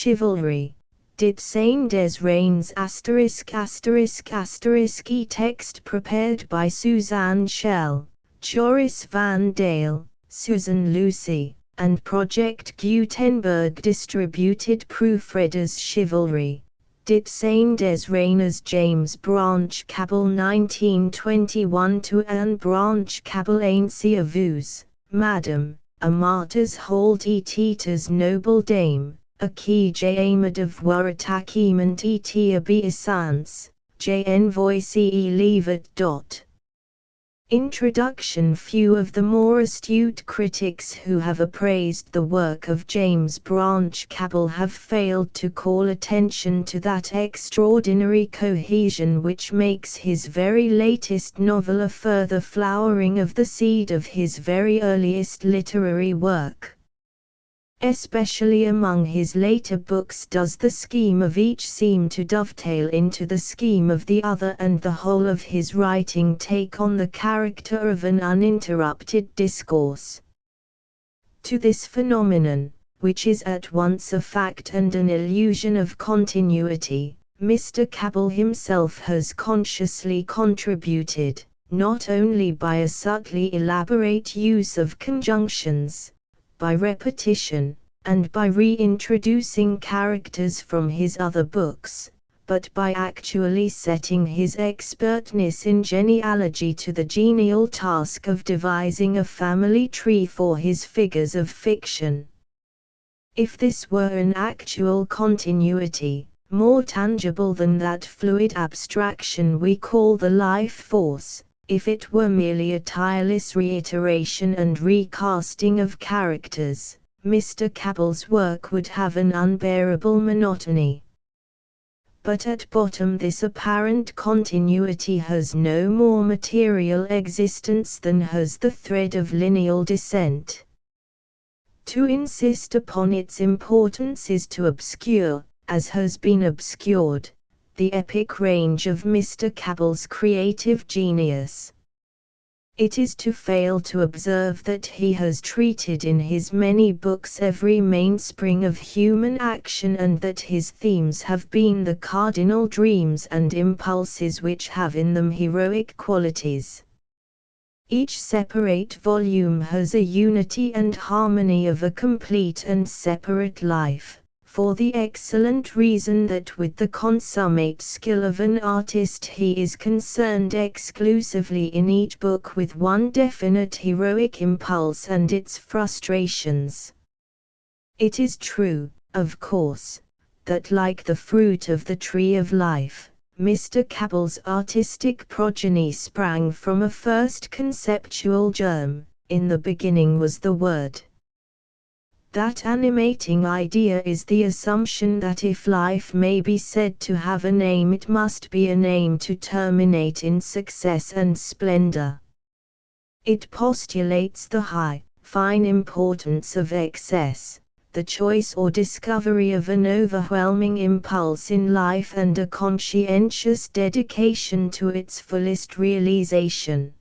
Chivalry. Dizain des Reines ***** e-text prepared by Suzanne Schell, Joris van Dale, Susan Lucy, and Project Gutenberg distributed proofreaders Chivalry. Dizain des Reines James Branch Cabell 1921 to Anne Branch Cabell Ainsi à vous, Madame, a martyr's hold et titres noble dame, a qui j'ai de voir attaquement et obéissance, j'ai envoyé livre dot. Introduction. Few of the more astute critics who have appraised the work of James Branch Cabell have failed to call attention to that extraordinary cohesion which makes his very latest novel a further flowering of the seed of his very earliest literary work. Especially among his later books does the scheme of each seem to dovetail into the scheme of the other, and the whole of his writing take on the character of an uninterrupted discourse. To this phenomenon, which is at once a fact and an illusion of continuity, Mr. Cabell himself has consciously contributed, not only by a subtly elaborate use of conjunctions, by repetition, and by reintroducing characters from his other books, but by actually setting his expertness in genealogy to the genial task of devising a family tree for his figures of fiction. If this were an actual continuity, more tangible than that fluid abstraction we call the life force, if it were merely a tireless reiteration and recasting of characters, Mr. Cabell's work would have an unbearable monotony. But at bottom this apparent continuity has no more material existence than has the thread of lineal descent. To insist upon its importance is to obscure, as has been obscured, the epic range of Mr. Cabell's creative genius. It is to fail to observe that he has treated in his many books every mainspring of human action, and that his themes have been the cardinal dreams and impulses which have in them heroic qualities. Each separate volume has a unity and harmony of a complete and separate life, for the excellent reason that with the consummate skill of an artist he is concerned exclusively in each book with one definite heroic impulse and its frustrations. It is true, of course, that like the fruit of the tree of life, Mr. Cabell's artistic progeny sprang from a first conceptual germ. In the beginning was the Word. That animating idea is the assumption that if life may be said to have a name, it must be a name to terminate in success and splendor. It postulates the high, fine importance of excess, the choice or discovery of an overwhelming impulse in life and a conscientious dedication to its fullest realization.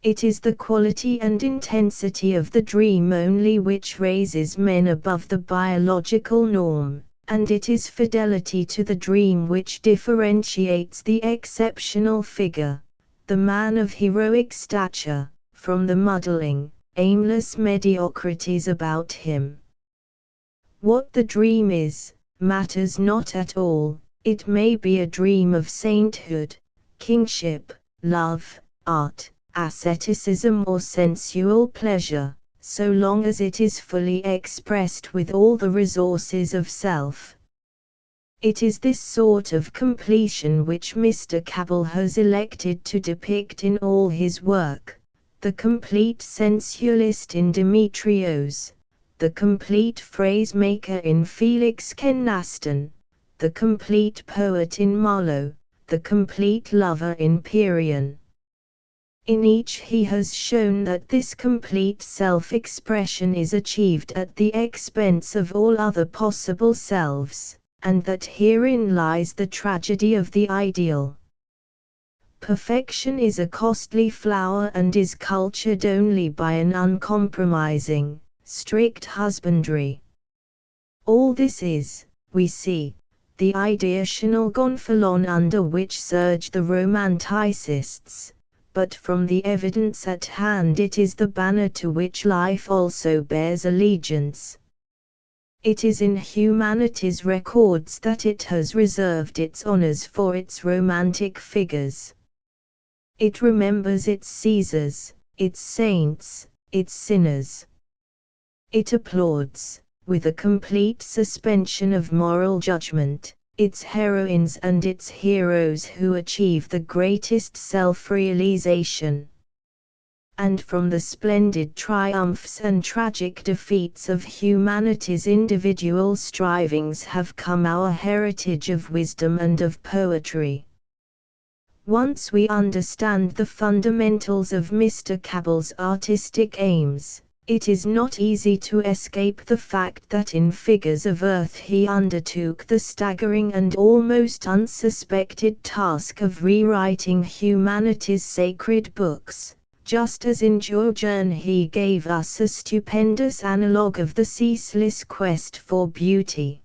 It is the quality and intensity of the dream only which raises men above the biological norm, and it is fidelity to the dream which differentiates the exceptional figure, the man of heroic stature, from the muddling, aimless mediocrities about him. What the dream is, matters not at all. It may be a dream of sainthood, kingship, love, art, asceticism or sensual pleasure, so long as it is fully expressed with all the resources of self. It is this sort of completion which Mr. Cabell has elected to depict in all his work, the complete sensualist in Demetrios, the complete phrase-maker in Felix Kynaston, the complete poet in Marlowe, the complete lover in Pierian. In each he has shown that this complete self-expression is achieved at the expense of all other possible selves, and that herein lies the tragedy of the ideal. Perfection is a costly flower and is cultured only by an uncompromising, strict husbandry. All this is, we see, the ideational gonfalon under which surge the romanticists, but from the evidence at hand it is the banner to which life also bears allegiance. It is in humanity's records that it has reserved its honors for its romantic figures. It remembers its Caesars, its saints, its sinners. It applauds, with a complete suspension of moral judgment, its heroines and its heroes who achieve the greatest self-realization. And from the splendid triumphs and tragic defeats of humanity's individual strivings have come our heritage of wisdom and of poetry. Once we understand the fundamentals of Mr. Cabell's artistic aims, it is not easy to escape the fact that in Figures of Earth he undertook the staggering and almost unsuspected task of rewriting humanity's sacred books, just as in Dizain he gave us a stupendous analogue of the ceaseless quest for beauty.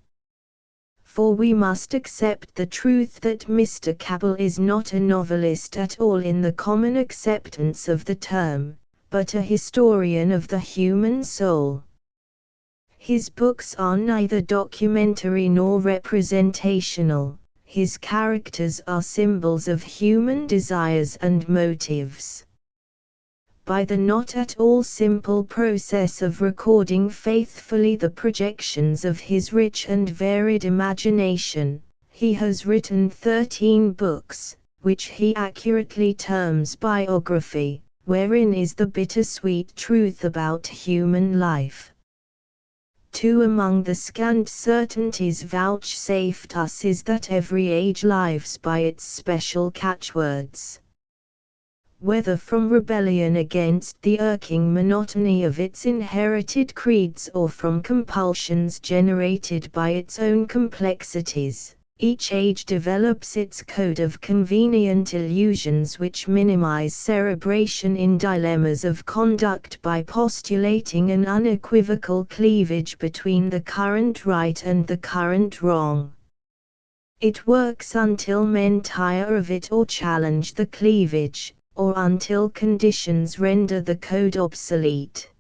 For we must accept the truth that Mr. Cabell is not a novelist at all in the common acceptance of the term, but a historian of the human soul. His books are neither documentary nor representational, his characters are symbols of human desires and motives. By the not at all simple process of recording faithfully the projections of his rich and varied imagination, he has written 13 books, which he accurately terms biography, wherein is the bittersweet truth about human life. 2 among the scant certainties vouchsafed us is that every age lives by its special catchwords. Whether from rebellion against the irking monotony of its inherited creeds or from compulsions generated by its own complexities, each age develops its code of convenient illusions which minimize cerebration in dilemmas of conduct by postulating an unequivocal cleavage between the current right and the current wrong. It works until men tire of it or challenge the cleavage, or until conditions render the code obsolete.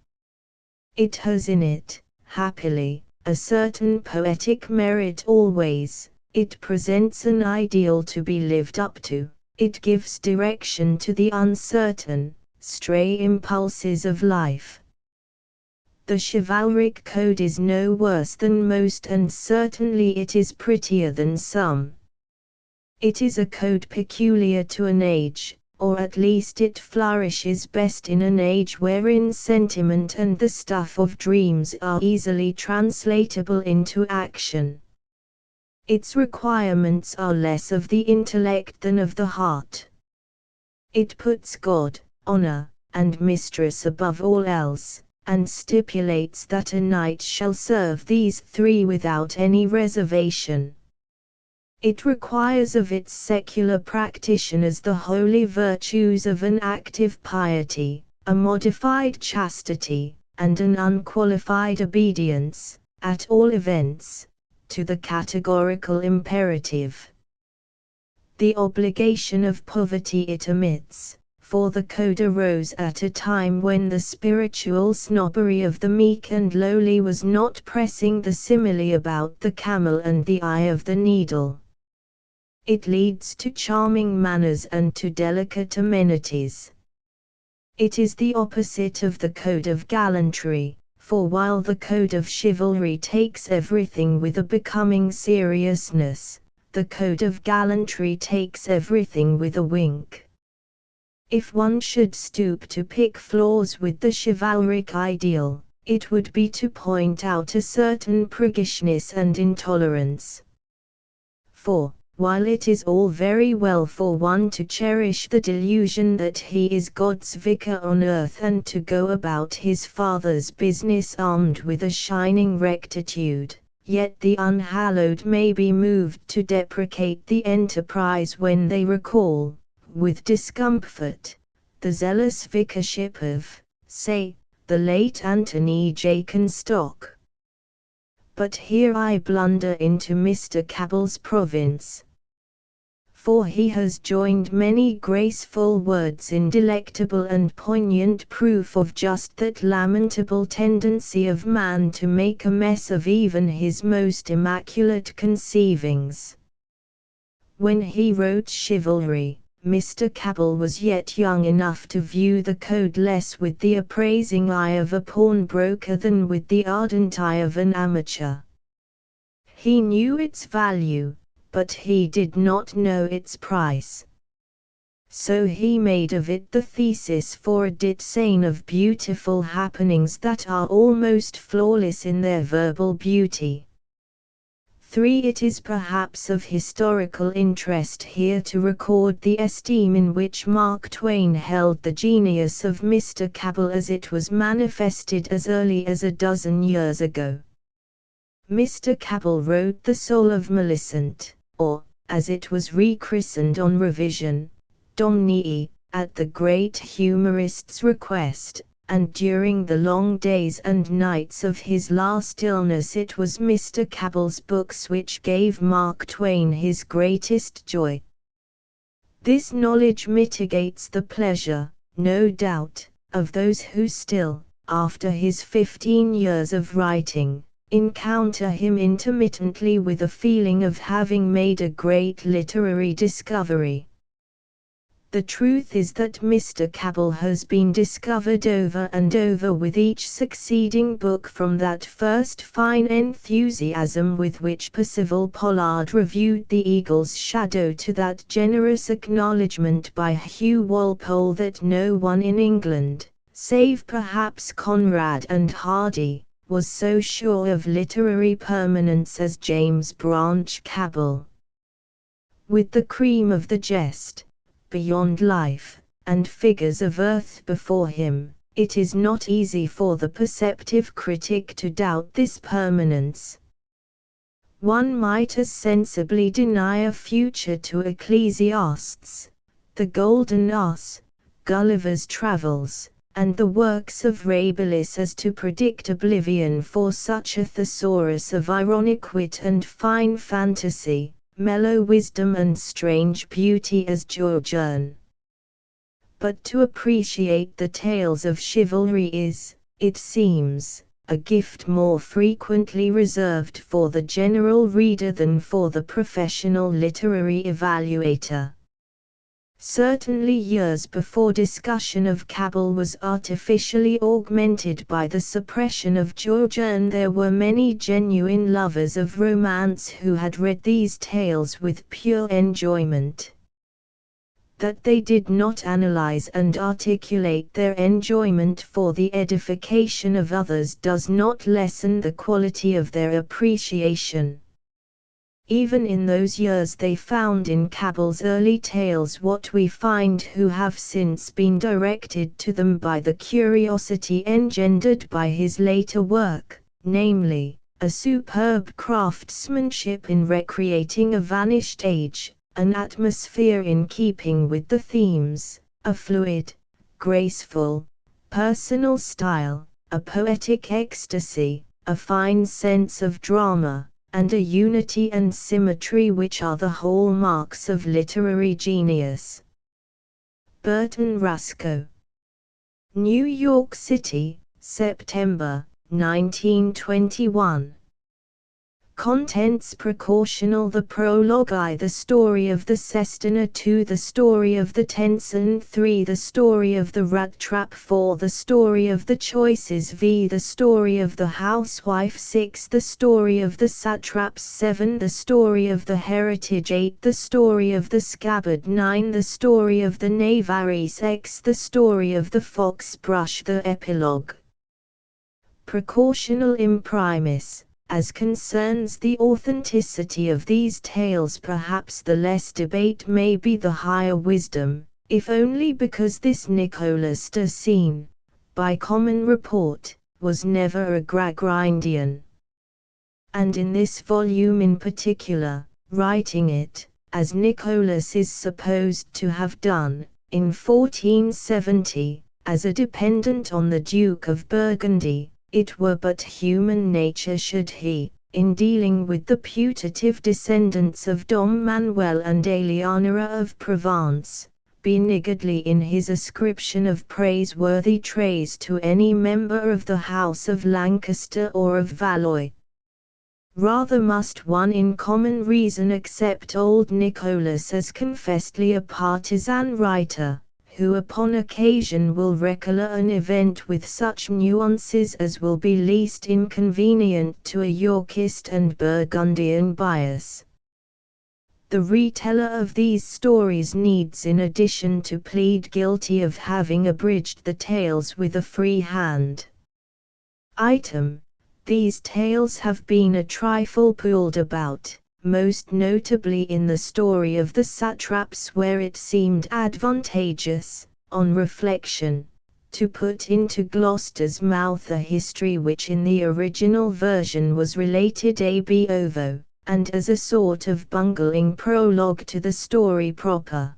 It has in it, happily, a certain poetic merit always. It presents an ideal to be lived up to, it gives direction to the uncertain, stray impulses of life. The chivalric code is no worse than most, and certainly it is prettier than some. It is a code peculiar to an age, or at least it flourishes best in an age wherein sentiment and the stuff of dreams are easily translatable into action. Its requirements are less of the intellect than of the heart. It puts God, honor, and mistress above all else, and stipulates that a knight shall serve these 3 without any reservation. It requires of its secular practitioners the holy virtues of an active piety, a modified chastity, and an unqualified obedience, at all events, to the categorical imperative. The obligation of poverty it omits, for the code arose at a time when the spiritual snobbery of the meek and lowly was not pressing the simile about the camel and the eye of the needle. It leads to charming manners and to delicate amenities. It is the opposite of the code of gallantry, for while the code of chivalry takes everything with a becoming seriousness, the code of gallantry takes everything with a wink. If one should stoop to pick flaws with the chivalric ideal, it would be to point out a certain priggishness and intolerance. For, while it is all very well for one to cherish the delusion that he is God's vicar on earth and to go about his Father's business armed with a shining rectitude, yet the unhallowed may be moved to deprecate the enterprise when they recall, with discomfort, the zealous vicarship of, say, the late Anthony J. Comstock. But here I blunder into Mr. Cabell's province. For he has joined many graceful words in delectable and poignant proof of just that lamentable tendency of man to make a mess of even his most immaculate conceivings. When he wrote Chivalry, Mr. Cabell was yet young enough to view the code less with the appraising eye of a pawnbroker than with the ardent eye of an amateur. He knew its value, but he did not know its price. So he made of it the thesis for a Dizain of beautiful happenings that are almost flawless in their verbal beauty. 3. It is perhaps of historical interest here to record the esteem in which Mark Twain held the genius of Mr. Cabell as it was manifested as early as a dozen years ago. Mr. Cabell wrote The Soul of Millicent, or, as it was rechristened on revision, Domnii, at the great humorist's request, and during the long days and nights of his last illness it was Mr. Cabell's books which gave Mark Twain his greatest joy. This knowledge mitigates the pleasure, no doubt, of those who still, after his 15 years of writing, encounter him intermittently with a feeling of having made a great literary discovery. The truth is that Mr. Cabell has been discovered over and over with each succeeding book, from that first fine enthusiasm with which Percival Pollard reviewed The Eagle's Shadow to that generous acknowledgment by Hugh Walpole that no one in England, save perhaps Conrad and Hardy, was so sure of literary permanence as James Branch Cabell. With the cream of the jest, beyond life, and figures of earth before him, it is not easy for the perceptive critic to doubt this permanence. One might as sensibly deny a future to Ecclesiastes, the Golden Ass, Gulliver's Travels, and the works of Rabelais as to predict oblivion for such a thesaurus of ironic wit and fine fantasy, mellow wisdom and strange beauty as Dizain. But to appreciate the tales of chivalry is, it seems, a gift more frequently reserved for the general reader than for the professional literary evaluator. Certainly years before discussion of Cabell was artificially augmented by the suppression of Dizain, there were many genuine lovers of romance who had read these tales with pure enjoyment. That they did not analyze and articulate their enjoyment for the edification of others does not lessen the quality of their appreciation. Even in those years they found in Cabell's early tales what we find who have since been directed to them by the curiosity engendered by his later work, namely, a superb craftsmanship in recreating a vanished age, an atmosphere in keeping with the themes, a fluid, graceful, personal style, a poetic ecstasy, a fine sense of drama, and a unity and symmetry which are the hallmarks of literary genius. Burton Rusco. New York City, September, 1921. Contents: Precautional, the Prologue. I. The Story of the Sestina. 2. The Story of the Tenson. 3. The Story of the Rat Trap. 4. The Story of the Choices. V. The Story of the Housewife. 6. The Story of the Satraps. 7. The Story of the Heritage. 8. The Story of the Scabbard. 9. The Story of the Navaris. X. The Story of the Fox Brush. The Epilogue. Precautional imprimis. As concerns the authenticity of these tales, perhaps the less debate may be the higher wisdom, if only because this Nicholas Dizain, by common report, was never a Gregorian. And in this volume in particular, writing it, as Nicholas is supposed to have done, in 1470, as a dependent on the Duke of Burgundy, it were but human nature should he, in dealing with the putative descendants of Dom Manuel and Eleonora of Provence, be niggardly in his ascription of praiseworthy traits to any member of the House of Lancaster or of Valois. Rather must one in common reason accept old Nicholas as confessedly a partisan writer, who upon occasion will recolour an event with such nuances as will be least inconvenient to a Yorkist and Burgundian bias. The reteller of these stories needs in addition to plead guilty of having abridged the tales with a free hand. Item. These tales have been a trifle pulled about, most notably in the story of the satraps, where it seemed advantageous, on reflection, to put into Gloucester's mouth a history which in the original version was related ab ovo, and as a sort of bungling prologue to the story proper.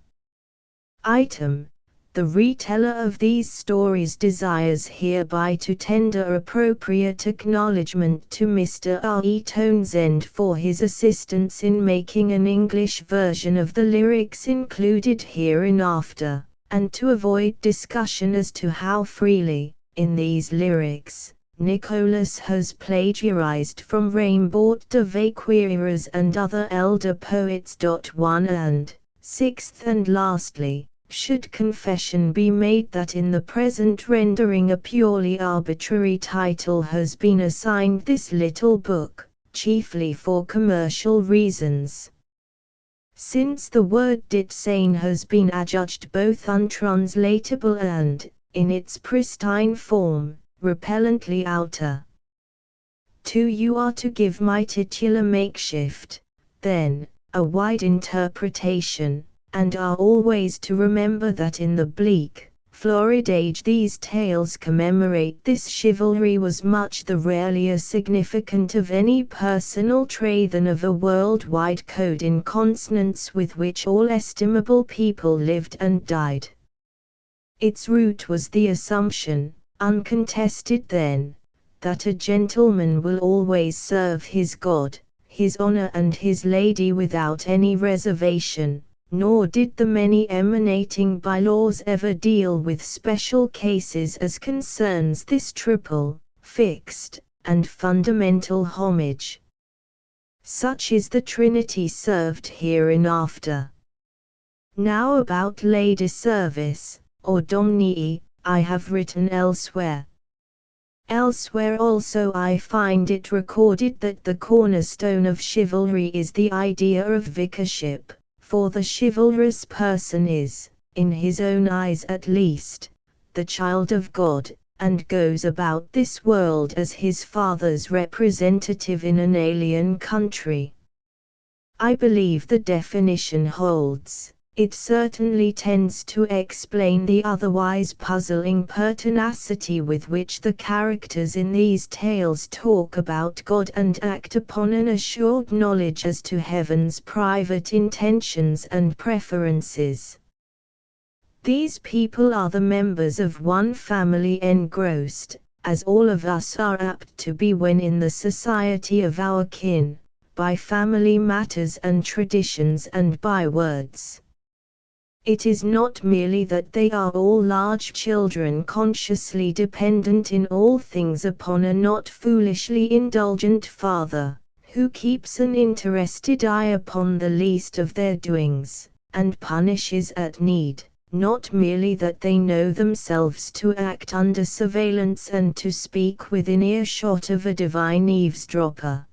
Item. The reteller of these stories desires hereby to tender appropriate acknowledgment to Mr. R. E. Townsend for his assistance in making an English version of the lyrics included hereinafter, and to avoid discussion as to how freely, in these lyrics, Nicholas has plagiarized from Raimbort de Vaquieras and other elder poets. 1 and 6th and lastly, should confession be made that in the present rendering a purely arbitrary title has been assigned this little book, chiefly for commercial reasons. Since the word Dizain has been adjudged both untranslatable and, in its pristine form, repellently outer. 2. You are to give my titular makeshift, then, a wide interpretation, and are always to remember that in the bleak, florid age these tales commemorate this chivalry was much the rarelier significant of any personal trait than of a world-wide code in consonance with which all estimable people lived and died. Its root was the assumption, uncontested then, that a gentleman will always serve his God, his honor and his lady without any reservation. Nor did the many emanating bylaws ever deal with special cases as concerns this triple, fixed, and fundamental homage. Such is the Trinity served hereinafter. Now about Lady Service, or Domnii, I have written elsewhere. Elsewhere also I find it recorded that the cornerstone of chivalry is the idea of vicarship. For the chivalrous person is, in his own eyes at least, the child of God, and goes about this world as his father's representative in an alien country. I believe the definition holds. It certainly tends to explain the otherwise puzzling pertinacity with which the characters in these tales talk about God and act upon an assured knowledge as to heaven's private intentions and preferences. These people are the members of one family engrossed, as all of us are apt to be when in the society of our kin, by family matters and traditions and bywords. It is not merely that they are all large children consciously dependent in all things upon a not foolishly indulgent father, who keeps an interested eye upon the least of their doings, and punishes at need, not merely that they know themselves to act under surveillance and to speak within earshot of a divine eavesdropper.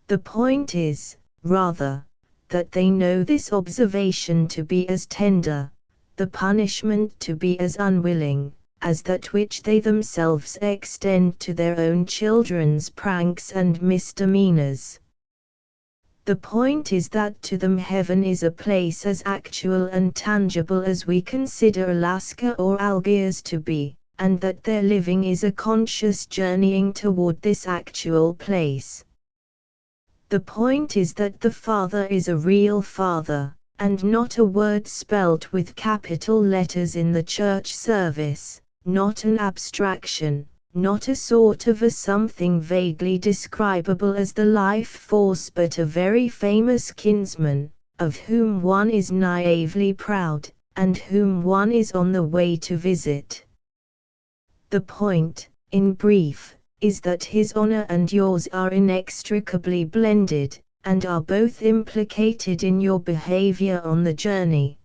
The point is, rather, that they know this observation to be as tender, the punishment to be as unwilling, as that which they themselves extend to their own children's pranks and misdemeanors. The point is that to them heaven is a place as actual and tangible as we consider Alaska or Algiers to be, and that their living is a conscious journeying toward this actual place. The point is that the Father is a real Father, and not a word spelt with capital letters in the church service, not an abstraction, not a sort of a something vaguely describable as the life force, but a very famous kinsman, of whom one is naively proud, and whom one is on the way to visit. The point, in brief, is that his honor and yours are inextricably blended, and are both implicated in your behavior on the journey.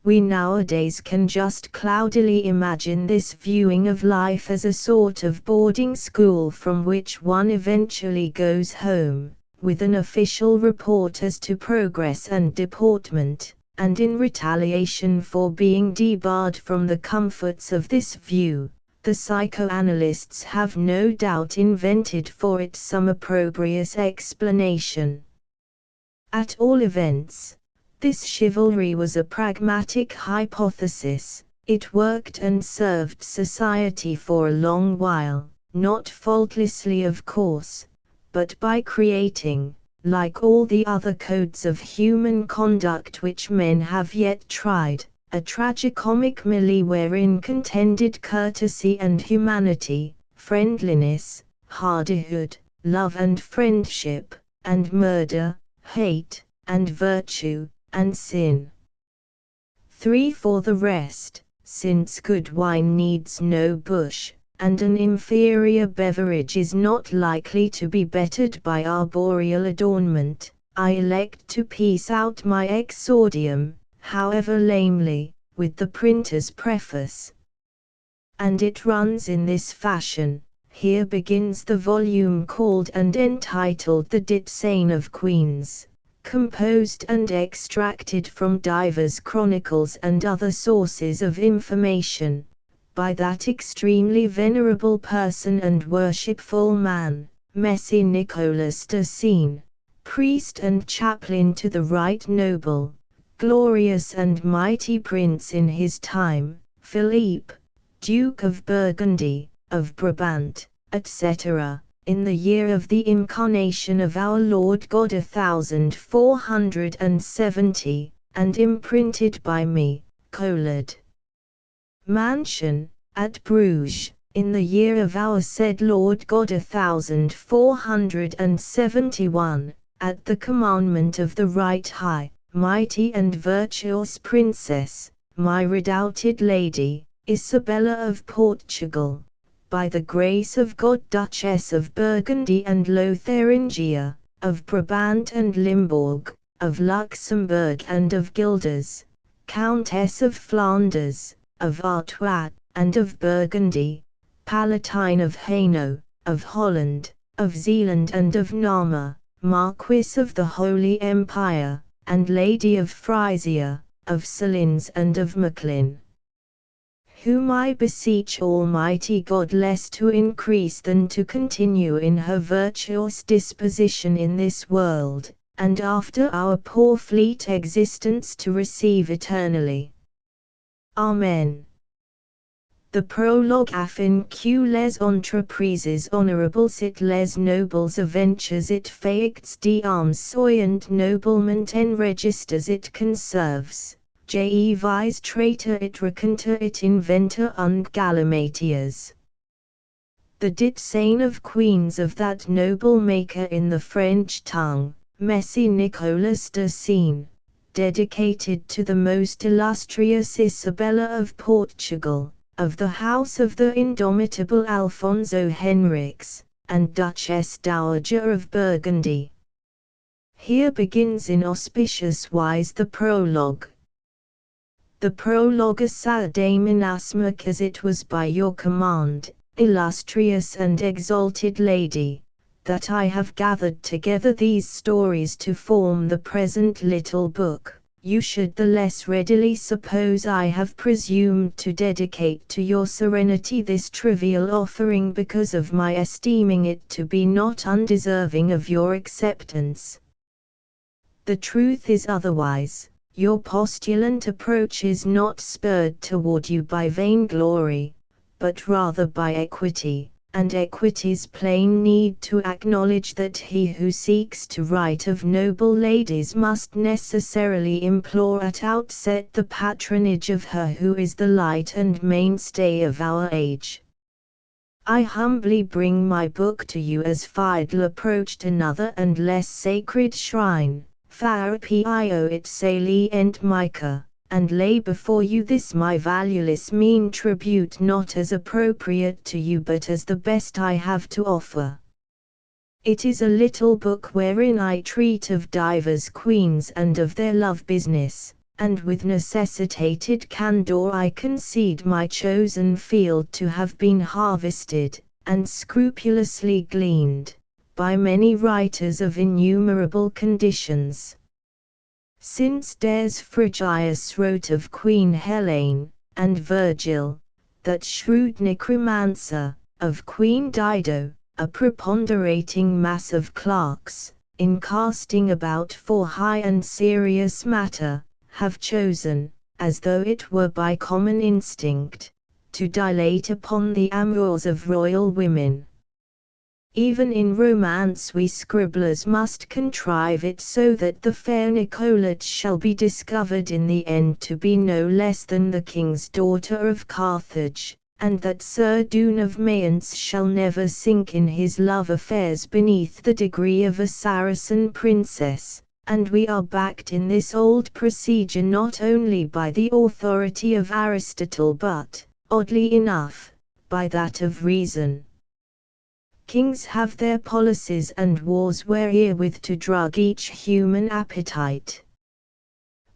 We nowadays can just cloudily imagine this viewing of life as a sort of boarding school from which one eventually goes home, with an official report as to progress and deportment, and in retaliation for being debarred from the comforts of this view, the psychoanalysts have no doubt invented for it some opprobrious explanation. At all events, this chivalry was a pragmatic hypothesis. It worked and served society for a long while, not faultlessly of course, but by creating, like all the other codes of human conduct which men have yet tried, a tragicomic milieu wherein contended courtesy and humanity, friendliness, hardihood, love and friendship, and murder, hate, and virtue, and sin. 3. For the rest, since good wine needs no bush, and an inferior beverage is not likely to be bettered by arboreal adornment, I elect to piece out my exordium, however lamely, with the printer's preface. And it runs in this fashion. Here begins the volume called and entitled The Dizain of Queens, composed and extracted from divers chronicles and other sources of information, by that extremely venerable person and worshipful man, Messer Nicholas Dizain, priest and chaplain to the right noble, glorious and mighty prince in his time, Philippe, Duke of Burgundy, of Brabant, etc., in the year of the incarnation of our Lord God 1470, and imprinted by me, Collard. Mansion, at Bruges, in the year of our said Lord God 1471, at the commandment of the right high, mighty and virtuous Princess, my redoubted Lady, Isabella of Portugal, by the grace of God Duchess of Burgundy and Lotharingia, of Brabant and Limburg, of Luxembourg and of Guelders, Countess of Flanders, of Artois, and of Burgundy, Palatine of Hainaut, of Holland, of Zealand and of Narma, Marquis of the Holy Empire, and Lady of Frisia, of Salins and of Macklin. Whom I beseech Almighty God less to increase than to continue in her virtuous disposition in this world, and after our poor fleet existence to receive eternally. Amen. The prologue afin que les entreprises honorables et les nobles aventures et faicts d'armes soyant noblement enregistres et conserves. Je vis traitor et raconteur et inventor und galimatias. The Dizain of Queens of that noble maker in the French tongue, Messer Nicholas Dizain, dedicated to the most illustrious Isabella of Portugal, of the house of the indomitable Alfonso Henriques, and Duchess Dowager of Burgundy. Here begins in auspicious wise the prologue. The prologue assailed inasmuch as it was by your command, illustrious and exalted Lady, that I have gathered together these stories to form the present little book, you should the less readily suppose I have presumed to dedicate to your serenity this trivial offering because of my esteeming it to be not undeserving of your acceptance. The truth is otherwise. Your postulant approach is not spurred toward you by vainglory, but rather by equity, and equity's plain need to acknowledge that he who seeks to write of noble ladies must necessarily implore at outset the patronage of her who is the light and mainstay of our age. I humbly bring my book to you as Fidel approached another and less sacred shrine, Pio it salient mica, and lay before you this my valueless mean tribute, not as appropriate to you but as the best I have to offer. It is a little book wherein I treat of divers queens and of their love business, and with necessitated candor I concede my chosen field to have been harvested, and scrupulously gleaned, by many writers of innumerable conditions. Since Des Phrygius wrote of Queen Helene, and Virgil, that shrewd necromancer, of Queen Dido, a preponderating mass of clerks, in casting about for high and serious matter, have chosen, as though it were by common instinct, to dilate upon the amours of royal women. Even in romance we scribblers must contrive it so that the fair Nicolete shall be discovered in the end to be no less than the king's daughter of Carthage, and that Sir Dune of Mayence shall never sink in his love affairs beneath the degree of a Saracen princess. And we are backed in this old procedure not only by the authority of Aristotle but, oddly enough, by that of reason. Kings have their policies and wars wherewith to drug each human appetite.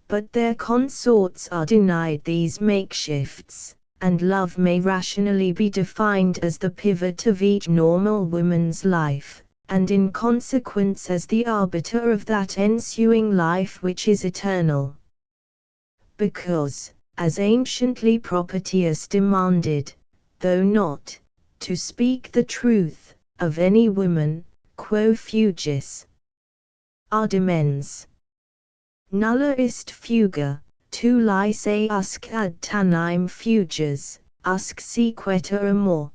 But their consorts are denied these makeshifts, and love may rationally be defined as the pivot of each normal woman's life, and in consequence as the arbiter of that ensuing life which is eternal. Because, as anciently Propertius demanded, though not, to speak the truth, of any woman, quo fugis ardemens. Nulla ist fuga, tu lice usque ad tanim fuges, usque sequetur amor.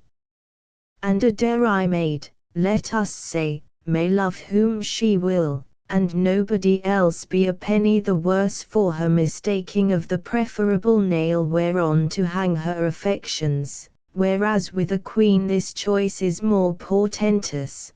And a dare maid, let us say, may love whom she will, and nobody else be a penny the worse for her mistaking of the preferable nail whereon to hang her affections, whereas with a queen this choice is more portentous.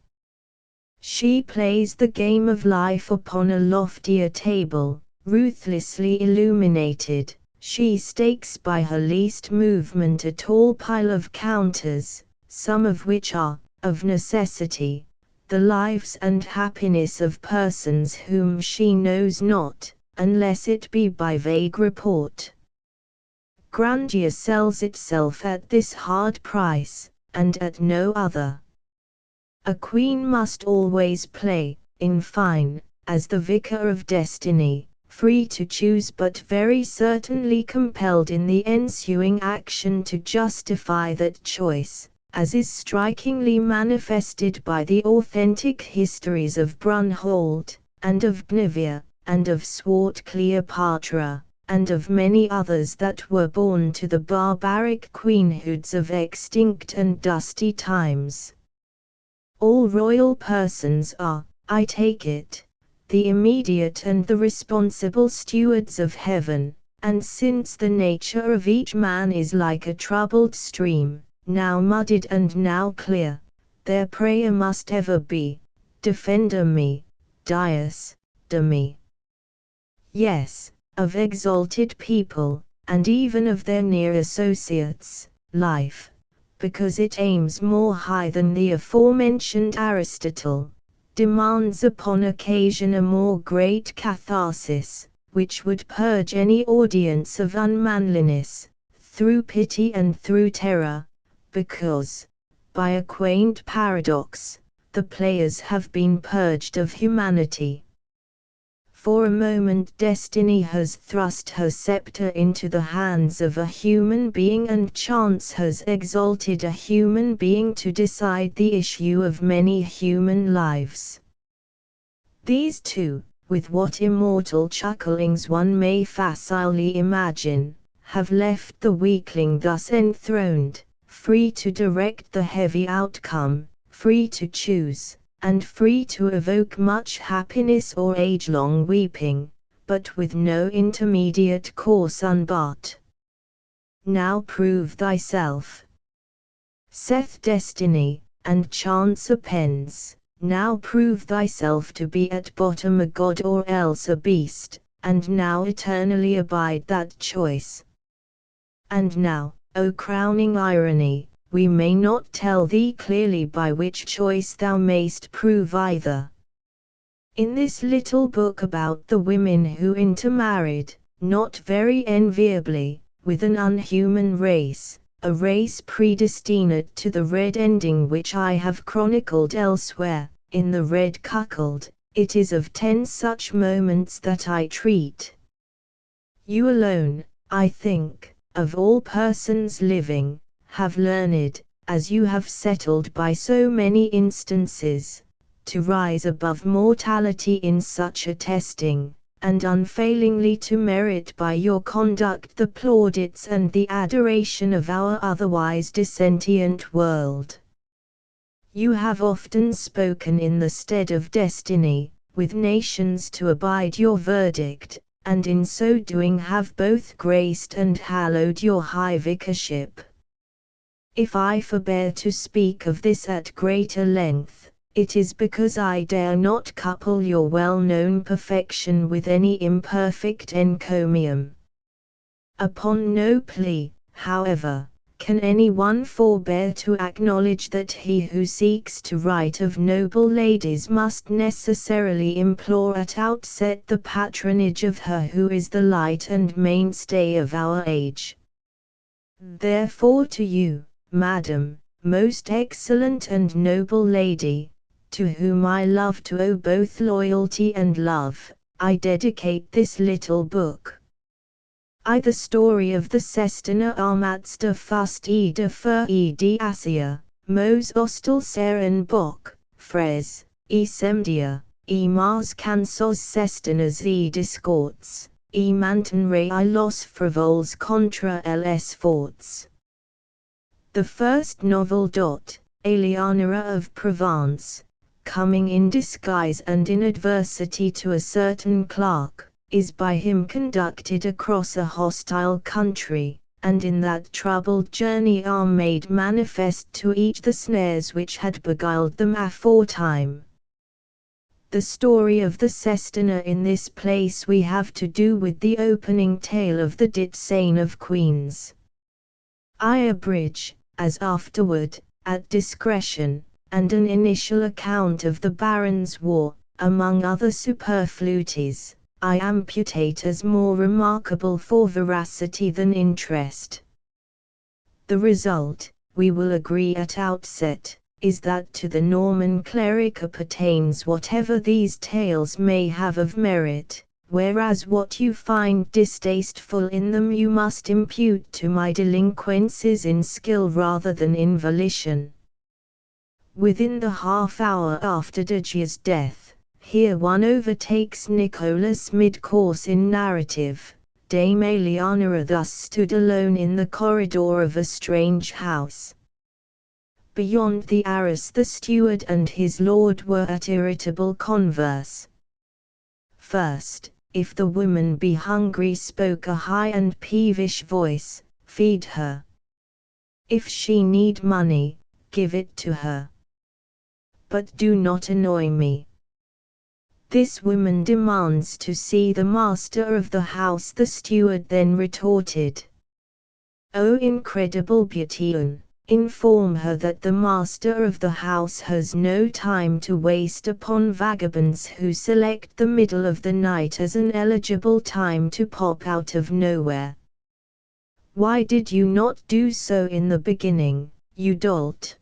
She plays the game of life upon a loftier table, ruthlessly illuminated. She stakes by her least movement a tall pile of counters, some of which are, of necessity, the lives and happiness of persons whom she knows not, unless it be by vague report. Grandeur sells itself at this hard price, and at no other. A queen must always play, in fine, as the vicar of destiny, free to choose but very certainly compelled in the ensuing action to justify that choice, as is strikingly manifested by the authentic histories of Brunhold, and of Guinevere, and of Swart Cleopatra, and of many others that were born to the barbaric queenhoods of extinct and dusty times. All royal persons are, I take it, the immediate and the responsible stewards of heaven, and since the nature of each man is like a troubled stream, now muddied and now clear, their prayer must ever be, Defender me, Dies, de me. Yes, of exalted people, and even of their near associates, life, because it aims more high than the aforementioned Aristotle, demands upon occasion a more great catharsis, which would purge any audience of unmanliness, through pity and through terror, because, by a quaint paradox, the players have been purged of humanity. For a moment destiny has thrust her scepter into the hands of a human being and chance has exalted a human being to decide the issue of many human lives. These two, with what immortal chucklings one may facilely imagine, have left the weakling thus enthroned, free to direct the heavy outcome, free to choose, and free to evoke much happiness or age-long weeping, but with no intermediate course unbarred. Now prove thyself. Saith destiny, and chance appends, now prove thyself to be at bottom a god or else a beast, and now eternally abide that choice. And now, O crowning irony, we may not tell thee clearly by which choice thou mayst prove either. In this little book about the women who intermarried, not very enviably, with an unhuman race, a race predestined to the red ending which I have chronicled elsewhere, in the Red Cuckold, it is of 10 such moments that I treat. You alone, I think, of all persons living, have learned, as you have settled by so many instances, to rise above mortality in such a testing, and unfailingly to merit by your conduct the plaudits and the adoration of our otherwise dissentient world. You have often spoken in the stead of destiny, with nations to abide your verdict, and in so doing have both graced and hallowed your high vicarship. If I forbear to speak of this at greater length, it is because I dare not couple your well-known perfection with any imperfect encomium. Upon no plea, however, can any one forbear to acknowledge that he who seeks to write of noble ladies must necessarily implore at outset the patronage of her who is the light and mainstay of our age. Therefore to you, Madam, most excellent and noble lady, to whom I love to owe both loyalty and love, I dedicate this little book. The story of the Sestiner Armatster Fust de Fur de Asia, Mos Ostel Seren Bok, Fres, Semdia, Mars Cansos Sestiners Discords, Mantenre I los Frivols contra ls forts. The first novel. Eleonora of Provence, coming in disguise and in adversity to a certain clerk, is by him conducted across a hostile country, and in that troubled journey are made manifest to each the snares which had beguiled them aforetime. The story of the Sestiner in this place we have to do with the opening tale of the Dizain of Queens. I abridge, as afterward, at discretion, and an initial account of the Barons' War, among other superfluities, I amputate as more remarkable for veracity than interest. The result, we will agree at outset, is that to the Norman cleric appertains whatever these tales may have of merit, whereas what you find distasteful in them you must impute to my delinquencies in skill rather than in volition. Within the half-hour after Dige's death, here one overtakes Nicholas mid-course in narrative. Dame Eleonora thus stood alone in the corridor of a strange house. Beyond the arras the steward and his lord were at irritable converse. First, if the woman be hungry spoke a high and peevish voice, feed her. If she need money, give it to her. But do not annoy me. This woman demands to see the master of the house. The steward then retorted, O incredible beautean, inform her that the master of the house has no time to waste upon vagabonds who select the middle of the night as an eligible time to pop out of nowhere. Why did you not do so in the beginning, you dolt?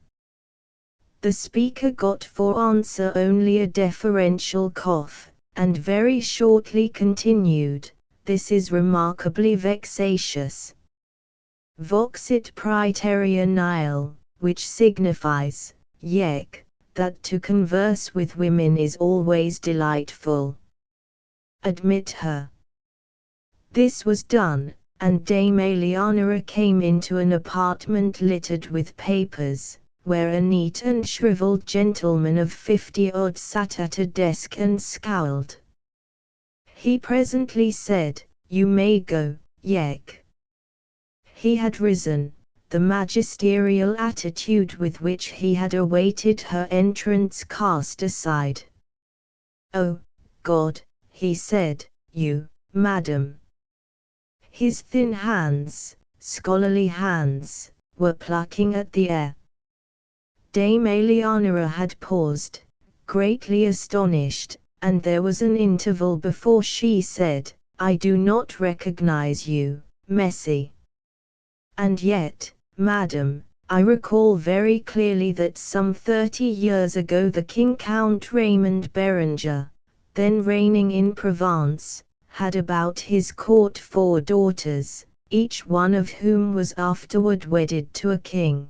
The speaker got for answer only a deferential cough, and very shortly continued, This is remarkably vexatious. Voxit praeterea nihil, which signifies, yec, that to converse with women is always delightful. Admit her. This was done, and Dame Eleonora came into an apartment littered with papers, where a neat and shriveled gentleman of 50-odd sat at a desk and scowled. He presently said, You may go, yec. He had risen, the magisterial attitude with which he had awaited her entrance cast aside. "Oh, God," he said, "you, madam." His thin hands, scholarly hands, were plucking at the air. Dame Eleonora had paused, greatly astonished, and there was an interval before she said, "I do not recognize you, Messie. And yet, madam, I recall very clearly that some 30 years ago the King Count Raymond Berenger, then reigning in Provence, had about his court 4 daughters, each one of whom was afterward wedded to a king.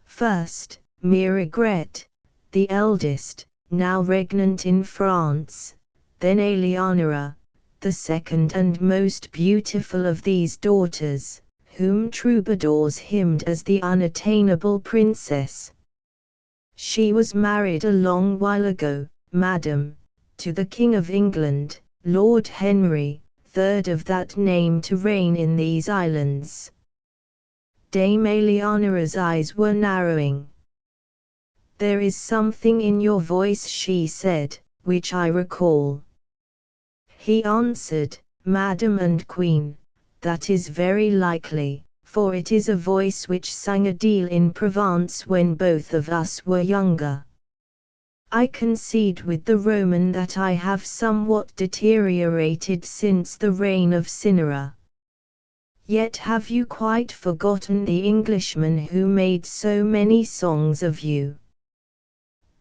First, Miragrette, the eldest, now regnant in France, then Eleonora, the second and most beautiful of these daughters, whom troubadours hymned as the unattainable princess. She was married a long while ago, madam, to the King of England, Lord Henry, third of that name to reign in these islands." Dame Eleonora's eyes were narrowing. "There is something in your voice," she said, "which I recall." He answered, "Madam and Queen, that is very likely, for it is a voice which sang a deal in Provence when both of us were younger. I concede with the Roman that I have somewhat deteriorated since the reign of Cinera. Yet have you quite forgotten the Englishman who made so many songs of you?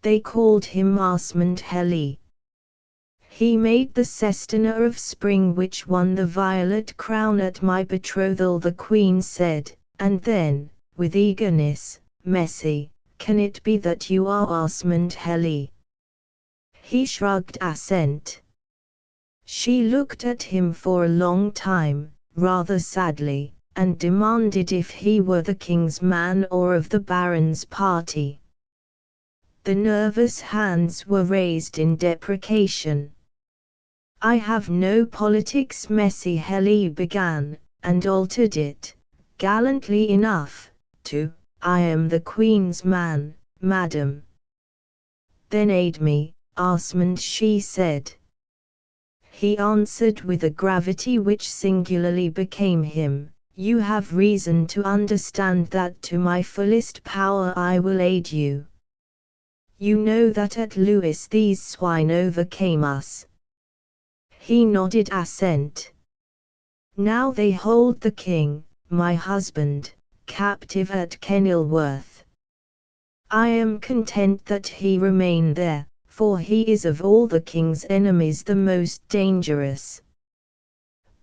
They called him Asmund Helly. He made the sestina of spring which won the violet crown at my betrothal," the Queen said, and then, with eagerness, "Messie, can it be that you are Asmund Helly?" He shrugged assent. She looked at him for a long time, rather sadly, and demanded if he were the king's man or of the baron's party. The nervous hands were raised in deprecation. "I have no politics," Messie Helly began, and altered it, gallantly enough, to, "I am the Queen's man, madam." "Then aid me, Asmund," she said. He answered with a gravity which singularly became him, "You have reason to understand that to my fullest power I will aid you. You know that at Lewes these swine overcame us." He nodded assent. "Now they hold the king, my husband, captive at Kenilworth. I am content that he remain there, for he is of all the king's enemies the most dangerous.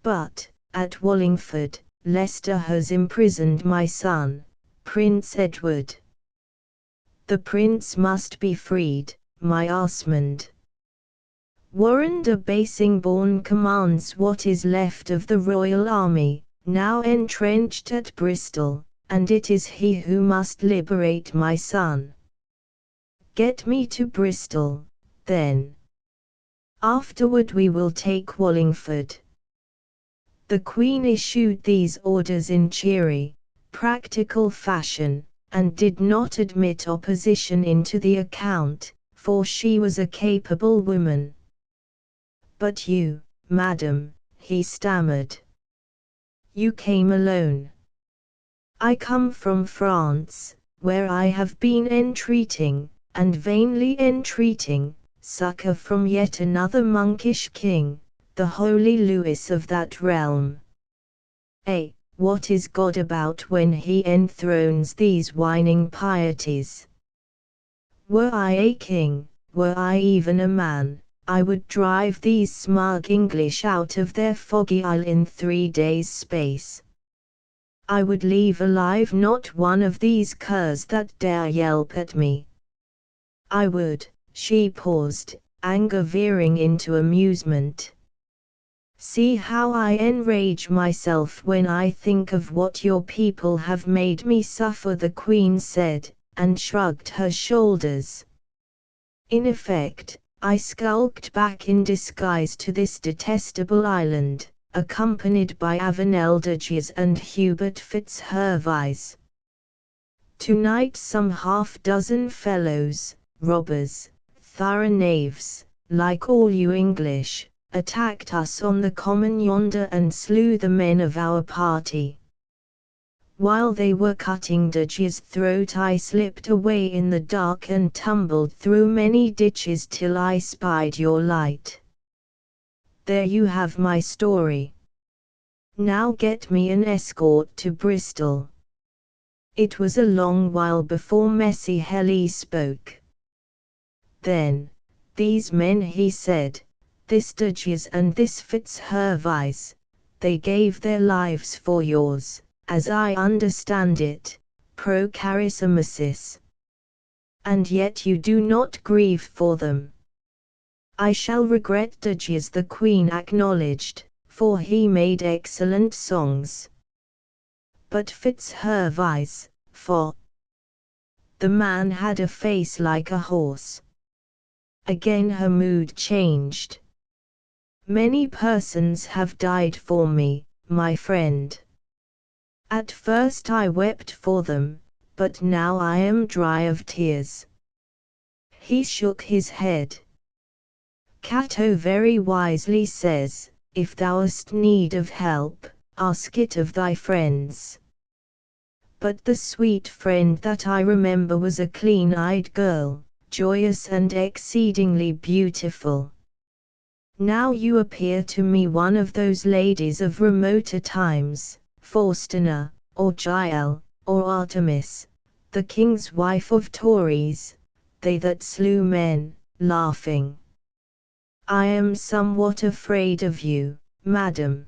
But, at Wallingford, Leicester has imprisoned my son, Prince Edward. The prince must be freed, my Asmund. Warren de Basingbourne commands what is left of the royal army, now entrenched at Bristol, and it is he who must liberate my son. Get me to Bristol, then. Afterward we will take Wallingford." The Queen issued these orders in cheery, practical fashion, and did not admit opposition into the account, for she was a capable woman. "But you, madam," he stammered. "You came alone." "I come from France, where I have been entreating, and vainly entreating, succor from yet another monkish king, the holy Louis of that realm. What is God about when he enthrones these whining pieties? Were I a king, were I even a man, I would drive these smug English out of their foggy isle in 3 days' space. I would leave alive not one of these curs that dare yelp at me. I would." She paused, anger veering into amusement. "See how I enrage myself when I think of what your people have made me suffer," the Queen said, and shrugged her shoulders. "In effect, I skulked back in disguise to this detestable island, accompanied by Avenel de Giers and Hubert Fitzhervise. Tonight some half-dozen fellows, robbers, thorough knaves, like all you English, attacked us on the common yonder and slew the men of our party. While they were cutting de Giers's throat I slipped away in the dark and tumbled through many ditches till I spied your light. There you have my story. Now get me an escort to Bristol." It was a long while before Messie Helly spoke. Then, "These men," he said, "this de Giers and this Fitzhervise, they gave their lives for yours, as I understand it, pro Charisomesis. And yet you do not grieve for them." "I shall regret de Giers," the Queen acknowledged, "for he made excellent songs. But Fitzhervise, the man had a face like a horse." Again her mood changed. "Many persons have died for me, my friend. At first I wept for them, but now I am dry of tears." He shook his head. "Cato very wisely says, if thou hast need of help, ask it of thy friends. But the sweet friend that I remember was a clean-eyed girl, joyous and exceedingly beautiful. Now you appear to me one of those ladies of remoter times, Faustina, or Jael, or Artemis, the king's wife of Tories, they that slew men, laughing. I am somewhat afraid of you, madam."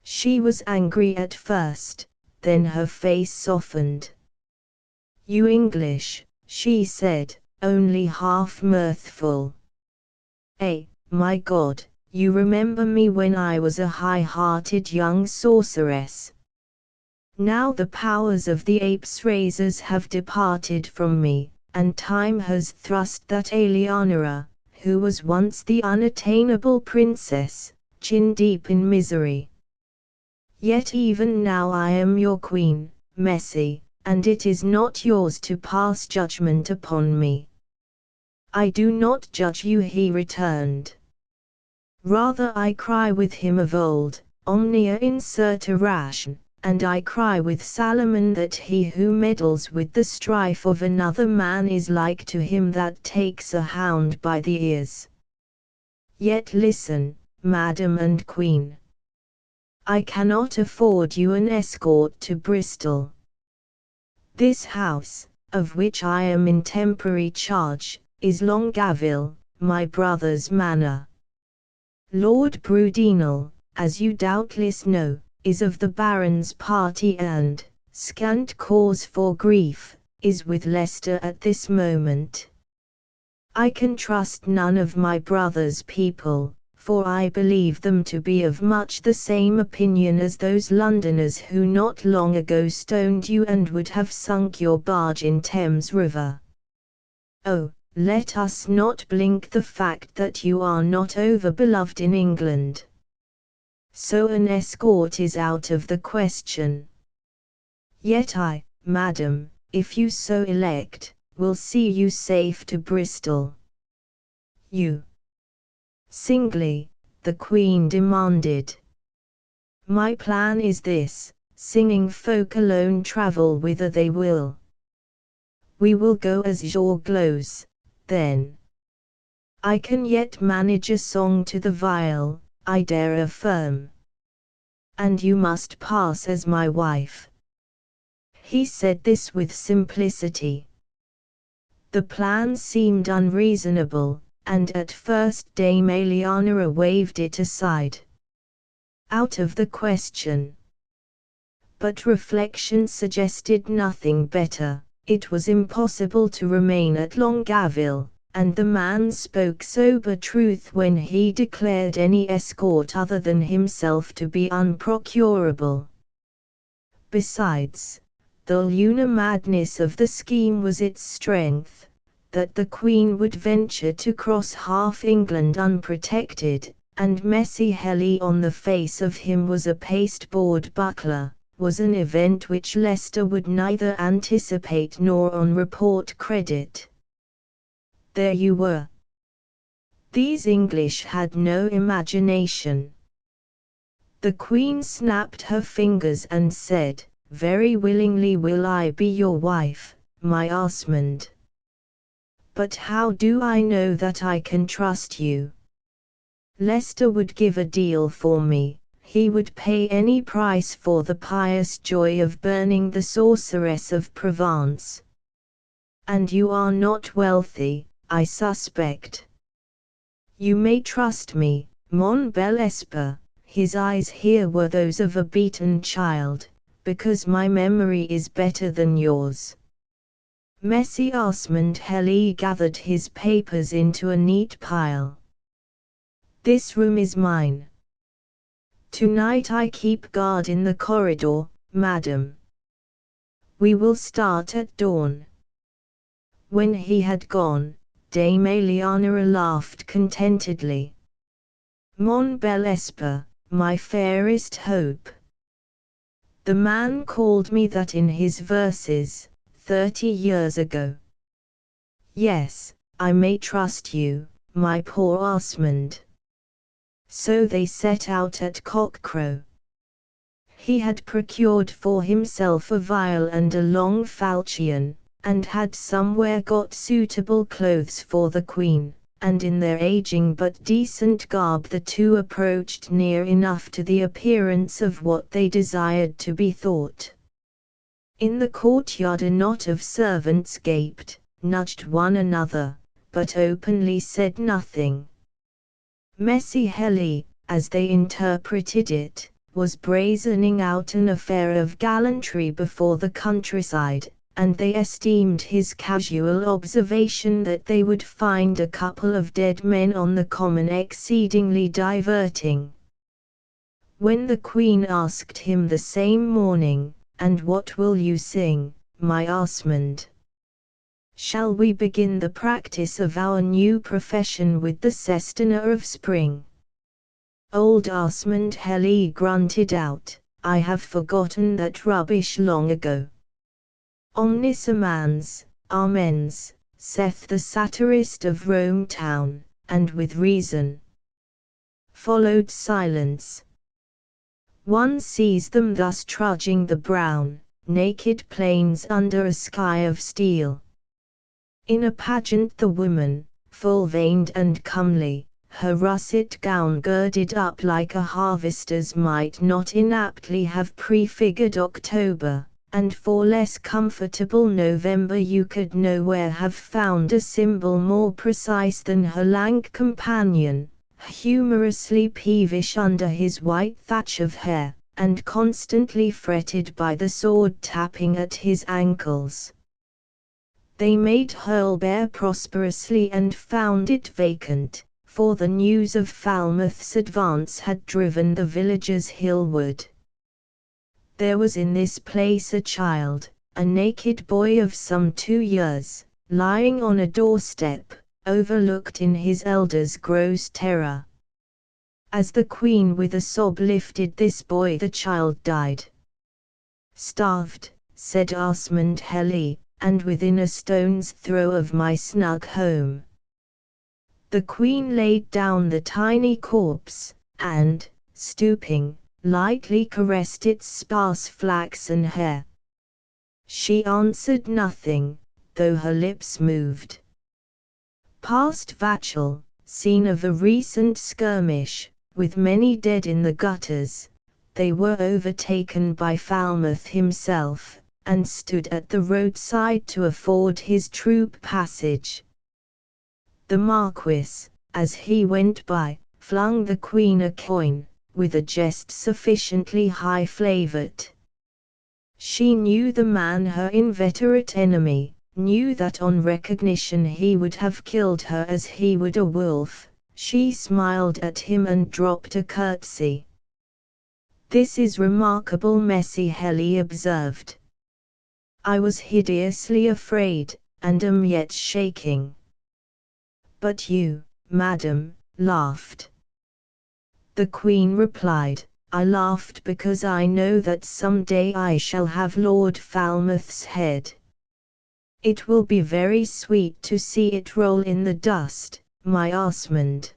She was angry at first, then her face softened. "You English," she said, only half mirthful. My God, you remember me when I was a high-hearted young sorceress. Now the powers of the ape's razors have departed from me, and time has thrust that Eleonora, who was once the unattainable princess, chin-deep in misery. Yet even now I am your queen, Messie, and it is not yours to pass judgment upon me." "I do not judge you," he returned. "Rather I cry with him of old, omnia incerta ration, and I cry with Salomon that he who meddles with the strife of another man is like to him that takes a hound by the ears. Yet listen, madam and queen. I cannot afford you an escort to Bristol. This house, of which I am in temporary charge, is Longaville, my brother's manor. Lord Brudenell, as you doubtless know, is of the Baron's party and, scant cause for grief, is with Leicester at this moment. I can trust none of my brother's people, for I believe them to be of much the same opinion as those Londoners who not long ago stoned you and would have sunk your barge in Thames River. Oh, let us not blink the fact that you are not over-beloved in England. So an escort is out of the question. Yet I, madam, if you so elect, will see you safe to Bristol." "You?" "Singly," the Queen demanded. "My plan is this: singing folk alone travel whither they will. We will go as jongleurs, then. I can yet manage a song to the viol, I dare affirm. And you must pass as my wife." He said this with simplicity. The plan seemed unreasonable, and at first Dame Eleonora waved it aside. Out of the question. But reflection suggested nothing better. It was impossible to remain at Longaville, and the man spoke sober truth when he declared any escort other than himself to be unprocurable. Besides, the lunar madness of the scheme was its strength, that the Queen would venture to cross half England unprotected, and messy helly on the face of him was a pasteboard buckler, was an event which Leicester would neither anticipate nor on report credit. There you were. These English had no imagination. The Queen snapped her fingers and said, "Very willingly will I be your wife, my Osmond. But how do I know that I can trust you? Leicester would give a deal for me, he would pay any price for the pious joy of burning the sorceress of Provence. And you are not wealthy, I suspect. You may trust me, mon bel espoir." His eyes here were those of a beaten child, "because my memory is better than yours." Messy Osmond Helly gathered his papers into a neat pile. "This room is mine. Tonight I keep guard in the corridor, madam. We will start at dawn." When he had gone, Dame Eliana laughed contentedly. "Mon bel espoir, my fairest hope. The man called me that in his verses, 30 years ago. Yes, I may trust you, my poor Osmond." So they set out at cockcrow. He had procured for himself a viol and a long falchion, and had somewhere got suitable clothes for the Queen, and in their aging but decent garb the two approached near enough to the appearance of what they desired to be thought. In the courtyard a knot of servants gaped, nudged one another, but openly said nothing. Messy Helly, as they interpreted it, was brazening out an affair of gallantry before the countryside, and they esteemed his casual observation that they would find a couple of dead men on the common exceedingly diverting. When the Queen asked him the same morning, "And what will you sing, my Osmond? Shall we begin the practice of our new profession with the sestina of spring?" Old Osmond Helly grunted out, "I have forgotten that rubbish long ago." "Omnis amens, amens," saith the satirist of Rome town, and with reason. Followed silence. One sees them thus trudging the brown, naked plains under a sky of steel. In a pageant the woman, full-veined and comely, her russet gown girded up like a harvester's might not inaptly have prefigured October, and for less comfortable November you could nowhere have found a symbol more precise than her lank companion, humorously peevish under his white thatch of hair, and constantly fretted by the sword tapping at his ankles. They made Hurlbere prosperously and found it vacant, for the news of Falmouth's advance had driven the villagers hillward. There was in this place a child, a naked boy of some 2 years, lying on a doorstep, overlooked in his elder's gross terror. As the Queen with a sob lifted this boy the child died. "Starved," said Osmond Helly, "and within a stone's throw of my snug home." The Queen laid down the tiny corpse, and, stooping, lightly caressed its sparse flaxen hair. She answered nothing, though her lips moved. Past Vatchel, scene of a recent skirmish, with many dead in the gutters, they were overtaken by Falmouth himself, and stood at the roadside to afford his troop passage. The Marquis, as he went by, flung the Queen a coin, with a jest sufficiently high-flavoured. She knew the man her inveterate enemy, knew that on recognition he would have killed her as he would a wolf. She smiled at him and dropped a curtsy. "This is remarkable," Messy Helly observed. "I was hideously afraid, and am yet shaking." But you, madam, laughed. The queen replied, I laughed because I know that some day I shall have Lord Falmouth's head. It will be very sweet to see it roll in the dust, my Osmond.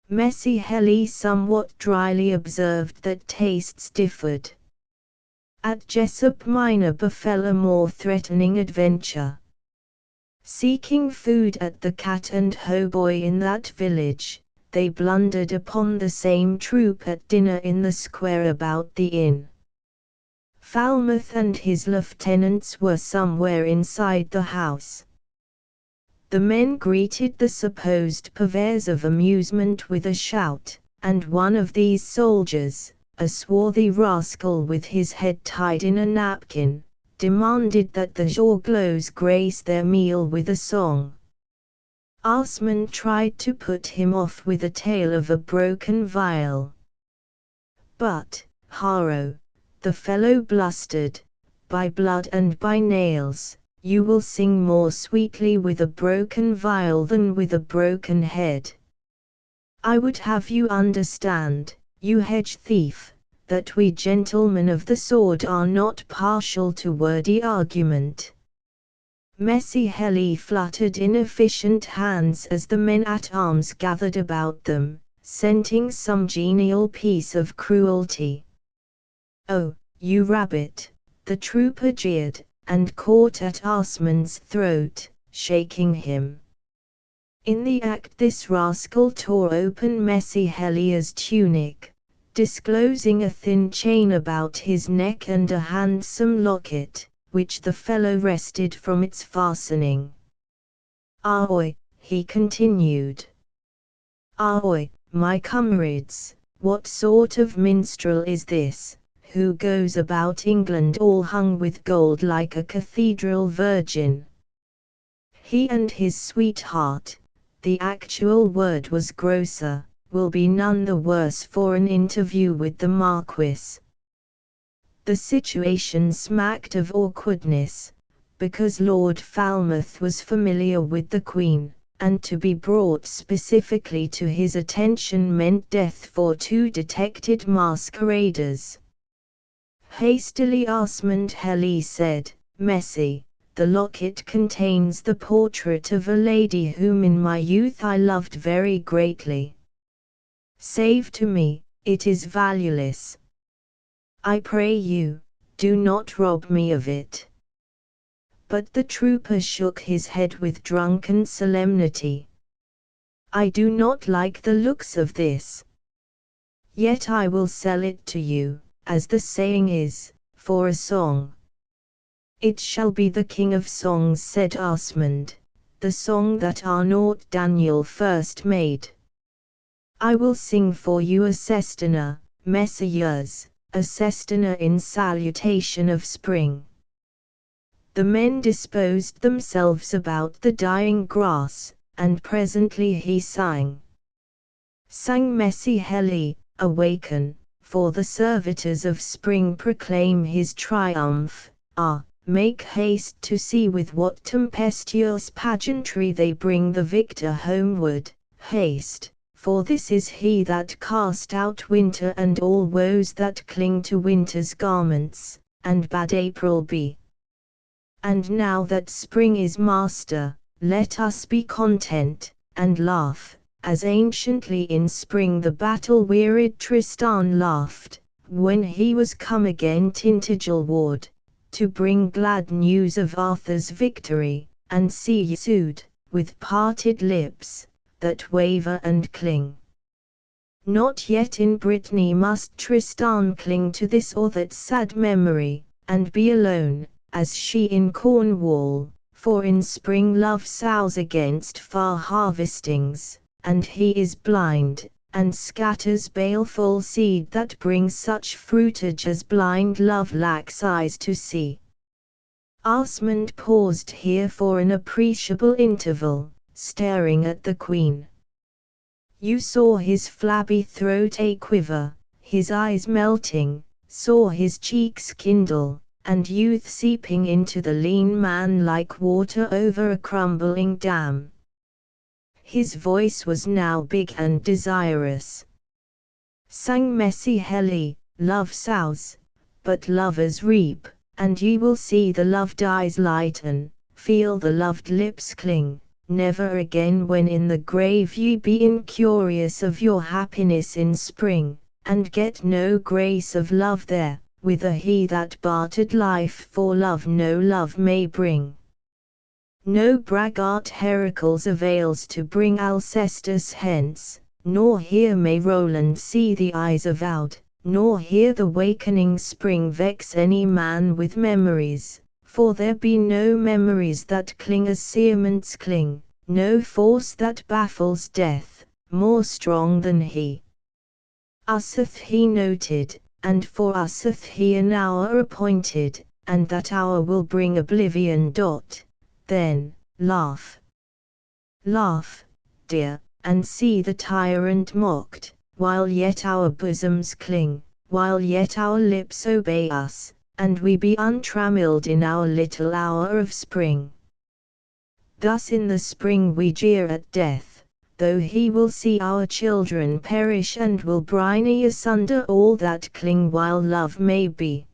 Messie Helly somewhat dryly observed that tastes differed. At Jessup Minor befell a more threatening adventure. Seeking food at the Cat and Hautboy in that village, they blundered upon the same troop at dinner in the square about the inn. Falmouth and his lieutenants were somewhere inside the house. The men greeted the supposed purveyors of amusement with a shout, and one of these soldiers, a swarthy rascal with his head tied in a napkin, demanded that the jongleurs grace their meal with a song. Osmond tried to put him off with a tale of a broken viol. But, Haro, the fellow blustered, by blood and by nails, you will sing more sweetly with a broken viol than with a broken head. I would have you understand, you hedge thief, that we gentlemen of the sword are not partial to wordy argument. Messie Helly fluttered inefficient hands as the men-at-arms gathered about them, scenting some genial piece of cruelty. Oh, you rabbit, the trooper jeered, and caught at Osmond's throat, shaking him. In the act this rascal tore open Messie Helly's tunic, disclosing a thin chain about his neck and a handsome locket, which the fellow wrested from its fastening. Ahoy, he continued. Ahoy, my comrades, what sort of minstrel is this, who goes about England all hung with gold like a cathedral virgin? He and his sweetheart, the actual word was grosser, will be none the worse for an interview with the Marquis. The situation smacked of awkwardness, because Lord Falmouth was familiar with the Queen, and to be brought specifically to his attention meant death for two detected masqueraders. Hastily Osmond Helly said, Messie, the locket contains the portrait of a lady whom in my youth I loved very greatly. Save to me, it is valueless. I pray you, do not rob me of it. But the trooper shook his head with drunken solemnity. I do not like the looks of this. Yet I will sell it to you, as the saying is, for a song. It shall be the king of songs, said Osmond, the song that Arnaut Daniel first made. I will sing for you a sestina, messires, a sestina in salutation of spring. The men disposed themselves about the dying grass, and presently he sang. Sang Messie Helly, awaken, for the servitors of spring proclaim his triumph. Ah, make haste to see with what tempestuous pageantry they bring the victor homeward. Haste, for this is he that cast out winter and all woes that cling to winter's garments, and bade April be. And now that spring is master, let us be content, and laugh, as anciently in spring the battle-wearied Tristan laughed, when he was come again Tintagel ward, to bring glad news of Arthur's victory, and see Iseud, with parted lips, that waver and cling. Not yet in Brittany must Tristan cling to this or that sad memory, and be alone, as she in Cornwall, for in spring love sows against far harvestings, and he is blind, and scatters baleful seed that brings such fruitage as blind love lacks eyes to see. Osmond paused here for an appreciable interval, staring at the Queen. You saw his flabby throat a quiver, his eyes melting, saw his cheeks kindle, and youth seeping into the lean man like water over a crumbling dam. His voice was now big and desirous. Sang Messie Helly, love sows, but lovers reap, and ye will see the loved eyes lighten, feel the loved lips cling, never again when in the grave ye be incurious of your happiness in spring, and get no grace of love there, whither he that bartered life for love no love may bring. No braggart Heracles avails to bring Alcestis hence, nor here may Roland see the eyes avowed, nor here the wakening spring vex any man with memories, for there be no memories that cling as cerements cling, no force that baffles death, more strong than he. Us hath he noted, and for us hath he an hour appointed, and that hour will bring oblivion. Then, laugh. Laugh, dear, and see the tyrant mocked, while yet our bosoms cling, while yet our lips obey us, and we be untrammelled in our little hour of spring. Thus in the spring we jeer at death, though he will see our children perish and will briny asunder all that cling while love may be.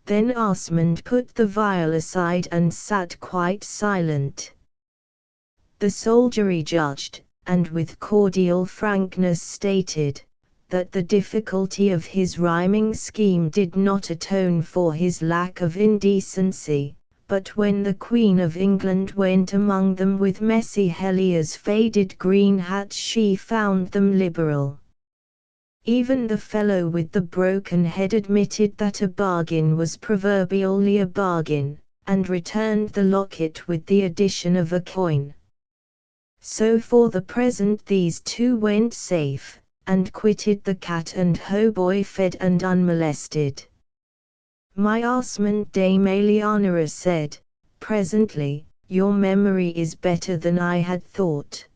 Then Asmund put the vial aside and sat quite silent. The soldiery judged, and with cordial frankness stated, that the difficulty of his rhyming scheme did not atone for his lack of indecency, but when the Queen of England went among them with Messie Helly's faded green hat she found them liberal. Even the fellow with the broken head admitted that a bargain was proverbially a bargain, and returned the locket with the addition of a coin. So for the present these two went safe, and quitted the cat and hautboy fed and unmolested. My Asmund, Dame Eleanora said, presently, your memory is better than I had thought.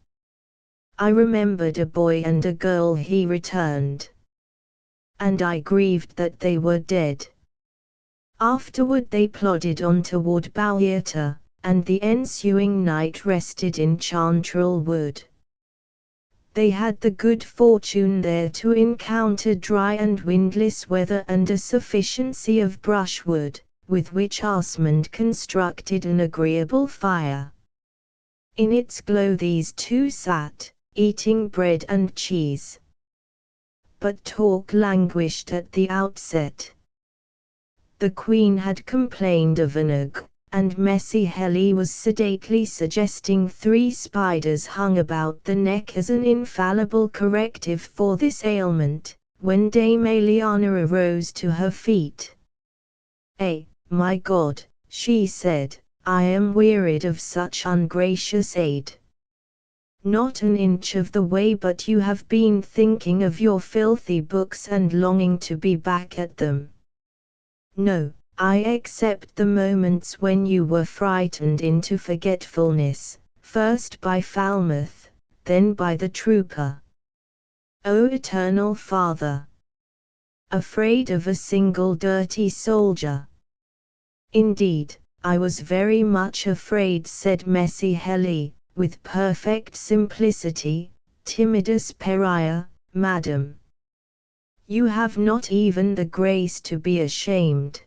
I remembered a boy and a girl, he returned. And I grieved that they were dead. Afterward they plodded on toward Bowyeater, and the ensuing night rested in Chantrel Wood. They had the good fortune there to encounter dry and windless weather and a sufficiency of brushwood, with which Asmund constructed an agreeable fire. In its glow these two sat, eating bread and cheese. But talk languished at the outset. The Queen had complained of an ague, and Messie Helly was sedately suggesting 3 spiders hung about the neck as an infallible corrective for this ailment, when Dame Eleanora rose to her feet. My God, she said, I am wearied of such ungracious aid. Not an inch of the way but you have been thinking of your filthy books and longing to be back at them. No, I except the moments when you were frightened into forgetfulness, first by Falmouth, then by the trooper. O Eternal Father! Afraid of a single dirty soldier. Indeed, I was very much afraid, said Messie Helly, with perfect simplicity, timidus peria, madam. You have not even the grace to be ashamed.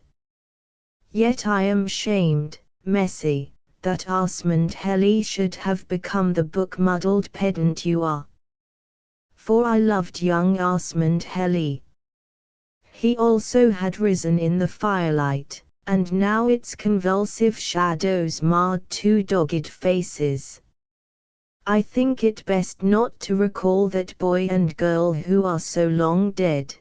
Yet I am shamed, Messie, that Asmund Helly should have become the book-muddled pedant you are. For I loved young Asmund Helly. He also had risen in the firelight, and now its convulsive shadows marred 2 dogged faces. I think it best not to recall that boy and girl who are so long dead.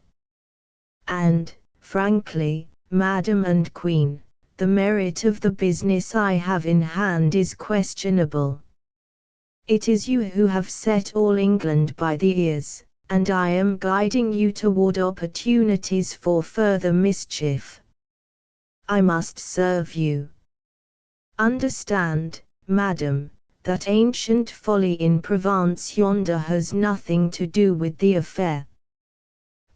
And, frankly, Madam and Queen, the merit of the business I have in hand is questionable. It is you who have set all England by the ears, and I am guiding you toward opportunities for further mischief. I must serve you. Understand, Madam, that ancient folly in Provence yonder has nothing to do with the affair.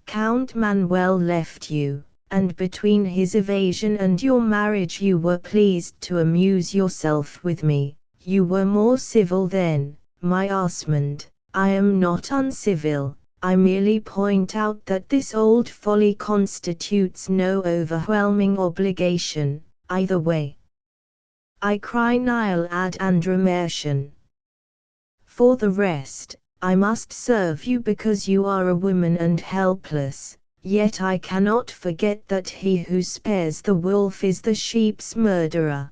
Count Manuel left you, and between his evasion and your marriage you were pleased to amuse yourself with me. You were more civil then, my Asmund. I am not uncivil, I merely point out that this old folly constitutes no overwhelming obligation, either way. I cry nihil ad andromertion. For the rest, I must serve you because you are a woman and helpless, yet I cannot forget that he who spares the wolf is the sheep's murderer.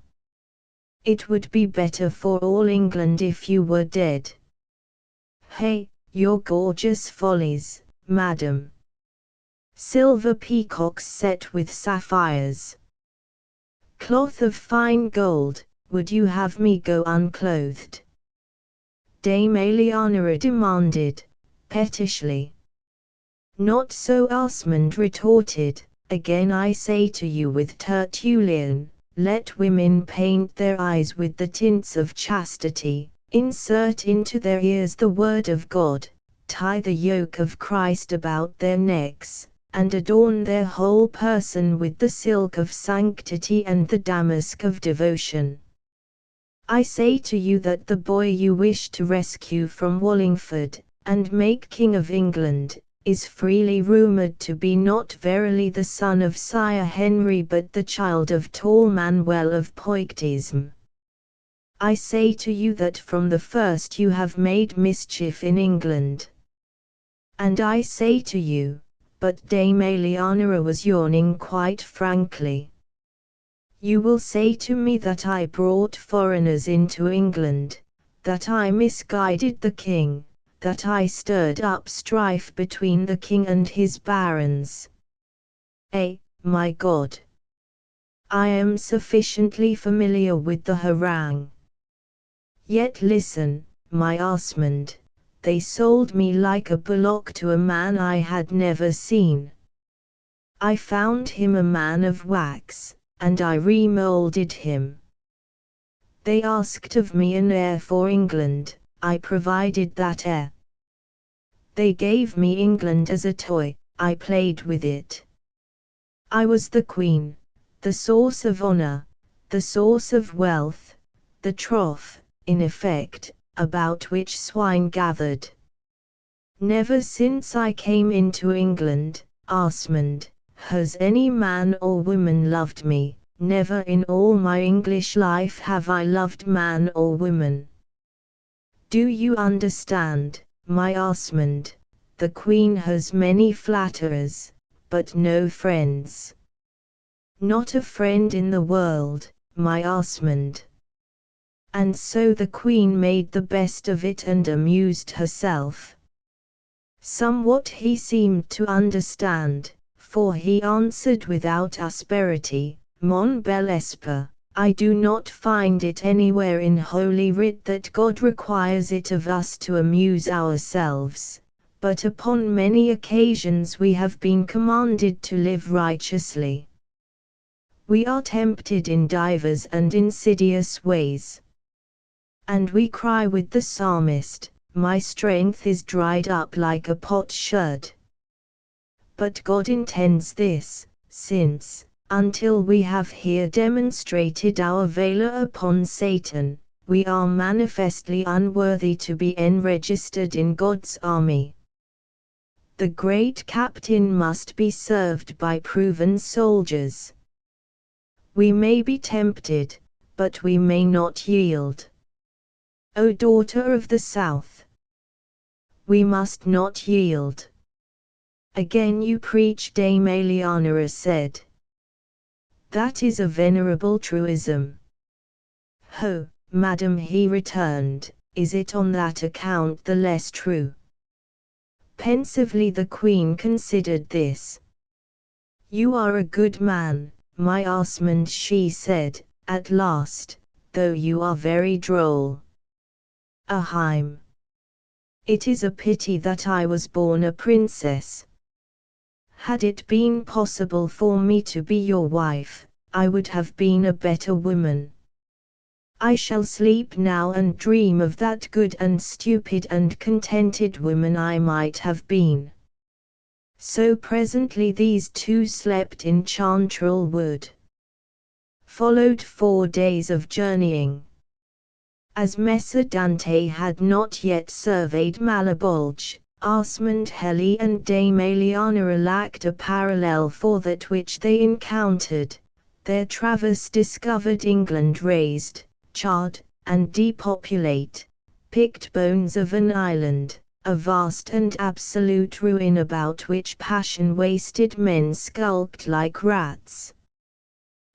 It would be better for all England if you were dead. Hey, your gorgeous follies, madam. Silver peacocks set with sapphires. Cloth of fine gold, would you have me go unclothed? Dame Eleanora demanded, pettishly. Not so, Osmond retorted, again I say to you with Tertullian, let women paint their eyes with the tints of chastity, insert into their ears the word of God, tie the yoke of Christ about their necks, and adorn their whole person with the silk of sanctity and the damask of devotion. I say to you that the boy you wish to rescue from Wallingford, and make King of England, is freely rumoured to be not verily the son of Sire Henry but the child of tall Manuel of Poictiers. I say to you that from the first you have made mischief in England. And I say to you, but Dame Eleanora was yawning quite frankly. You will say to me that I brought foreigners into England, that I misguided the king, that I stirred up strife between the king and his barons. My God! I am sufficiently familiar with the harangue. Yet listen, my Osmond, they sold me like a bullock to a man I had never seen. I found him a man of wax, and I remoulded him. They asked of me an heir for England, I provided that heir. They gave me England as a toy, I played with it. I was the Queen, the source of honour, the source of wealth, the trough, in effect, about which swine gathered. Never since I came into England, Osmond, has any man or woman loved me, never in all my English life have I loved man or woman. Do you understand, my Osmond, the Queen has many flatterers, but no friends. Not a friend in the world, my Osmond. And so the Queen made the best of it and amused herself. Somewhat he seemed to understand, for he answered without asperity, Mon bel esprit, I do not find it anywhere in Holy Writ that God requires it of us to amuse ourselves, but upon many occasions we have been commanded to live righteously. We are tempted in divers and insidious ways. And we cry with the psalmist, my strength is dried up like a potsherd. But God intends this, since, until we have here demonstrated our valour upon Satan, we are manifestly unworthy to be enregistered in God's army. The great captain must be served by proven soldiers. We may be tempted, but we may not yield. O daughter of the South! We must not yield. Again you preach, Dame Eleanora said. That is a venerable truism. Ho, madam, he returned, is it on that account the less true? Pensively the Queen considered this. You are a good man, my Osmond, she said, at last, though you are very droll. Ahem. It is a pity that I was born a princess. Had it been possible for me to be your wife, I would have been a better woman. I shall sleep now and dream of that good and stupid and contented woman I might have been. So presently these two slept in Chantrel Wood. Followed 4 days of journeying. As Messer Dante had not yet surveyed Malebolge, Osmond Helly and Dame Eliana lacked a parallel for that which they encountered. Their traverse discovered England razed, charred, and depopulate, picked bones of an island, a vast and absolute ruin about which passion-wasted men skulked like rats.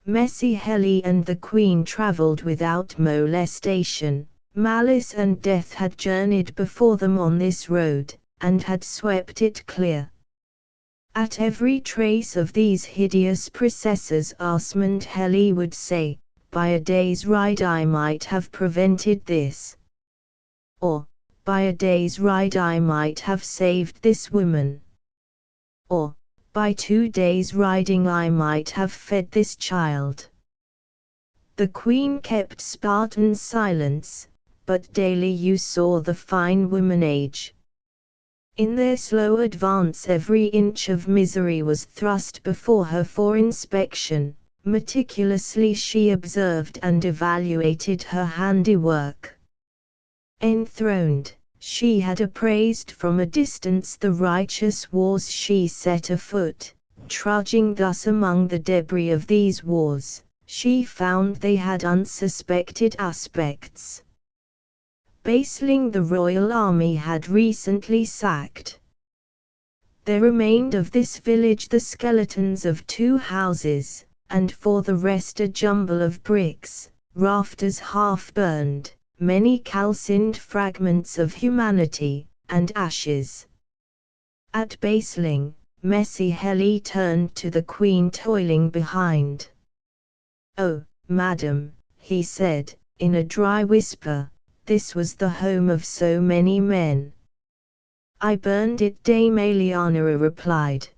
Messie Helly and the Queen travelled without molestation. Malice and death had journeyed before them on this road, and had swept it clear. At every trace of these hideous processes Osmond Helly would say, "By a day's ride I might have prevented this." Or, "By a day's ride I might have saved this woman." Or, "By 2 days' riding I might have fed this child." The Queen kept Spartan silence, but daily you saw the fine women age. In their slow advance every inch of misery was thrust before her for inspection. Meticulously she observed and evaluated her handiwork. Enthroned, she had appraised from a distance the righteous wars she set afoot. Trudging thus among the debris of these wars, she found they had unsuspected aspects. Basling the royal army had recently sacked. There remained of this village the skeletons of 2 houses, and for the rest a jumble of bricks, rafters half burned, many calcined fragments of humanity, and ashes. At Basling, Messie Helly turned to the Queen toiling behind. "Oh, madam," he said, in a dry whisper, "this was the home of so many men." "I burned it," Dame Eliana replied.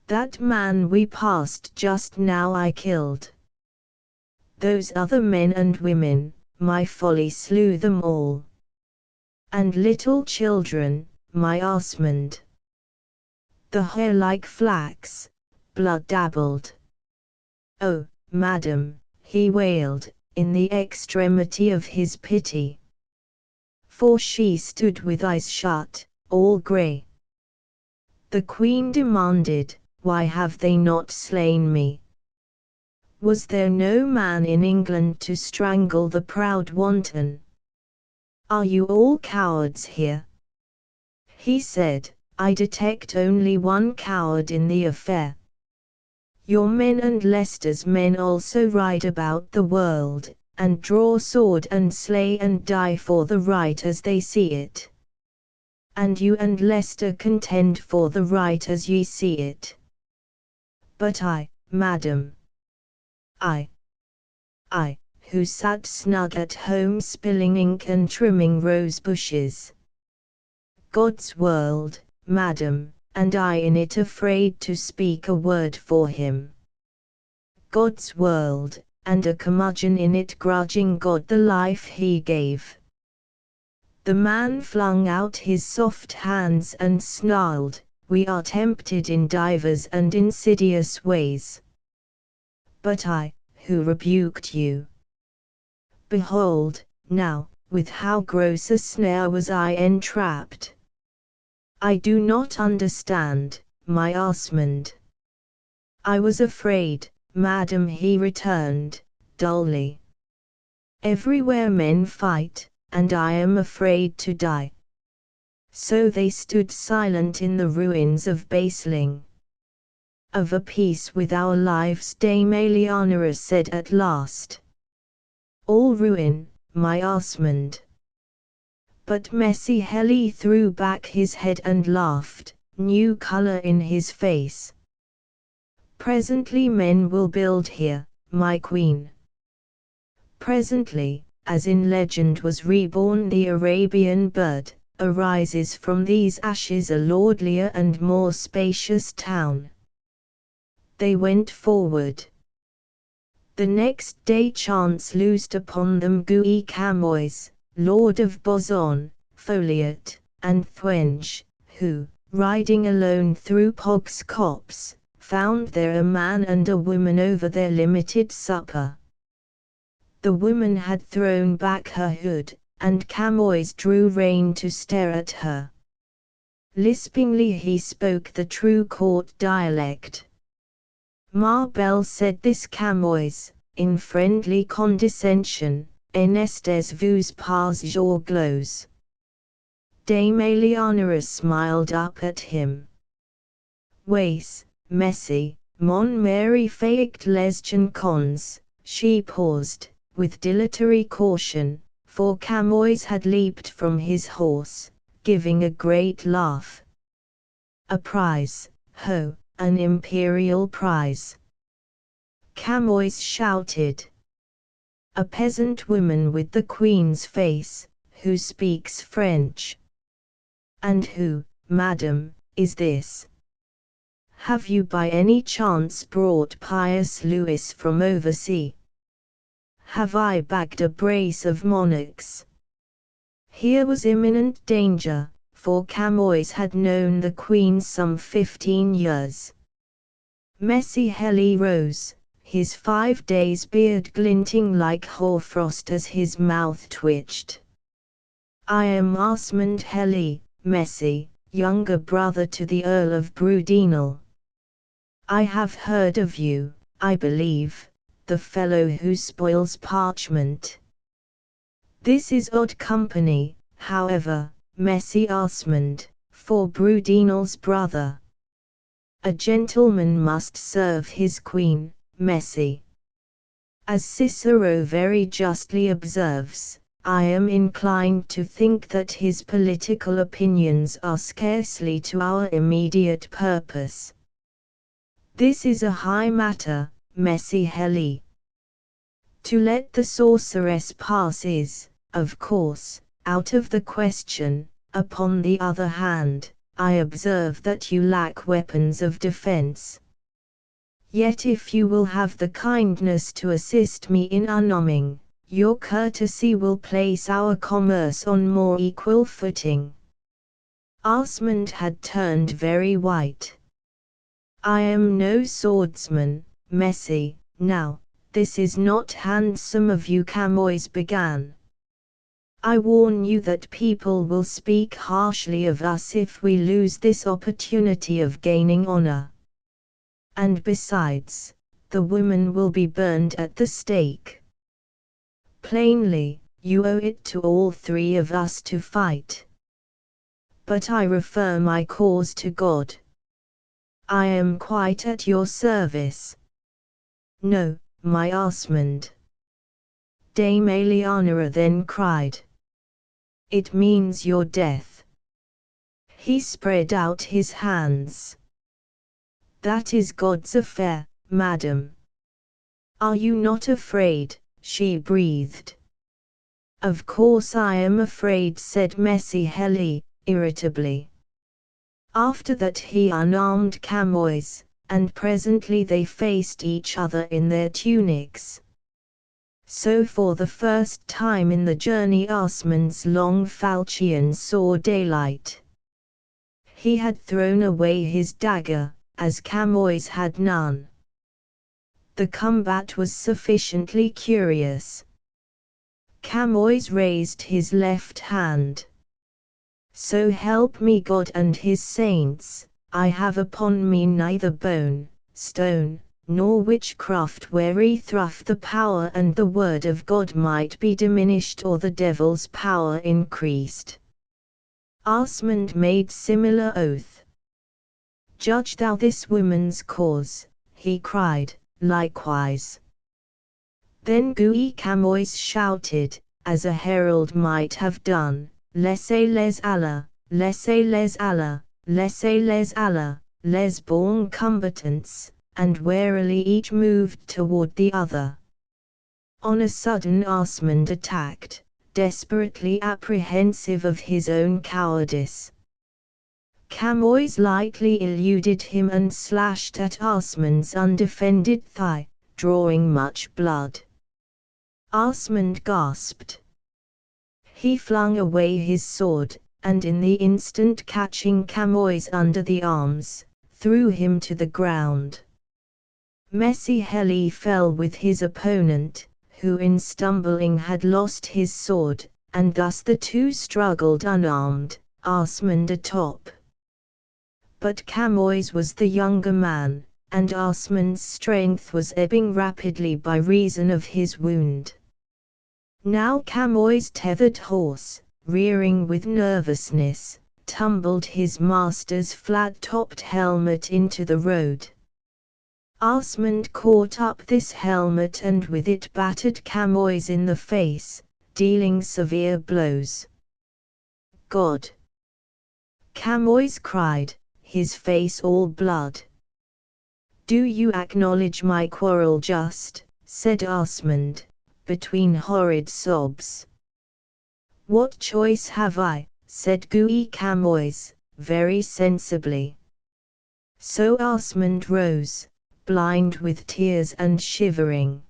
"That man we passed just now I killed. Those other men and women, my folly slew them all. And little children, my Osmond. The hair like flax, blood dabbled." "Oh, madam," he wailed, in the extremity of his pity. For she stood with eyes shut, all grey. The Queen demanded, "Why have they not slain me? Was there no man in England to strangle the proud wanton? Are you all cowards here?" He said, "I detect only one coward in the affair. Your men and Leicester's men also ride about the world, and draw sword and slay and die for the right as they see it. And you and Leicester contend for the right as ye see it. But I, madam, I, who sat snug at home spilling ink and trimming rose bushes. God's world, madam, and I in it afraid to speak a word for him. God's world, and a curmudgeon in it grudging God the life he gave." The man flung out his soft hands and snarled, "We are tempted in divers and insidious ways. But I, who rebuked you? Behold, now, with how gross a snare was I entrapped. I do not understand, my Osmond." "I was afraid, madam," he returned, dully. "Everywhere men fight, and I am afraid to die." So they stood silent in the ruins of Basling. "Of a piece with our lives," Dame Eliana said at last. "All ruin, my Osmond." But Messie Helly threw back his head and laughed, new colour in his face. "Presently men will build here, my Queen. Presently, as in legend was reborn the Arabian bird, arises from these ashes a lordlier and more spacious town." They went forward. The next day chance loosed upon them Guy Camoys, Lord of Bozon, Foliot, and Thwenge, who, riding alone through Pog's copse, found there a man and a woman over their limited supper. The woman had thrown back her hood, and Camoys drew rein to stare at her. Lispingly he spoke the true court dialect. Marbel said this Camoys, in friendly condescension, enestes vous pas jour glows. Dame Eleonora smiled up at him. Weiss, Messi, mon mary fait les cons, she paused, with dilatory caution, for Camoys had leaped from his horse, giving a great laugh. A prize, ho, an imperial prize. Camoys shouted. A peasant woman with the Queen's face, who speaks French. And who, madam, is this? Have you by any chance brought Pius Louis from oversea? Have I bagged a brace of monarchs? Here was imminent danger, for Camoys had known the Queen some 15 years. Messi Heli rose, his 5 days' beard glinting like hoarfrost as his mouth twitched. I am Osmond Heli, Messi, younger brother to the Earl of Brudinel. I have heard of you, I believe, the fellow who spoils parchment. This is odd company, however, Messi Osmond, for Brudinel's brother. A gentleman must serve his queen, Messi. As Cicero very justly observes, I am inclined to think that his political opinions are scarcely to our immediate purpose. This is a high matter, Messi Heli. To let the sorceress pass is, of course, out of the question. Upon the other hand, I observe that you lack weapons of defense. Yet if you will have the kindness to assist me in unarming, your courtesy will place our commerce on more equal footing. Osmond had turned very white. I am no swordsman, Messi, now, this is not handsome of you, Camoys began. I warn you that people will speak harshly of us if we lose this opportunity of gaining honor. And besides, the woman will be burned at the stake. Plainly, you owe it to all 3 of us to fight. But I refer my cause to God. I am quite at your service. No, my Osmond. Dame Eleonora then cried. It means your death. He spread out his hands. That is God's affair, madam. Are you not afraid? She breathed. Of course I am afraid, said Messi Heli, irritably. After that he unarmed Camoys, and presently they faced each other in their tunics. So for the first time in the journey Osmond's long falchion saw daylight. He had thrown away his dagger, as Camoys had none. The combat was sufficiently curious. Camoys raised his left hand. So help me God and his saints, I have upon me neither bone, stone, nor witchcraft wherewith the power and the word of God might be diminished or the devil's power increased. Osmond made similar oath. Judge thou this woman's cause, he cried, likewise. Then Guy Camoys shouted, as a herald might have done, Laissez-les aller, laissez-les aller, laissez-les aller, les bons combatants, and warily each moved toward the other. On a sudden Osmond attacked, desperately apprehensive of his own cowardice. Camoys lightly eluded him and slashed at Osmond's undefended thigh, drawing much blood. Osmond gasped. He flung away his sword, and in the instant catching Camoys under the arms, threw him to the ground. Messi Heli fell with his opponent, who in stumbling had lost his sword, and thus the two struggled unarmed, Osmond atop. But Camoys was the younger man, and Osmond's strength was ebbing rapidly by reason of his wound. Now Camoys' tethered horse, rearing with nervousness, tumbled his master's flat-topped helmet into the road. Osmond caught up this helmet and with it battered Camoys in the face, dealing severe blows. "God!" Camoys cried, his face all blood. "Do you acknowledge my quarrel just?" said Osmond, between horrid sobs. "What choice have I?" said Guy Camoys, very sensibly. So Osmond rose, blind with tears and shivering.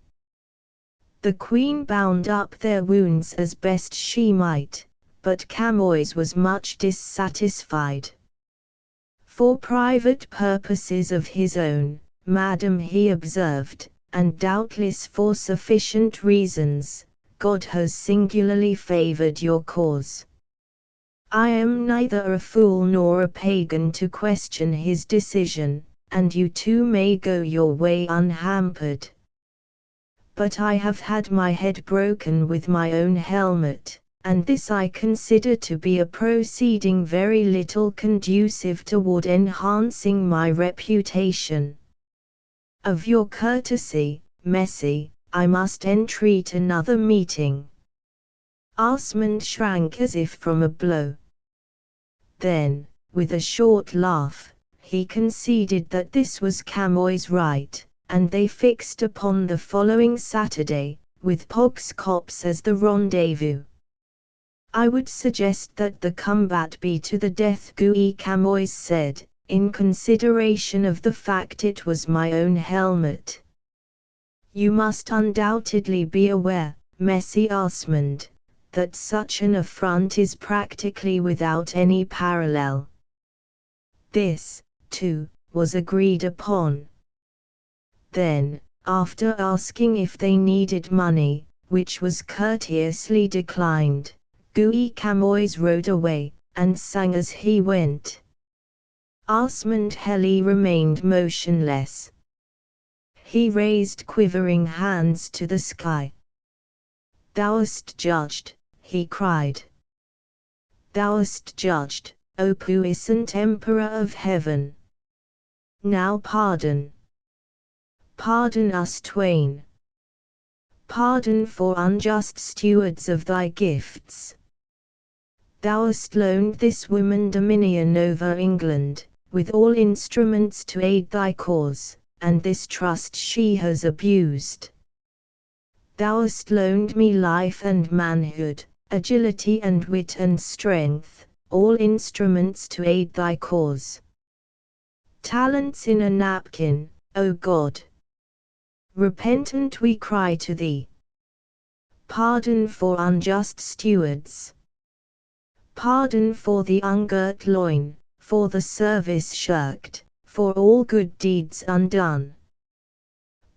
The Queen bound up their wounds as best she might, but Camoys was much dissatisfied. For private purposes of his own, "Madam," he observed, "and doubtless for sufficient reasons, God has singularly favoured your cause. I am neither a fool nor a pagan to question his decision, and you too may go your way unhampered. But I have had my head broken with my own helmet, and this I consider to be a proceeding very little conducive toward enhancing my reputation. Of your courtesy, Messy, I must entreat another meeting." Osmond shrank as if from a blow. Then, with a short laugh, he conceded that this was Camoys' right, and they fixed upon the following Saturday, with Pogg's Copse as the rendezvous. "I would suggest that the combat be to the death," Guy Camoys said, "in consideration of the fact it was my own helmet. You must undoubtedly be aware, Messy Osmond, that such an affront is practically without any parallel." This, too, was agreed upon. Then, after asking if they needed money, which was courteously declined, Guy Camoys rode away, and sang as he went. Osmond Helly remained motionless. He raised quivering hands to the sky. "Thou'st judged," he cried. "Thou'st judged, O puissant Emperor of Heaven. Now pardon. Pardon us twain. Pardon for unjust stewards of thy gifts. Thou hast loaned this woman dominion over England, with all instruments to aid thy cause, and this trust she has abused. Thou hast loaned me life and manhood, agility and wit and strength, all instruments to aid thy cause. Talents in a napkin, O God. Repentant we cry to thee. Pardon for unjust stewards. Pardon for the ungirt loin, for the service shirked, for all good deeds undone.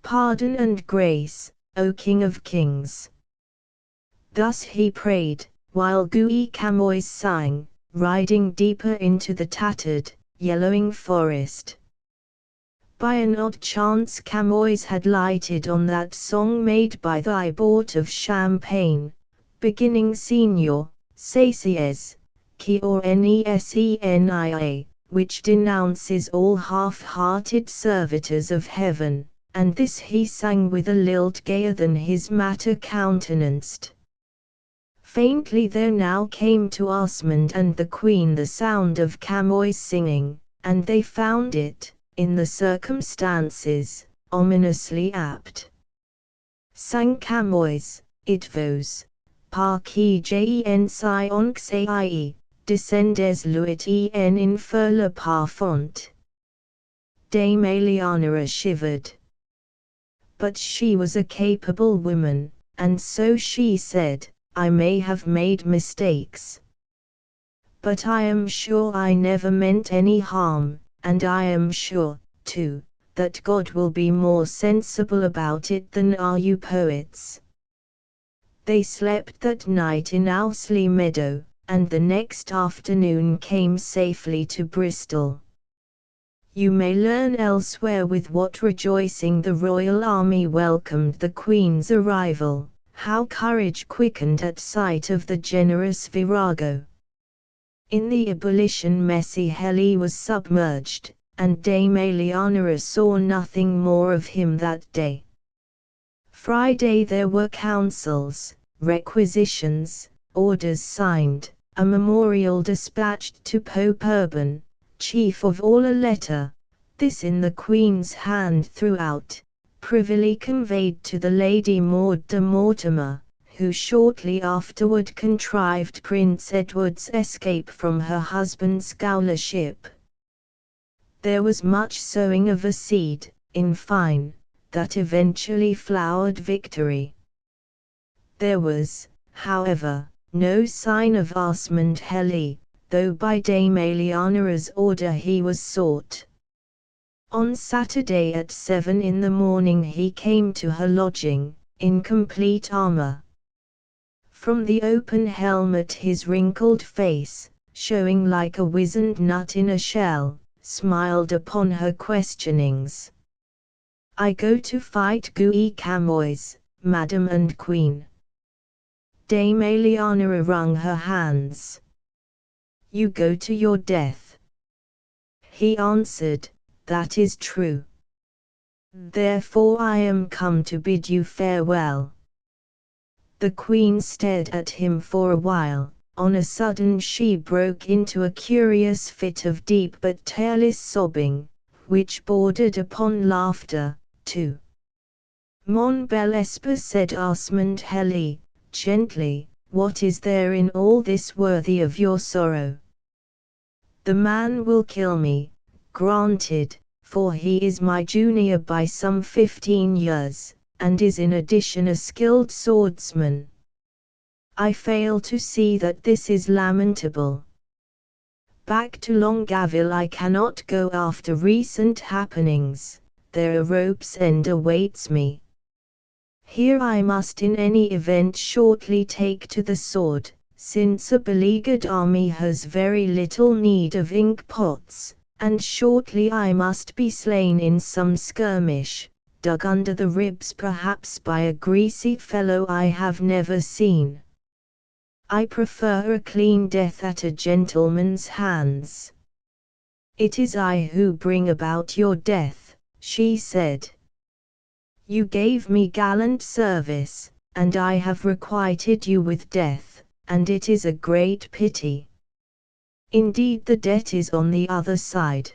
Pardon and grace, O King of Kings." Thus he prayed, while Guy Camoys sang, riding deeper into the tattered, yellowing forest. By an odd chance Camoys had lighted on that song made by thy Bort of Champagne, beginning Signor, Sacies, qui or Nesenia, which denounces all half-hearted servitors of heaven, and this he sang with a lilt gayer than his matter countenanced. Faintly there now came to Osmond and the Queen the sound of Camoys singing, and they found it, in the circumstances, ominously apt. Sang Camoys, "It vos, par qui gen sionxaie, descendes luit en infer la parfont." Dame Eliana shivered. But she was a capable woman, and so she said, "I may have made mistakes. But I am sure I never meant any harm, and I am sure, too, that God will be more sensible about it than are you poets." They slept that night in Owsley Meadow, and the next afternoon came safely to Bristol. You may learn elsewhere with what rejoicing the royal army welcomed the Queen's arrival, how courage quickened at sight of the generous virago. In the ebullition messy Heli was submerged, and Dame Eleanora saw nothing more of him that day. Friday there were councils, requisitions, orders signed, a memorial dispatched to Pope Urban, chief of all a letter, this in the Queen's hand throughout, privily conveyed to the Lady Maud de Mortimer, who shortly afterward contrived Prince Edward's escape from her husband's Gauler ship. There was much sowing of a seed, in fine, that eventually flowered victory. There was, however, no sign of Osmond Heli, though by Dame Eleanora's order he was sought. On Saturday at 7 in the morning he came to her lodging, in complete armor. From the open helmet his wrinkled face, showing like a wizened nut in a shell, smiled upon her questionings. "I go to fight Guy Camoys, Madam and Queen." Dame Eleanora wrung her hands. "You go to your death." He answered, "That is true. Therefore I am come to bid you farewell." The Queen stared at him for a while. On a sudden she broke into a curious fit of deep but tearless sobbing, which bordered upon laughter, too. "Mon bel esprit," said Osmond Heli, gently, "what is there in all this worthy of your sorrow? The man will kill me, granted, for he is my junior by some 15 years, and is in addition a skilled swordsman. I fail to see that this is lamentable. Back to Longaville I cannot go after recent happenings, there a rope's end awaits me. Here I must in any event shortly take to the sword, since a beleaguered army has very little need of ink pots, and shortly I must be slain in some skirmish, dug under the ribs perhaps by a greasy fellow I have never seen. I prefer a clean death at a gentleman's hands." "It is I who bring about your death," she said. "You gave me gallant service, and I have requited you with death, and it is a great pity. Indeed the debt is on the other side.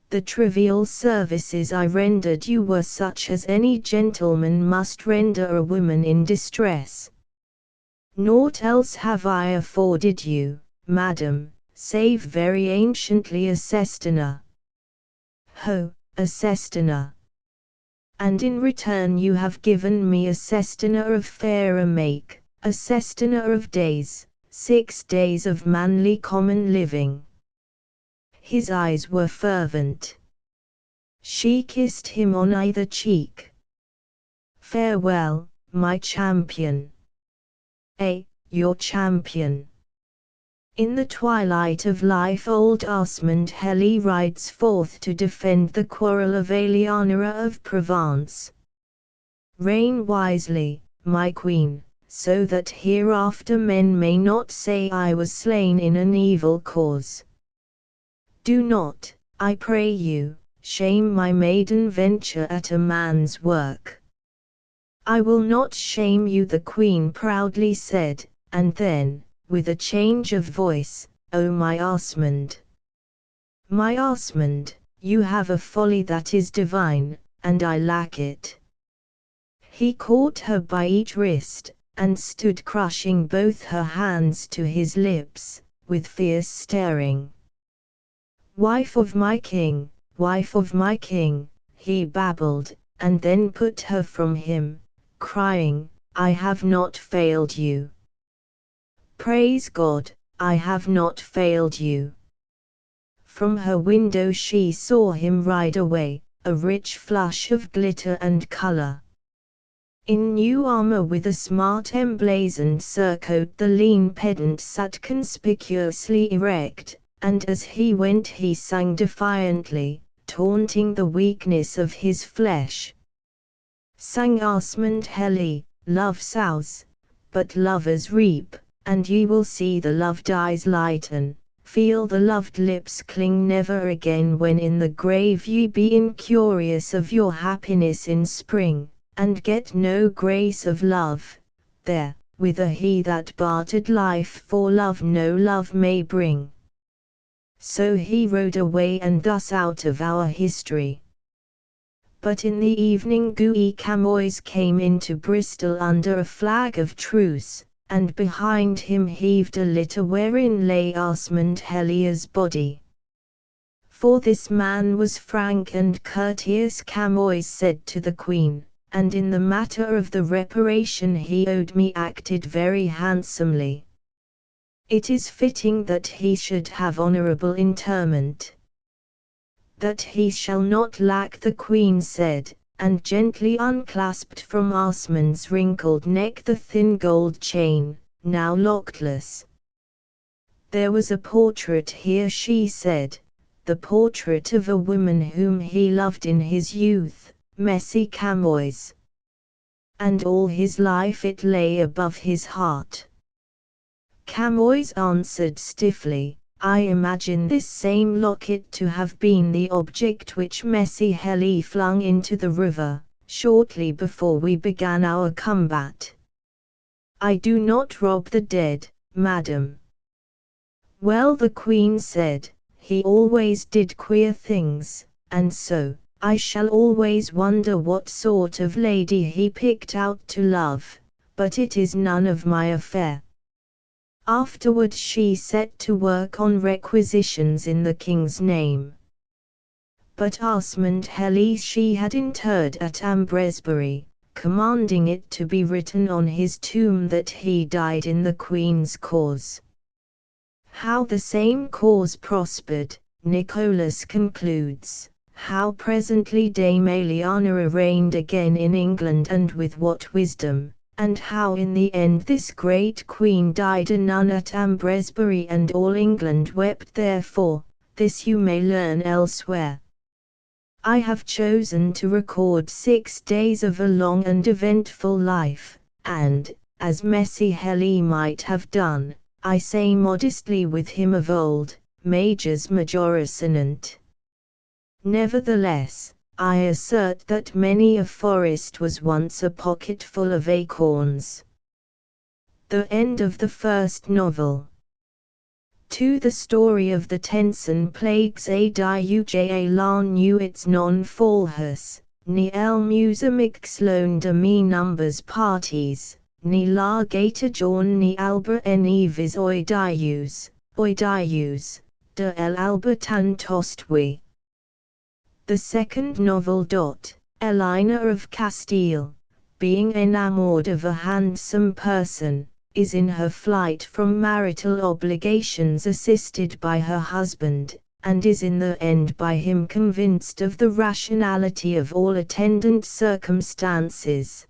The trivial services I rendered you were such as any gentleman must render a woman in distress. Naught else have I afforded you, madam, save very anciently a sestina." "Ho, a sestina! And in return you have given me a sestina of fairer make, a sestina of days, 6 days of manly common living." His eyes were fervent. She kissed him on either cheek. "Farewell, my champion." Your champion. In the twilight of life old Osmond Heli rides forth to defend the quarrel of Eleanora of Provence. "Reign wisely, my queen, so that hereafter men may not say I was slain in an evil cause. Do not, I pray you, shame my maiden venture at a man's work." "I will not shame you," the Queen proudly said, and then, with a change of voice, "Oh my Osmond! My Osmond, you have a folly that is divine, and I lack it." He caught her by each wrist, and stood crushing both her hands to his lips, with fierce staring. "Wife of my king, wife of my king," he babbled, and then put her from him, crying, "I have not failed you. Praise God, I have not failed you." From her window she saw him ride away, a rich flush of glitter and color. In new armor with a smart emblazoned surcoat the lean pedant sat conspicuously erect, and as he went he sang defiantly, taunting the weakness of his flesh. Sang Asmund Heli, love sows, but lovers reap, and ye will see the loved eyes lighten, feel the loved lips cling never again when in the grave ye be incurious of your happiness in spring, and get no grace of love, there, whither he that bartered life for love no love may bring. So he rode away and thus out of our history. But in the evening Guy Camoys came into Bristol under a flag of truce, and behind him heaved a litter wherein lay Asmund Helia's body. For this man was frank and courteous, Camoys said to the Queen, and in the matter of the reparation he owed me acted very handsomely. It is fitting that he should have honourable interment. That he shall not lack, the Queen said, and gently unclasped from Asmund's wrinkled neck the thin gold chain, now lockless. There was a portrait here, she said, the portrait of a woman whom he loved in his youth, Messy Camoys. And all his life it lay above his heart. Camoys answered stiffly, I imagine this same locket to have been the object which Messy Heli flung into the river, shortly before we began our combat. I do not rob the dead, madam. Well, the Queen said, he always did queer things, and so, I shall always wonder what sort of lady he picked out to love, but it is none of my affair. Afterward she set to work on requisitions in the king's name. But Asmund Heli she had interred at Ambresbury, commanding it to be written on his tomb that he died in the Queen's cause. How the same cause prospered, Nicholas concludes, how presently Dame Eliana reigned again in England and with what wisdom, and how in the end this great Queen died a nun at Ambresbury and all England wept therefor, this you may learn elsewhere. I have chosen to record 6 days of a long and eventful life, and, as Messy Heli might have done, I say modestly with him of old, majors majoris sinant. Nevertheless, I assert that many a forest was once a pocket full of acorns. The end of the first novel. To the story of the Tenson plagues a diuja lan nu its non falhus, ni el musa mixlone de me numbers parties, ni la gata jorn ni alba vis oidius, de el albertan tostwi. The second novel. Elena of Castile, being enamoured of a handsome person, is in her flight from marital obligations assisted by her husband, and is in the end by him convinced of the rationality of all attendant circumstances.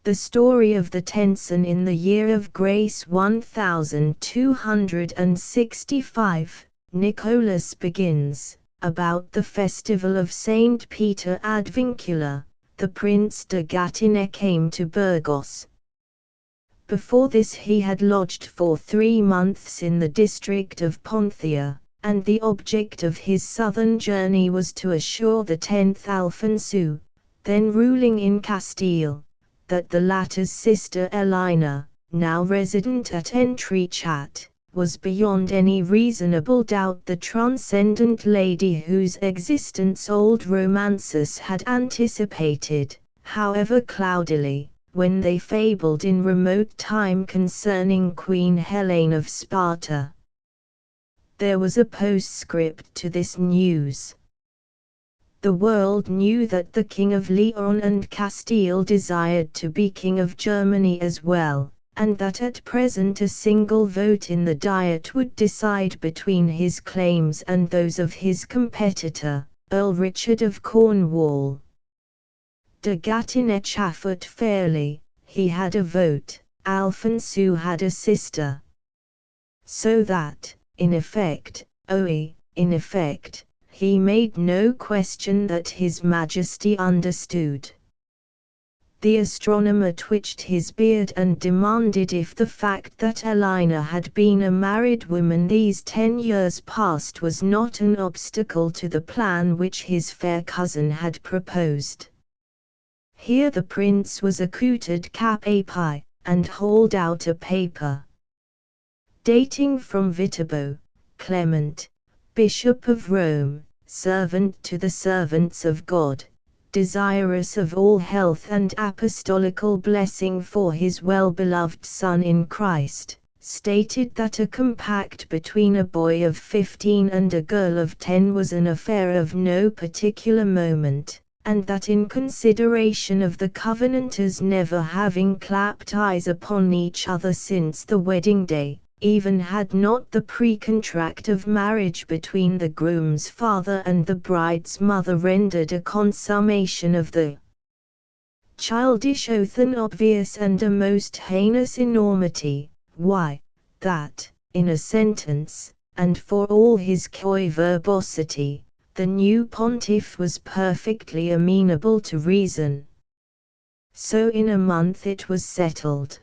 The story of the Tenson in the year of grace 1265, Nicholas begins, about the festival of Saint Peter ad Vincula, the Prince de Gâtinais came to Burgos. Before this he had lodged for 3 months in the district of Ponthia, and the object of his southern journey was to assure the 10th Alfonso, then ruling in Castile, that the latter's sister Elena, now resident at Entrechat, was beyond any reasonable doubt the transcendent lady whose existence old romancers had anticipated, however cloudily, when they fabled in remote time concerning Queen Helene of Sparta. There was a postscript to this news. The world knew that the King of Leon and Castile desired to be King of Germany as well, and that at present a single vote in the Diet would decide between his claims and those of his competitor, Earl Richard of Cornwall. De Gâtinais chaffered fairly, he had a vote, Alfonso had a sister. So that, in effect, he made no question that His Majesty understood. The astronomer twitched his beard and demanded if the fact that Elena had been a married woman these 10 years past was not an obstacle to the plan which his fair cousin had proposed. Here the prince was accoutred cap a pie, and hauled out a paper. Dating from Viterbo, Clement, Bishop of Rome, servant to the servants of God, desirous of all health and apostolical blessing for his well-beloved Son in Christ, stated that a compact between a boy of 15 and a girl of 10 was an affair of no particular moment, and that in consideration of the covenanters never having clapped eyes upon each other since the wedding day, even had not the pre-contract of marriage between the groom's father and the bride's mother rendered a consummation of the childish oath an obvious and a most heinous enormity, why, that, in a sentence, and for all his coy verbosity, the new pontiff was perfectly amenable to reason. So in a month it was settled.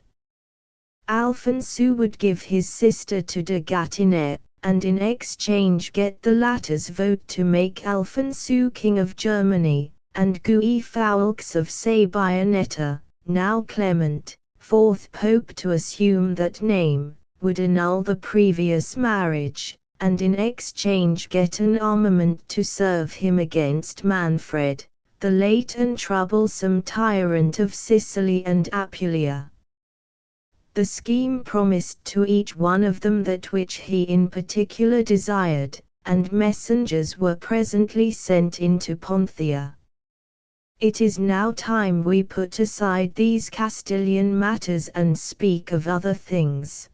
Alphonso would give his sister to de Gatineau, and in exchange get the latter's vote to make Alphonso King of Germany, and Guy Fawkes of Sabionetta, now Clement, fourth Pope to assume that name, would annul the previous marriage, and in exchange get an armament to serve him against Manfred, the late and troublesome tyrant of Sicily and Apulia. The scheme promised to each one of them that which he in particular desired, and messengers were presently sent into Ponthia. It is now time we put aside these Castilian matters and speak of other things.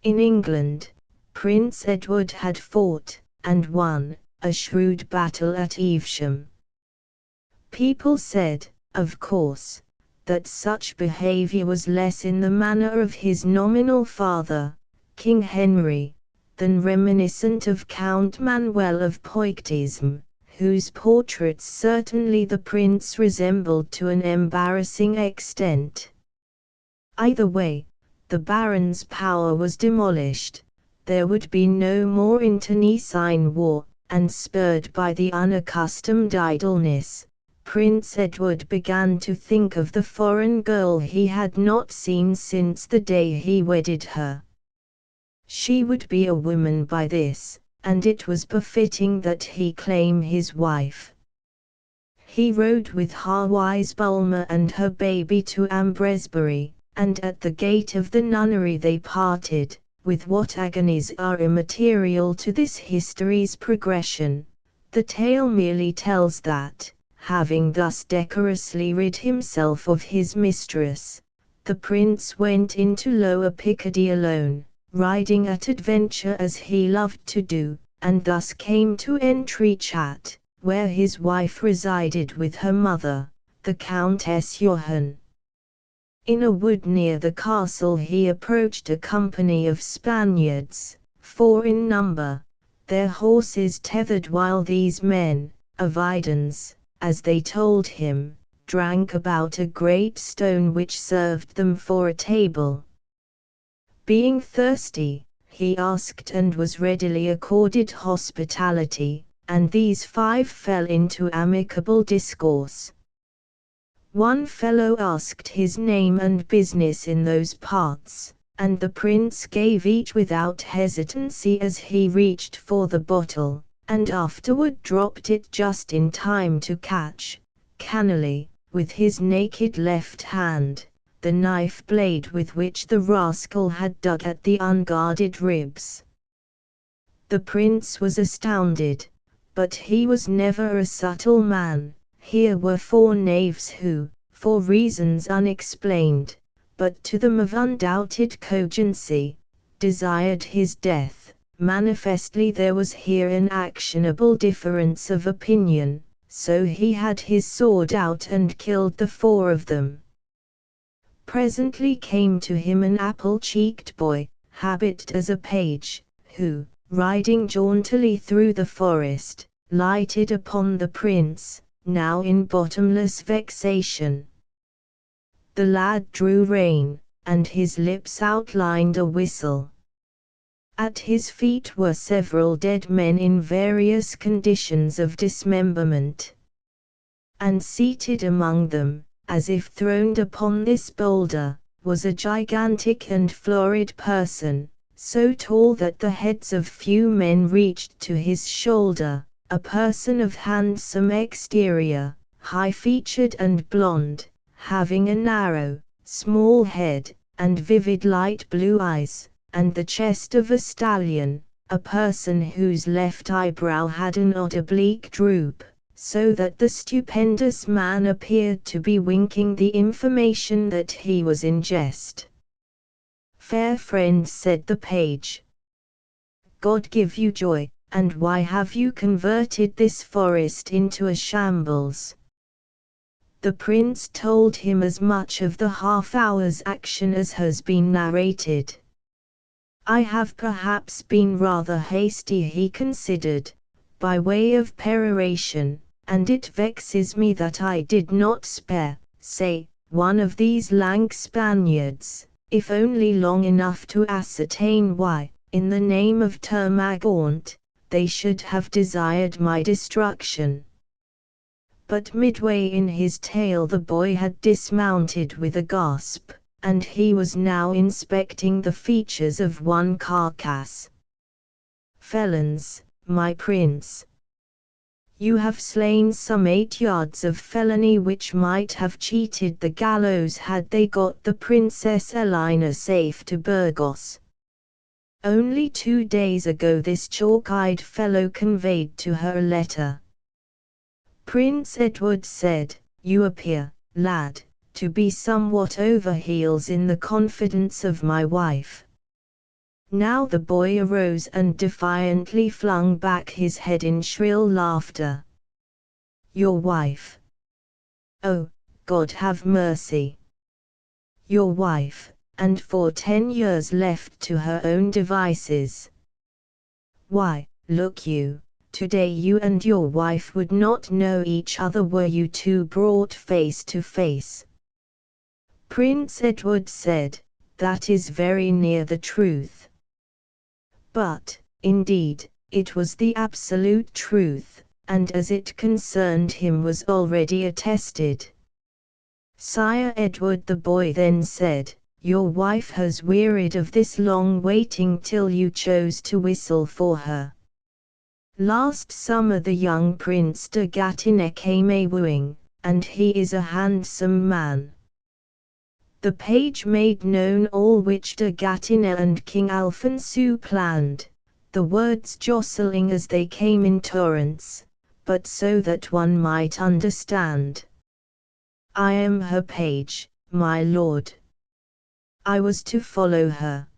In England, Prince Edward had fought, and won, a shrewd battle at Evesham. People said, of course, that such behavior was less in the manner of his nominal father, King Henry, than reminiscent of Count Manuel of Poictiers, whose portraits certainly the prince resembled to an embarrassing extent. Either way, the baron's power was demolished, there would be no more internecine war, and spurred by the unaccustomed idleness, Prince Edward began to think of the foreign girl he had not seen since the day he wedded her. She would be a woman by this, and it was befitting that he claim his wife. He rode with Harwise Bulmer and her baby to Ambresbury, and at the gate of the nunnery they parted, with what agonies are immaterial to this history's progression. The tale merely tells that, having thus decorously rid himself of his mistress, the prince went into Lower Picardy alone, riding at adventure as he loved to do, and thus came to Entrechat, where his wife resided with her mother, the Countess Johann. In a wood near the castle he approached a company of Spaniards, 4 in number, their horses tethered while these men, Avidans, as they told him, drank about a great stone which served them for a table. Being thirsty, he asked and was readily accorded hospitality, and these 5 fell into amicable discourse. One fellow asked his name and business in those parts, and the prince gave each without hesitancy as he reached for the bottle, and afterward dropped it just in time to catch, cannily, with his naked left hand, the knife blade with which the rascal had dug at the unguarded ribs. The prince was astounded, but he was never a subtle man. Here were 4 knaves who, for reasons unexplained, but to them of undoubted cogency, desired his death. Manifestly there was here an actionable difference of opinion, so he had his sword out and killed the 4 of them. Presently came to him an apple-cheeked boy, habited as a page, who, riding jauntily through the forest, lighted upon the prince, now in bottomless vexation. The lad drew rein, and his lips outlined a whistle. At his feet were several dead men in various conditions of dismemberment. And seated among them, as if throned upon this boulder, was a gigantic and florid person, so tall that the heads of few men reached to his shoulder, a person of handsome exterior, high-featured and blonde, having a narrow, small head, and vivid light blue eyes, and the chest of a stallion, a person whose left eyebrow had an odd oblique droop, so that the stupendous man appeared to be winking the information that he was in jest. "Fair friend," said the page, "God give you joy, and why have you converted this forest into a shambles?" The prince told him as much of the half-hour's action as has been narrated. "I have perhaps been rather hasty," he considered, by way of peroration, "and it vexes me that I did not spare, say, one of these lank Spaniards, if only long enough to ascertain why, in the name of Termagaunt, they should have desired my destruction." But midway in his tale the boy had dismounted with a gasp, and he was now inspecting the features of one carcass. "Felons, my prince. You have slain some 8 yards of felony which might have cheated the gallows had they got the Princess Elena safe to Burgos. Only 2 days ago this chalk-eyed fellow conveyed to her a letter." Prince Edward said, "You appear, lad, to be somewhat over heels in the confidence of my wife." Now the boy arose and defiantly flung back his head in shrill laughter. "Your wife? Oh, God have mercy! Your wife, and for 10 years left to her own devices! Why, look you, today you and your wife would not know each other were you two brought face to face." Prince Edward said, "That is very near the truth." But, indeed, it was the absolute truth, and as it concerned him was already attested. "Sire Edward," the boy then said, "your wife has wearied of this long waiting till you chose to whistle for her. Last summer the young Prince de Gâtinais came a-wooing, and he is a handsome man." The page made known all which de Gâtinais and King Alfonso planned, the words jostling as they came in torrents, but so that one might understand. "I am her page, my lord. I was to follow her.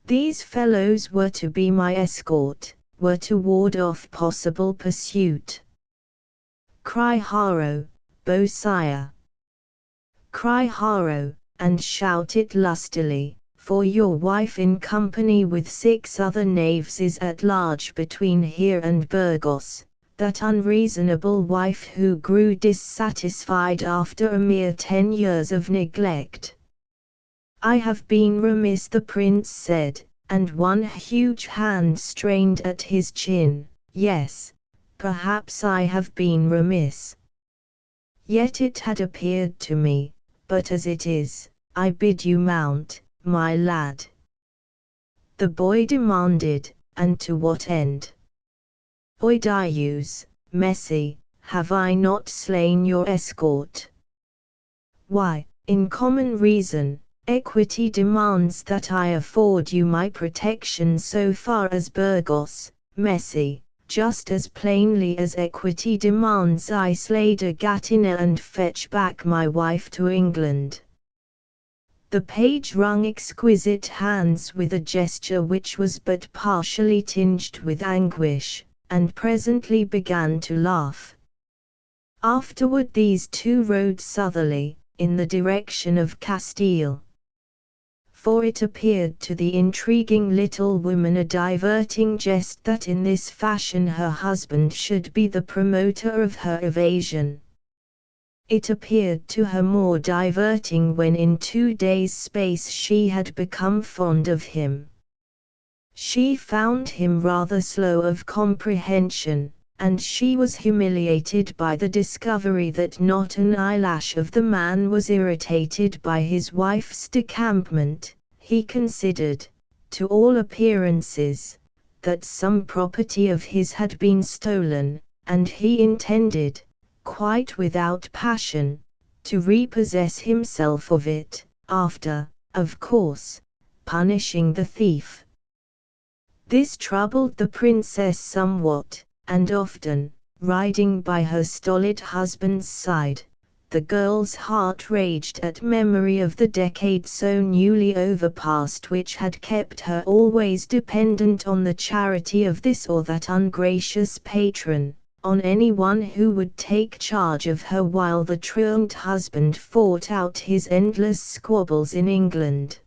These fellows were to be my escort, were to ward off possible pursuit. Cry haro, Beausire! Cry haro, and shout it lustily, for your wife in company with 6 other knaves is at large between here and Burgos, that unreasonable wife who grew dissatisfied after a mere 10 years of neglect." "I have been remiss," the prince said, and one huge hand strained at his chin. "Yes, perhaps I have been remiss. Yet it had appeared to me, but as it is, I bid you mount, my lad." The boy demanded, "And to what end? Oidius, Messi, have I not slain your escort?" "Why, in common reason, equity demands that I afford you my protection so far as Burgos, Messi, just as plainly as equity demands I slay de Gâtinais and fetch back my wife to England." The page wrung exquisite hands with a gesture which was but partially tinged with anguish, and presently began to laugh. Afterward these two rode southerly, in the direction of Castile. for it appeared to the intriguing little woman a diverting jest that in this fashion her husband should be the promoter of her evasion. It appeared to her more diverting when in 2 days' space she had become fond of him. She found him rather slow of comprehension, and she was humiliated by the discovery that not an eyelash of the man was irritated by his wife's decampment. He considered, to all appearances, that some property of his had been stolen, and he intended, quite without passion, to repossess himself of it, after, of course, punishing the thief. This troubled the princess somewhat, and often, riding by her stolid husband's side, the girl's heart raged at memory of the decade so newly overpast which had kept her always dependent on the charity of this or that ungracious patron, on anyone who would take charge of her while the truant husband fought out his endless squabbles in England.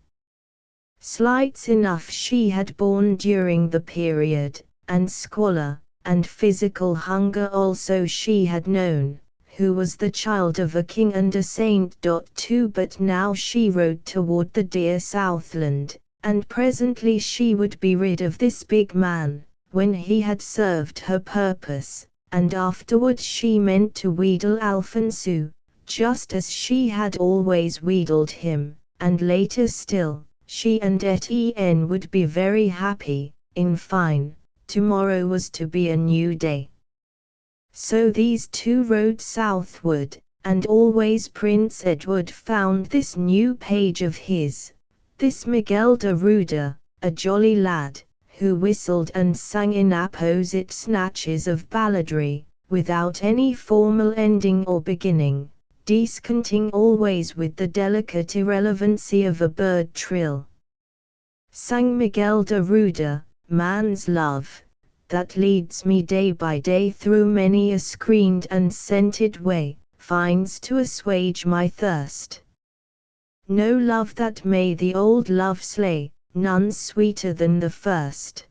Slights enough she had borne during the period, and squalor, and physical hunger also she had known, who was the child of a king and a saint. Too, but now she rode toward the dear Southland, and presently she would be rid of this big man, when he had served her purpose, and afterward she meant to wheedle Alphonso, just as she had always wheedled him, and later still, she and Etienne would be very happy. In fine, tomorrow was to be a new day. So these two rode southward, and always Prince Edward found this new page of his, this Miguel de Ruda, a jolly lad, who whistled and sang in apposite snatches of balladry, without any formal ending or beginning, descanting always with the delicate irrelevancy of a bird trill. Sang Miguel de Ruda, man's love, that leads me day by day through many a screened and scented way, finds to assuage my thirst. No love that may the old love slay, none sweeter than the first.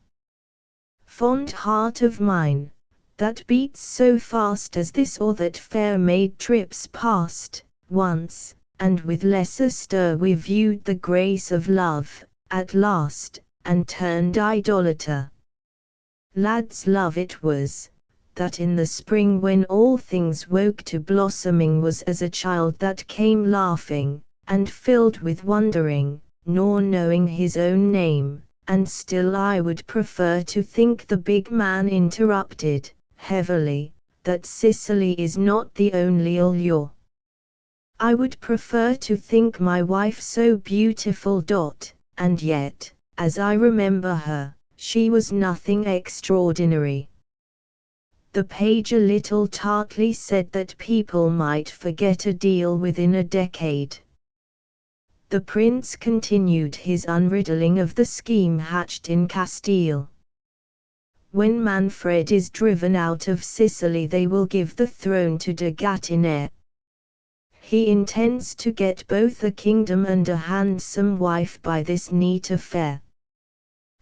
Fond heart of mine, that beats so fast as this or that fair maid trips past, once, and with lesser stir we viewed the grace of love, at last, and turned idolater. Lad's love it was, that in the spring when all things woke to blossoming was as a child that came laughing, and filled with wondering, nor knowing his own name, and still I would prefer to think the big man interrupted, heavily, that Sicily is not the only allure. I would prefer to think my wife so beautiful. And yet, as I remember her, she was nothing extraordinary. The page a little tartly said that people might forget a deal within a decade. The prince continued his unriddling of the scheme hatched in Castile. When Manfred is driven out of Sicily they will give the throne to de Gatineau. He intends to get both a kingdom and a handsome wife by this neat affair.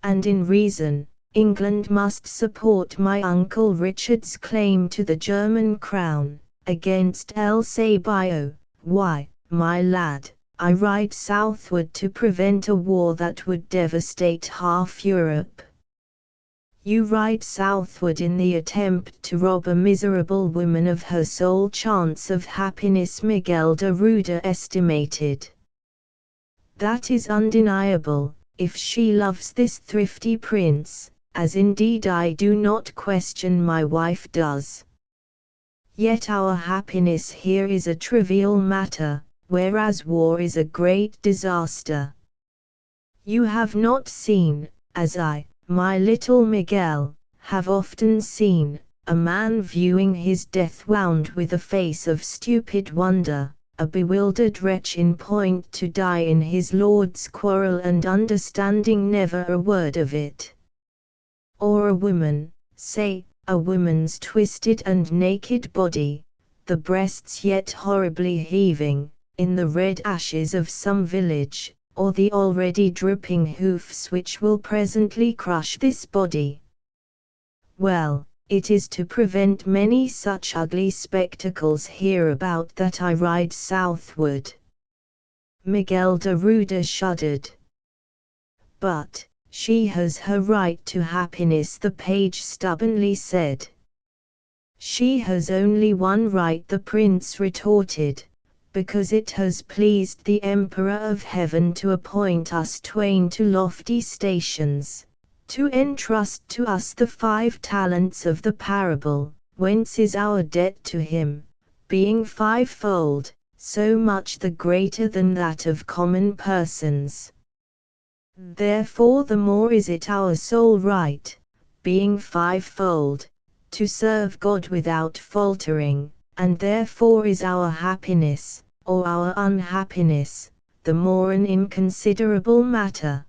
And in reason, England must support my uncle Richard's claim to the German crown, against El Sabio. Why, my lad, I ride southward to prevent a war that would devastate half Europe. You ride southward in the attempt to rob a miserable woman of her sole chance of happiness, Miguel de Ruda estimated. That is undeniable, if she loves this thrifty prince, as indeed I do not question my wife does. Yet our happiness here is a trivial matter, whereas war is a great disaster. You have not seen, as I, my little Miguel, have often seen, a man viewing his death wound with a face of stupid wonder, a bewildered wretch in point to die in his lord's quarrel and understanding never a word of it. Or a woman, say, a woman's twisted and naked body, the breasts yet horribly heaving, in the red ashes of some village, or the already drooping hoofs which will presently crush this body. Well, it is to prevent many such ugly spectacles hereabout that I ride southward. Miguel de Ruda shuddered. But, she has her right to happiness, the page stubbornly said. She has only one right, the prince retorted, because it has pleased the Emperor of Heaven to appoint us twain to lofty stations, to entrust to us the 5 talents of the parable, whence is our debt to him, being 5-fold, so much the greater than that of common persons. Therefore the more is it our sole right, being 5-fold, to serve God without faltering, and therefore is our happiness, or our unhappiness, the more an inconsiderable matter.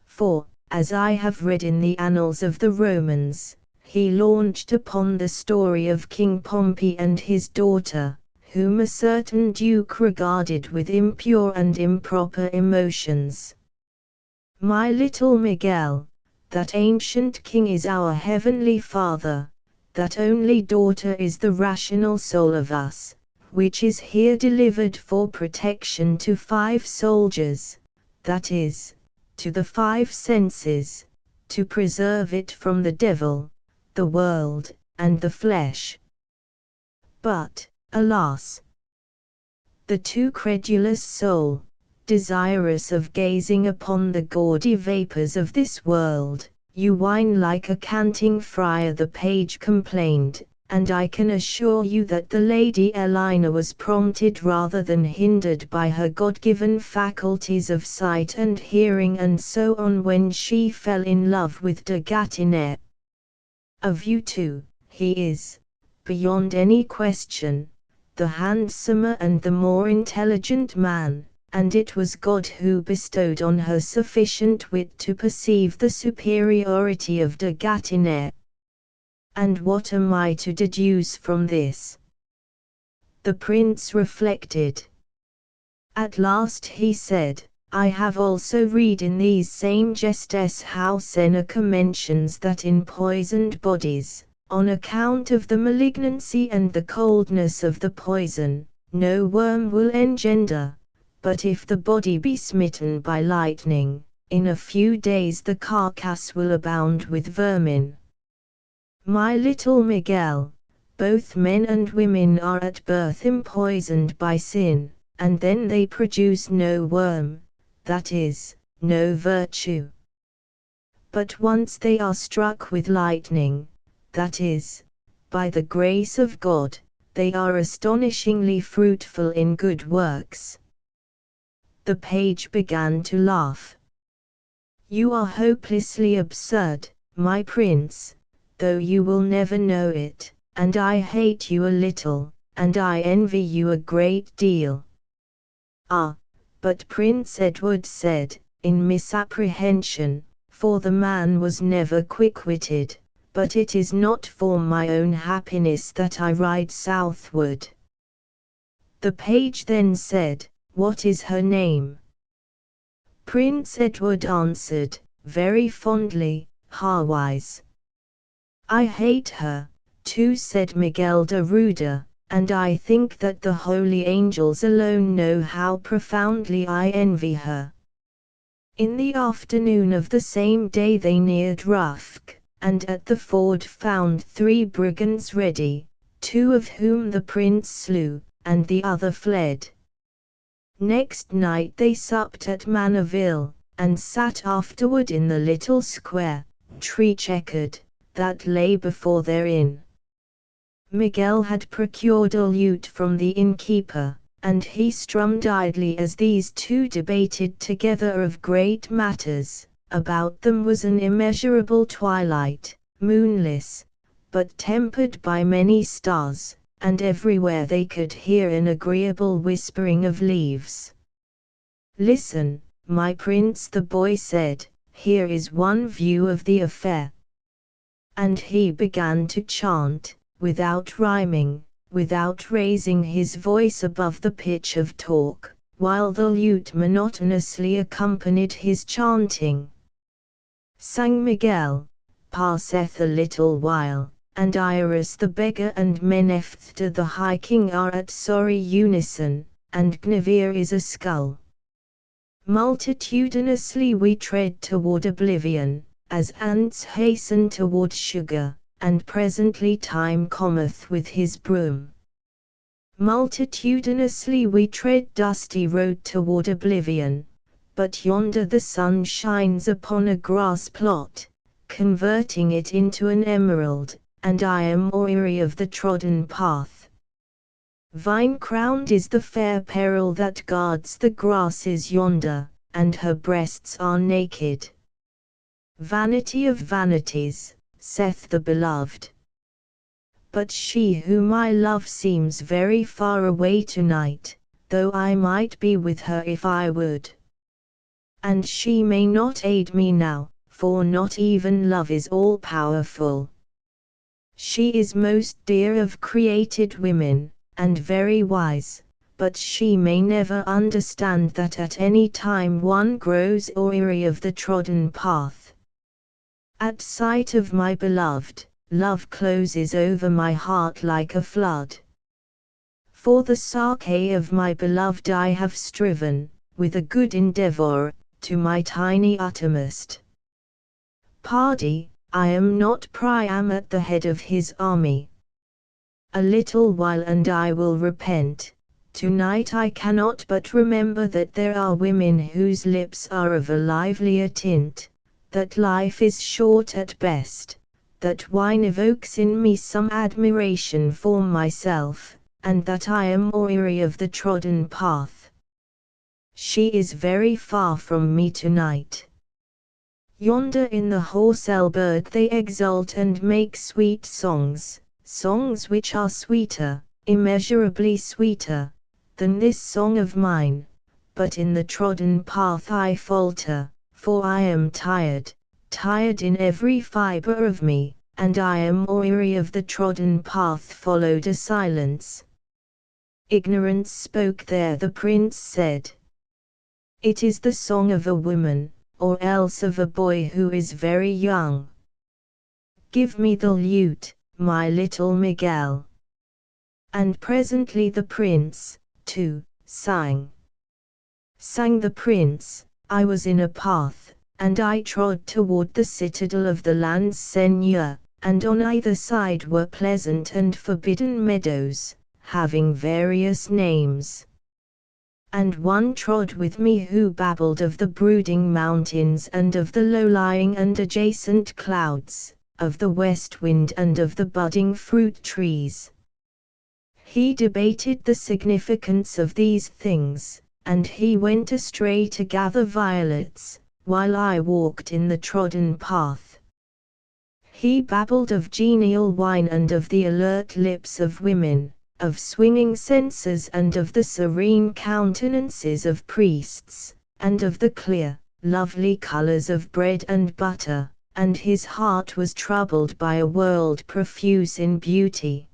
For, as I have read in the annals of the Romans, he launched upon the story of King Pompey and his daughter, whom a certain duke regarded with impure and improper emotions. My little Miguel, that ancient king is our heavenly Father, that only daughter is the rational soul of us, which is here delivered for protection to 5 soldiers, that is, to the 5 senses, to preserve it from the devil, the world, and the flesh. But, alas! The too credulous soul, desirous of gazing upon the gaudy vapors of this world, you whine like a canting friar, the page complained, and I can assure you that the Lady Elena was prompted rather than hindered by her God-given faculties of sight and hearing and so on when she fell in love with de Gatineau. Of you two, he is, beyond any question, the handsomer and the more intelligent man, and it was God who bestowed on her sufficient wit to perceive the superiority of de Gatineau. And what am I to deduce from this? The prince reflected. At last he said, I have also read in these same gestes how Seneca mentions that in poisoned bodies, on account of the malignancy and the coldness of the poison, no worm will engender, but if the body be smitten by lightning, in a few days the carcass will abound with vermin. My little Miguel, both men and women are at birth empoisoned by sin, and then they produce no worm, that is, no virtue. But once they are struck with lightning, that is, by the grace of God, they are astonishingly fruitful in good works. The page began to laugh. You are hopelessly absurd, my prince, though you will never know it, and I hate you a little, and I envy you a great deal. Ah, but Prince Edward said, in misapprehension, for the man was never quick-witted, but it is not for my own happiness that I ride southward. The page then said, what is her name? Prince Edward answered, very fondly, Harwise. I hate her, too, said Miguel de Ruda, and I think that the holy angels alone know how profoundly I envy her. In the afternoon of the same day they neared Rufk, and at the ford found 3 brigands ready, 2 of whom the prince slew, and the other fled. Next night they supped at Manaville, and sat afterward in the little square, tree-checkered, that lay before their inn. Miguel had procured a lute from the innkeeper, and he strummed idly as these 2 debated together of great matters. About them was an immeasurable twilight, moonless, but tempered by many stars, and everywhere they could hear an agreeable whispering of leaves. Listen, my prince, the boy said, here is one view of the affair. And he began to chant, without rhyming, without raising his voice above the pitch of talk, while the lute monotonously accompanied his chanting. Sang Miguel, "Passeth a little while, and Iris the beggar and Menefta the high king are at sorry unison, and Gnavir is a skull. Multitudinously we tread toward oblivion, as ants hasten toward sugar, and presently time cometh with his broom. Multitudinously we tread dusty road toward oblivion, but yonder the sun shines upon a grass plot, converting it into an emerald, and I am weary of the trodden path. Vine-crowned is the fair peril that guards the grasses yonder, and her breasts are naked. Vanity of vanities, saith the beloved. But she whom I love seems very far away tonight, though I might be with her if I would. And she may not aid me now, for not even love is all-powerful. She is most dear of created women, and very wise, but she may never understand that at any time one grows weary of the trodden path. At sight of my beloved, love closes over my heart like a flood. For the sake of my beloved I have striven, with a good endeavor, to my tiny uttermost. Pardie, I am not Priam at the head of his army. A little while and I will repent. Tonight I cannot but remember that there are women whose lips are of a livelier tint, that life is short at best, that wine evokes in me some admiration for myself, and that I am weary of the trodden path. She is very far from me tonight. Yonder in the horsell bird they exult and make sweet songs, songs which are sweeter, immeasurably sweeter, than this song of mine, but in the trodden path I falter, for I am tired, tired in every fibre of me, and I am weary of the trodden path. Followed a silence. Ignorance spoke there. The prince said, "It is the song of a woman, or else of a boy who is very young. Give me the lute, my little Miguel." And presently the prince, too, sang. Sang the prince, "I was in a path, and I trod toward the citadel of the land's seigneur, and on either side were pleasant and forbidden meadows, having various names. And one trod with me who babbled of the brooding mountains and of the low-lying and adjacent clouds, of the west wind and of the budding fruit trees. He debated the significance of these things, and he went astray to gather violets, while I walked in the trodden path. He babbled of genial wine and of the alert lips of women, of swinging censers and of the serene countenances of priests, and of the clear, lovely colors of bread and butter, and his heart was troubled by a world profuse in beauty.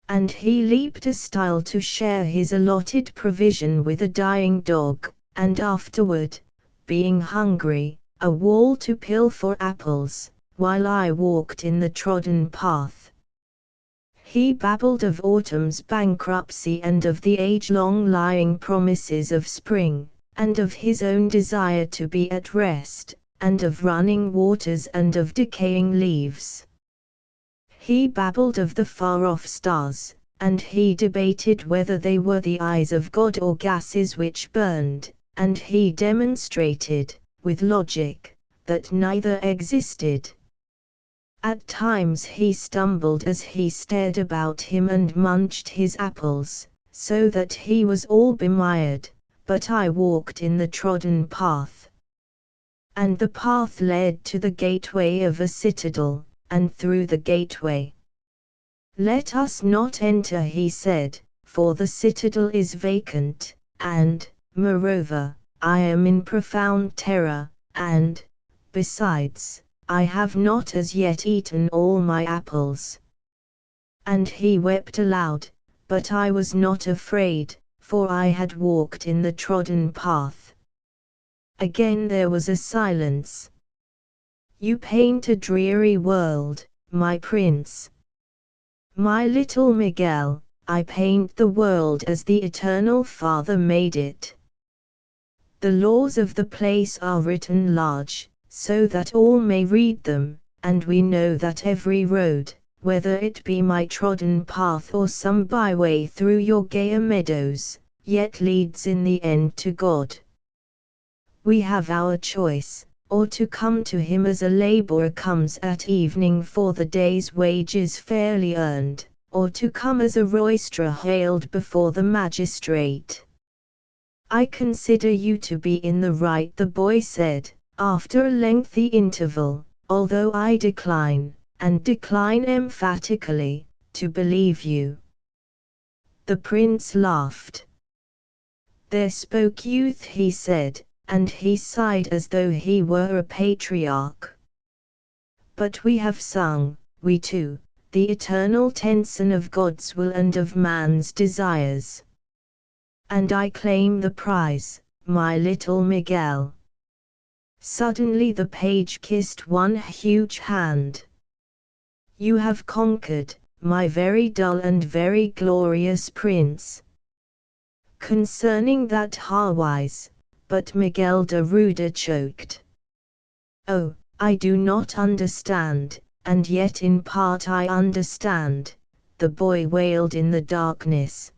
And he leaped a stile to share his allotted provision with a dying dog, and afterward, being hungry, a wall to pill for apples, while I walked in the trodden path. He babbled of autumn's bankruptcy and of the age-long lying promises of spring, and of his own desire to be at rest, and of running waters and of decaying leaves. He babbled of the far-off stars, and he debated whether they were the eyes of God or gases which burned, and he demonstrated, with logic, that neither existed. At times he stumbled as he stared about him and munched his apples, so that he was all bemired, but I walked in the trodden path. And the path led to the gateway of a citadel, and through the gateway. "Let us not enter," he said, "for the citadel is vacant, and, moreover, I am in profound terror, and, besides, I have not as yet eaten all my apples." And he wept aloud, but I was not afraid, for I had walked in the trodden path. Again there was a silence. You paint a dreary world, my prince. My little Miguel, I paint the world as the Eternal Father made it. The laws of the place are written large, so that all may read them, and we know that every road, whether it be my trodden path or some byway through your gayer meadows, yet leads in the end to God. We have our choice, or to come to him as a laborer comes at evening for the day's wages fairly earned, or to come as a roisterer hailed before the magistrate. I consider you to be in the right, the boy said, after a lengthy interval, although I decline, and decline emphatically, to believe you. The prince laughed. There spoke youth, he said, and he sighed as though he were a patriarch. But we have sung, we two, the eternal tension of God's will and of man's desires. And I claim the prize, my little Miguel. Suddenly the page kissed one huge hand. You have conquered, my very dull and very glorious prince. Concerning that harwise, but Miguel de Ruda choked. Oh, I do not understand, and yet in part I understand, the boy wailed in the darkness.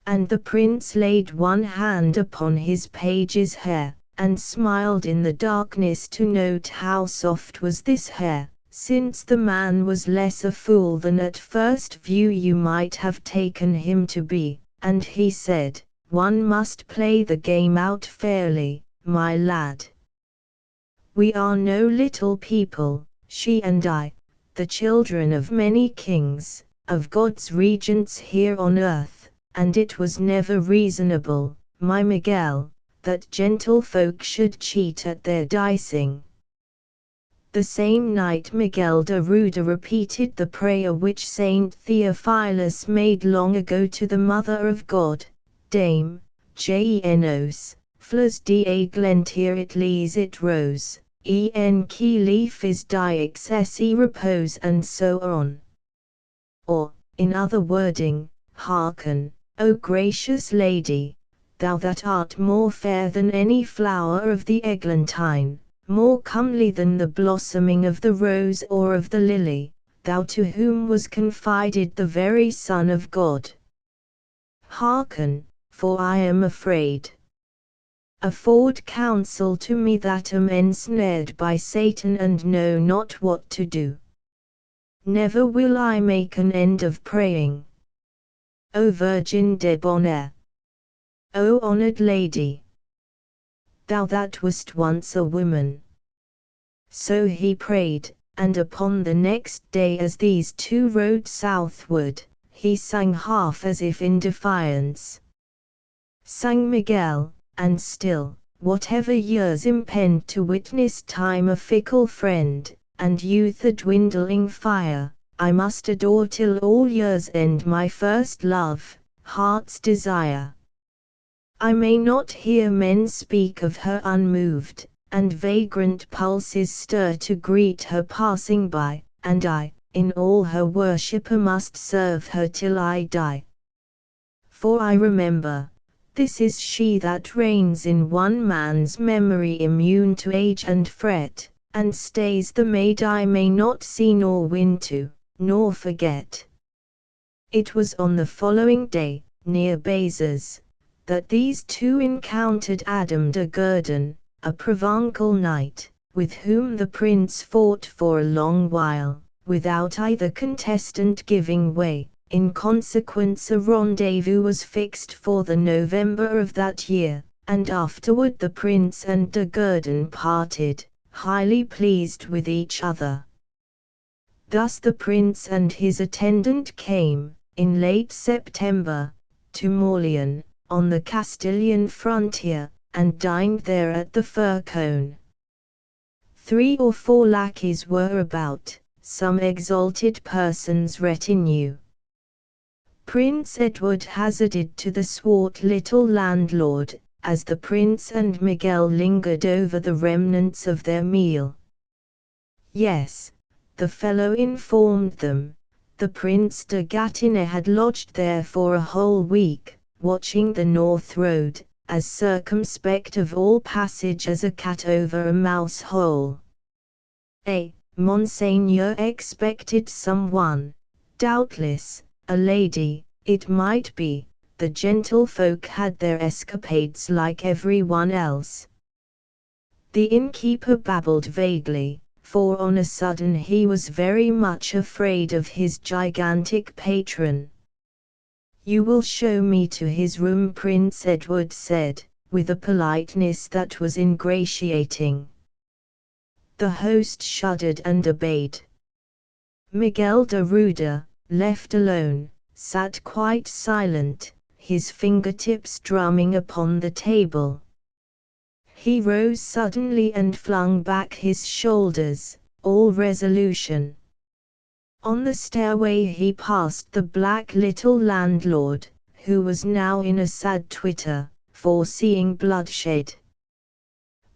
And the prince laid one hand upon his page's hair, and smiled in the darkness to note how soft was this hair, since the man was less a fool than at first view you might have taken him to be, and he said, one must play the game out fairly, my lad. We are no little people, she and I, the children of many kings, of God's regents here on earth, and it was never reasonable, my Miguel, that gentlefolk should cheat at their dicing. The same night Miguel de Ruda repeated the prayer which Saint Theophilus made long ago to the Mother of God, Dame, Jenos, Flus de Glentir it lees it rose, en qui leaf is die excessi repose, and so on. Or, in other wording, hearken, O gracious Lady, thou that art more fair than any flower of the eglantine, more comely than the blossoming of the rose or of the lily, thou to whom was confided the very Son of God. Hearken, for I am afraid. Afford counsel to me that am ensnared by Satan and know not what to do. Never will I make an end of praying. O Virgin debonaire! O honored Lady! Thou that wast once a woman. So he prayed, and upon the next day as these two rode southward, he sang half as if in defiance. Sang Miguel, and still, whatever years impend to witness time a fickle friend, and youth a dwindling fire, I must adore till all years end my first love, heart's desire. I may not hear men speak of her unmoved, and vagrant pulses stir to greet her passing by, and I, in all her worshipper must serve her till I die. For I remember, this is she that reigns in one man's memory immune to age and fret, and stays the maid I may not see nor win to, nor forget. It was on the following day, near Bazas, that these two encountered Adam de Gurdon, a Provençal knight, with whom the prince fought for a long while, without either contestant giving way. In consequence a rendezvous was fixed for the November of that year, and afterward the prince and de Gurdon parted, highly pleased with each other. Thus the prince and his attendant came, in late September, to Morlian, on the Castilian frontier, and dined there at the Fir Cone. 3 or 4 lackeys were about, some exalted persons' retinue. Prince Edward hazarded to the swart little landlord, as the prince and Miguel lingered over the remnants of their meal. Yes, the fellow informed them, the Prince de Gâtinais had lodged there for a whole week, watching the North Road, as circumspect of all passage as a cat over a mouse hole. Monseigneur expected someone, doubtless, a lady, it might be. The gentlefolk had their escapades like everyone else. The innkeeper babbled vaguely, for on a sudden he was very much afraid of his gigantic patron. "You will show me to his room," Prince Edward said, with a politeness that was ingratiating. The host shuddered and obeyed. Miguel de Ruda, left alone, sat quite silent, his fingertips drumming upon the table. He rose suddenly and flung back his shoulders, all resolution. On the stairway he passed the black little landlord, who was now in a sad twitter, foreseeing bloodshed.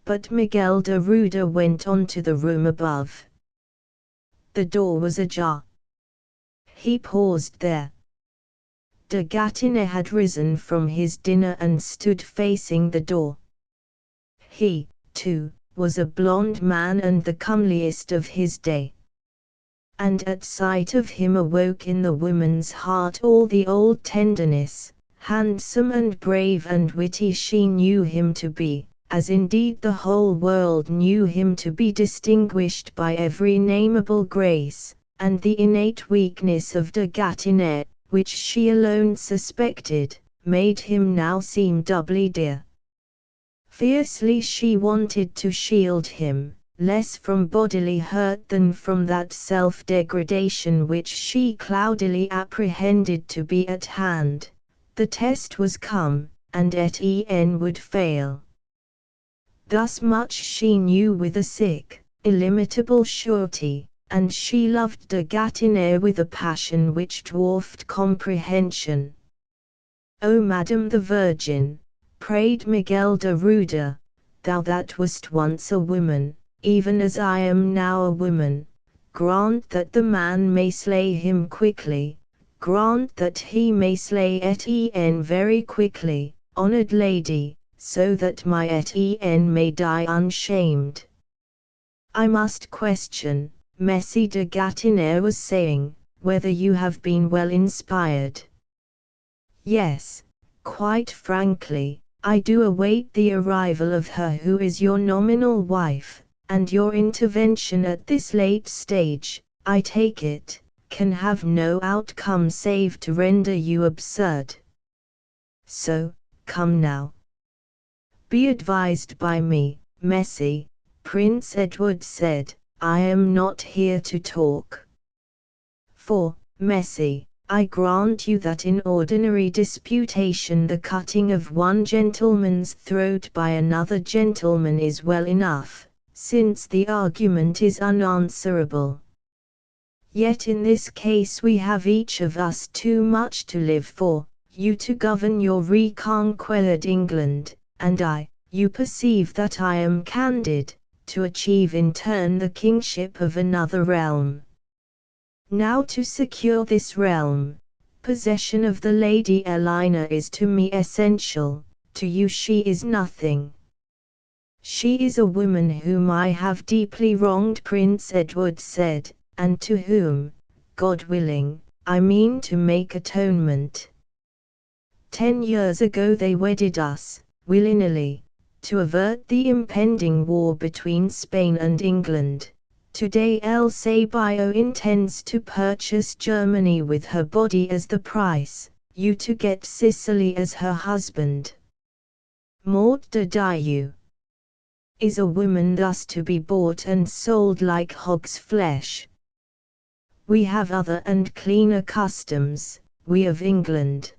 But Miguel de Ruda went on to the room above. The door was ajar. He paused there. De Gâtinais had risen from his dinner and stood facing the door. He, too, was a blond man and the comeliest of his day. And at sight of him awoke in the woman's heart all the old tenderness. Handsome and brave and witty she knew him to be, as indeed the whole world knew him to be, distinguished by every nameable grace, and the innate weakness of de Gâtinais, which she alone suspected, made him now seem doubly dear. Fiercely she wanted to shield him, less from bodily hurt than from that self-degradation which she cloudily apprehended to be at hand. The test was come, and Etienne would fail. Thus much she knew with a sick, illimitable surety, and she loved de Gâtinais with a passion which dwarfed comprehension. "O Madame the Virgin," prayed Miguel de Ruda, "thou that wast once a woman, even as I am now a woman, grant that the man may slay him quickly, grant that he may slay Etienne very quickly, honored lady, so that my Etienne may die unshamed. I must question," Messie de Gâtinais was saying, "whether you have been well inspired." "Yes, quite frankly, I do await the arrival of her who is your nominal wife, and your intervention at this late stage, I take it, can have no outcome save to render you absurd. So, come now. Be advised by me, Messie," Prince Edward said. "I am not here to talk. For, Messie, I grant you that in ordinary disputation the cutting of one gentleman's throat by another gentleman is well enough, since the argument is unanswerable. Yet in this case we have each of us too much to live for, you to govern your reconquered England, and I, you perceive that I am candid, to achieve in turn the kingship of another realm. Now to secure this realm, possession of the Lady Elena is to me essential, to you she is nothing. She is a woman whom I have deeply wronged," Prince Edward said, "and to whom, God willing, I mean to make atonement. 10 years ago they wedded us, willingly, to avert the impending war between Spain and England. Today El Sabio intends to purchase Germany with her body as the price, you to get Sicily as her husband. Mort de Dieu. Is a woman thus to be bought and sold like hog's flesh? We have other and cleaner customs, we of England.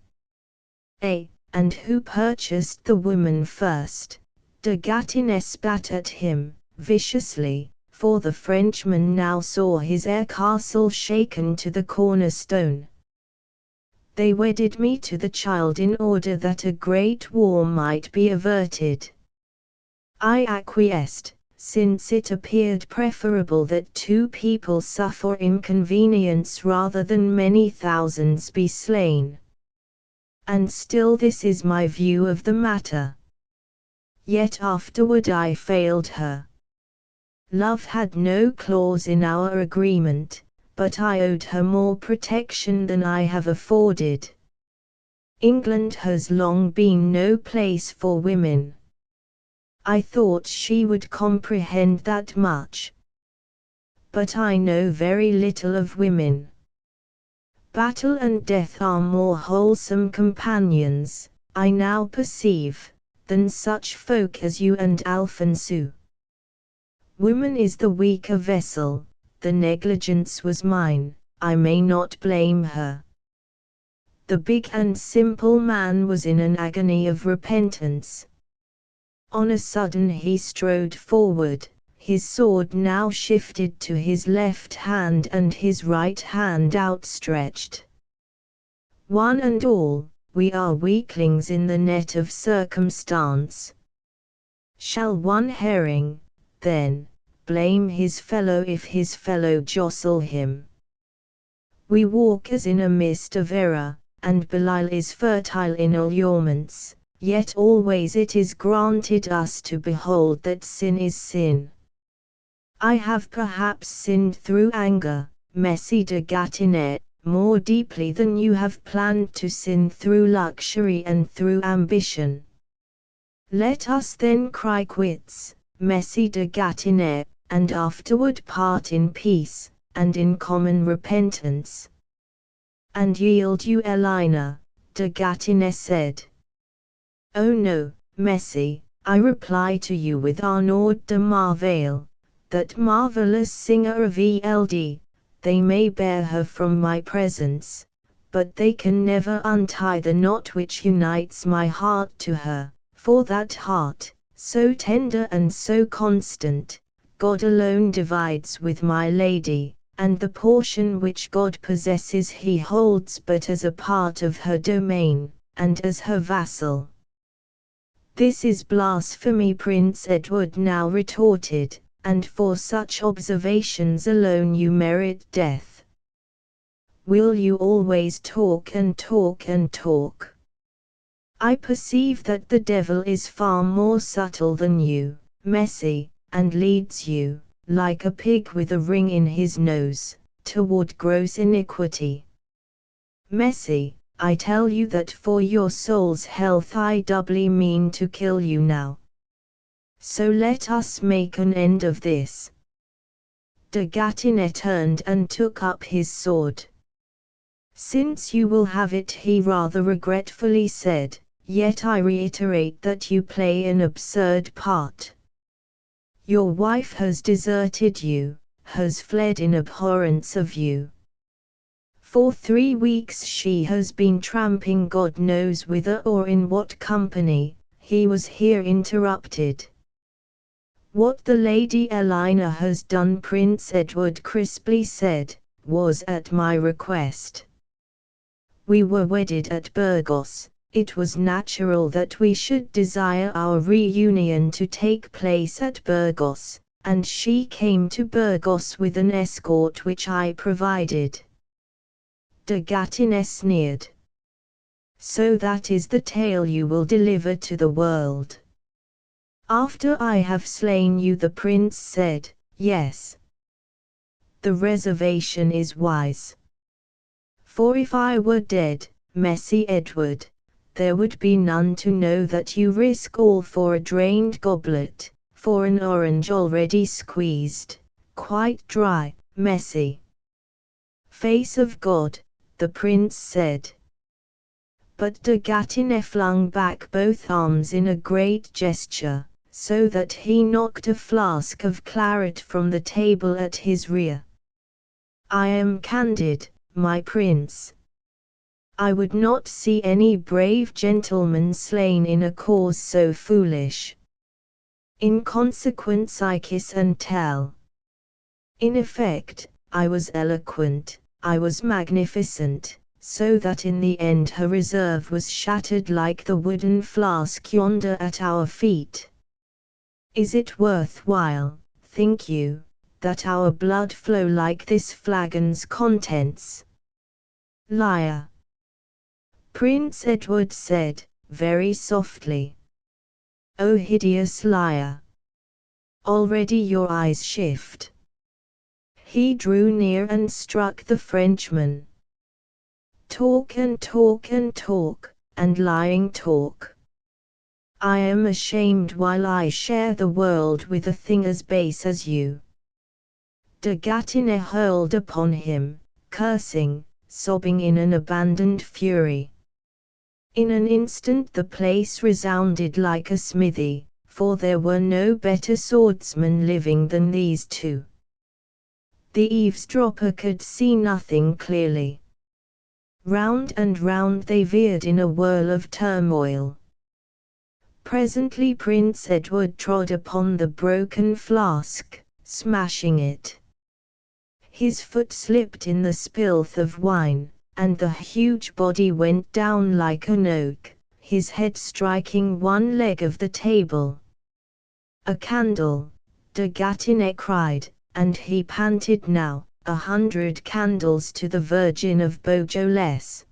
And who purchased the woman first?" De Gâtinais spat at him, viciously, for the Frenchman now saw his air castle shaken to the cornerstone. They wedded me to the child in order that a great war might be averted. I acquiesced, since it appeared preferable that 2 people suffer inconvenience rather than many thousands be slain. And still this is my view of the matter. Yet afterward I failed her. Love had no clause in our agreement, but I owed her more protection than I have afforded. England has long been no place for women. I thought she would comprehend that much. But I know very little of women. Battle and death are more wholesome companions, I now perceive, than such folk as you and Alphonso. Woman is the weaker vessel, the negligence was mine, I may not blame her. The big and simple man was in an agony of repentance. On a sudden he strode forward, his sword now shifted to his left hand and his right hand outstretched. One and all, we are weaklings in the net of circumstance. Shall one herring, then, blame his fellow if his fellow jostle him? We walk as in a mist of error, and Belial is fertile in allurements, yet always it is granted us to behold that sin is sin. I have perhaps sinned through anger, Messie de Gatinet, more deeply than you have planned to sin through luxury and through ambition. Let us then cry quits, Messie de Gatinet, and afterward part in peace, and in common repentance. And yield you Elina, de Gatinet said. Oh no, Messie, I reply to you with Arnaud de Marvale, that marvellous singer of Eld, they may bear her from my presence, but they can never untie the knot which unites my heart to her, for that heart, so tender and so constant, God alone divides with my lady, and the portion which God possesses he holds but as a part of her domain, and as her vassal. This is blasphemy, Prince Edward now retorted, and for such observations alone you merit death. Will you always talk and talk and talk? I perceive that the devil is far more subtle than you, Messie, and leads you, like a pig with a ring in his nose, toward gross iniquity. Messie, I tell you that for your soul's health I doubly mean to kill you now. So let us make an end of this. De Gatinet turned and took up his sword. Since you will have it, he rather regretfully said, yet I reiterate that you play an absurd part. Your wife has deserted you, has fled in abhorrence of you. For 3 weeks she has been tramping God knows whither or in what company. He was here interrupted. What the Lady Elina has done, Prince Edward crisply said, was at my request. We were wedded at Burgos, it was natural that we should desire our reunion to take place at Burgos, and she came to Burgos with an escort which I provided. De Gatinet sneered. So that is the tale you will deliver to the world. After I have slain you, the prince said, yes. The reservation is wise. For if I were dead, Messie Edward, there would be none to know that you risk all for a drained goblet, for an orange already squeezed, quite dry, Messie. Face of God, the prince said. But de Gatinet flung back both arms in a great gesture, so that he knocked a flask of claret from the table at his rear. I am candid, my prince. I would not see any brave gentleman slain in a cause so foolish. In consequence I kiss and tell. In effect, I was eloquent, I was magnificent, so that in the end her reserve was shattered like the wooden flask yonder at our feet. Is it worth while, think you, that our blood flow like this flagon's contents? Liar! Prince Edward said, very softly. O hideous liar! Already your eyes shift. He drew near and struck the Frenchman. Talk and talk and talk, and lying talk. I am ashamed while I share the world with a thing as base as you. De Gatineau hurled upon him, cursing, sobbing in an abandoned fury. In an instant the place resounded like a smithy, for there were no better swordsmen living than these two. The eavesdropper could see nothing clearly. Round and round they veered in a whirl of turmoil. Presently Prince Edward trod upon the broken flask, smashing it. His foot slipped in the spilth of wine, and the huge body went down like an oak, his head striking one leg of the table. A candle, de Gatineau cried, and he panted now, 100 candles to the Virgin of Beaujolais.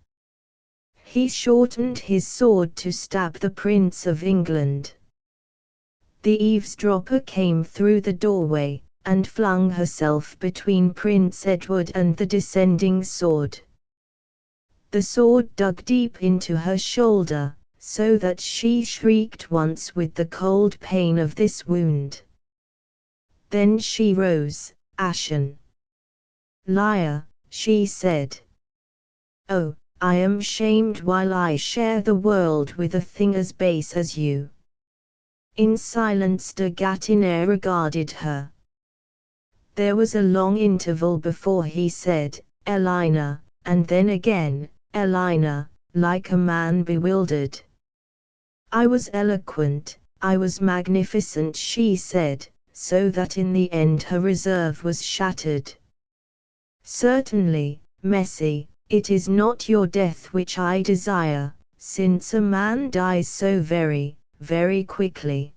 He shortened his sword to stab the Prince of England. The eavesdropper came through the doorway, and flung herself between Prince Edward and the descending sword. The sword dug deep into her shoulder, so that she shrieked once with the cold pain of this wound. Then she rose, ashen. Liar, she said. Oh, I am shamed while I share the world with a thing as base as you. In silence de Gatineau regarded her. There was a long interval before he said, Elina, and then again, Elina, like a man bewildered. I was eloquent, I was magnificent, she said, so that in the end her reserve was shattered. Certainly, Messie, it is not your death which I desire, since a man dies so very, very quickly.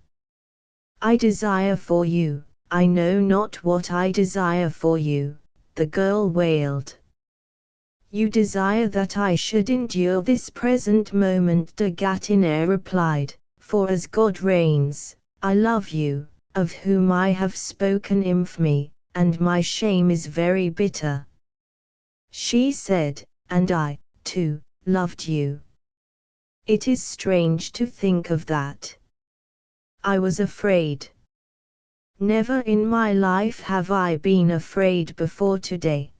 I desire for you, I know not what I desire for you, the girl wailed. You desire that I should endure this present moment, de Gatineau replied, for as God reigns, I love you, of whom I have spoken infamy, and my shame is very bitter. She said, and I, too, loved you. It is strange to think of that. I was afraid. Never in my life have I been afraid before today.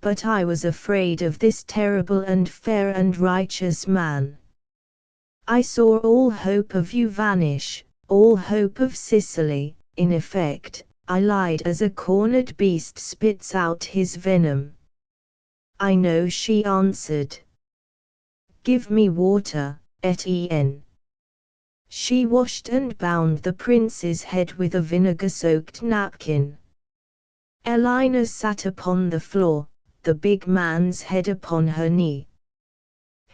But I was afraid of this terrible and fair and righteous man. I saw all hope of you vanish, all hope of Sicily, in effect, I lied as a cornered beast spits out his venom. I know, she answered. Give me water, Etienne. She washed and bound the prince's head with a vinegar-soaked napkin. Elina sat upon the floor, the big man's head upon her knee.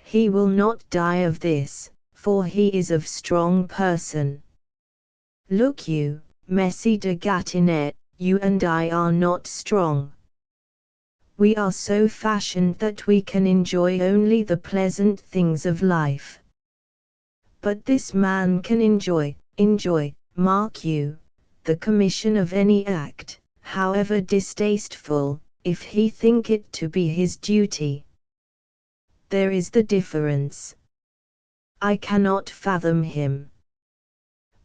He will not die of this, for he is of strong person. Look you, Messie de Gatineau, you and I are not strong. We are so fashioned that we can enjoy only the pleasant things of life. But this man can enjoy, mark you, the commission of any act, however distasteful, if he think it to be his duty. There is the difference. I cannot fathom him.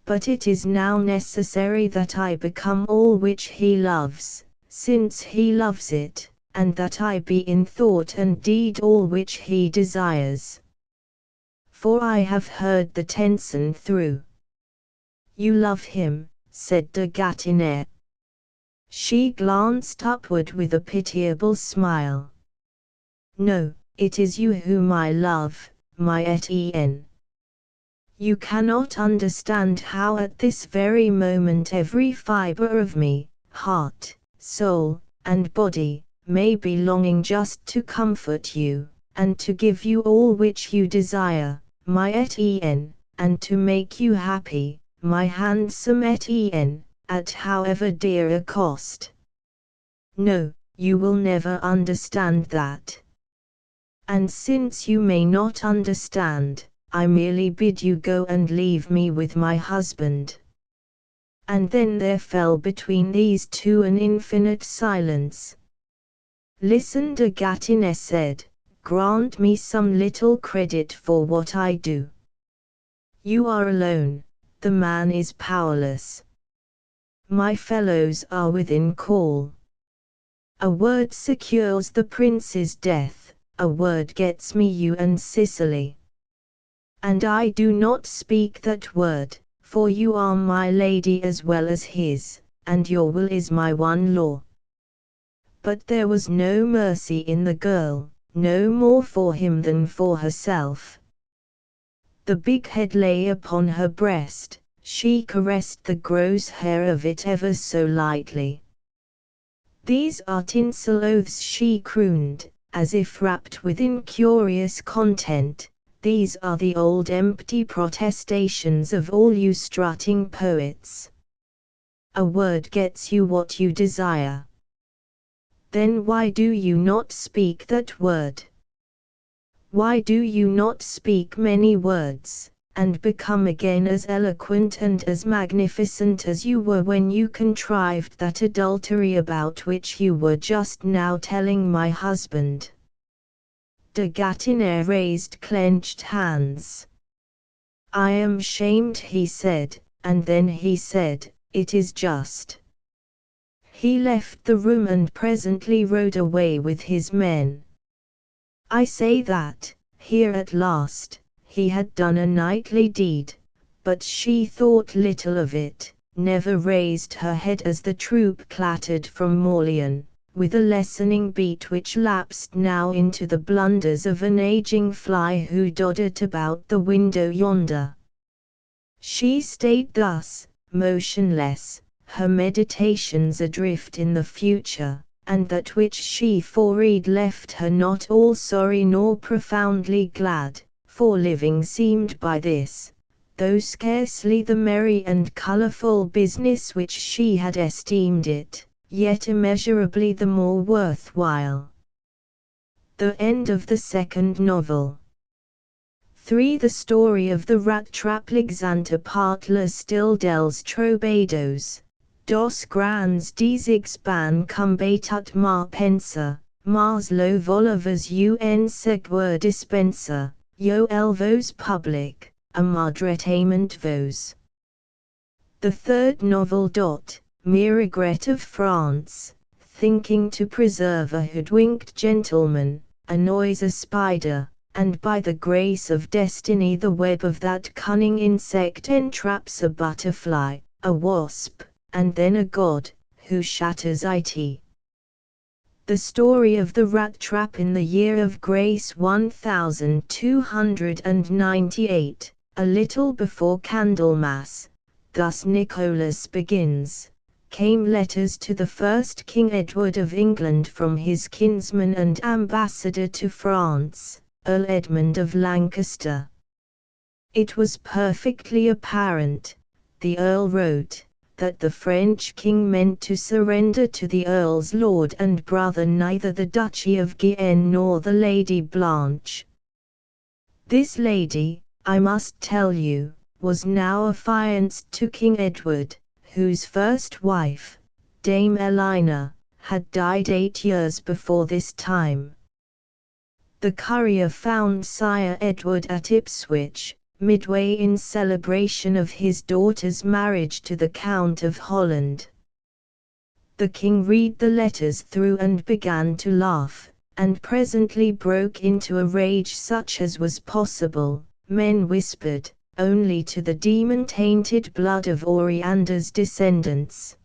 But it is now necessary that I become all which he loves, since he loves it, and that I be in thought and deed all which he desires. For I have heard the Tenson through. You love him, said de Gatineau. She glanced upward with a pitiable smile. No, it is you whom I love, my Etienne. You cannot understand how at this very moment every fibre of me, heart, soul, and body, may be longing just to comfort you, and to give you all which you desire, my Etienne, and to make you happy, my handsome Etienne, at however dear a cost. No, you will never understand that. And since you may not understand, I merely bid you go and leave me with my husband. And then there fell between these two an infinite silence. Listen, de Gatineau said, grant me some little credit for what I do. You are alone, the man is powerless. My fellows are within call. A word secures the prince's death, a word gets me you and Sicily. And I do not speak that word, for you are my lady as well as his, and your will is my one law. But there was no mercy in the girl, no more for him than for herself. The big head lay upon her breast, she caressed the gross hair of it ever so lightly. These are tinsel oaths, she crooned, as if wrapped within curious content. These are the old empty protestations of all you strutting poets. A word gets you what you desire. Then why do you not speak that word? Why do you not speak many words, and become again as eloquent and as magnificent as you were when you contrived that adultery about which you were just now telling my husband? De Gatineau raised clenched hands. I am shamed, he said, and then he said, it is just. He left the room and presently rode away with his men. I say that, here at last, he had done a knightly deed, but she thought little of it, never raised her head as the troop clattered from Morlian, with a lessening beat which lapsed now into the blunders of an aging fly who doddered about the window yonder. She stayed thus, motionless, her meditations adrift in the future, and that which she foreread left her not all sorry nor profoundly glad, for living seemed by this, though scarcely the merry and colourful business which she had esteemed it, yet immeasurably the more worthwhile. The end of the second novel. 3. The story of the rat trap. L'Exante part le still dels trobados. Dos grands desexpan combatat mar pensa, mars lo volavas un segur dispensa, yo el vos public, a madretament vos. The third novel. Mere regret of France, thinking to preserve a hoodwinked gentleman, annoys a spider, and by the grace of destiny the web of that cunning insect entraps a butterfly, a wasp, and then a god, who shatters it. The story of the rat trap in the year of grace 1298, a little before Candlemas. Thus Nicholas begins. Came letters to the first King Edward of England from his kinsman and ambassador to France, Earl Edmund of Lancaster. It was perfectly apparent, the Earl wrote, that the French king meant to surrender to the Earl's lord and brother neither the Duchy of Guienne nor the Lady Blanche. This lady, I must tell you, was now affianced to King Edward, whose first wife, Dame Elina, had died 8 years before this time. The courier found Sire Edward at Ipswich, midway in celebration of his daughter's marriage to the Count of Holland. The king read the letters through and began to laugh, and presently broke into a rage such as was possible. Men whispered, only to the demon-tainted blood of Oriander's descendants.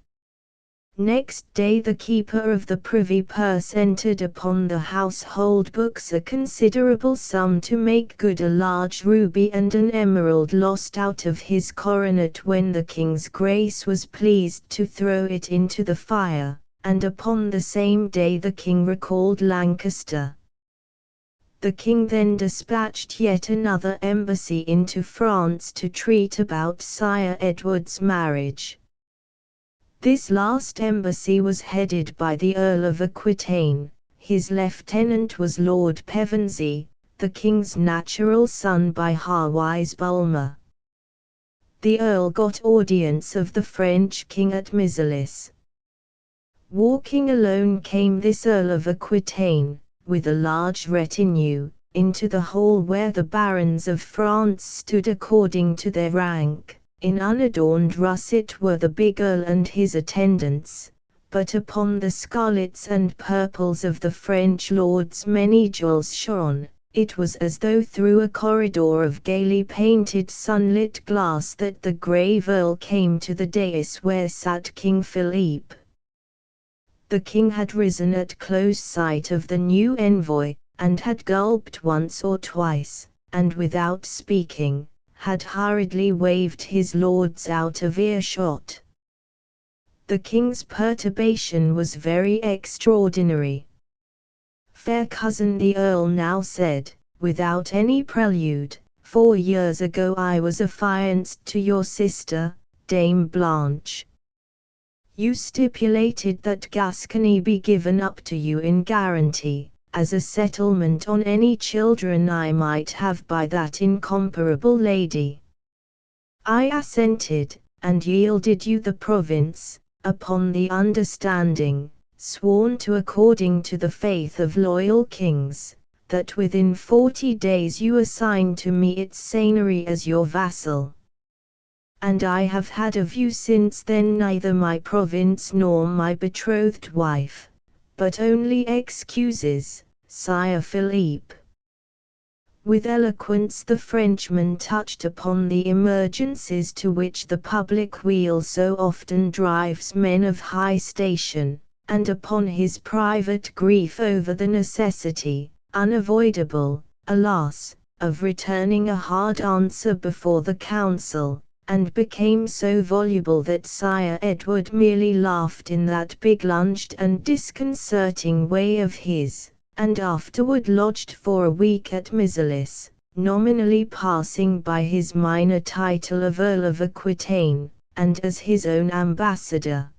Next day the keeper of the privy purse entered upon the household books a considerable sum to make good a large ruby and an emerald lost out of his coronet when the king's grace was pleased to throw it into the fire, and upon the same day the king recalled Lancaster. The king then dispatched yet another embassy into France to treat about Sire Edward's marriage. This last embassy was headed by the Earl of Aquitaine. His lieutenant was Lord Pevensey, the king's natural son by Harwise Bulmer. The earl got audience of the French king at Mizelis. Walking alone came this Earl of Aquitaine, with a large retinue, into the hall where the barons of France stood according to their rank. In unadorned russet were the big earl and his attendants, but upon the scarlets and purples of the French lords many jewels shone. It was as though through a corridor of gaily painted sunlit glass that the grave earl came to the dais where sat King Philippe. The king had risen at close sight of the new envoy, and had gulped once or twice, and without speaking, had hurriedly waved his lords out of earshot. The king's perturbation was very extraordinary. "Fair cousin," the earl now said, without any prelude, 4 years ago I was affianced to your sister, Dame Blanche. You stipulated that Gascony be given up to you in guarantee, as a settlement on any children I might have by that incomparable lady. I assented, and yielded you the province, upon the understanding, sworn to according to the faith of loyal kings, that within 40 days you assign to me its seigneury as your vassal. And I have had of you since then neither my province nor my betrothed wife, but only excuses, Sire Philippe. With eloquence the Frenchman touched upon the emergencies to which the public weal so often drives men of high station, and upon his private grief over the necessity, unavoidable, alas, of returning a hard answer before the council, and became so voluble that Sire Edward merely laughed in that big lunged and disconcerting way of his, and afterward lodged for a week at Mizelis, nominally passing by his minor title of Earl of Aquitaine, and as his own ambassador.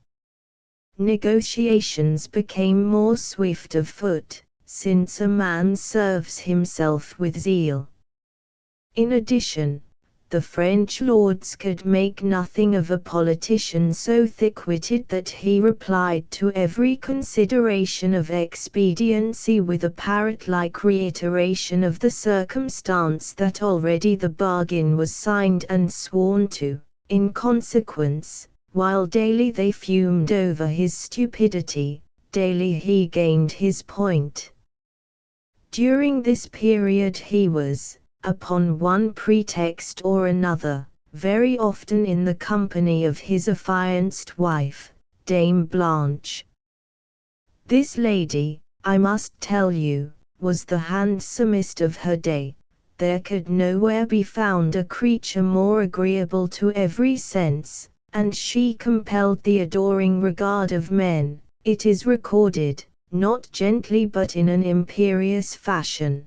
Negotiations became more swift of foot, since a man serves himself with zeal. In addition, the French lords could make nothing of a politician so thick-witted that he replied to every consideration of expediency with a parrot-like reiteration of the circumstance that already the bargain was signed and sworn to. In consequence, while daily they fumed over his stupidity, daily he gained his point. During this period he was, upon one pretext or another, very often in the company of his affianced wife, Dame Blanche. This lady, I must tell you, was the handsomest of her day. There could nowhere be found a creature more agreeable to every sense, and she compelled the adoring regard of men, it is recorded, not gently but in an imperious fashion.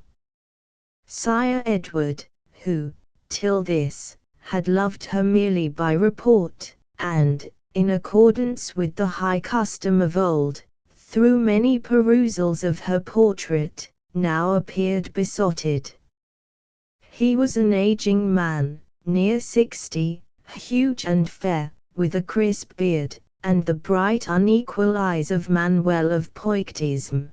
Sire Edward, who, till this, had loved her merely by report, and, in accordance with the high custom of old, through many perusals of her portrait, now appeared besotted. He was an aging man, near 60, huge and fair, with a crisp beard, and the bright unequal eyes of Manuel of Poictisme.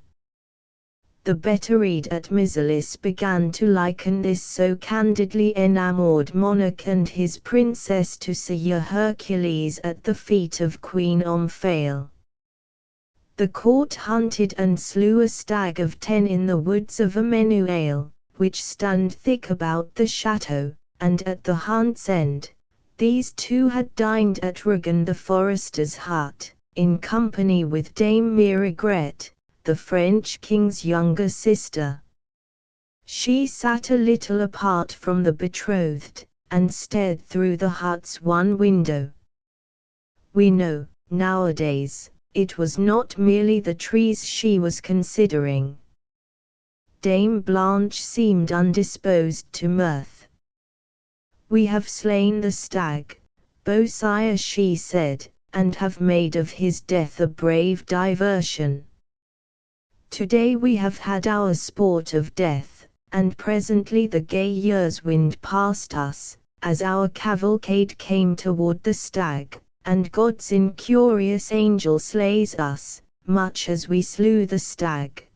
The better read at Mizelis began to liken this so candidly enamoured monarch and his princess to Sir Hercules at the feet of Queen Omphale. The court hunted and slew a stag of 10 in the woods of Amenuail, which stand thick about the chateau, and at the hunt's end, these two had dined at Regan the forester's hut, in company with Dame Miragrette, the French king's younger sister. She sat a little apart from the betrothed, and stared through the hut's one window. We know, nowadays, it was not merely the trees she was considering. Dame Blanche seemed undisposed to mirth. "We have slain the stag, Beausire," she said, "and have made of his death a brave diversion. Today we have had our sport of death, and presently the gay years wind past us, as our cavalcade came toward the stag, and God's incurious angel slays us, much as we slew the stag.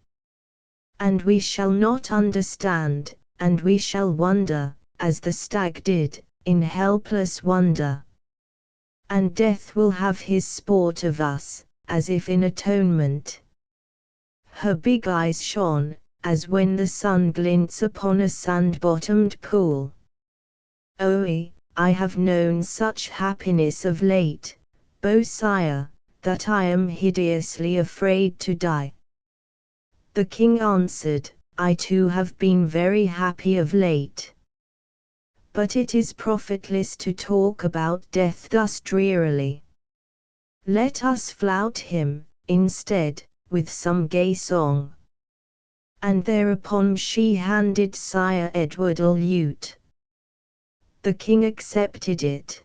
And we shall not understand, and we shall wonder, as the stag did, in helpless wonder. And death will have his sport of us, as if in atonement." Her big eyes shone, as when the sun glints upon a sand-bottomed pool. "Oh, I have known such happiness of late, Beausire, that I am hideously afraid to die." The king answered, "I too have been very happy of late. But it is profitless to talk about death thus drearily. Let us flout him, instead, with some gay song." And thereupon she handed Sire Edward a lute. The king accepted it.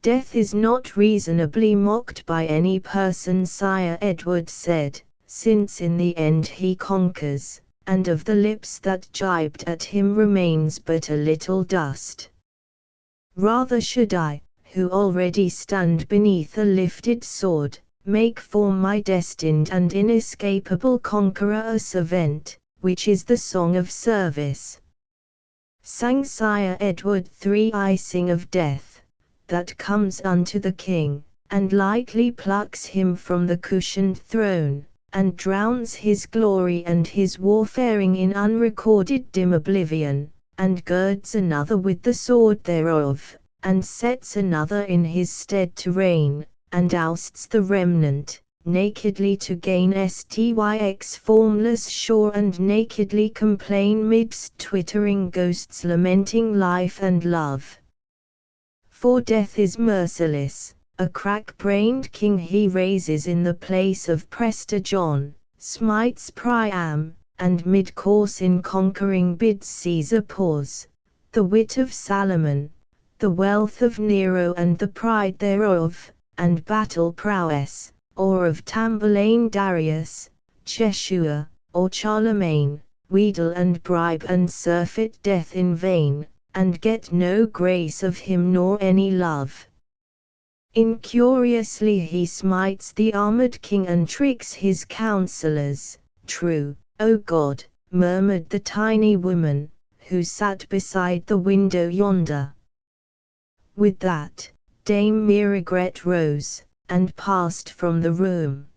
"Death is not reasonably mocked by any person," Sire Edward said, "since in the end he conquers, and of the lips that gibed at him remains but a little dust. Rather should I, who already stand beneath a lifted sword, make for my destined and inescapable conqueror a servant, which is the song of service." Sang Sire Edward 3 I sing of death, that comes unto the king, and lightly plucks him from the cushioned throne, and drowns his glory and his warfaring in unrecorded dim oblivion, and girds another with the sword thereof, and sets another in his stead to reign, and ousts the remnant, nakedly to gain Styx formless shore, and nakedly complain midst twittering ghosts lamenting life and love. For death is merciless. A crack-brained king he raises in the place of Prester John, smites Priam, and mid-course in conquering bids Caesar pause. The wit of Salomon, the wealth of Nero and the pride thereof, and battle prowess, or of Tamburlaine Darius, Jeshua, or Charlemagne, wheedle and bribe and surfeit death in vain, and get no grace of him nor any love. Incuriously he smites the armored king and tricks his counselors. "True, O God," murmured the tiny woman, who sat beside the window yonder. With that, Dame Miragret rose, and passed from the room.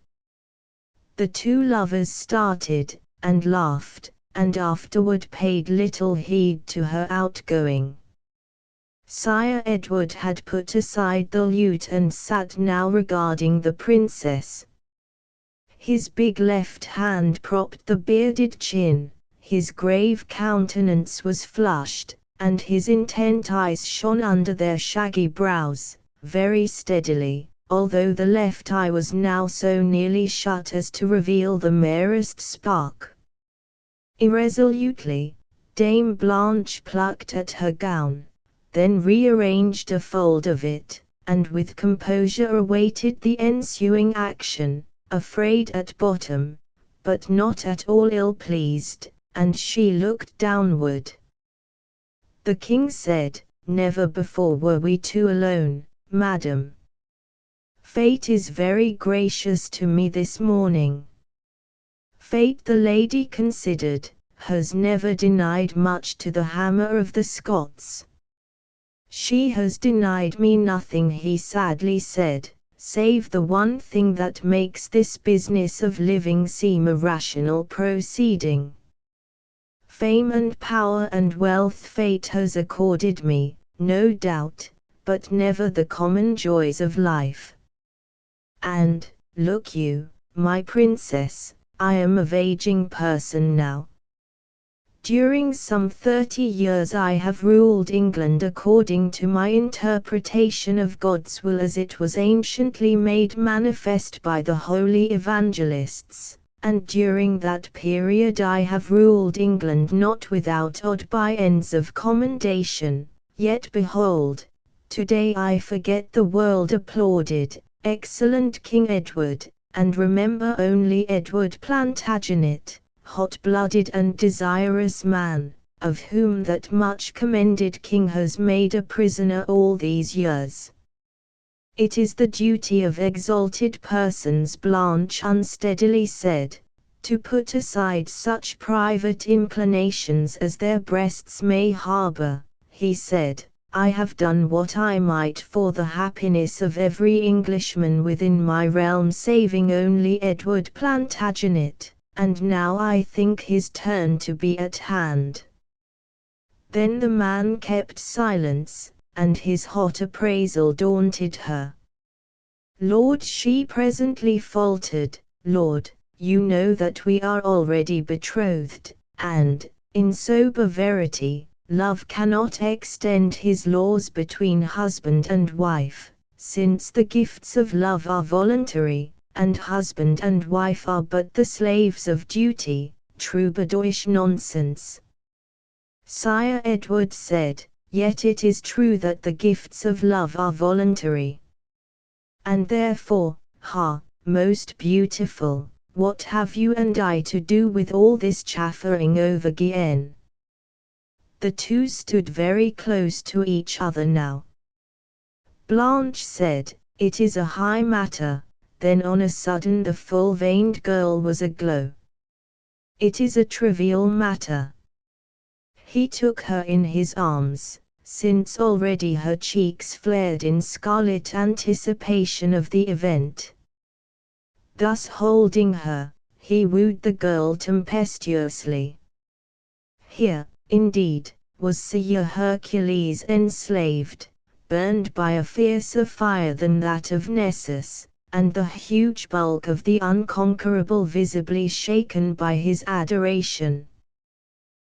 The two lovers started, and laughed, and afterward paid little heed to her outgoing. Sire Edward had put aside the lute and sat now regarding the princess. His big left hand propped the bearded chin, his grave countenance was flushed, and his intent eyes shone under their shaggy brows, very steadily, although the left eye was now so nearly shut as to reveal the merest spark. Irresolutely, Dame Blanche plucked at her gown, then rearranged a fold of it, and with composure awaited the ensuing action, afraid at bottom, but not at all ill-pleased, and she looked downward. The king said, "Never before were we two alone, madam. Fate is very gracious to me this morning." Fate, the lady considered, has never denied much to the hammer of the Scots. "She has denied me nothing," he sadly said, "save the one thing that makes this business of living seem a rational proceeding. Fame and power and wealth fate has accorded me, no doubt, but never the common joys of life. And, look you, my princess, I am a aging person now. During some 30 years I have ruled England according to my interpretation of God's will as it was anciently made manifest by the holy evangelists, and during that period I have ruled England not without odd by ends of commendation, yet behold, today I forget the world applauded, excellent King Edward, and remember only Edward Plantagenet, hot-blooded and desirous man, of whom that much commended king has made a prisoner all these years. It is the duty of exalted persons, Blanche unsteadily said, to put aside such private inclinations as their breasts may harbor. He said, I have done what I might for the happiness of every Englishman within my realm saving only Edward Plantagenet, and now I think his turn to be at hand. Then the man kept silence, and his hot appraisal daunted her. Lord, she presently faltered, Lord, you know that we are already betrothed, and, in sober verity, love cannot extend his laws between husband and wife, since the gifts of love are voluntary, and husband and wife are but the slaves of duty, troubadourish nonsense. Sire Edward said, yet it is true that the gifts of love are voluntary. And therefore, most beautiful, what have you and I to do with all this chaffering over Guienne? The two stood very close to each other now. Blanche said, it is a high matter. Then on a sudden the full-veined girl was aglow. It is a trivial matter. He took her in his arms, since already her cheeks flared in scarlet anticipation of the event. Thus holding her, he wooed the girl tempestuously. Here, indeed, was Sir Hercules enslaved, burned by a fiercer fire than that of Nessus, and the huge bulk of the unconquerable visibly shaken by his adoration.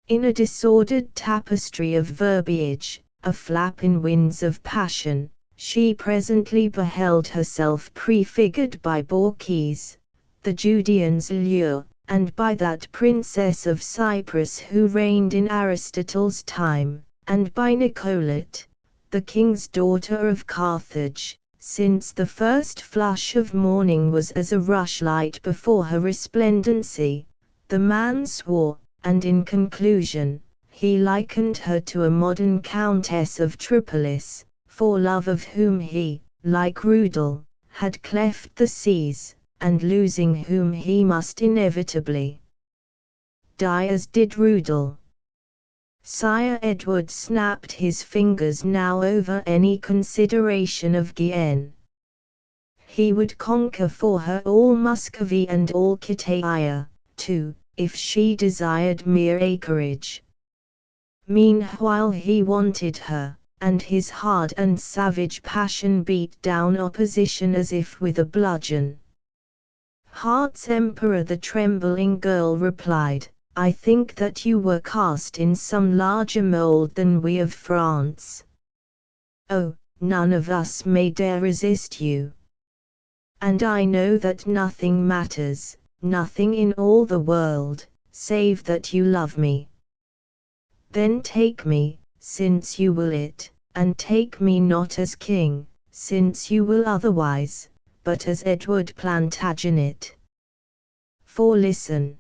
In a disordered tapestry of verbiage, aflap in winds of passion, she presently beheld herself prefigured by Baucis, the Judean's lure, and by that princess of Cyprus who reigned in Aristotle's time, and by Nicolete, the king's daughter of Carthage, since the first flush of morning was as a rushlight before her resplendency. The man swore, and in conclusion, he likened her to a modern Countess of Tripolis, for love of whom he, like Rudel, had cleft the seas, and losing whom he must inevitably die as did Rudel. Sire Edward snapped his fingers now over any consideration of Guienne. He would conquer for her all Muscovy and all Kitaia, too, if she desired mere acreage. Meanwhile he wanted her, and his hard and savage passion beat down opposition as if with a bludgeon. Heart's Emperor, the trembling girl replied, I think that you were cast in some larger mold than we of France. Oh, none of us may dare resist you. And I know that nothing matters, nothing in all the world, save that you love me. Then take me, since you will it, and take me not as king, since you will otherwise, but as Edward Plantagenet. For listen.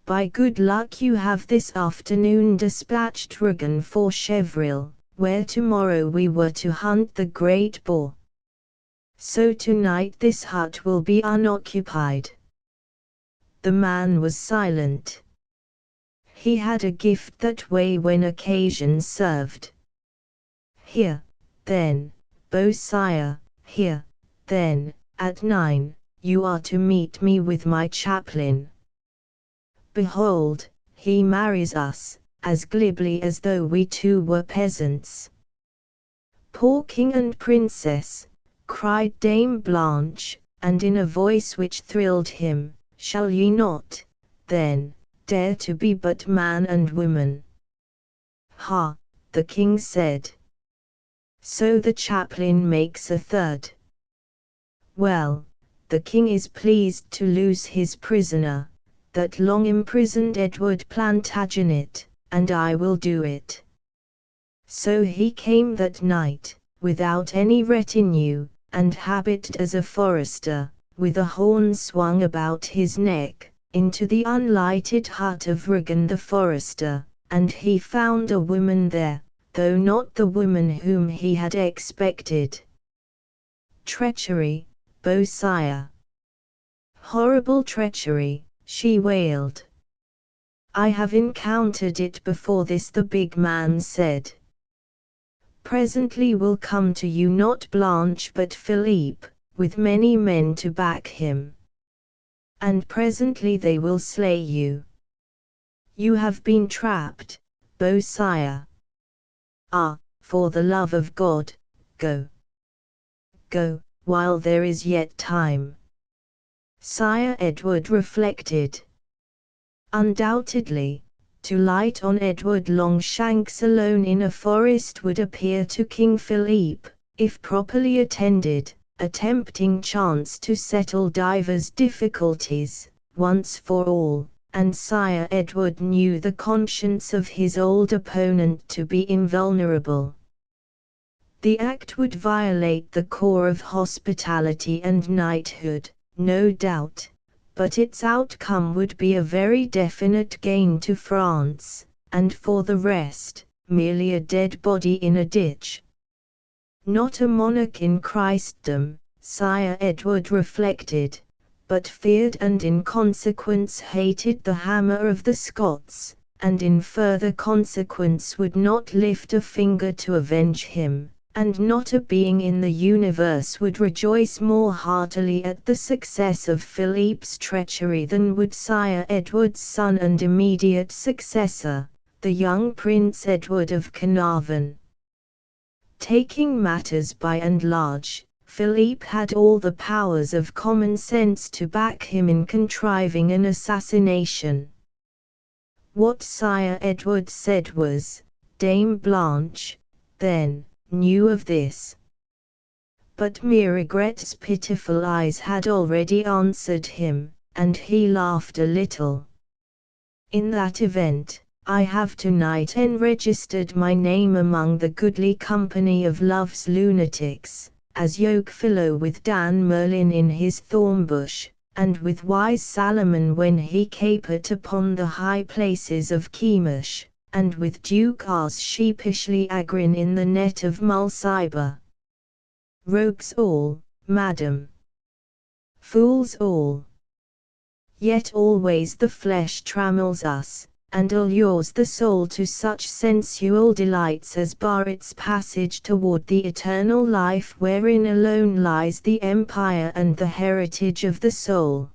By good luck you have this afternoon dispatched Regan for Chevril, where tomorrow we were to hunt the great boar. So tonight this hut will be unoccupied. The man was silent. He had a gift that way when occasion served. Here, then, Beausire, here, then, at 9, you are to meet me with my chaplain. Behold, he marries us, as glibly as though we two were peasants. Poor king and princess, cried Dame Blanche, and in a voice which thrilled him, shall ye not, then, dare to be but man and woman. Ha, the king said. So the chaplain makes a third. Well, the king is pleased to lose his prisoner, that long imprisoned Edward Plantagenet, and I will do it. So he came that night, without any retinue, and habited as a forester, with a horn swung about his neck, into the unlighted hut of Regan the forester, and he found a woman there, though not the woman whom he had expected. Treachery, Beausire. Horrible treachery, she wailed. I have encountered it before this, the big man said. Presently will come to you not Blanche but Philippe, with many men to back him. And presently they will slay you. You have been trapped, Beausire. Ah, for the love of God, go. Go, while there is yet time. Sire Edward reflected. Undoubtedly, to light on Edward Longshanks alone in a forest would appear to King Philippe, if properly attended, a tempting chance to settle divers difficulties, once for all, and Sire Edward knew the conscience of his old opponent to be invulnerable. The act would violate the core of hospitality and knighthood, no doubt, but its outcome would be a very definite gain to France, and for the rest, merely a dead body in a ditch. Not a monarch in Christendom, Sire Edward reflected, but feared and in consequence hated the hammer of the Scots, and in further consequence would not lift a finger to avenge him. And not a being in the universe would rejoice more heartily at the success of Philippe's treachery than would Sire Edward's son and immediate successor, the young Prince Edward of Carnarvon. Taking matters by and large, Philippe had all the powers of common sense to back him in contriving an assassination. What Sire Edward said was, Dame Blanche, then, knew of this. But Miregret's pitiful eyes had already answered him, and he laughed a little. In that event, I have tonight enregistered my name among the goodly company of love's lunatics, as yokefellow with Dan Merlin in his thornbush, and with wise Salomon when he capered upon the high places of Chemosh, and with Duke Ars sheepishly agrin in the net of Mulciber. Rogues all, madam. Fools all. Yet always the flesh trammels us, and allures the soul to such sensual delights as bar its passage toward the eternal life wherein alone lies the empire and the heritage of the soul.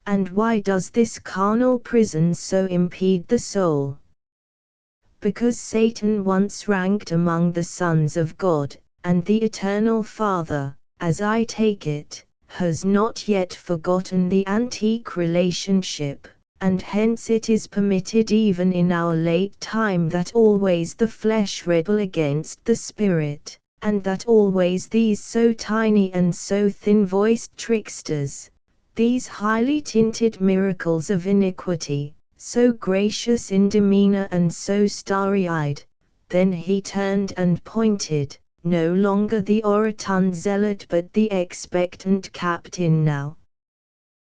And why does this carnal prison so impede the soul? Because Satan once ranked among the sons of God, and the Eternal Father, as I take it, has not yet forgotten the antique relationship, and hence it is permitted even in our late time that always the flesh rebel against the spirit, and that always these so tiny and so thin-voiced tricksters, these highly tinted miracles of iniquity, so gracious in demeanor and so starry-eyed. Then he turned and pointed, no longer the orotund zealot but the expectant captain now.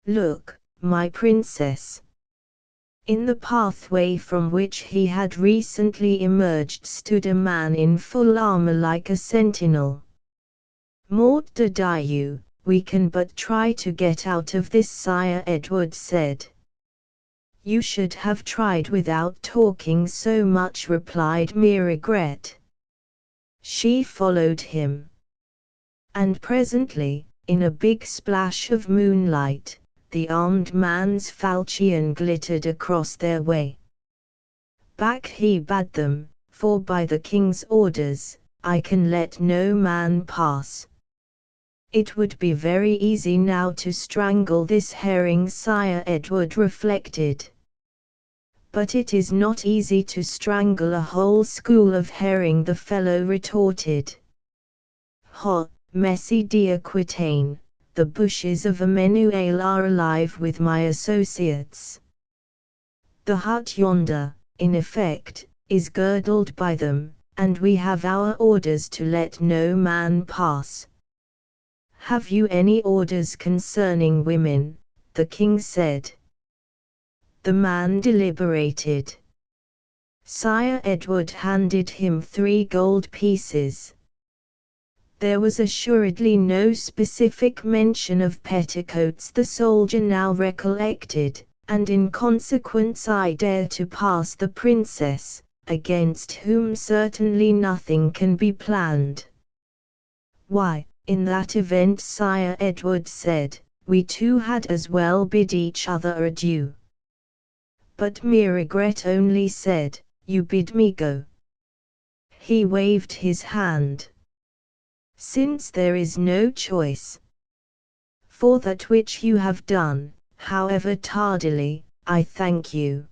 Look, my princess. In the pathway from which he had recently emerged stood a man in full armor like a sentinel. Mort de Dieu, we can but try to get out of this, Sire Edward said. You should have tried without talking so much, replied Miregret. She followed him. And presently, in a big splash of moonlight, the armed man's falchion glittered across their way. Back he bade them, for by the king's orders, I can let no man pass. It would be very easy now to strangle this herring, Sire Edward reflected. But it is not easy to strangle a whole school of herring, the fellow retorted. Ha, Messie dear Quitaine, the bushes of Emmanuel are alive with my associates. The hut yonder, in effect, is girdled by them, and we have our orders to let no man pass. Have you any orders concerning women? The king said. The man deliberated. Sire Edward handed him 3 gold pieces. There was assuredly no specific mention of petticoats, the soldier now recollected, and in consequence I dare to pass the princess, against whom certainly nothing can be planned. Why, in that event, Sire Edward said, we two had as well bid each other adieu. But Miraigret only said, you bid me go. He waved his hand. Since there is no choice for that which you have done, however tardily, I thank you.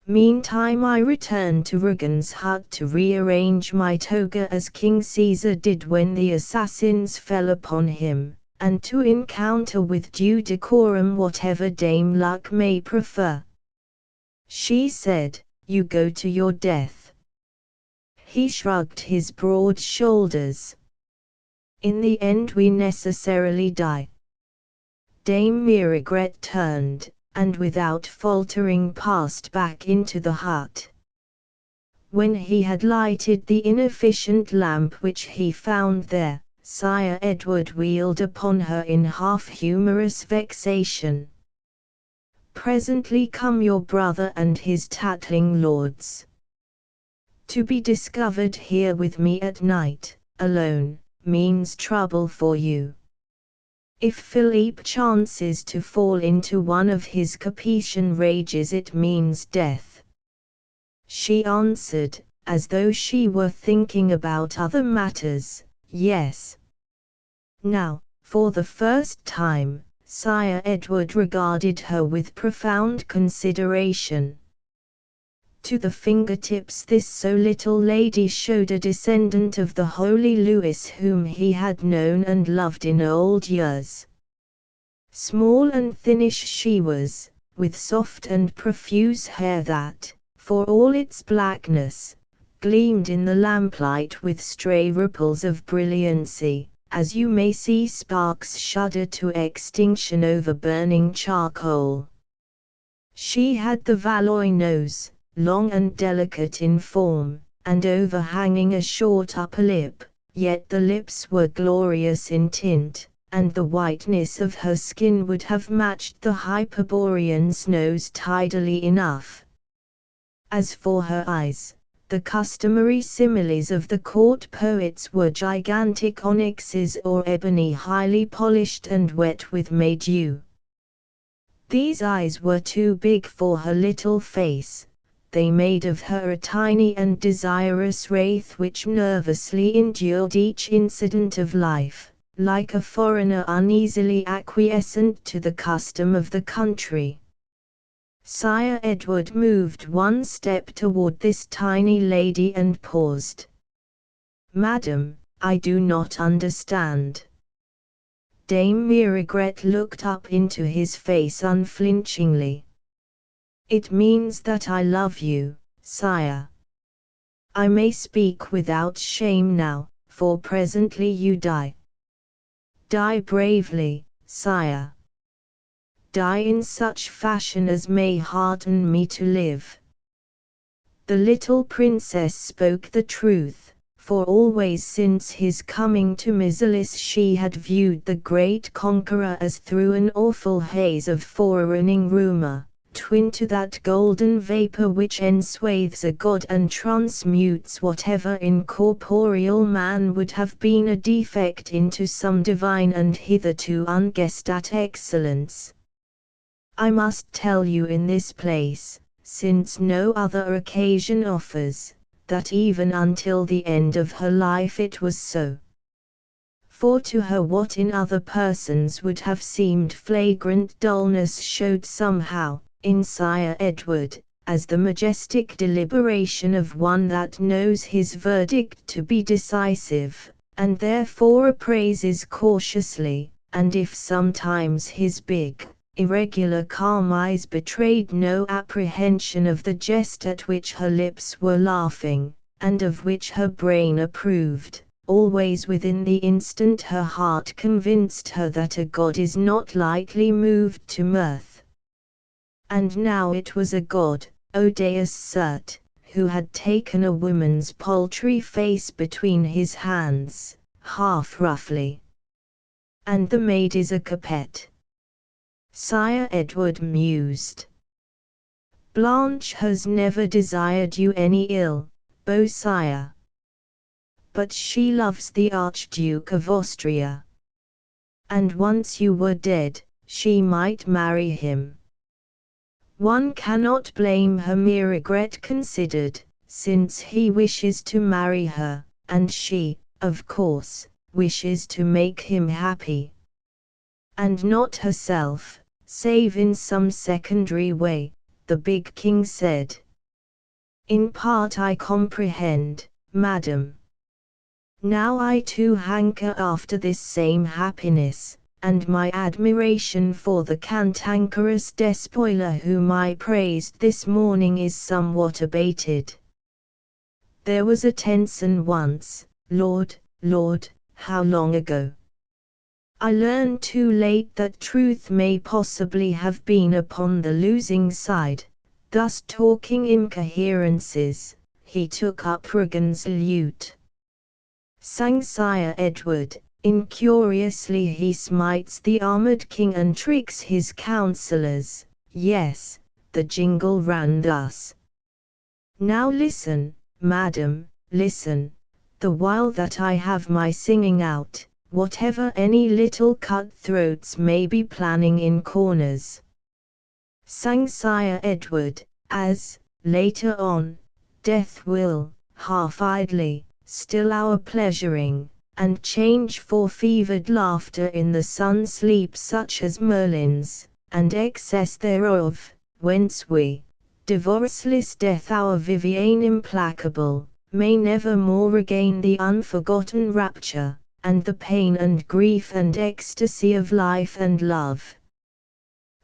Meantime I return to Rugen's hut to rearrange my toga as King Caesar did when the assassins fell upon him, and to encounter with due decorum whatever Dame Luck may prefer. She said, you go to your death. He shrugged his broad shoulders. In the end we necessarily die. Dame Miraigret turned, and without faltering passed back into the hut. When he had lighted the inefficient lamp which he found there, Sire Edward wheeled upon her in half-humorous vexation. Presently come your brother and his tattling lords. To be discovered here with me at night, alone, means trouble for you. If Philippe chances to fall into one of his Capetian rages, it means death. She answered, as though she were thinking about other matters, yes. Now, for the first time, Sire Edward regarded her with profound consideration. To the fingertips this so little lady showed a descendant of the holy Louis whom he had known and loved in old years. Small and thinnish she was, with soft and profuse hair that, for all its blackness, gleamed in the lamplight with stray ripples of brilliancy, as you may see sparks shudder to extinction over burning charcoal. She had the Valois nose, long and delicate in form, and overhanging a short upper lip, yet the lips were glorious in tint, and the whiteness of her skin would have matched the Hyperborean's nose tidily enough. As for her eyes, the customary similes of the court poets were gigantic onyxes or ebony highly polished and wet with May-dew. These eyes were too big for her little face. They made of her a tiny and desirous wraith which nervously endured each incident of life, like a foreigner uneasily acquiescent to the custom of the country. Sire Edward moved one step toward this tiny lady and paused. Madam, I do not understand. Dame Miraigret looked up into his face unflinchingly. It means that I love you, sire. I may speak without shame now, for presently you die. Die bravely, sire. Die in such fashion as may hearten me to live. The little princess spoke the truth, for always since his coming to Mizelis she had viewed the great conqueror as through an awful haze of forerunning rumor, twin to that golden vapor which enswathes a god and transmutes whatever incorporeal man would have been a defect into some divine and hitherto unguessed at excellence. I must tell you in this place, since no other occasion offers, that even until the end of her life it was so. For to her what in other persons would have seemed flagrant dullness showed somehow, in Sire Edward, as the majestic deliberation of one that knows his verdict to be decisive, and therefore appraises cautiously, and if sometimes his big, irregular calm eyes betrayed no apprehension of the jest at which her lips were laughing, and of which her brain approved, always within the instant her heart convinced her that a god is not lightly moved to mirth. And now it was a god, Odeus cert, who had taken a woman's paltry face between his hands, half roughly. And the maid is a coquette. Sire Edward mused. Blanche has never desired you any ill, beau sire. But she loves the Archduke of Austria. And once you were dead, she might marry him. One cannot blame her, mere regret considered, since he wishes to marry her, and she, of course, wishes to make him happy. And not herself, save in some secondary way, the big king said. In part I comprehend, madam. Now I too hanker after this same happiness, and my admiration for the cantankerous despoiler whom I praised this morning is somewhat abated. There was a Tenson once, Lord, how long ago? I learned too late that truth may possibly have been upon the losing side. Thus talking incoherences, he took up Regan's lute. Sang Sire Edward, incuriously he smites the armored king and tricks his counselors. Yes, the jingle ran thus. Now listen, madam, listen, the while that I have my singing out, whatever any little cutthroats may be planning in corners. Sang Sire Edward, as, later on, death will, half idly, still our pleasuring, and change for fevered laughter in the sun sleep such as Merlin's, and excess thereof, whence we, divorceless death our Viviane implacable, may never more regain the unforgotten rapture, and the pain and grief and ecstasy of life and love.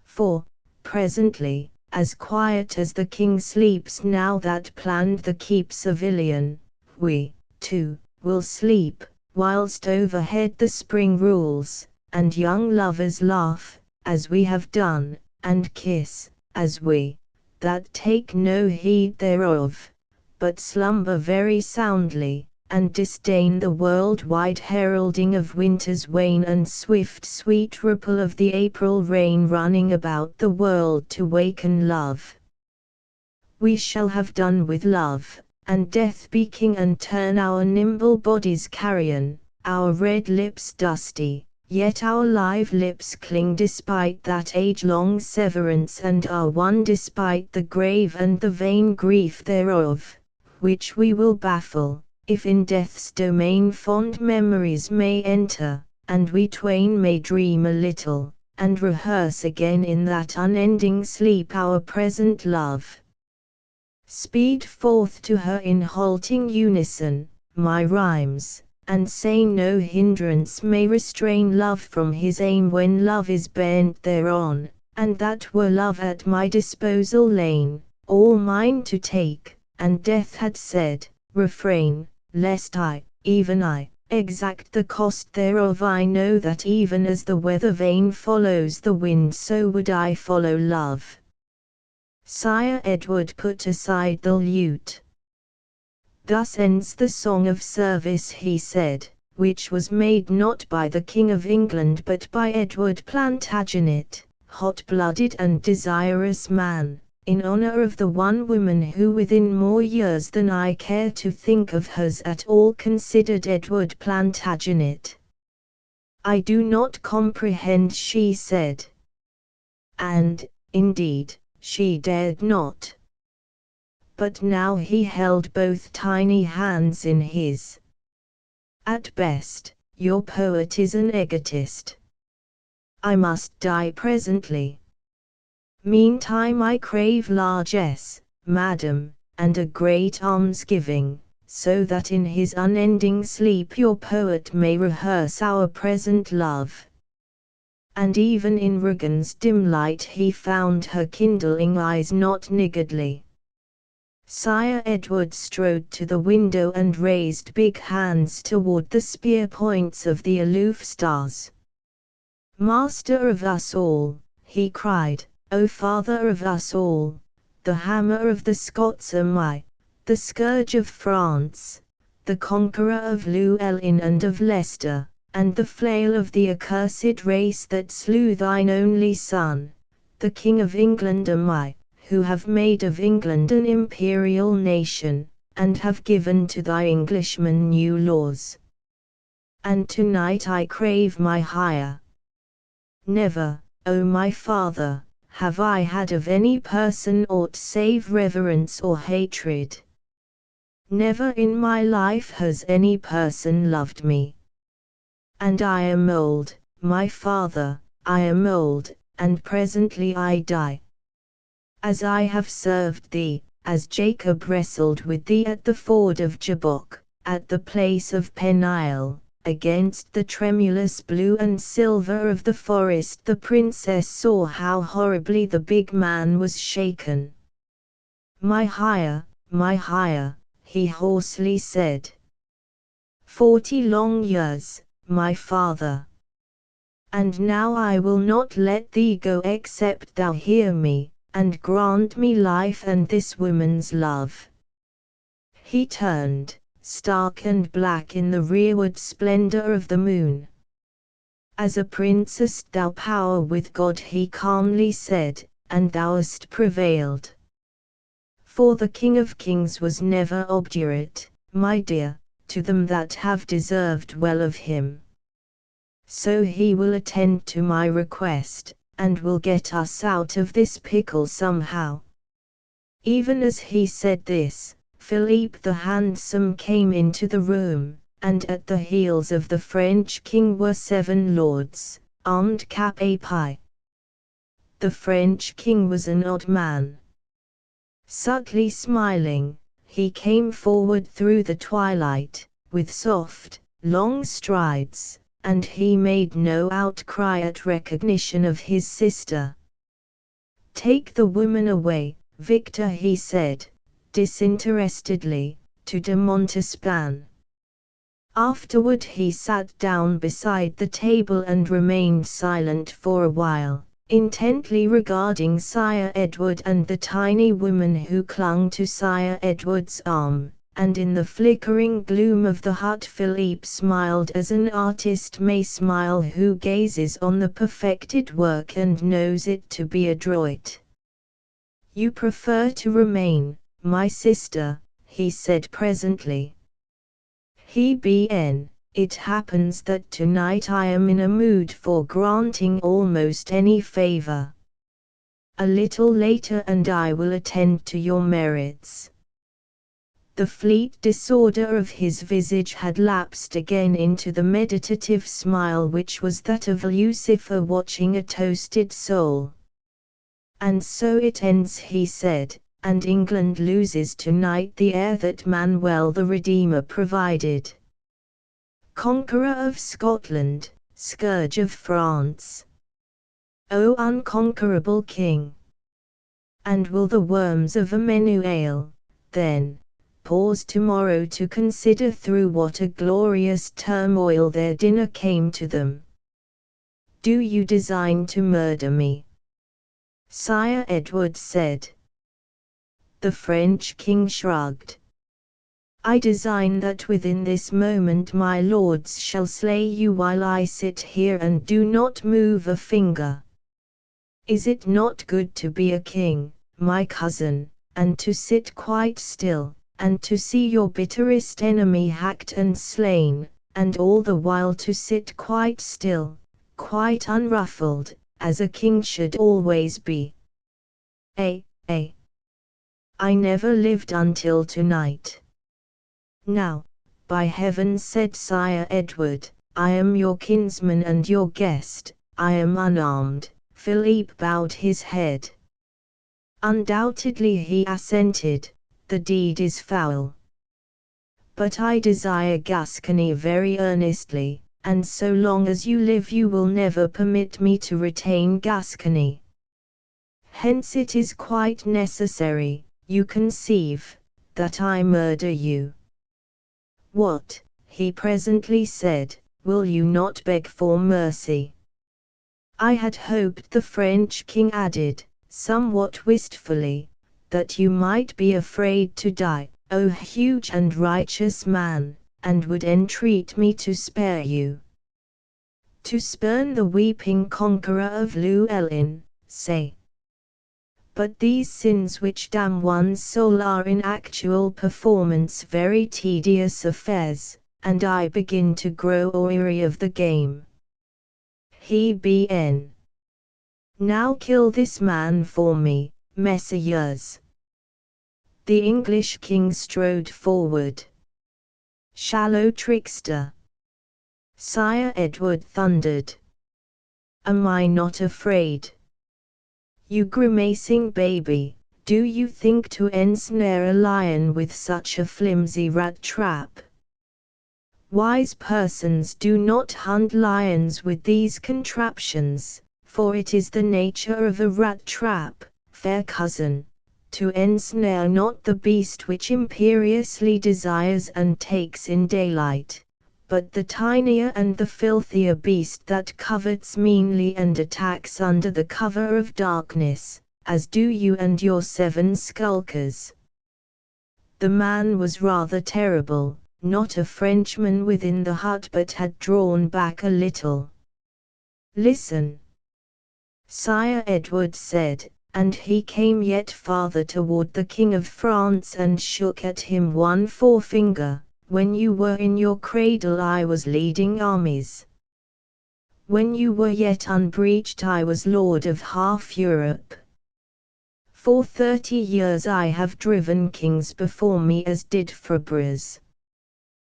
For, presently, as quiet as the king sleeps now that planned the keep civilian, we, too, will sleep, whilst overhead the spring rules, and young lovers laugh, as we have done, and kiss, as we, that take no heed thereof, but slumber very soundly, and disdain the world-wide heralding of winter's wane and swift sweet ripple of the April rain running about the world to waken love. We shall have done with love, and death be king and turn our nimble bodies carrion, our red lips dusty, yet our live lips cling despite that age-long severance and are one despite the grave and the vain grief thereof, which we will baffle, if in death's domain fond memories may enter, and we twain may dream a little, and rehearse again in that unending sleep our present love. Speed forth to her in halting unison, my rhymes, and say no hindrance may restrain love from his aim when love is bent thereon, and that were love at my disposal lain, all mine to take, and death had said, refrain, lest I, even I, exact the cost thereof. I know that even as the weather vane follows the wind so would I follow love. Sire Edward put aside the lute. Thus ends the song of service, he said, which was made not by the King of England but by Edward Plantagenet, hot-blooded and desirous man, in honor of the one woman who within more years than I care to think of has at all considered Edward Plantagenet. I do not comprehend, she said. And, indeed, she dared not. But now he held both tiny hands in his. At best, your poet is an egotist. I must die presently. Meantime I crave largesse, madam, and a great almsgiving, so that in his unending sleep your poet may rehearse our present love. And even in Regan's dim light he found her kindling eyes not niggardly. Sire Edward strode to the window and raised big hands toward the spear points of the aloof stars. "Master of us all," he cried, "O father of us all, the hammer of the Scots am I, the scourge of France, the conqueror of Llewellyn and of Leicester, and the flail of the accursed race that slew thine only son, the King of England am I, who have made of England an imperial nation, and have given to thy Englishmen new laws. And tonight I crave my hire. Never, O my father, have I had of any person aught save reverence or hatred. Never in my life has any person loved me. And I am old, my father, I am old, and presently I die. As I have served thee, as Jacob wrestled with thee at the ford of Jabbok, at the place of Peniel, against the tremulous blue and silver of the forest, the princess saw how horribly the big man was shaken. My hire, he hoarsely said. 40 long years, my father. And now I will not let thee go except thou hear me, and grant me life and this woman's love. He turned, stark and black in the rearward splendor of the moon. As a prince hast thou power with God, he calmly said, and thou hast prevailed. For the King of Kings was never obdurate, my dear, to them that have deserved well of him. So he will attend to my request, and will get us out of this pickle somehow. Even as he said this, Philippe the Handsome came into the room, and at the heels of the French king were 7 lords, armed cap à pie. The French king was an odd man. Subtly smiling, he came forward through the twilight, with soft, long strides, and he made no outcry at recognition of his sister. "Take the woman away, Victor," he said, disinterestedly, to de Montespan. Afterward he sat down beside the table and remained silent for a while, intently regarding Sire Edward and the tiny woman who clung to Sire Edward's arm, and in the flickering gloom of the hut Philippe smiled as an artist may smile who gazes on the perfected work and knows it to be adroit. "You prefer to remain, my sister," he said presently. It happens that tonight I am in a mood for granting almost any favor. A little later and I will attend to your merits." The fleet disorder of his visage had lapsed again into the meditative smile which was that of Lucifer watching a toasted soul. "And so it ends," he said, "and England loses tonight the heir that Manuel the Redeemer provided. Conqueror of Scotland, scourge of France. O unconquerable king! And will the worms of Emmanuel, then, pause tomorrow to consider through what a glorious turmoil their dinner came to them? Do you design to murder me?" Sire Edward said. The French king shrugged. "I design that within this moment my lords shall slay you while I sit here and do not move a finger. Is it not good to be a king, my cousin, and to sit quite still, and to see your bitterest enemy hacked and slain, and all the while to sit quite still, quite unruffled, as a king should always be? I never lived until tonight." "Now, by heaven," said Sire Edward, "I am your kinsman and your guest, I am unarmed." Philippe bowed his head. Undoubtedly, he assented, the deed is foul. But I desire Gascony very earnestly, and so long as you live you will never permit me to retain Gascony. Hence it is quite necessary, you conceive, that I murder you. What, he presently said, will you not beg for mercy? I had hoped, the French king added, somewhat wistfully, that you might be afraid to die, O huge and righteous man, and would entreat me to spare you. To spurn the weeping conqueror of Llewellyn, say. But these sins which damn one's soul are in actual performance very tedious affairs, and I begin to grow weary of the game. He bn. Now kill this man for me, messires. The English king strode forward. Shallow trickster! Sire Edward thundered. Am I not afraid? You grimacing baby, do you think to ensnare a lion with such a flimsy rat trap? Wise persons do not hunt lions with these contraptions, for it is the nature of a rat trap, fair cousin, to ensnare not the beast which imperiously desires and takes in daylight, but the tinier and the filthier beast that covets meanly and attacks under the cover of darkness, as do you and your 7 skulkers. The man was rather terrible, not a Frenchman within the hut but had drawn back a little. Listen, Sire Edward said, and he came yet farther toward the King of France and shook at him one forefinger. When you were in your cradle I was leading armies. When you were yet unbreeched I was lord of half Europe. For 30 years I have driven kings before me as did Frobres.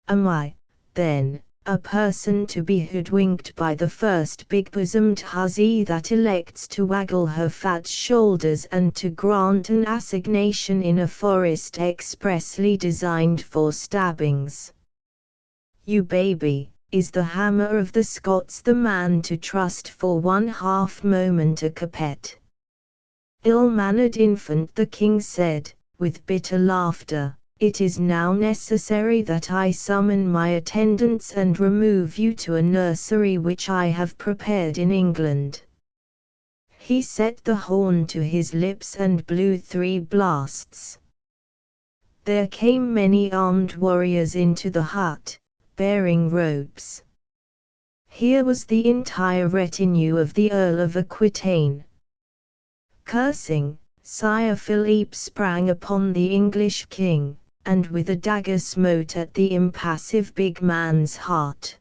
Am I, then, a person to be hoodwinked by the first big-bosomed hussy that elects to waggle her fat shoulders and to grant an assignation in a forest expressly designed for stabbings? You baby, is the hammer of the Scots the man to trust for 1/2 moment a capet? Ill-mannered infant, the king said, with bitter laughter. It is now necessary that I summon my attendants and remove you to a nursery which I have prepared in England. He set the horn to his lips and blew 3 blasts. There came many armed warriors into the hut, bearing ropes. Here was the entire retinue of the Earl of Aquitaine. Cursing, Sire Philippe sprang upon the English king, and with a dagger smote at the impassive big man's heart.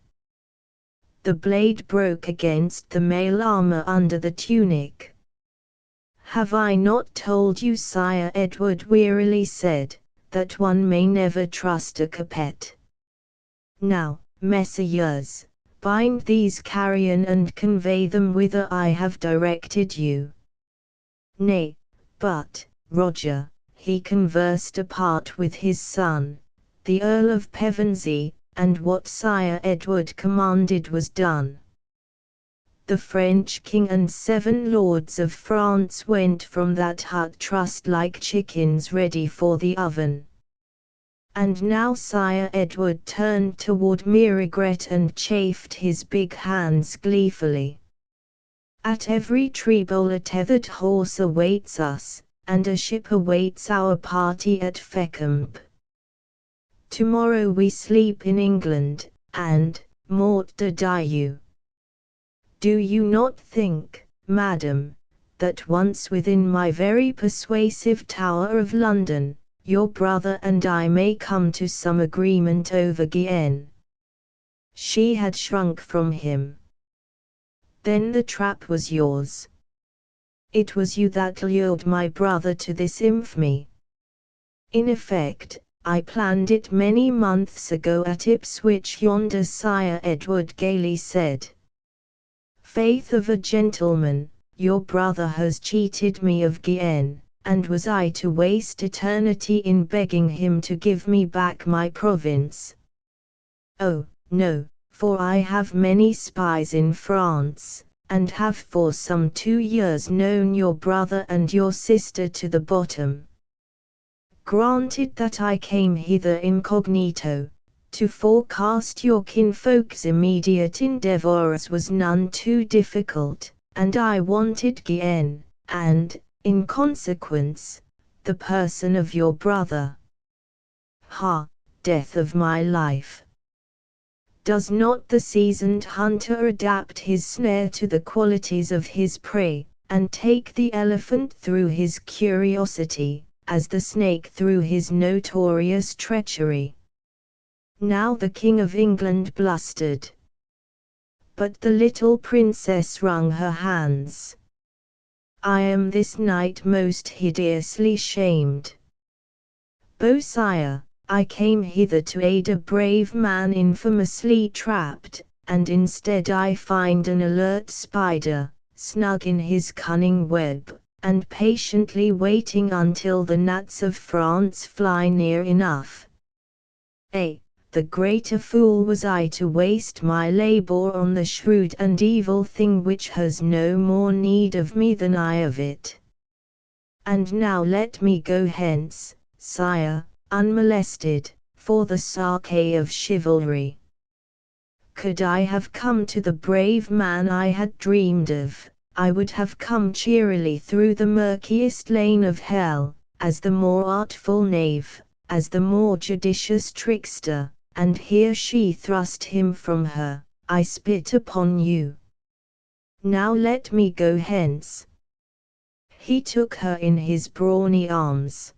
The blade broke against the mail armor under the tunic. Have I not told you, Sire Edward wearily said, that one may never trust a capet? Now, messires, bind these carrion and convey them whither I have directed you. Nay, but, Roger, he conversed apart with his son, the Earl of Pevensey, and what Sire Edward commanded was done. The French king and 7 lords of France went from that hut trussed like chickens ready for the oven. And now Sire Edward turned toward Mirigret and chafed his big hands gleefully. At every treble a tethered horse awaits us, and a ship awaits our party at Fécamp. Tomorrow we sleep in England, and, mort de Dieu! Do you not think, madam, that once within my very persuasive Tower of London, your brother and I may come to some agreement over Guienne? She had shrunk from him. Then the trap was yours. It was you that lured my brother to this infamy. In effect, I planned it many months ago at Ipswich yonder, Sire Edward gaily said. Faith of a gentleman, your brother has cheated me of Guienne, and was I to waste eternity in begging him to give me back my province? Oh, no, for I have many spies in France, and have for some 2 years known your brother and your sister to the bottom. Granted that I came hither incognito, to forecast your kinfolk's immediate endeavours was none too difficult, and I wanted Guienne, and, in consequence, the person of your brother. Ha, death of my life! Does not the seasoned hunter adapt his snare to the qualities of his prey, and take the elephant through his curiosity, as the snake through his notorious treachery? Now the King of England blustered. But the little princess wrung her hands. I am this night most hideously shamed. Beausire, I came hither to aid a brave man infamously trapped, and instead I find an alert spider, snug in his cunning web, and patiently waiting until the gnats of France fly near enough. The greater fool was I to waste my labor on the shrewd and evil thing which has no more need of me than I of it. And now let me go hence, sire, unmolested, for the sake of chivalry. Could I have come to the brave man I had dreamed of, I would have come cheerily through the murkiest lane of hell, as the more artful knave, as the more judicious trickster, and here she thrust him from her. I spit upon you. Now let me go hence. He took her in his brawny arms.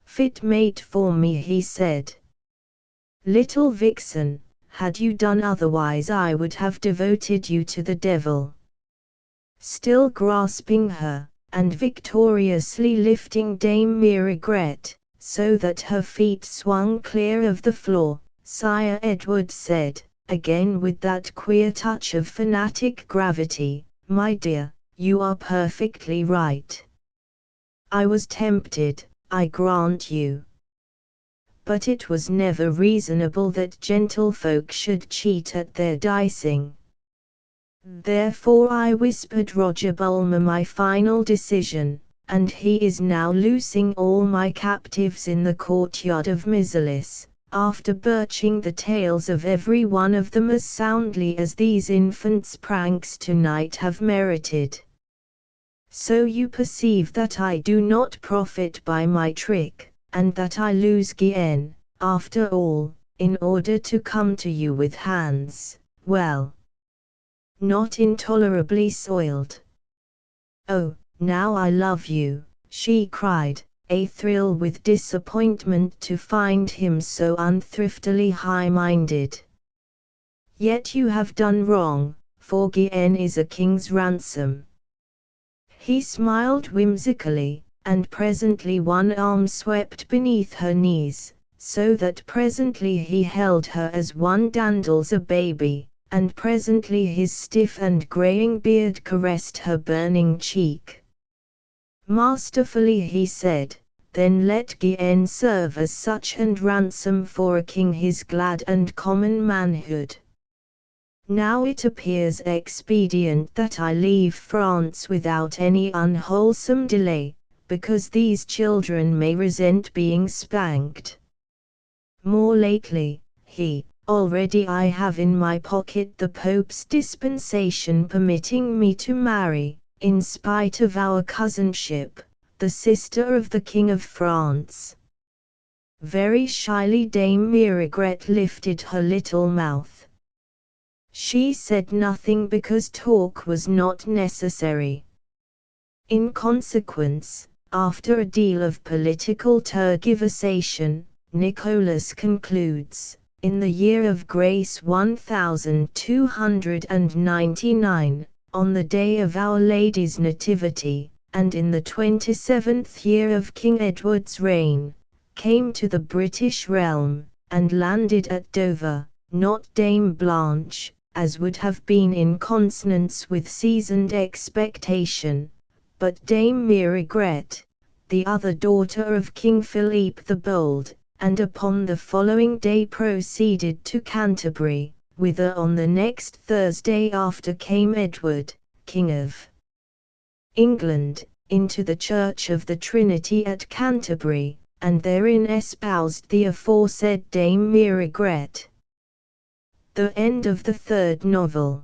Fit mate for me, he said. Little vixen, had you done otherwise I would have devoted you to the devil. Still grasping her, and victoriously lifting Dame Mirregret, so that her feet swung clear of the floor, Sire Edward said, again with that queer touch of fanatic gravity, my dear, you are perfectly right. I was tempted, I grant you. But it was never reasonable that gentlefolk should cheat at their dicing. Therefore I whispered Roger Bulmer my final decision, and he is now loosing all my captives in the courtyard of Miserlis, after birching the tails of every one of them as soundly as these infants' pranks tonight have merited. So you perceive that I do not profit by my trick, and that I lose Guienne, after all, in order to come to you with hands, well, not intolerably soiled. Oh, now I love you, she cried, athrill with disappointment to find him so unthriftily high-minded. Yet you have done wrong, for Guienne is a king's ransom. He smiled whimsically, and presently one arm swept beneath her knees, so that presently he held her as one dandles a baby, and presently his stiff and greying beard caressed her burning cheek. Masterfully he said, then let Guienne serve as such and ransom for a king his glad and common manhood. Now it appears expedient that I leave France without any unwholesome delay, because these children may resent being spanked. More lately, already I have in my pocket the Pope's dispensation permitting me to marry, in spite of our cousinship, the sister of the King of France. Very shyly Dame Mirregret lifted her little mouth. She said nothing because talk was not necessary. In consequence, after a deal of political tergiversation, Nicholas concludes, in the year of grace 1299, on the day of Our Lady's Nativity, and in the 27th year of King Edward's reign, came to the British realm, and landed at Dover, not Dame Blanche, as would have been in consonance with seasoned expectation, but Dame Mirregret, the other daughter of King Philippe the Bold, and upon the following day proceeded to Canterbury, whither on the next Thursday after came Edward, King of England, into the Church of the Trinity at Canterbury, and therein espoused the aforesaid Dame Miragret. The end of the third novel.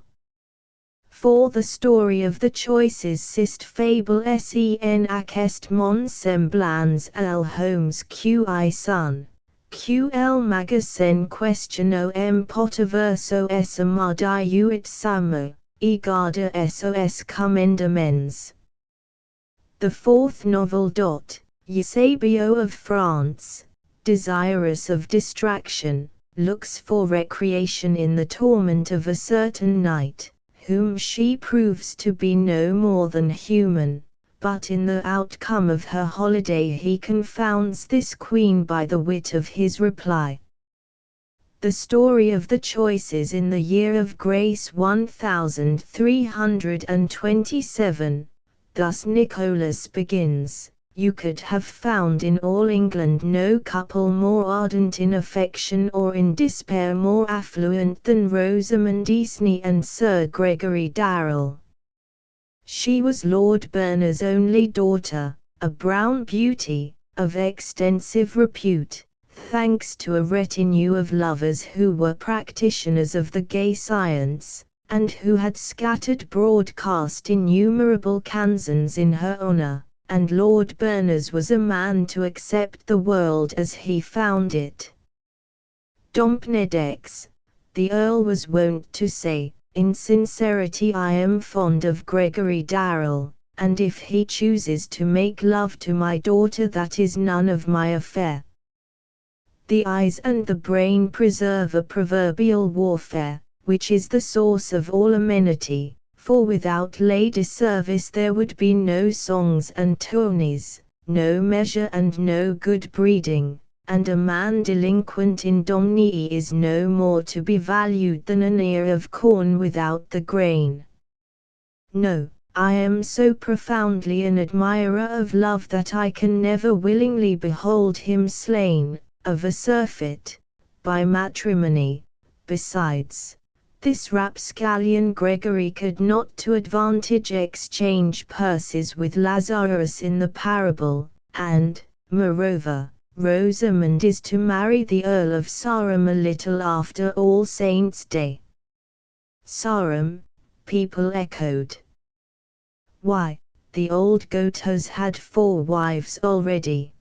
For the story of the choicest fable sen ac est mon semblans el homes qui son, ql magazine questiono em potiverso es amadiuit samo, e garda sos commendaments. The fourth novel. Eusebio of France, desirous of distraction, looks for recreation in the torment of a certain knight, whom she proves to be no more than human, but in the outcome of her holiday he confounds this queen by the wit of his reply. The story of the choices in the year of grace 1327, thus Nicholas begins. You could have found in all England no couple more ardent in affection or in despair more affluent than Rosamond Easney and Sir Gregory Darrell. She was Lord Berners' only daughter, a brown beauty, of extensive repute, thanks to a retinue of lovers who were practitioners of the gay science, and who had scattered broadcast innumerable canzons in her honour. And Lord Berners was a man to accept the world as he found it. Dompenedex, the Earl was wont to say, in sincerity I am fond of Gregory Darrell, and if he chooses to make love to my daughter that is none of my affair. The eyes and the brain preserve a proverbial warfare, which is the source of all amenity. For without lady service there would be no songs and tourneys, no measure and no good breeding, and a man delinquent in domnii is no more to be valued than an ear of corn without the grain. No, I am so profoundly an admirer of love that I can never willingly behold him slain, of a surfeit, by matrimony. Besides, this rapscallion Gregory could not to advantage exchange purses with Lazarus in the parable, and, moreover, Rosamond is to marry the Earl of Sarum a little after All Saints' Day. Sarum, people echoed. Why, the old goat has had 4 wives already.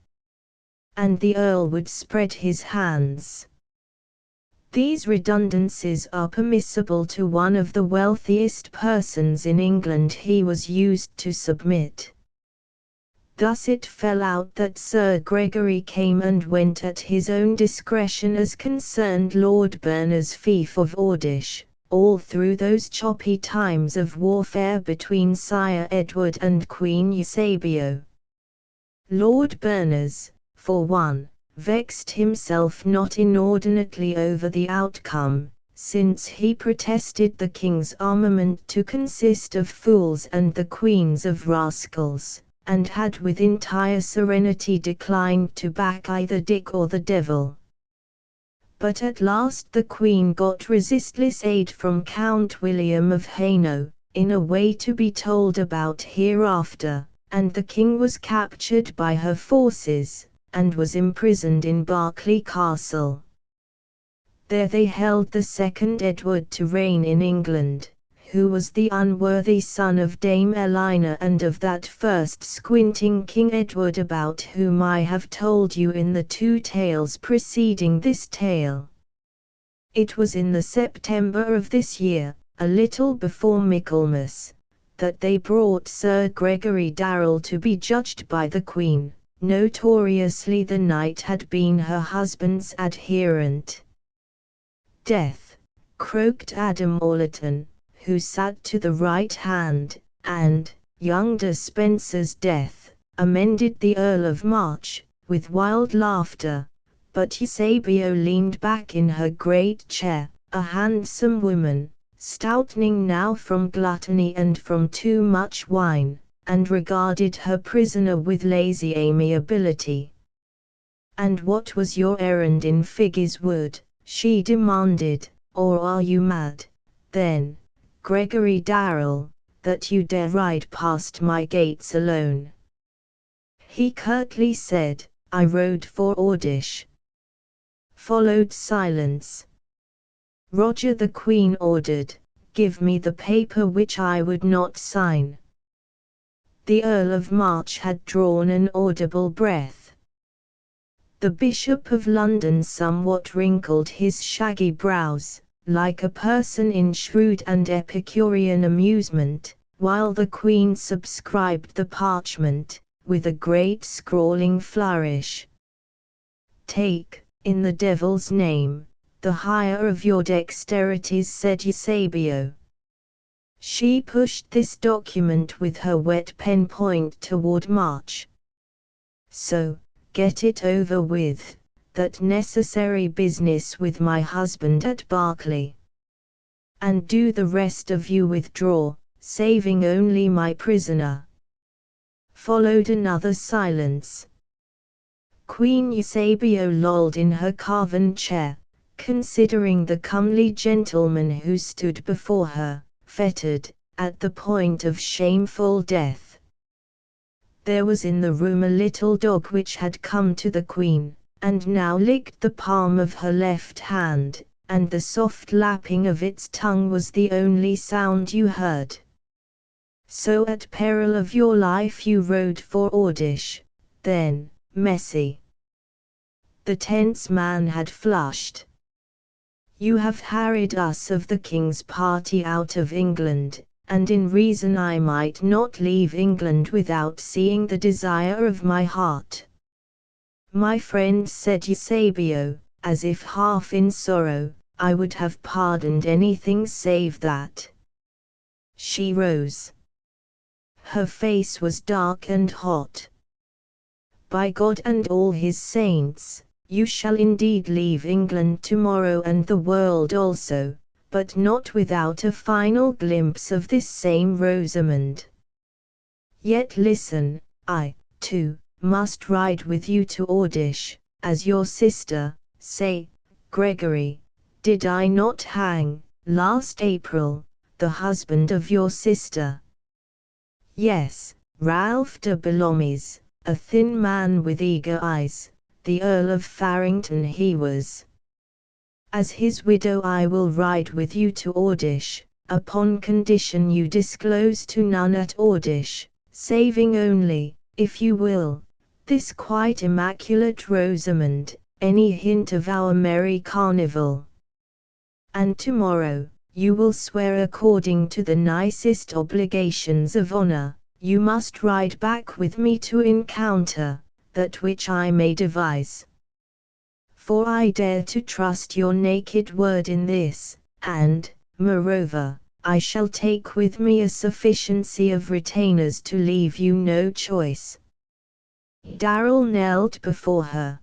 And the Earl would spread his hands. These redundancies are permissible to one of the wealthiest persons in England. He was used to submit. Thus it fell out that Sir Gregory came and went at his own discretion as concerned Lord Berners' fief of Ordish, all through those choppy times of warfare between Sire Edward and Queen Eusebio. Lord Berners, for one, vexed himself not inordinately over the outcome, since he protested the king's armament to consist of fools and the queen's of rascals, and had with entire serenity declined to back either Dick or the devil. But at last the queen got resistless aid from Count William of Hainault, in a way to be told about hereafter, and the king was captured by her forces, and was imprisoned in Berkeley Castle. There they held the second Edward to reign in England, who was the unworthy son of Dame Elina and of that first squinting King Edward about whom I have told you in the 2 tales preceding this tale. It was in the September of this year, a little before Michaelmas, that they brought Sir Gregory Darrell to be judged by the Queen. Notoriously the knight had been her husband's adherent. Death, croaked Adam Orleton, who sat to the right hand, and, young de Spencer's death, amended the Earl of March, with wild laughter, but Eusebio leaned back in her great chair, a handsome woman, stoutening now from gluttony and from too much wine, and regarded her prisoner with lazy amiability. "And what was your errand in Figgy's Wood?" she demanded. "Or are you mad, then, Gregory Darrell, that you dare ride past my gates alone?" He curtly said. "I rode for Ordish." Followed silence. "Roger," the Queen ordered, "give me the paper which I would not sign." The Earl of March had drawn an audible breath. The Bishop of London somewhat wrinkled his shaggy brows, like a person in shrewd and Epicurean amusement, while the Queen subscribed the parchment, with a great scrawling flourish. "Take, in the devil's name, the hire of your dexterities," said Eusebio. She pushed this document with her wet pen point toward March. "So, get it over with, that necessary business with my husband at Berkeley. And do the rest of you withdraw, saving only my prisoner." Followed another silence. Queen Eusebio lolled in her carven chair, considering the comely gentleman who stood before her, fettered, at the point of shameful death. There was in the room a little dog which had come to the Queen, and now licked the palm of her left hand, and the soft lapping of its tongue was the only sound you heard. "So at peril of your life you rode for Ordish, then, Messie?" The tense man had flushed. "You have harried us of the King's party out of England, and in reason I might not leave England without seeing the desire of my heart." "My friend," said Eusebio, as if half in sorrow, "I would have pardoned anything save that." She rose. Her face was dark and hot. "By God and all his saints, you shall indeed leave England tomorrow and the world also, but not without a final glimpse of this same Rosamond. Yet listen, I, too, must ride with you to Ordish, as your sister, say, Gregory, did I not hang, last April, the husband of your sister?" "Yes, Ralph de Bellomies, a thin man with eager eyes, the Earl of Farrington he was. As his widow I will ride with you to Ordish, upon condition you disclose to none at Ordish, saving only, if you will, this quite immaculate Rosamond, any hint of our merry carnival. And tomorrow, you will swear according to the nicest obligations of honor, you must ride back with me to encounter that which I may devise. For I dare to trust your naked word in this, and, moreover, I shall take with me a sufficiency of retainers to leave you no choice." Darrell knelt before her.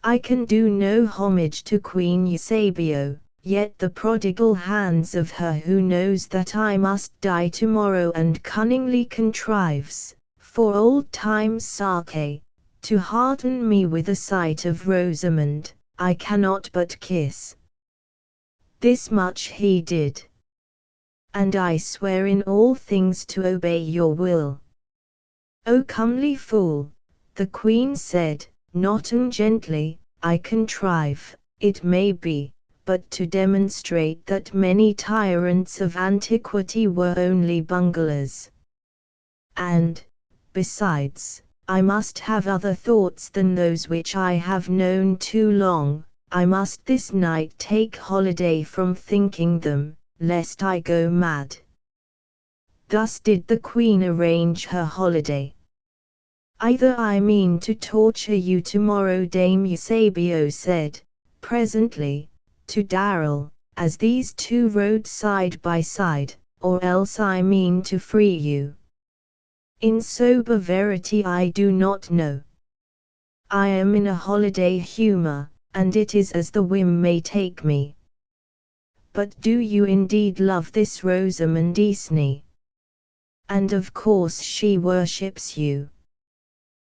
"I can do no homage to Queen Eusebio, yet the prodigal hands of her who knows that I must die tomorrow and cunningly contrives, for old time's sake, to hearten me with a sight of Rosamond, I cannot but kiss." This much he did. "And I swear in all things to obey your will." "O comely fool," the Queen said, not ungently, "I contrive, it may be, but to demonstrate that many tyrants of antiquity were only bunglers. And, besides, I must have other thoughts than those which I have known too long, I must this night take holiday from thinking them, lest I go mad." Thus did the Queen arrange her holiday. "Either I mean to torture you tomorrow," Dame Eusebio said, presently, to Darrell, as these two rode side by side, "or else I mean to free you. In sober verity I do not know. I am in a holiday humor, and it is as the whim may take me. But do you indeed love this Rosamond Easney?" and of course she worships you.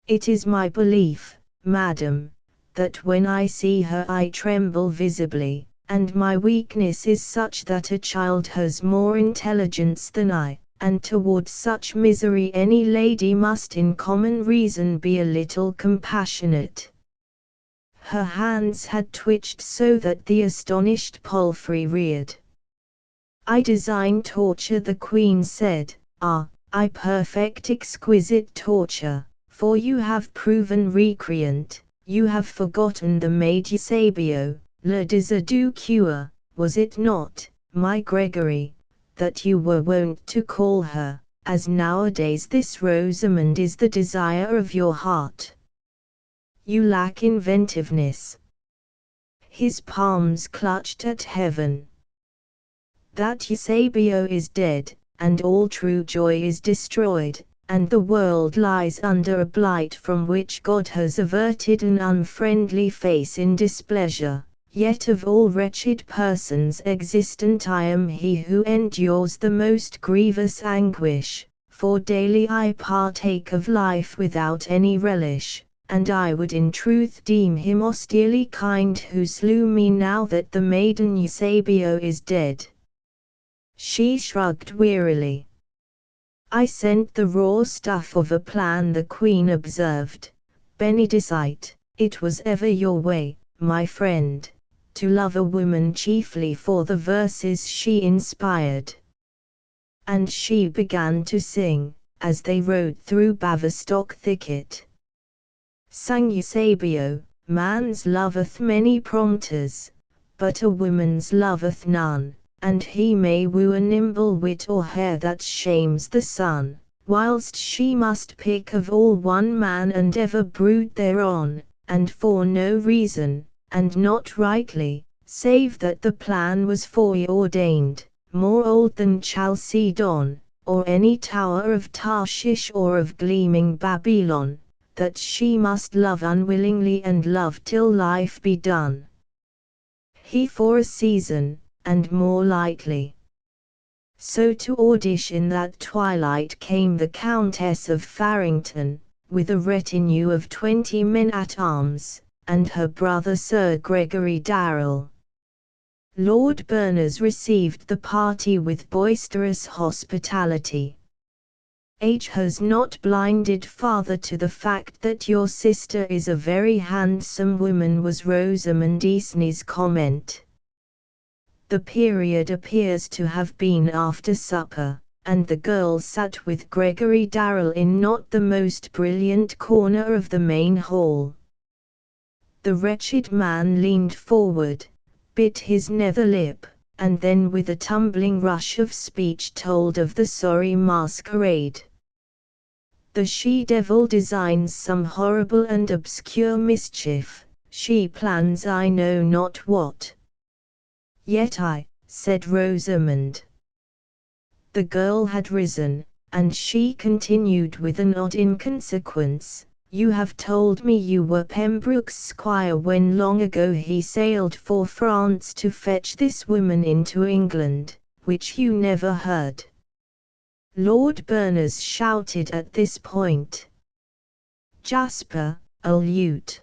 It is my belief, madam, that when I see her I tremble visibly, and my weakness is such that a child has more intelligence than I, and towards such misery any lady must in common reason be a little compassionate. Her hands had twitched so that the astonished palfrey reared. I design torture, the queen said. Ah, I perfect exquisite torture, for you have proven recreant, you have forgotten the maid Eusebio, le Dizain cure, was it not, my Gregory, that you were wont to call her, as nowadays this Rosamond is the desire of your heart? You lack inventiveness. His palms clutched at heaven. That Eusebio is dead, and all true joy is destroyed, and the world lies under a blight from which God has averted an unfriendly face in displeasure. Yet of all wretched persons existent I am he who endures the most grievous anguish, for daily I partake of life without any relish, and I would in truth deem him austerely kind who slew me now that the maiden Eusebio is dead. She shrugged wearily. I sent the raw stuff of a plan, the queen observed. Benedicite, it was ever your way, my friend, to love a woman chiefly for the verses she inspired. And she began to sing, as they rode through Baverstock thicket. Sang Eusebio, man's loveth many prompters, but a woman's loveth none, and he may woo a nimble wit or hair that shames the sun, whilst she must pick of all one man and ever brood thereon, and for no reason, and not rightly, save that the plan was foreordained, more old than Chalcedon, or any tower of Tarshish or of gleaming Babylon, that she must love unwillingly and love till life be done. He for a season, and more lightly. So to audition that twilight came the Countess of Farrington, with a retinue of 20 men-at-arms, and her brother Sir Gregory Darrell. Lord Berners received the party with boisterous hospitality. Age has not blinded father to the fact that your sister is a very handsome woman, was Rosamond Easney's comment. The period appears to have been after supper, and the girl sat with Gregory Darrell in not the most brilliant corner of the main hall. The wretched man leaned forward, bit his nether lip, and then with a tumbling rush of speech told of the sorry masquerade. The she-devil designs some horrible and obscure mischief, she plans I know not what. Yet I, said Rosamond. The girl had risen, and she continued with an odd inconsequence, you have told me you were Pembroke's squire when long ago he sailed for France to fetch this woman into England, which you never heard. Lord Berners shouted at this point. Jasper, a lute.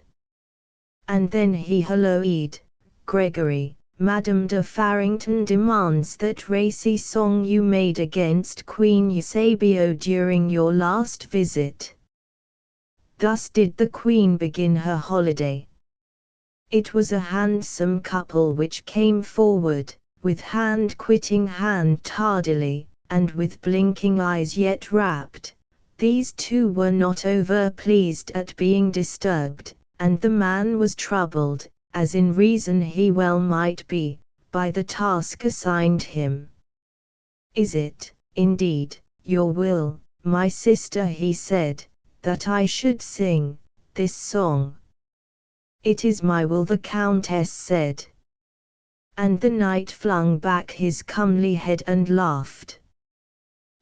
And then he halloed, Gregory, Madame de Farrington demands that racy song you made against Queen Eusebio during your last visit. Thus did the Queen begin her holiday. It was a handsome couple which came forward, with hand quitting hand tardily, and with blinking eyes yet rapt. These two were not over-pleased at being disturbed, and the man was troubled, as in reason he well might be, by the task assigned him. Is it, indeed, your will, my sister, he said, that I should sing this song? It is my will, the Countess said. And the knight flung back his comely head and laughed.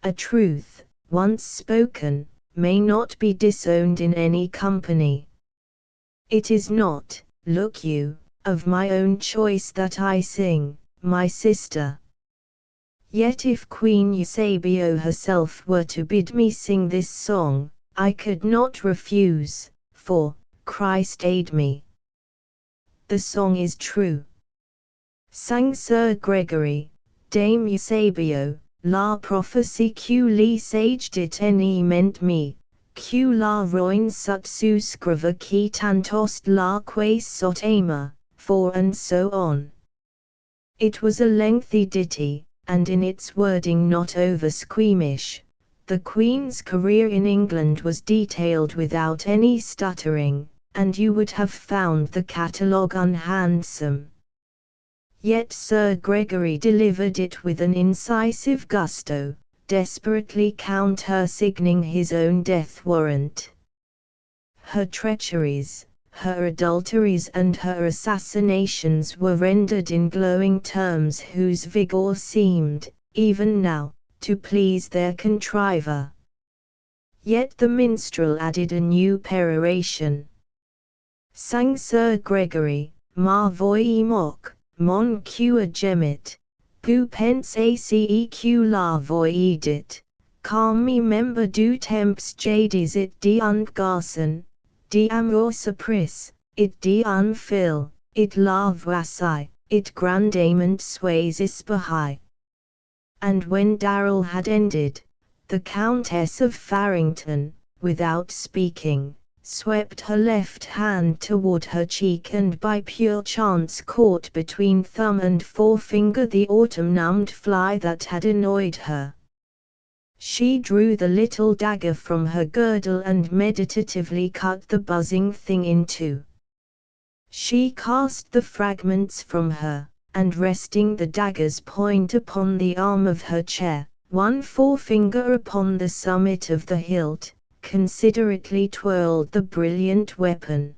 A truth, once spoken, may not be disowned in any company. It is not, look you, of my own choice that I sing, my sister. Yet if Queen Eusebio herself were to bid me sing this song, I could not refuse, for, Christ aid me, the song is true. Sang Sir Gregory, Dame Eusebio, la prophecy que li sage dit ment me, que la Reines sut suscriva qui tantost la que sot ama, for and so on. It was a lengthy ditty, and in its wording not over squeamish. The Queen's career in England was detailed without any stuttering, and you would have found the catalogue unhandsome. Yet Sir Gregory delivered it with an incisive gusto, desperately countersigning his own death warrant. Her treacheries, her adulteries and her assassinations were rendered in glowing terms whose vigour seemed, even now, to please their contriver. Yet the minstrel added a new peroration. Sang Sir Gregory, ma voi mock, mon que gemit, pu pense aceq la voidit, car me member du temps jadis it d garson, d amor surprise, it d unfill, it la voici, it grandament sways ispahi. And when Darrell had ended, the Countess of Farrington, without speaking, swept her left hand toward her cheek and by pure chance caught between thumb and forefinger the autumn-numbed fly that had annoyed her. She drew the little dagger from her girdle and meditatively cut the buzzing thing in two. She cast the fragments from her, and resting the dagger's point upon the arm of her chair, one forefinger upon the summit of the hilt, considerately twirled the brilliant weapon.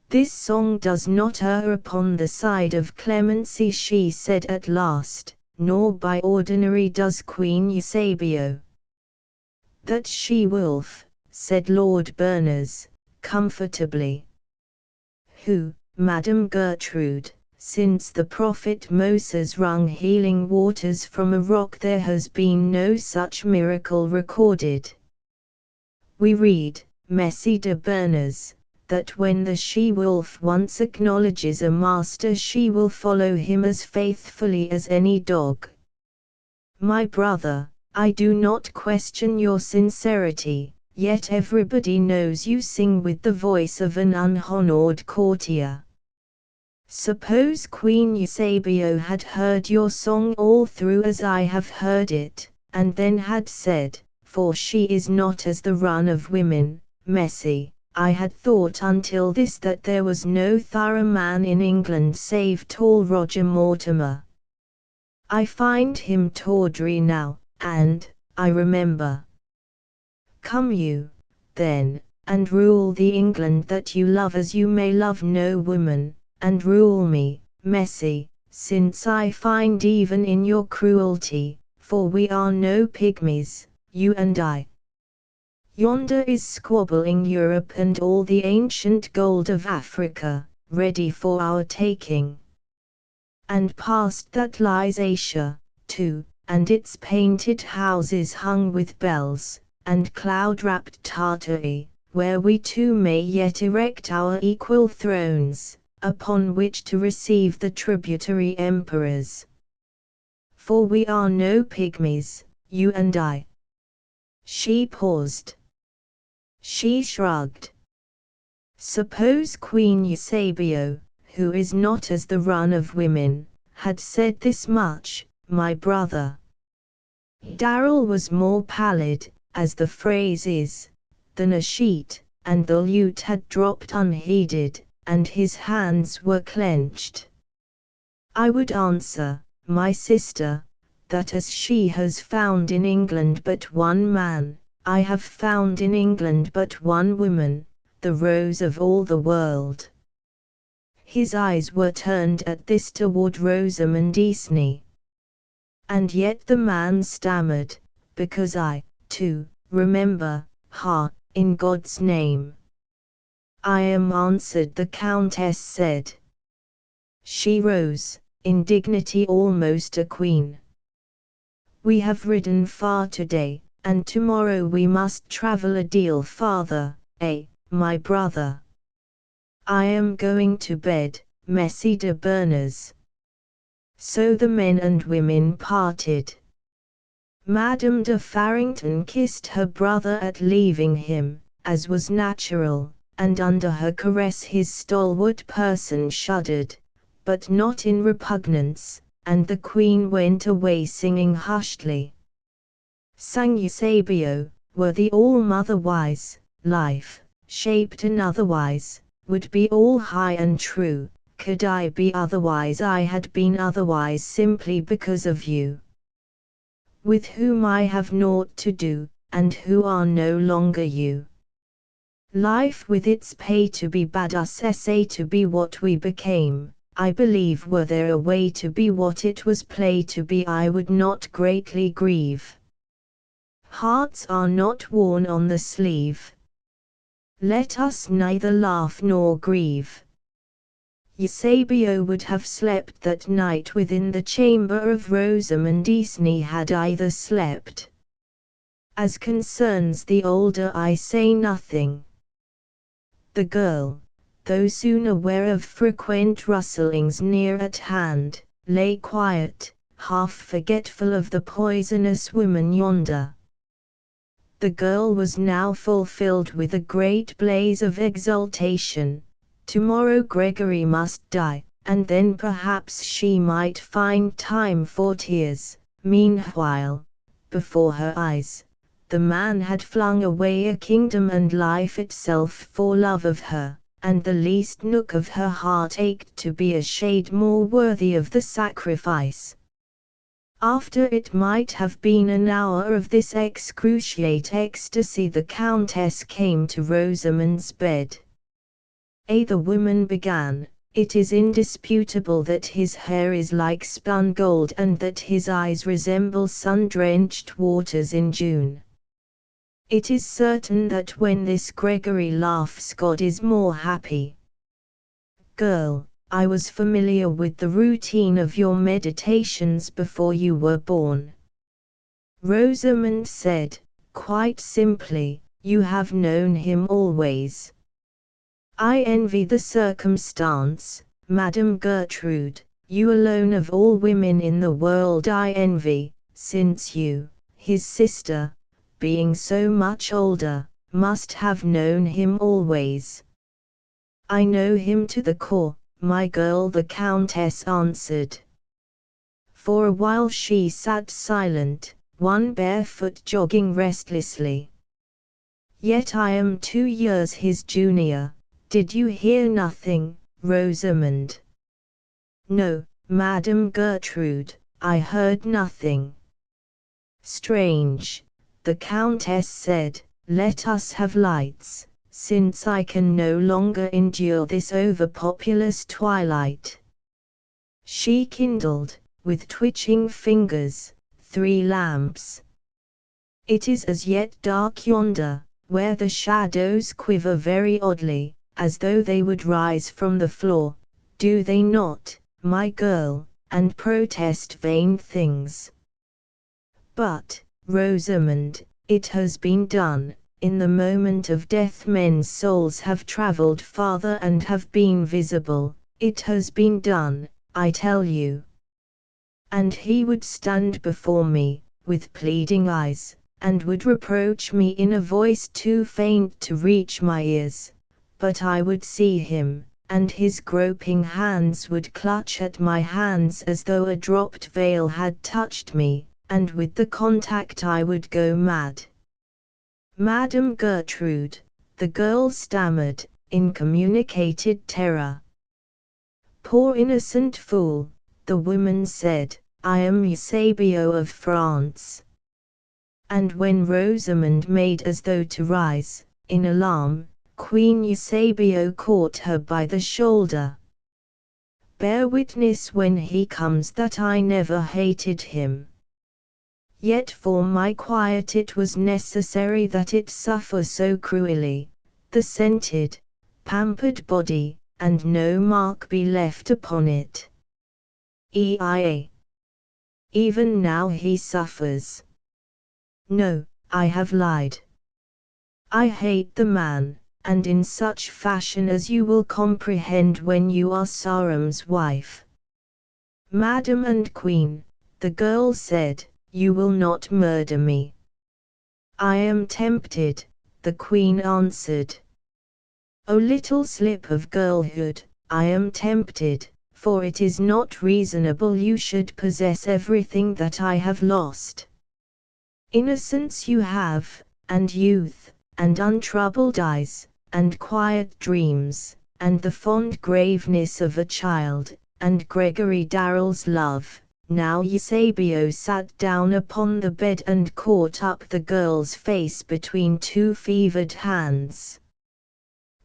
This song does not err upon the side of clemency, she said at last, nor by ordinary does Queen Eusebio. That she-wolf, said Lord Berners, comfortably. Who, Madam Gertrude, since the prophet Moses wrung healing waters from a rock there has been no such miracle recorded. We read, Messie de Berners, that when the she-wolf once acknowledges a master she will follow him as faithfully as any dog. My brother, I do not question your sincerity, yet everybody knows you sing with the voice of an unhonored courtier. Suppose Queen Eusebio had heard your song all through as I have heard it, and then had said, for she is not as the run of women, Messie, I had thought until this that there was no thorough man in England save tall Roger Mortimer. I find him tawdry now, and, I remember. Come you, then, and rule the England that you love as you may love no woman, and rule me, Messie, since I find even in your cruelty, for we are no pygmies, you and I. Yonder is squabbling Europe and all the ancient gold of Africa, ready for our taking. And past that lies Asia, too, and its painted houses hung with bells, and cloud-wrapped Tartary, where we too may yet erect our equal thrones, upon which to receive the tributary emperors. For we are no pygmies, you and I. She paused. She shrugged. Suppose Queen Eusebio, who is not as the run of women, had said this much, my brother. Darrell was more pallid, as the phrase is, than a sheet, and the lute had dropped unheeded, and his hands were clenched. I would answer, my sister, that as she has found in England but one man, I have found in England but one woman, the rose of all the world. His eyes were turned at this toward Rosamond Eastney. And yet the man stammered, because I, too, remember, in God's name. I am answered, the Countess said. She rose, in dignity almost a queen. We have ridden far today, and tomorrow we must travel a deal farther, my brother. I am going to bed, Messie de Berners. So the men and women parted. Madame de Farrington kissed her brother at leaving him, as was natural, and under her caress his stalwart person shuddered, but not in repugnance, and the Queen went away singing hushedly. Sang Eusebio, were the all-mother wise, life, shaped anotherwise, would be all high and true. Could I be otherwise? I had been otherwise simply because of you, with whom I have naught to do, and who are no longer you. Life with its pay to be bade us essay to be what we became. I believe were there a way to be what it was play to be, I would not greatly grieve. Hearts are not worn on the sleeve. Let us neither laugh nor grieve. Eusebio would have slept that night within the chamber of Rosamond Easney had either slept. As concerns the older I say nothing. The girl, though soon aware of frequent rustlings near at hand, lay quiet, half forgetful of the poisonous woman yonder. The girl was now fulfilled with a great blaze of exultation. Tomorrow Gregory must die, and then perhaps she might find time for tears. Meanwhile, before her eyes, the man had flung away a kingdom and life itself for love of her, and the least nook of her heart ached to be a shade more worthy of the sacrifice. After it might have been an hour of this excruciate ecstasy, the Countess came to Rosamond's bed. The woman began, it is indisputable that his hair is like spun gold and that his eyes resemble sun-drenched waters in June. It is certain that when this Gregory laughs God is more happy. Girl, I was familiar with the routine of your meditations before you were born. Rosamond said, quite simply, you have known him always. I envy the circumstance, Madame Gertrude, you alone of all women in the world I envy, since you, his sister, being so much older, must have known him always. I know him to the core, my girl, the Countess answered. For a while she sat silent, one barefoot jogging restlessly. Yet I am 2 years his junior. Did you hear nothing, Rosamond? No, Madame Gertrude, I heard nothing. Strange, the Countess said, let us have lights, since I can no longer endure this overpopulous twilight. She kindled, with twitching fingers, 3 lamps. It is as yet dark yonder, where the shadows quiver very oddly, as though they would rise from the floor, do they not, my girl, and protest vain things? But, Rosamond, it has been done. In the moment of death men's souls have travelled farther and have been visible. It has been done, I tell you. And he would stand before me, with pleading eyes, and would reproach me in a voice too faint to reach my ears. But I would see him, and his groping hands would clutch at my hands as though a dropped veil had touched me, and with the contact I would go mad. Madame Gertrude, the girl stammered, in communicated terror. Poor innocent fool, the woman said, I am Eusebio of France. And when Rosamond made as though to rise, in alarm, Queen Eusebio caught her by the shoulder. Bear witness when he comes that I never hated him. Yet for my quiet it was necessary that it suffer so cruelly, the scented, pampered body, and no mark be left upon it. even now he suffers. No, I have lied. I hate the man, and in such fashion as you will comprehend when you are Saram's wife. Madam and Queen, the girl said, you will not murder me. I am tempted, the Queen answered. O little slip of girlhood, I am tempted, for it is not reasonable you should possess everything that I have lost. Innocence you have, and youth, and untroubled eyes, and quiet dreams, and the fond graveness of a child, and Gregory Darrell's love. Now Eusebio sat down upon the bed and caught up the girl's face between two fevered hands.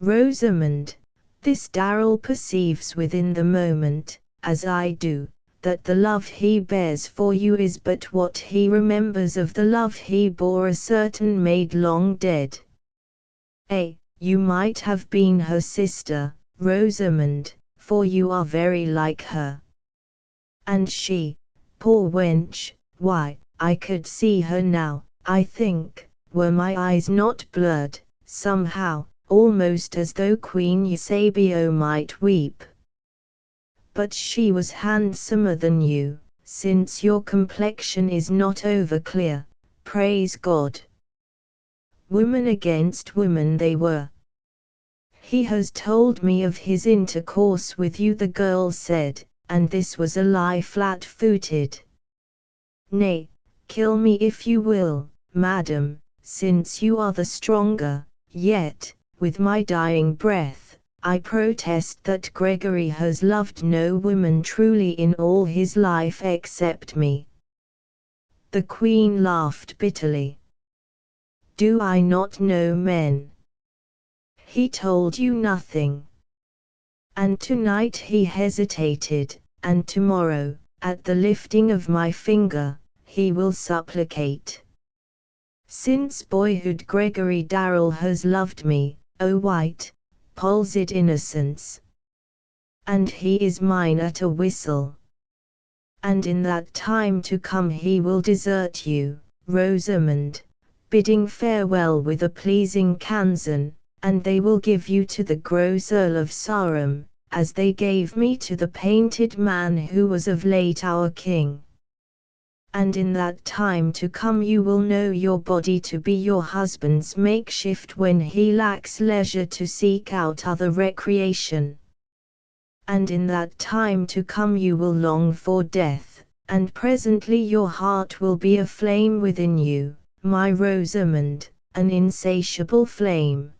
Rosamond, this Darrell perceives within the moment, as I do, that the love he bears for you is but what he remembers of the love he bore a certain maid long dead. You might have been her sister, Rosamond, for you are very like her. And she, poor wench, why, I could see her now, I think, were my eyes not blurred, somehow, almost as though Queen Eusebio might weep. But she was handsomer than you, since your complexion is not over clear, praise God. Woman against woman they were. He has told me of his intercourse with you, the girl said, and this was a lie flat-footed. Nay, kill me if you will, madam, since you are the stronger, yet, with my dying breath, I protest that Gregory has loved no woman truly in all his life except me. The Queen laughed bitterly. Do I not know men? He told you nothing. And tonight he hesitated, and tomorrow, at the lifting of my finger, he will supplicate. Since boyhood Gregory Darrell has loved me, O white, palsied innocence. And he is mine at a whistle. And in that time to come he will desert you, Rosamond, bidding farewell with a pleasing canzon, and they will give you to the gross Earl of Sarum, as they gave me to the painted man who was of late our king. And in that time to come you will know your body to be your husband's makeshift when he lacks leisure to seek out other recreation. And in that time to come you will long for death, and presently your heart will be aflame within you, my Rosamond, an insatiable flame.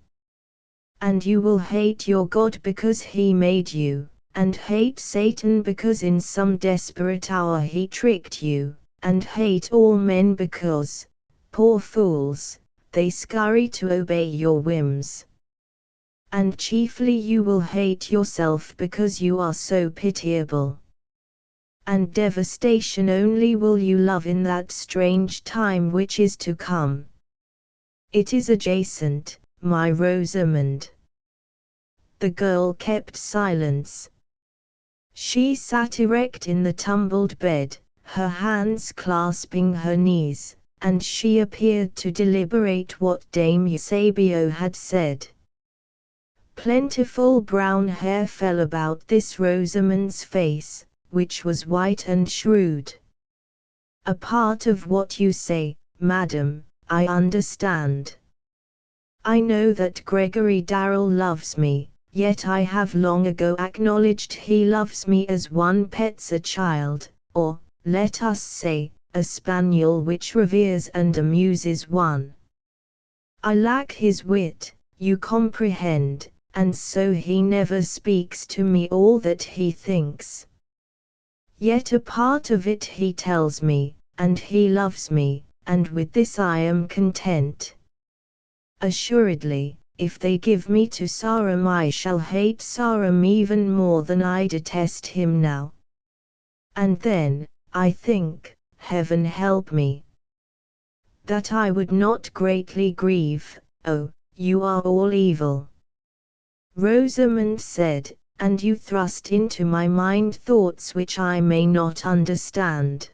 And you will hate your God because he made you, and hate Satan because in some desperate hour he tricked you, and hate all men because, poor fools, they scurry to obey your whims. And chiefly you will hate yourself because you are so pitiable. And devastation only will you love in that strange time which is to come. It is adjacent, my Rosamond. The girl kept silence. She sat erect in the tumbled bed, her hands clasping her knees, and she appeared to deliberate what Dame Eusebio had said. Plentiful brown hair fell about this Rosamond's face, which was white and shrewd. A part of what you say, madam, I understand. I know that Gregory Darrell loves me, yet I have long ago acknowledged he loves me as one pets a child, or, let us say, a spaniel which reveres and amuses one. I lack his wit, you comprehend, and so he never speaks to me all that he thinks. Yet a part of it he tells me, and he loves me, and with this I am content. Assuredly, if they give me to Sarum I shall hate Sarum even more than I detest him now. And then, I think, heaven help me, that I would not greatly grieve. Oh, you are all evil, Rosamond said, and you thrust into my mind thoughts which I may not understand.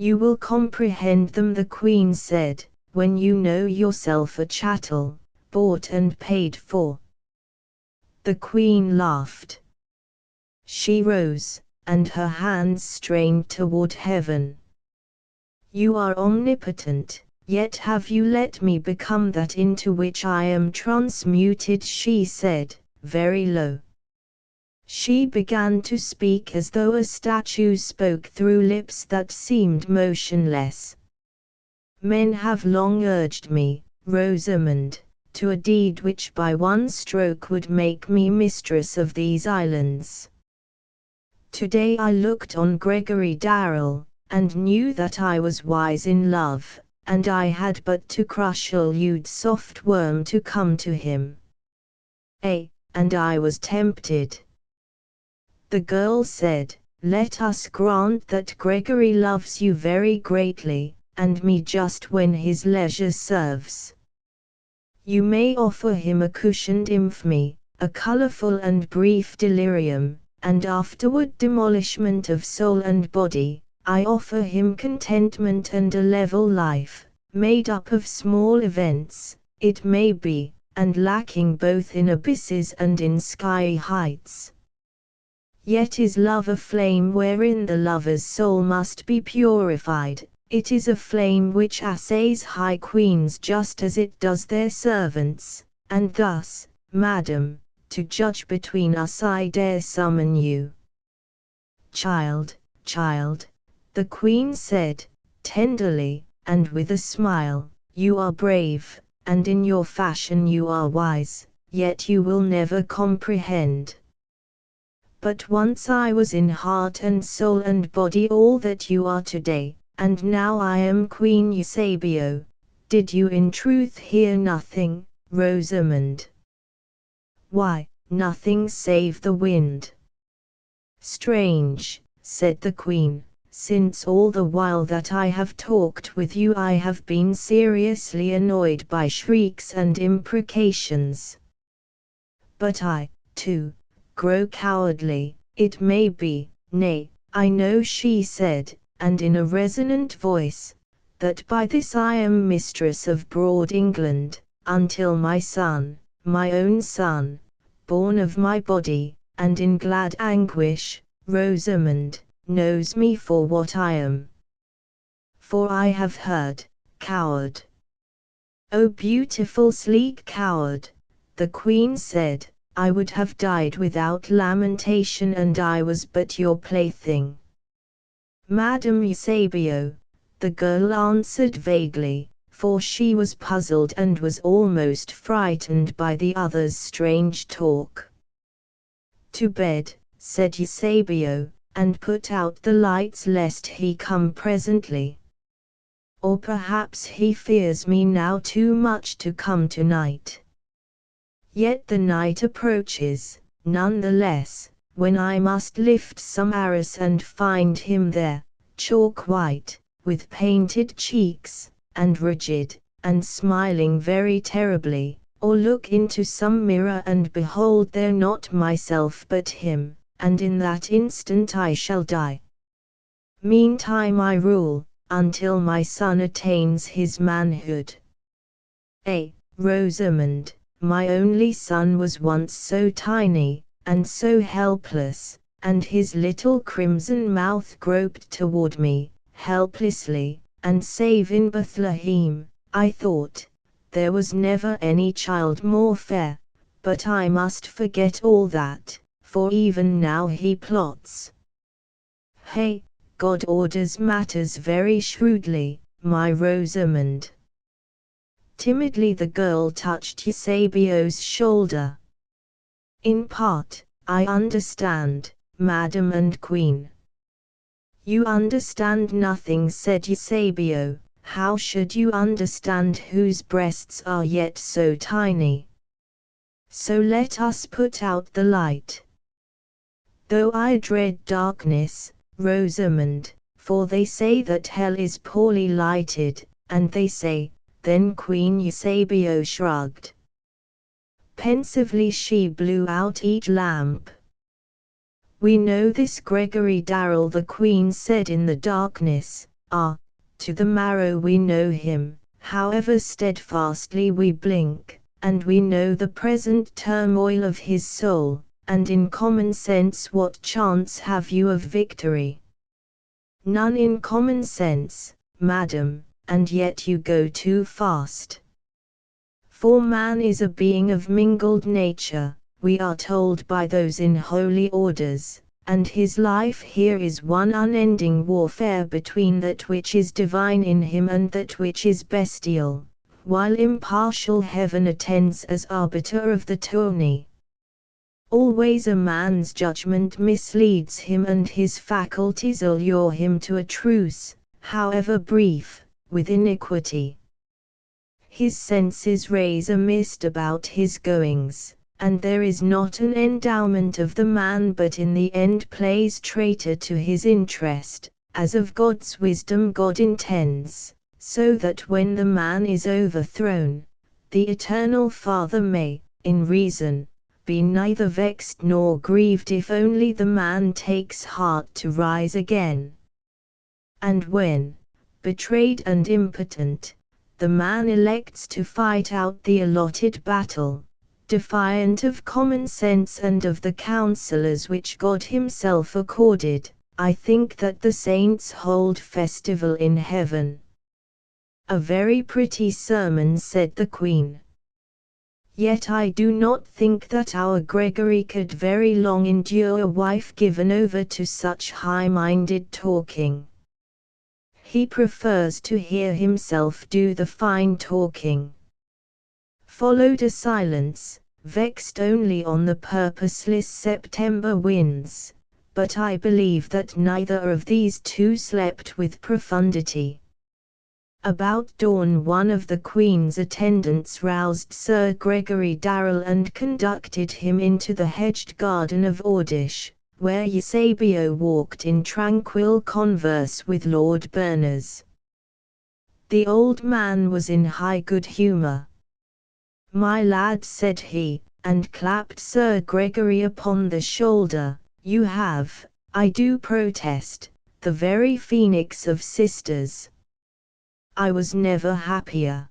You will comprehend them, the Queen said, when you know yourself a chattel, bought and paid for. The Queen laughed. She rose, and her hands strained toward heaven. You are omnipotent, yet have you let me become that into which I am transmuted, she said, very low. She began to speak as though a statue spoke through lips that seemed motionless. Men have long urged me, Rosamond, to a deed which by one stroke would make me mistress of these islands. Today I looked on Gregory Darrell, and knew that I was wise in love, and I had but to crush a lewd soft worm to come to him. And I was tempted. The girl said, let us grant that Gregory loves you very greatly, and me just when his leisure serves. You may offer him a cushioned infamy, a colorful and brief delirium, and afterward demolishment of soul and body. I offer him contentment and a level life, made up of small events, it may be, and lacking both in abysses and in sky heights. Yet is love a flame wherein the lover's soul must be purified. It is a flame which assays high queens just as it does their servants, and thus, madam, to judge between us I dare summon you. Child, child, the Queen said, tenderly, and with a smile, you are brave, and in your fashion you are wise, yet you will never comprehend. But once I was in heart and soul and body all that you are today, and now I am Queen Eusebio. Did you in truth hear nothing, Rosamond? Why, nothing save the wind. Strange, said the Queen, since all the while that I have talked with you I have been seriously annoyed by shrieks and imprecations. But I, too, grow cowardly, it may be, nay, I know, she said, and in a resonant voice, that by this I am mistress of broad England, until my son, my own son, born of my body, and in glad anguish, Rosamond, knows me for what I am. For I have heard, coward. O beautiful sleek coward, the Queen said, I would have died without lamentation and I was but your plaything. Madam Eusebio, the girl answered vaguely, for she was puzzled and was almost frightened by the other's strange talk. To bed, said Eusebio, and put out the lights lest he come presently. Or perhaps he fears me now too much to come tonight. Yet the night approaches, none the less, when I must lift some arras and find him there, chalk white, with painted cheeks, and rigid, and smiling very terribly, or look into some mirror and behold there not myself but him, and in that instant I shall die. Meantime I rule, until my son attains his manhood. Rosamond, my only son was once so tiny, and so helpless, and his little crimson mouth groped toward me, helplessly, and save in Bethlehem, I thought, there was never any child more fair, but I must forget all that, for even now he plots. God orders matters very shrewdly, my Rosamond. Timidly the girl touched Eusebio's shoulder. In part, I understand, Madam and Queen. You understand nothing, said Eusebio. How should you understand whose breasts are yet so tiny? So let us put out the light. Though I dread darkness, Rosamond, for they say that hell is poorly lighted, and they say, then Queen Eusebio shrugged. Pensively she blew out each lamp. We know this Gregory Darrell, the Queen said in the darkness, Ah, to the marrow we know him, however steadfastly we blink, and we know the present turmoil of his soul, and in common sense what chance have you of victory? None in common sense, madam, and yet you go too fast. For man is a being of mingled nature, we are told by those in holy orders, and his life here is one unending warfare between that which is divine in him and that which is bestial, while impartial heaven attends as arbiter of the tourney. Always a man's judgment misleads him and his faculties allure him to a truce, however brief, with iniquity. His senses raise a mist about his goings, and there is not an endowment of the man but in the end plays traitor to his interest, as of God's wisdom God intends, so that when the man is overthrown, the eternal Father may, in reason, be neither vexed nor grieved if only the man takes heart to rise again. And when, betrayed and impotent, the man elects to fight out the allotted battle, defiant of common sense and of the counsellors which God himself accorded, I think that the saints hold festival in heaven. A very pretty sermon, said the Queen. Yet I do not think that our Gregory could very long endure a wife given over to such high-minded talking. He prefers to hear himself do the fine talking. Followed a silence, vexed only on the purposeless September winds, but I believe that neither of these two slept with profundity. About dawn one of the Queen's attendants roused Sir Gregory Darrell and conducted him into the hedged garden of Ordish, where Eusebio walked in tranquil converse with Lord Berners. The old man was in high good humour. "My lad," said he, and clapped Sir Gregory upon the shoulder, "you have, I do protest, the very phoenix of sisters. I was never happier."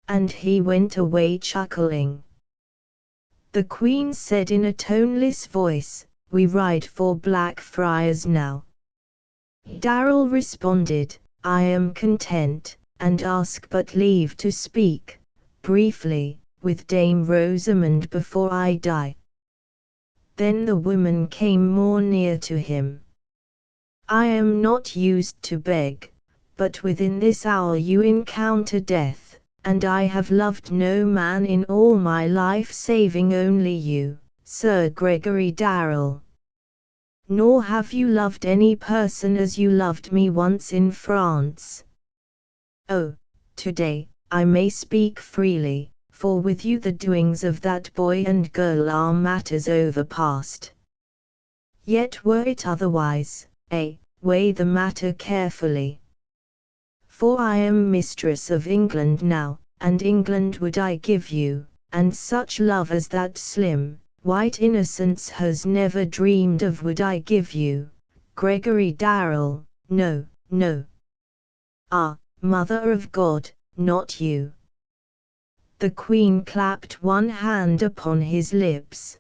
And he went away chuckling. The Queen said in a toneless voice, "We ride for Blackfriars now." Darrell responded, "I am content, and ask but leave to speak, briefly, with Dame Rosamond before I die." Then the woman came more near to him. "I am not used to beg, but within this hour you encounter death, and I have loved no man in all my life saving only you, Sir Gregory Darrell. Nor have you loved any person as you loved me once in France. Oh, today, I may speak freely, for with you the doings of that boy and girl are matters overpast. Yet were it otherwise, weigh the matter carefully. For I am mistress of England now, and England would I give you, and such love as that slim, white innocence has never dreamed of would I give you, Gregory Darrell, no, no. Ah, Mother of God, not you." The Queen clapped one hand upon his lips.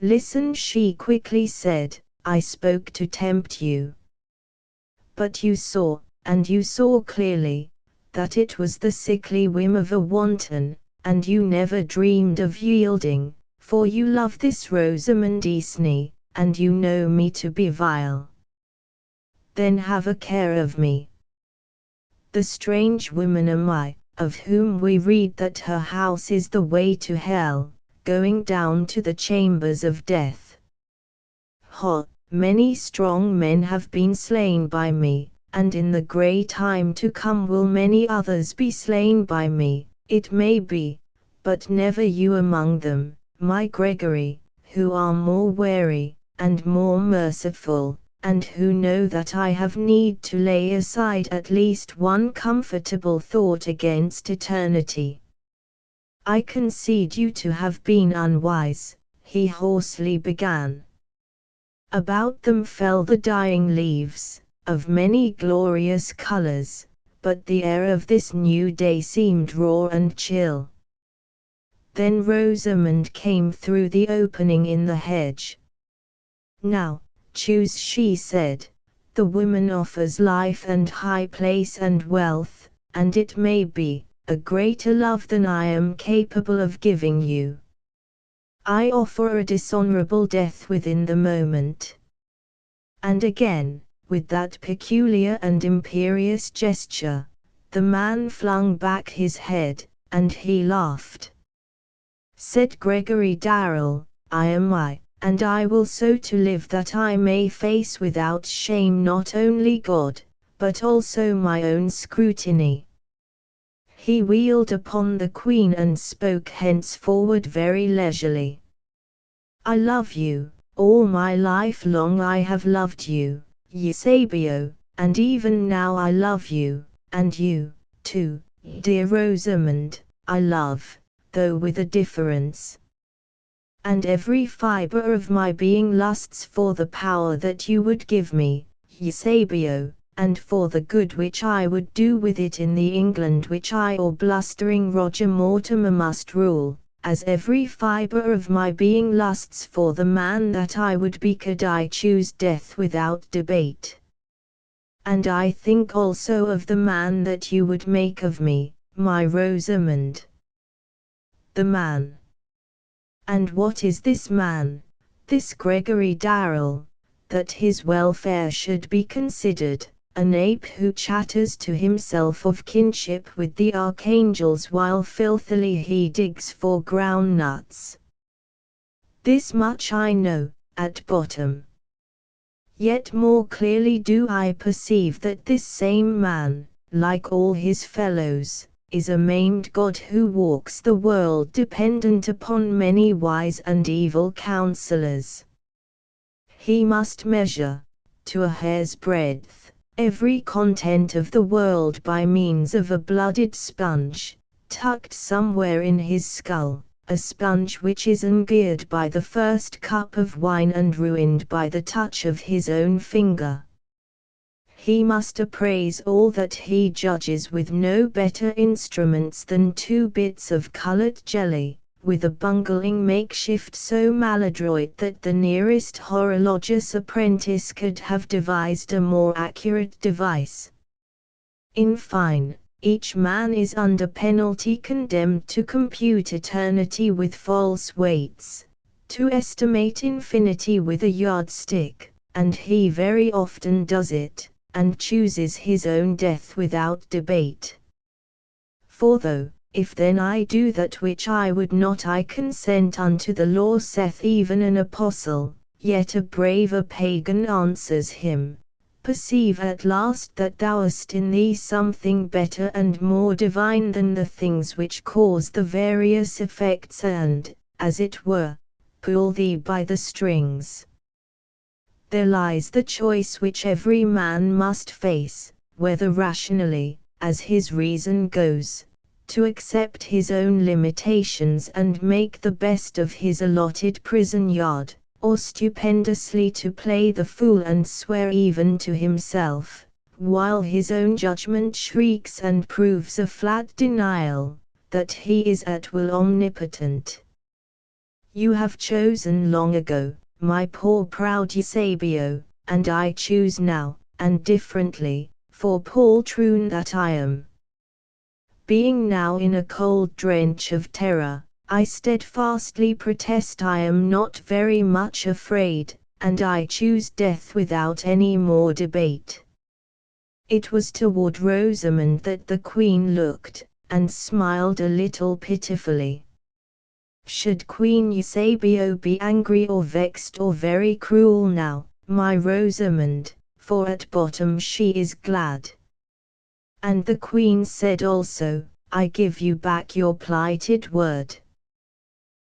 "Listen," she quickly said, "I spoke to tempt you. But you saw, and you saw clearly, that it was the sickly whim of a wanton, and you never dreamed of yielding, for you love this Rosamond Easney, and you know me to be vile. Then have a care of me. The strange woman am I, of whom we read that her house is the way to hell, going down to the chambers of death. Many strong men have been slain by me, and in the grey time to come will many others be slain by me, it may be, but never you among them, my Gregory, who are more wary, and more merciful, and who know that I have need to lay aside at least one comfortable thought against eternity. I concede you to have been unwise," he hoarsely began. About them fell the dying leaves, of many glorious colors, but the air of this new day seemed raw and chill. Then Rosamond came through the opening in the hedge. "Now, choose," she said. "The woman offers life and high place and wealth, and it may be, a greater love than I am capable of giving you. I offer a dishonorable death within the moment." And again, with that peculiar and imperious gesture, the man flung back his head, and he laughed. Said Gregory Darrell, "I am I, and I will so to live that I may face without shame not only God, but also my own scrutiny." He wheeled upon the Queen and spoke henceforward very leisurely. "I love you, all my life long I have loved you, Eusebio, and even now I love you, and you, too, dear Rosamond, I love, though with a difference. And every fibre of my being lusts for the power that you would give me, Eusebio, and for the good which I would do with it in the England which I or blustering Roger Mortimer must rule, as every fibre of my being lusts for the man that I would be could I choose death without debate. And I think also of the man that you would make of me, my Rosamond." The man. And what is this man, this Gregory Darrell, that his welfare should be considered? An ape who chatters to himself of kinship with the archangels while filthily he digs for ground nuts. This much I know, at bottom. Yet more clearly do I perceive that this same man, like all his fellows, is a maimed god who walks the world dependent upon many wise and evil counselors. He must measure, to a hair's breadth, every content of the world by means of a blooded sponge, tucked somewhere in his skull, a sponge which is ungeared by the first cup of wine and ruined by the touch of his own finger. He must appraise all that he judges with no better instruments than 2 bits of colored jelly, with a bungling makeshift so maladroit that the nearest horologious apprentice could have devised a more accurate device. In fine, each man is under penalty condemned to compute eternity with false weights, to estimate infinity with a yardstick, and he very often does it, and chooses his own death without debate. For though, if then I do that which I would not I consent unto the law saith even an apostle, yet a braver pagan answers him, perceive at last that thou hast in thee something better and more divine than the things which cause the various effects and, as it were, pull thee by the strings. There lies the choice which every man must face, whether rationally, as his reason goes, to accept his own limitations and make the best of his allotted prison yard, or stupendously to play the fool and swear even to himself, while his own judgment shrieks and proves a flat denial, that he is at will omnipotent. You have chosen long ago, my poor proud Eusebio, and I choose now, and differently, for poltroon that I am. Being now in a cold drench of terror, I steadfastly protest I am not very much afraid, and I choose death without any more debate. It was toward Rosamond that the Queen looked, and smiled a little pitifully. Should Queen Eusebio be angry or vexed or very cruel now, my Rosamond, for at bottom she is glad. And the Queen said also, I give you back your plighted word.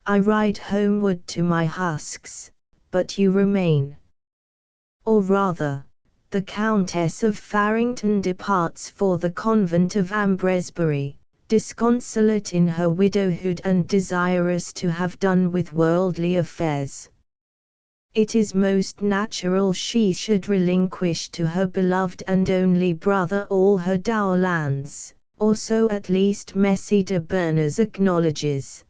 I ride homeward to my husks, but you remain. Or rather, the Countess of Farrington departs for the convent of Ambresbury, disconsolate in her widowhood and desirous to have done with worldly affairs. It is most natural she should relinquish to her beloved and only brother all her dower lands, or so at least Messie de Berners acknowledges.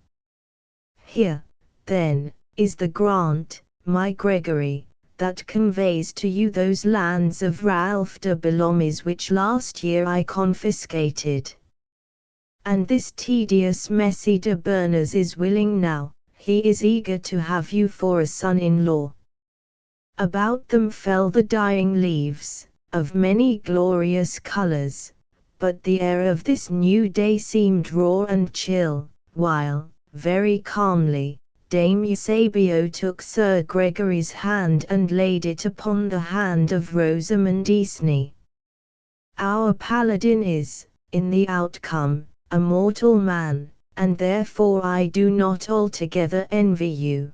Here, then, is the grant, my Gregory, that conveys to you those lands of Ralph de Bellome's which last year I confiscated. And this tedious Messie de Berners is willing now, he is eager to have you for a son-in-law. About them fell the dying leaves, of many glorious colors, but the air of this new day seemed raw and chill, while, very calmly, Dame Eusebio took Sir Gregory's hand and laid it upon the hand of Rosamond Easney. Our paladin is, in the outcome, a mortal man, and therefore I do not altogether envy you.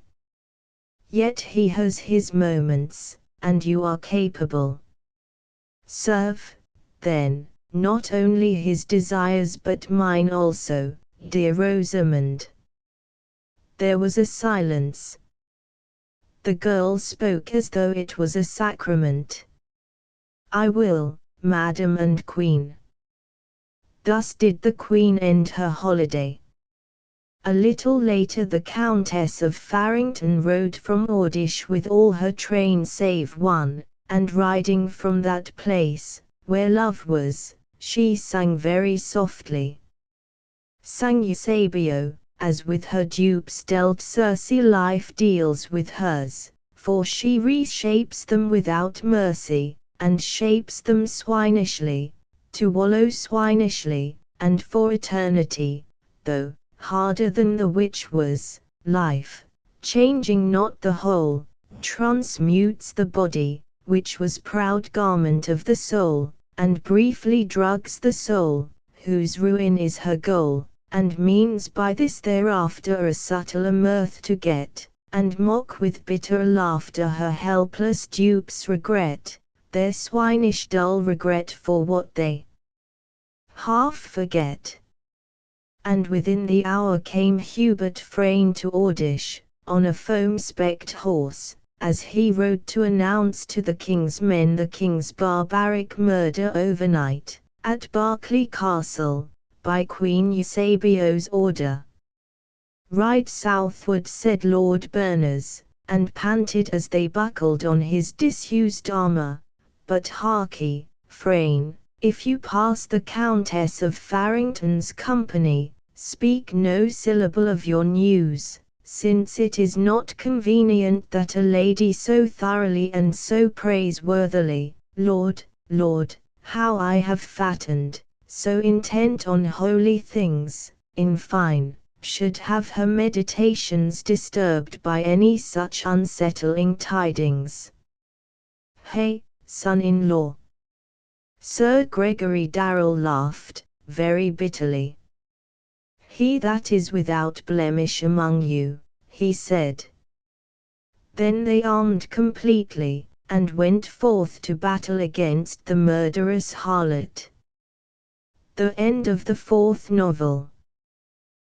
Yet he has his moments, and you are capable. Serve, then, not only his desires but mine also, dear Rosamond. There was a silence. The girl spoke as though it was a sacrament. I will, Madam and Queen. Thus did the Queen end her holiday. A little later the Countess of Farrington rode from Ordish with all her train save one, and riding from that place, where love was, she sang very softly. Sang Eusebio, as with her dupes dealt Circe life deals with hers, for she reshapes them without mercy, and shapes them swinishly, to wallow swinishly, and for eternity, though harder than the which was, life, changing not the whole, transmutes the body, which was proud garment of the soul, and briefly drugs the soul, whose ruin is her goal, and means by this thereafter a subtler mirth to get, and mock with bitter laughter her helpless dupes' regret, their swinish dull regret for what they half forget. And within the hour came Hubert Frayne to Ordish, on a foam-specked horse, as he rode to announce to the king's men the king's barbaric murder overnight, at Berkeley Castle, by Queen Eusebio's order. Ride southward, said Lord Berners, and panted as they buckled on his disused armour, but harkee, Frayne, if you pass the Countess of Farrington's company, speak no syllable of your news, since it is not convenient that a lady so thoroughly and so praiseworthily, Lord, how I have fattened, so intent on holy things, in fine, should have her meditations disturbed by any such unsettling tidings. Hey, son-in-law! Sir Gregory Darrell laughed, very bitterly. He that is without blemish among you, he said. Then they armed completely, and went forth to battle against the murderous harlot. The end of the fourth novel.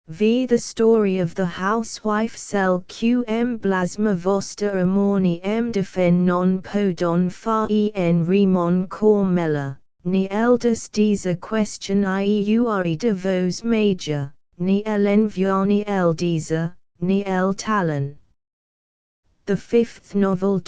The story of the housewife cel qm blasma vostra amorni m defen non podon fa en remon cormella, ni eldest disa question iuri de vos major, ni el enviani eldisa, ni el talon. The fifth novel.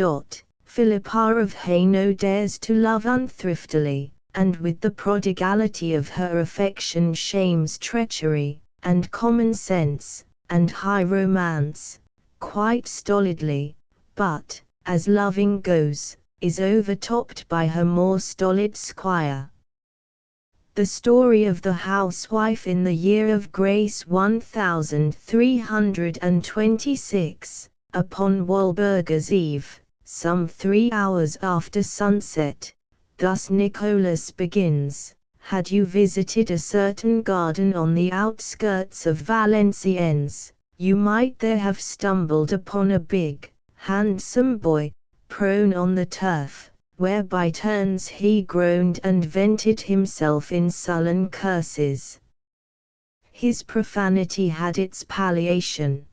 Philippa of Hainaut dares to love unthriftily, and with the prodigality of her affection shames treachery, and common sense, and high romance, quite stolidly, but, as loving goes, is overtopped by her more stolid squire. The story of the housewife in the year of grace 1326, upon Walburga's Eve, some 3 hours after sunset, thus Nicholas begins. Had you visited a certain garden on the outskirts of Valenciennes, you might there have stumbled upon a big, handsome boy, prone on the turf, where by turns he groaned and vented himself in sullen curses. His profanity had its palliation.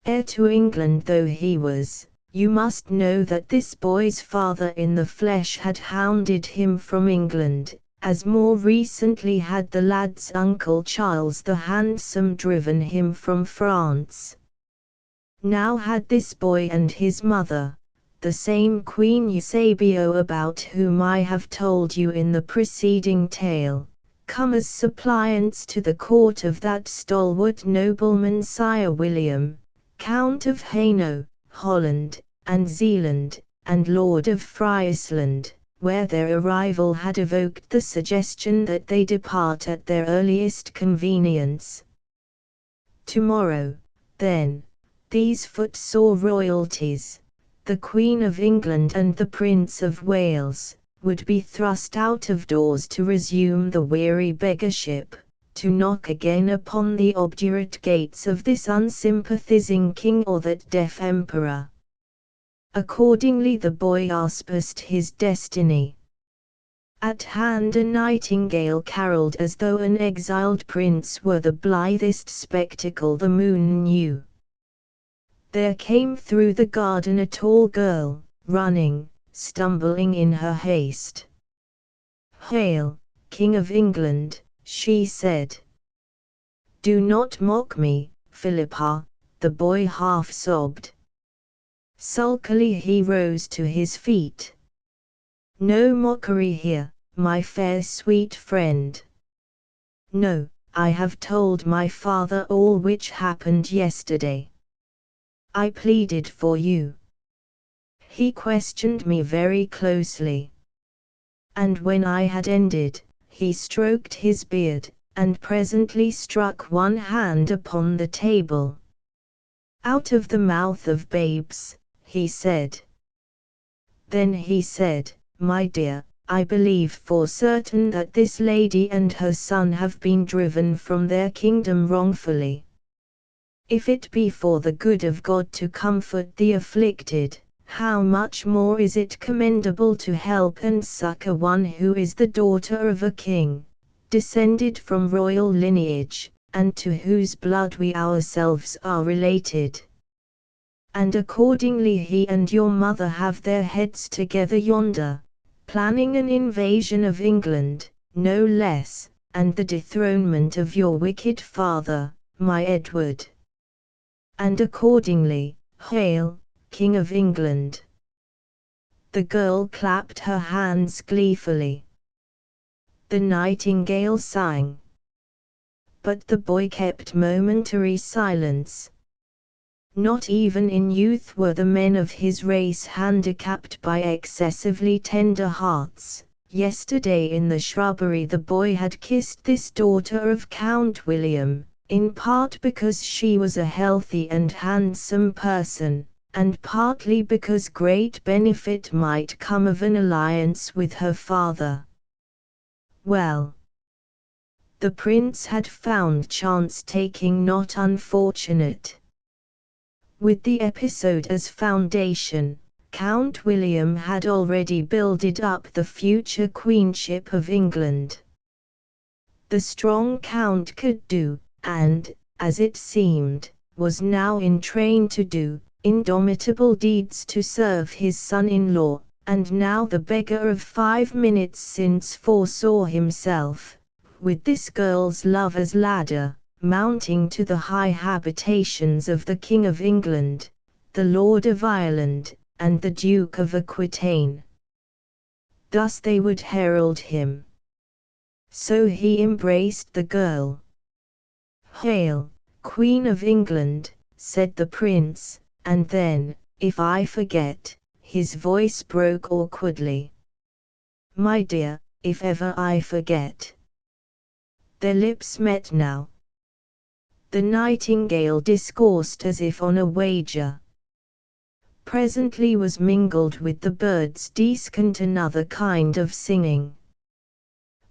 Heir to England though he was, You must know that this boy's father in the flesh had hounded him from England, as more recently had the lad's uncle Charles the Handsome driven him from France. Now had this boy and his mother, the same Queen Eusebio about whom I have told you in the preceding tale, come as suppliants to the court of that stalwart nobleman Sire William, Count of Hainault, Holland, and Zealand, and Lord of Friesland, where their arrival had evoked the suggestion that they depart at their earliest convenience. Tomorrow, then, these footsore royalties, the Queen of England and the Prince of Wales, would be thrust out of doors to resume the weary beggarship, to knock again upon the obdurate gates of this unsympathizing king or that deaf emperor. Accordingly the boy aspired his destiny. At hand a nightingale carolled as though an exiled prince were the blithest spectacle the moon knew. There came through the garden a tall girl, running, stumbling in her haste. "Hail, King of England," she said. "Do not mock me, Philippa," the boy half sobbed. Sulkily he rose to his feet. "No mockery here, my fair sweet friend. No, I have told my father all which happened yesterday. I pleaded for you. He questioned me very closely. And when I had ended, he stroked his beard, and presently struck one hand upon the table. 'Out of the mouth of babes,' he said. Then he said, 'My dear, I believe for certain that this lady and her son have been driven from their kingdom wrongfully. If it be for the good of God to comfort the afflicted, how much more is it commendable to help and succor one who is the daughter of a king, descended from royal lineage, and to whose blood we ourselves are related. And accordingly he and your mother have their heads together yonder, planning an invasion of England, no less, and the dethronement of your wicked father, my Edward. And accordingly, hail, King of England.'" The girl clapped her hands gleefully. The nightingale sang. But the boy kept momentary silence. Not even in youth were the men of his race handicapped by excessively tender hearts. Yesterday in the shrubbery the boy had kissed this daughter of Count William, in part because she was a healthy and handsome person, and partly because great benefit might come of an alliance with her father. Well, the prince had found chance taking not unfortunate. With the episode as foundation, Count William had already builded up the future queenship of England. The strong count could do, and, as it seemed, was now in train to do, indomitable deeds to serve his son-in-law, and now the beggar of 5 minutes since foresaw himself, with this girl's love as ladder, mounting to the high habitations of the King of England, the Lord of Ireland, and the Duke of Aquitaine. Thus they would herald him. So he embraced the girl. "Hail, Queen of England," said the prince, and then, "if I forget," his voice broke awkwardly. "My dear, if ever I forget." Their lips met now. The nightingale discoursed as if on a wager. Presently was mingled with the bird's descant another kind of singing.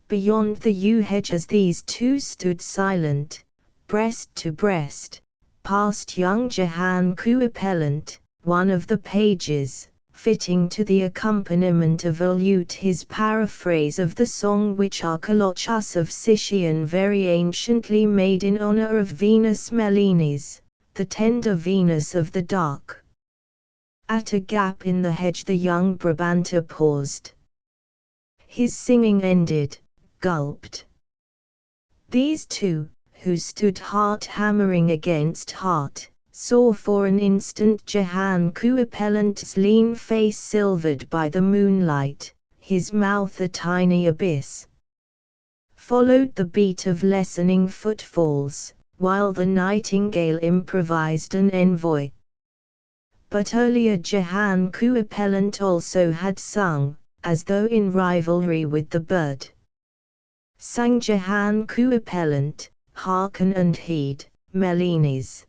Beyond the yew hedge as these two stood silent, breast to breast, passed young Jehan Couepellant, one of the pages, fitting to the accompaniment of a lute his paraphrase of the song which Archilochus of Sicyon very anciently made in honor of Venus Melines, the tender Venus of the dark. At a gap in the hedge the young Brabanter paused. His singing ended, gulped. These two, who stood heart hammering against heart, saw for an instant Jehan Couepelant's lean face silvered by the moonlight, his mouth a tiny abyss. Followed the beat of lessening footfalls, while the nightingale improvised an envoy. But earlier Jehan Couepelant also had sung, as though in rivalry with the bird. Sang Jehan Couepelant, hearken and heed, Melines.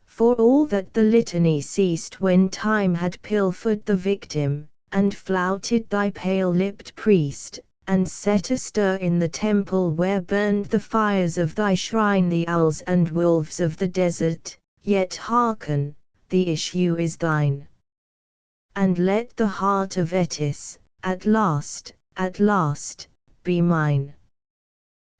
For all that the litany ceased when time had pilfered the victim, and flouted thy pale-lipped priest, and set astir in the temple where burned the fires of thy shrine the owls and wolves of the desert, yet hearken, the issue is thine. And let the heart of Etis, at last, be mine.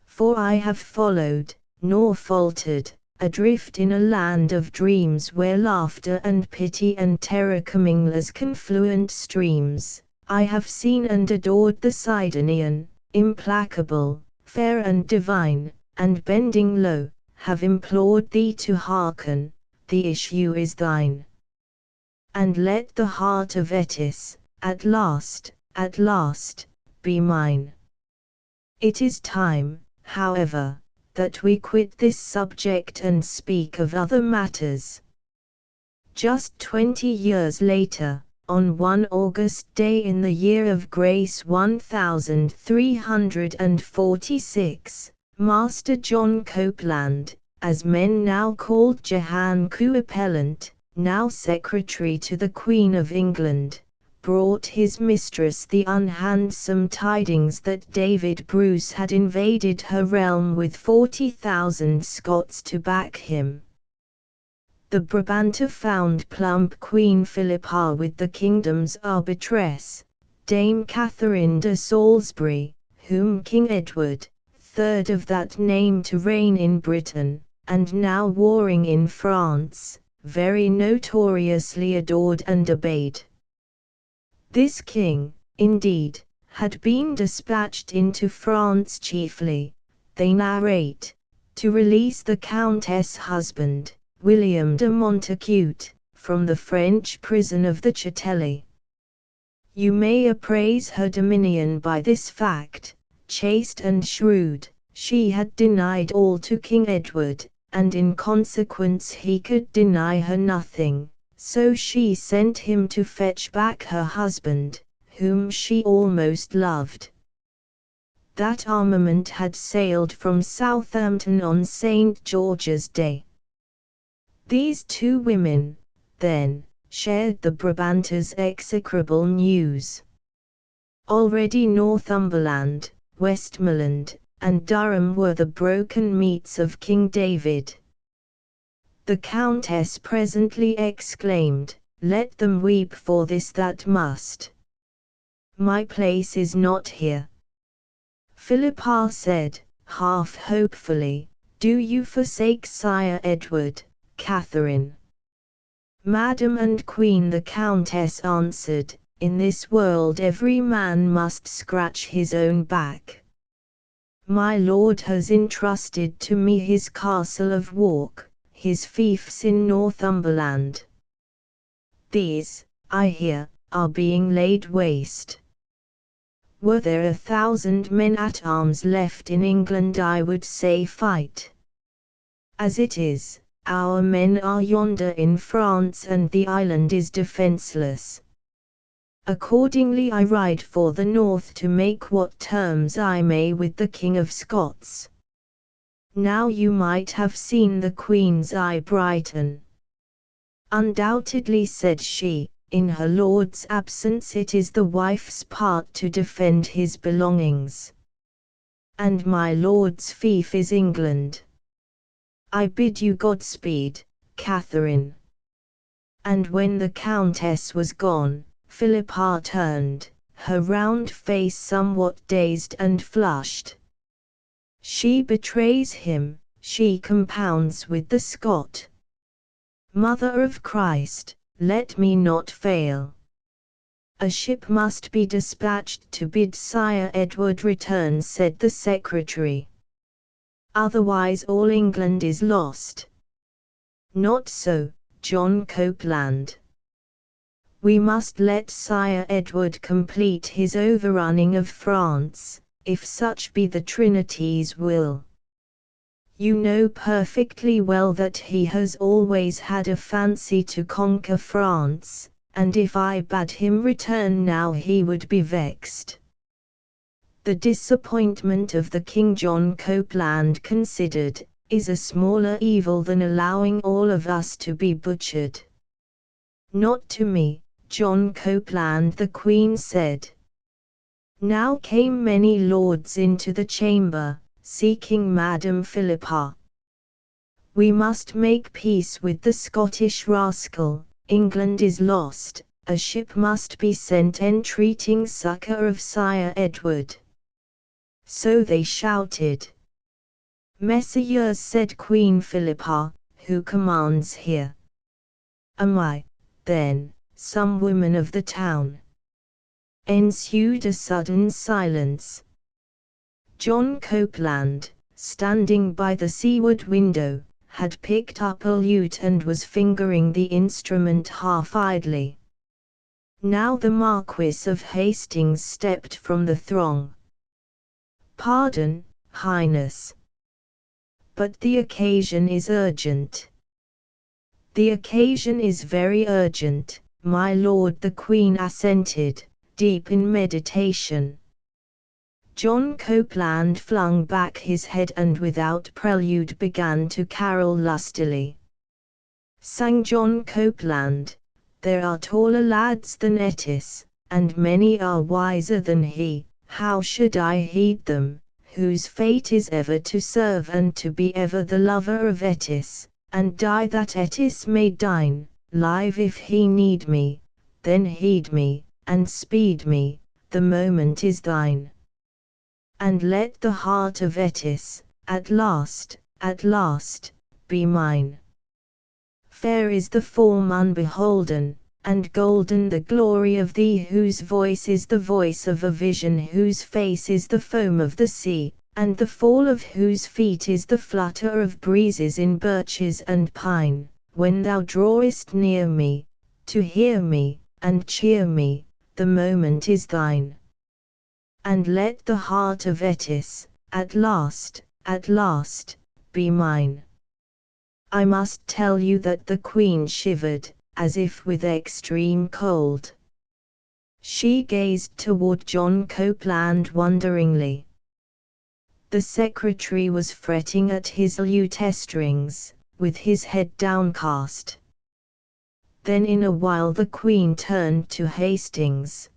For I have followed, nor faltered, adrift in a land of dreams where laughter and pity and terror commingle as confluent streams. I have seen and adored the Sidonian, implacable, fair and divine, and bending low, have implored thee to hearken, the issue is thine. And let the heart of Etis, at last, be mine. It is time, however, that we quit this subject and speak of other matters. Just 20 years later, on one August day in the year of grace 1346, Master John Copeland, as men now called Jehan Couepelant, now secretary to the Queen of England, brought his mistress the unhandsome tidings that David Bruce had invaded her realm with 40,000 Scots to back him. The Brabanter found plump Queen Philippa with the kingdom's arbitress, Dame Catherine de Salisbury, whom King Edward, third of that name to reign in Britain, and now warring in France, very notoriously adored and obeyed. This king, indeed, had been dispatched into France chiefly, they narrate, to release the Countess' husband, William de Montacute, from the French prison of the Châtelet. You may appraise her dominion by this fact: chaste and shrewd, she had denied all to King Edward, and in consequence he could deny her nothing. So she sent him to fetch back her husband, whom she almost loved. That armament had sailed from Southampton on St. George's Day. These two women, then, shared the Brabanters' execrable news. Already Northumberland, Westmoreland, and Durham were the broken meats of King David. The Countess presently exclaimed, "Let them weep for this that must. My place is not here." Philippa said, half hopefully, "Do you forsake Sire Edward, Catherine?" "Madam and Queen," the Countess answered, "in this world every man must scratch his own back. My lord has entrusted to me his castle of Wark, his fiefs in Northumberland. These, I hear, are being laid waste. Were there 1,000 men at arms left in England, I would say fight. As it is, our men are yonder in France and the island is defenceless. Accordingly I ride for the north to make what terms I may with the King of Scots. Now you might have seen the Queen's eye brighten." "Undoubtedly," said she, "in her lord's absence it is the wife's part to defend his belongings. And my lord's fief is England. I bid you Godspeed, Catherine." And when the Countess was gone, Philippa turned, her round face somewhat dazed and flushed. She betrays him, she compounds with the Scot. Mother of Christ, let me not fail. A ship must be dispatched to bid Sire Edward return, said the secretary. Otherwise all England is lost. Not so, John Copeland. We must let Sire Edward complete his overrunning of France, if such be the Trinity's will. You know perfectly well that he has always had a fancy to conquer France, and if I bade him return now he would be vexed. The disappointment of the King, John Copeland considered, is a smaller evil than allowing all of us to be butchered. Not to me, John Copeland, the Queen said. Now came many lords into the chamber, seeking Madame Philippa. We must make peace with the Scottish rascal, England is lost, a ship must be sent entreating succor of Sire Edward. So they shouted. Messires, said Queen Philippa, who commands here? Am I, then, some woman of the town? Ensued a sudden silence. John Copeland, standing by the seaward window, had picked up a lute and was fingering the instrument half idly. Now the Marquis of Hastings stepped from the throng. Pardon, Highness. But the occasion is urgent. The occasion is very urgent, my lord, the Queen assented, deep in meditation. John Copeland flung back his head and without prelude began to carol lustily. Sang John Copeland, there are taller lads than Etis, and many are wiser than he, how should I heed them, whose fate is ever to serve and to be ever the lover of Etis, and die that Etis may dine, live if he need me, then heed me, and speed me, the moment is thine. And let the heart of Etis, at last, be mine. Fair is the form unbeholden, and golden the glory of thee, whose voice is the voice of a vision, whose face is the foam of the sea, and the fall of whose feet is the flutter of breezes in birches and pine, when thou drawest near me, to hear me, and cheer me, the moment is thine. And let the heart of Etis, at last, be mine. I must tell you that the Queen shivered, as if with extreme cold. She gazed toward John Copeland wonderingly. The secretary was fretting at his lute strings, with his head downcast. Then in a while the Queen turned to Hastings.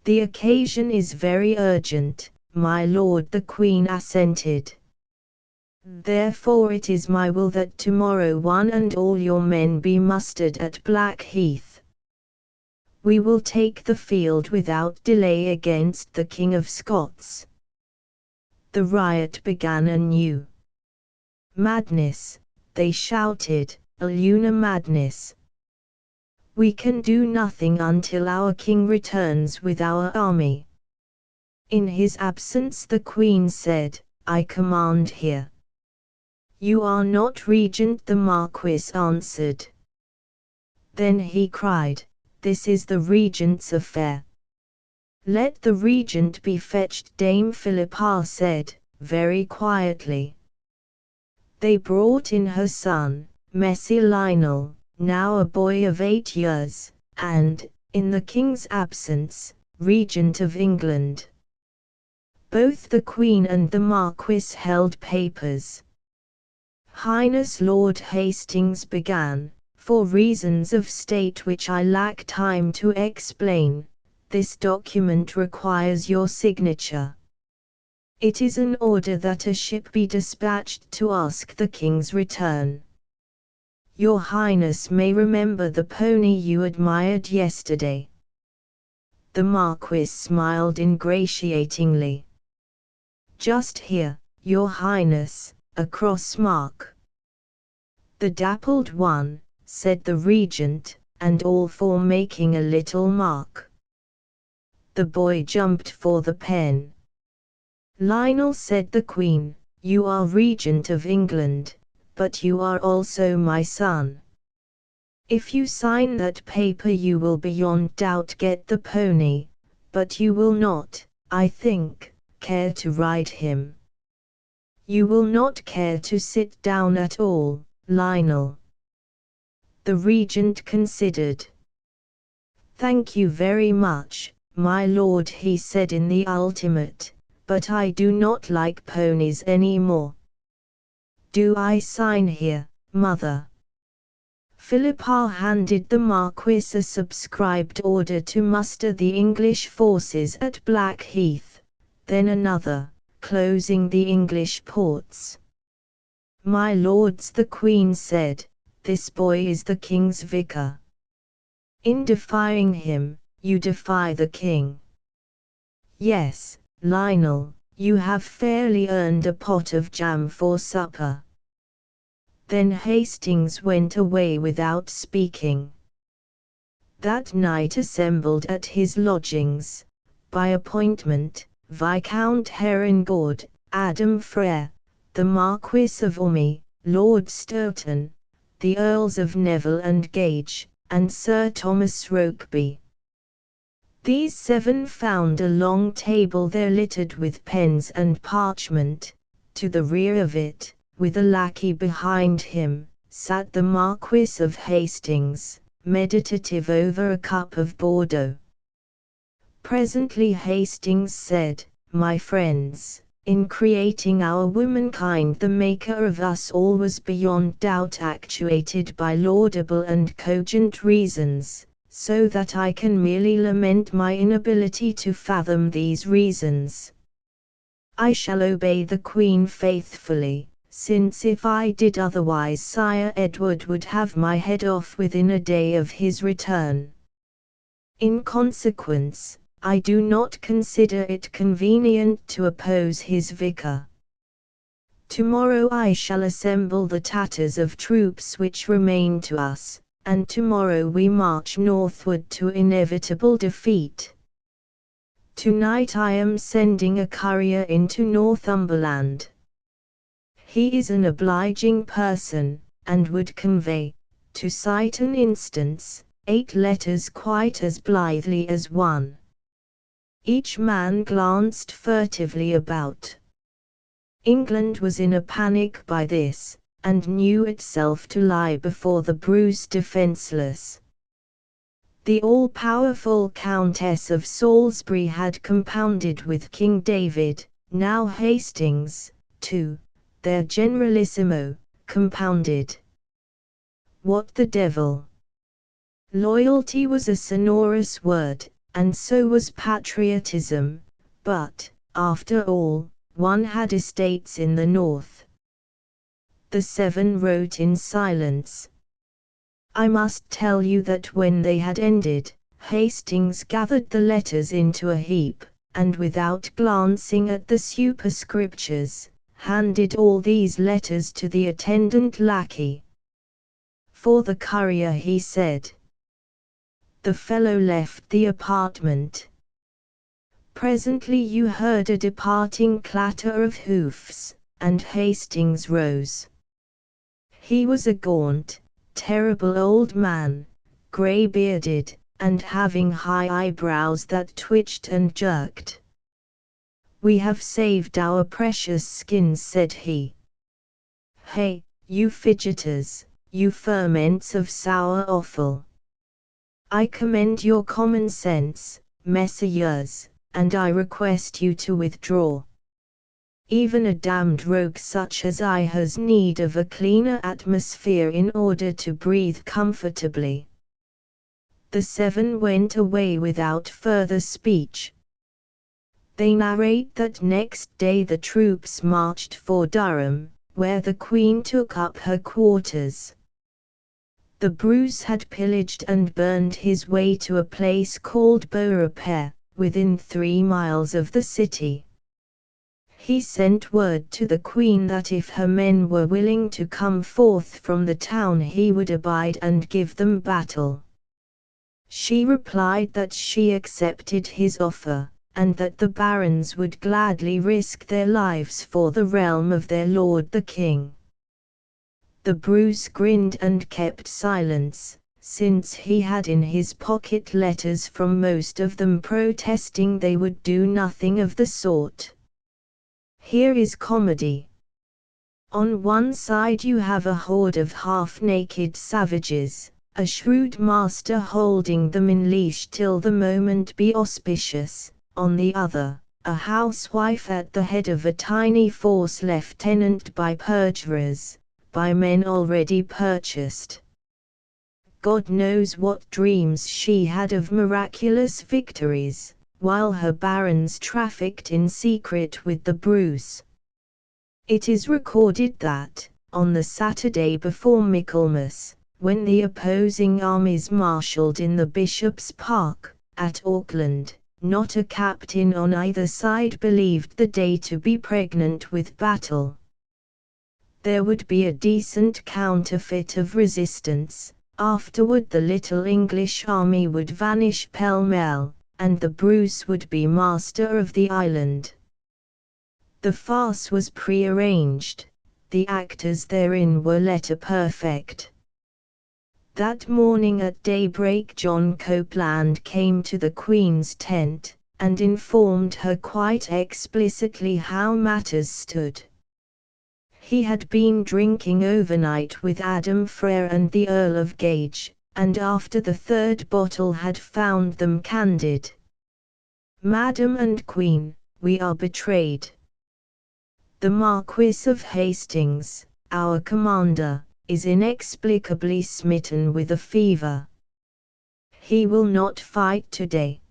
The occasion is very urgent, my lord, the Queen assented. Therefore it is my will that tomorrow one and all your men be mustered at Blackheath. We will take the field without delay against the King of Scots. The riot began anew. Madness, they shouted, a lunar madness. We can do nothing until our king returns with our army. In his absence, the Queen said, I command here. You are not regent, the Marquis answered. Then he cried, this is the regent's affair. Let the regent be fetched, Dame Philippa said, very quietly. They brought in her son, Messire Lionel, now a boy of 8 years, and, in the king's absence, regent of England. Both the Queen and the Marquis held papers. Highness Lord Hastings began, for reasons of state which I lack time to explain, this document requires your signature. It is an order that a ship be dispatched to ask the king's return. Your Highness may remember the pony you admired yesterday. The Marquis smiled ingratiatingly. Just here, Your Highness, a cross mark. The dappled one, said the regent, and all for making a little mark. The boy jumped for the pen. Lionel, said the Queen, you are Regent of England, but you are also my son. If you sign that paper you will beyond doubt get the pony, but you will not, I think, care to ride him. You will not care to sit down at all, Lionel. The Regent considered. Thank you very much, my lord, he said in the ultimate, but I do not like ponies any more. Do I sign here, mother? Philippa handed the Marquis a subscribed order to muster the English forces at Blackheath, then another, closing the English ports. My lords, the Queen said, this boy is the King's vicar. In defying him, you defy the King. Yes, Lionel, you have fairly earned a pot of jam for supper. Then Hastings went away without speaking. That night assembled at his lodgings, by appointment, Viscount Herringord, Adam Frere, the Marquis of Ormy, Lord Sturton, the Earls of Neville and Gage, and Sir Thomas Rokeby. These 7 found a long table there littered with pens and parchment. To the rear of it, with a lackey behind him, sat the Marquis of Hastings, meditative over a cup of Bordeaux. Presently Hastings said, my friends, in creating our womankind the Maker of us all was beyond doubt actuated by laudable and cogent reasons, so that I can merely lament my inability to fathom these reasons. I shall obey the Queen faithfully, since if I did otherwise Sire Edward would have my head off within a day of his return. In consequence, I do not consider it convenient to oppose his vicar. Tomorrow I shall assemble the tatters of troops which remain to us, and tomorrow we march northward to inevitable defeat. Tonight I am sending a courier into Northumberland. He is an obliging person, and would convey, to cite an instance, 8 letters quite as blithely as one. Each man glanced furtively about. England was in a panic by this, and knew itself to lie before the bruised defenceless. The all-powerful Countess of Salisbury had compounded with King David, now Hastings, too. Their generalissimo, compounded. What the devil? Loyalty was a sonorous word, and so was patriotism, but, after all, one had estates in the north. The 7 wrote in silence. I must tell you that when they had ended, Hastings gathered the letters into a heap, and without glancing at the superscriptures, handed all these letters to the attendant lackey. For the courier, he said. The fellow left the apartment. Presently you heard a departing clatter of hoofs, and Hastings rose. He was a gaunt, terrible old man, grey-bearded, and having high eyebrows that twitched and jerked. We have saved our precious skins, said he. Hey, you fidgeters, you ferments of sour offal. I commend your common sense, messires, and I request you to withdraw. Even a damned rogue such as I has need of a cleaner atmosphere in order to breathe comfortably. The 7 went away without further speech. They narrate that next day the troops marched for Durham, where the Queen took up her quarters. The Bruce had pillaged and burned his way to a place called Beaurepaire, within 3 miles of the city. He sent word to the Queen that if her men were willing to come forth from the town he would abide and give them battle. She replied that she accepted his offer, and that the barons would gladly risk their lives for the realm of their lord the king. The Bruce grinned and kept silence, since he had in his pocket letters from most of them protesting they would do nothing of the sort. Here is comedy. On one side you have a horde of half-naked savages, a shrewd master holding them in leash till the moment be auspicious, on the other, a housewife at the head of a tiny force lieutenant by perjurers, by men already purchased. God knows what dreams she had of miraculous victories, while her barons trafficked in secret with the Bruce. It is recorded that, on the Saturday before Michaelmas, when the opposing armies marshalled in the Bishop's Park, at Auckland, not a captain on either side believed the day to be pregnant with battle. There would be a decent counterfeit of resistance. Afterward the little English army would vanish pell-mell, and the Bruce would be master of the island. The farce was prearranged, the actors therein were letter perfect. That morning at daybreak John Copeland came to the Queen's tent, and informed her quite explicitly how matters stood. He had been drinking overnight with Adam Frere and the Earl of Gage, and after the third bottle had found them candid. "Madam and Queen, we are betrayed. The Marquis of Hastings, our commander, is inexplicably smitten with a fever. He will not fight today.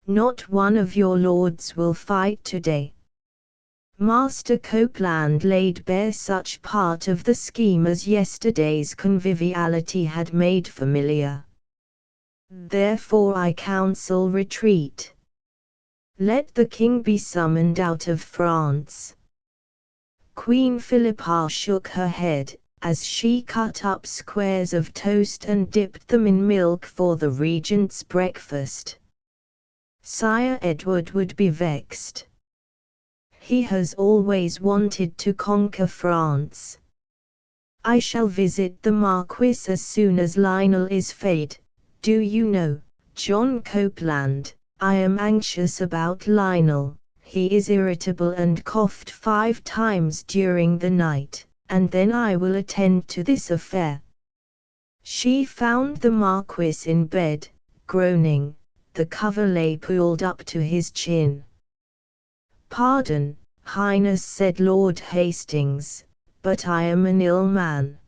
Not one of your lords will fight today." Master Copeland laid bare such part of the scheme as yesterday's conviviality had made familiar. "Therefore I counsel retreat. Let the king be summoned out of France." Queen Philippa shook her head, as she cut up squares of toast and dipped them in milk for the regent's breakfast. "Sire Edward would be vexed. He has always wanted to conquer France. I shall visit the Marquis as soon as Lionel is fed. Do you know, John Copeland, I am anxious about Lionel. He is irritable and coughed 5 times during the night, and then I will attend to this affair." She found the Marquis in bed, groaning. The cover lay pulled up to his chin. "Pardon, Highness," said Lord Hastings, "but I am an ill man.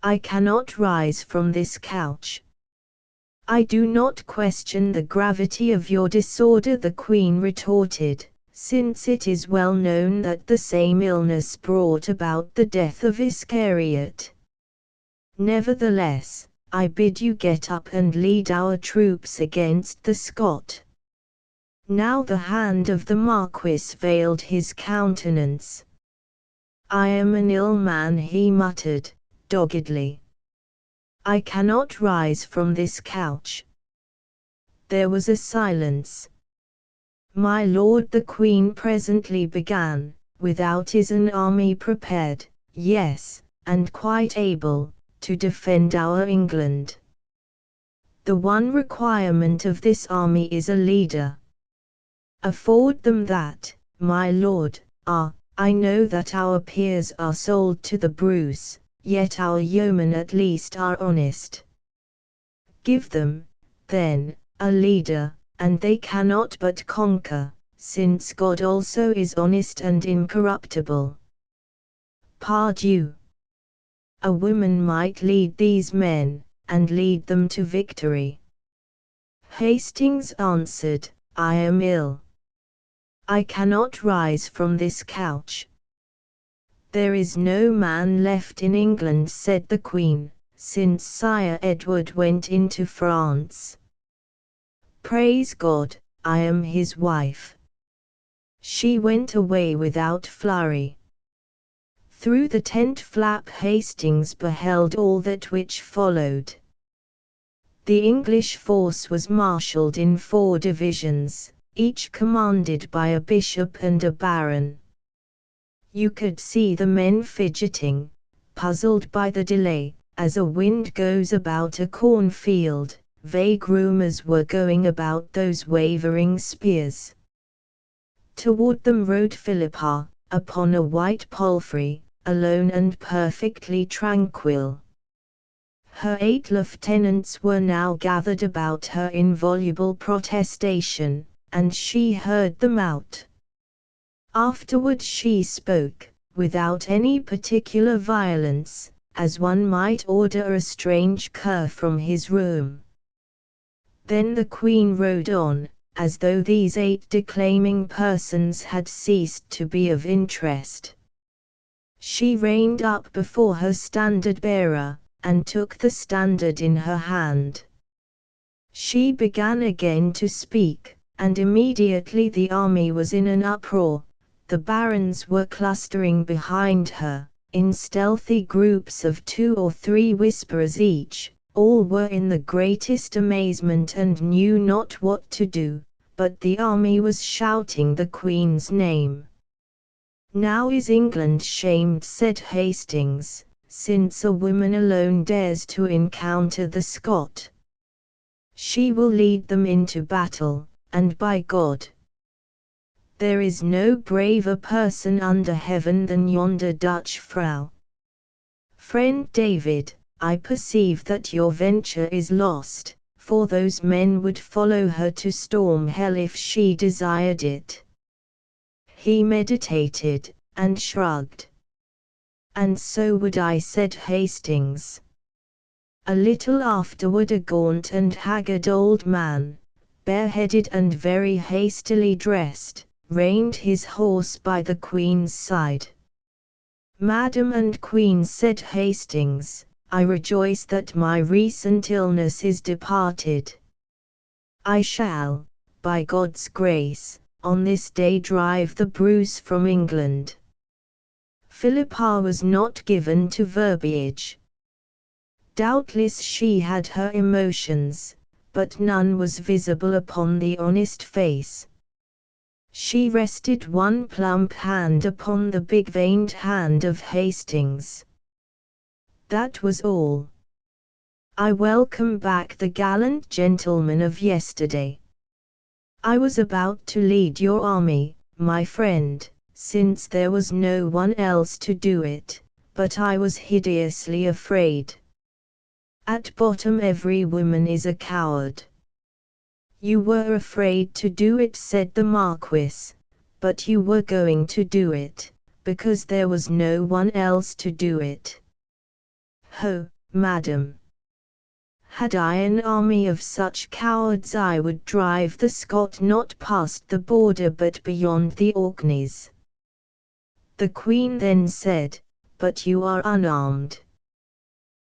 I cannot rise from this couch." "I do not question the gravity of your disorder," the Queen retorted, "since it is well known that the same illness brought about the death of Iscariot. Nevertheless, I bid you get up and lead our troops against the Scot." Now the hand of the Marquis veiled his countenance. "I am an ill man," he muttered, doggedly. "I cannot rise from this couch." There was a silence. "My lord," the Queen presently began, "without is an army prepared, yes, and quite able, to defend our England. The one requirement of this army is a leader. Afford them that, my lord. I know that our peers are sold to the Bruce, yet our yeomen at least are honest. Give them, then, a leader, and they cannot but conquer, since God also is honest and incorruptible. Pardieu! A woman might lead these men, and lead them to victory." Hastings answered, "I am ill. I cannot rise from this couch." "There is no man left in England," said the Queen, "since Sire Edward went into France. Praise God, I am his wife." She went away without flurry. Through the tent flap Hastings beheld all that which followed. The English force was marshalled in 4 divisions, each commanded by a bishop and a baron. You could see the men fidgeting, puzzled by the delay, as a wind goes about a cornfield. Vague rumors were going about those wavering spears. Toward them rode Philippa, upon a white palfrey, alone and perfectly tranquil. Her 8 lieutenants were now gathered about her in voluble protestation, and she heard them out. Afterward she spoke, without any particular violence, as one might order a strange cur from his room. Then the Queen rode on, as though these 8 declaiming persons had ceased to be of interest. She reined up before her standard-bearer, and took the standard in her hand. She began again to speak, and immediately the army was in an uproar. The barons were clustering behind her, in stealthy groups of 2 or 3 whisperers each. All were in the greatest amazement and knew not what to do, but the army was shouting the Queen's name. "Now is England shamed," said Hastings, "since a woman alone dares to encounter the Scot. She will lead them into battle, and by God, there is no braver person under heaven than yonder Dutch Frau. Friend David, I perceive that your venture is lost, for those men would follow her to storm hell if she desired it." He meditated, and shrugged. "And so would I," said Hastings. A little afterward a gaunt and haggard old man, bareheaded and very hastily dressed, reined his horse by the Queen's side. "Madam and Queen," said Hastings, "I rejoice that my recent illness is departed. I shall, by God's grace, on this day drive the Bruce from England." Philippa was not given to verbiage. Doubtless she had her emotions, but none was visible upon the honest face. She rested one plump hand upon the big veined hand of Hastings. That was all. "I welcome back the gallant gentleman of yesterday. I was about to lead your army, my friend, since there was no one else to do it, but I was hideously afraid. At bottom every woman is a coward." "You were afraid to do it," said the Marquis, "but you were going to do it, because there was no one else to do it." "Ho, madam! Had I an army of such cowards I would drive the Scot not past the border but beyond the Orkneys." The Queen then said, "But you are unarmed."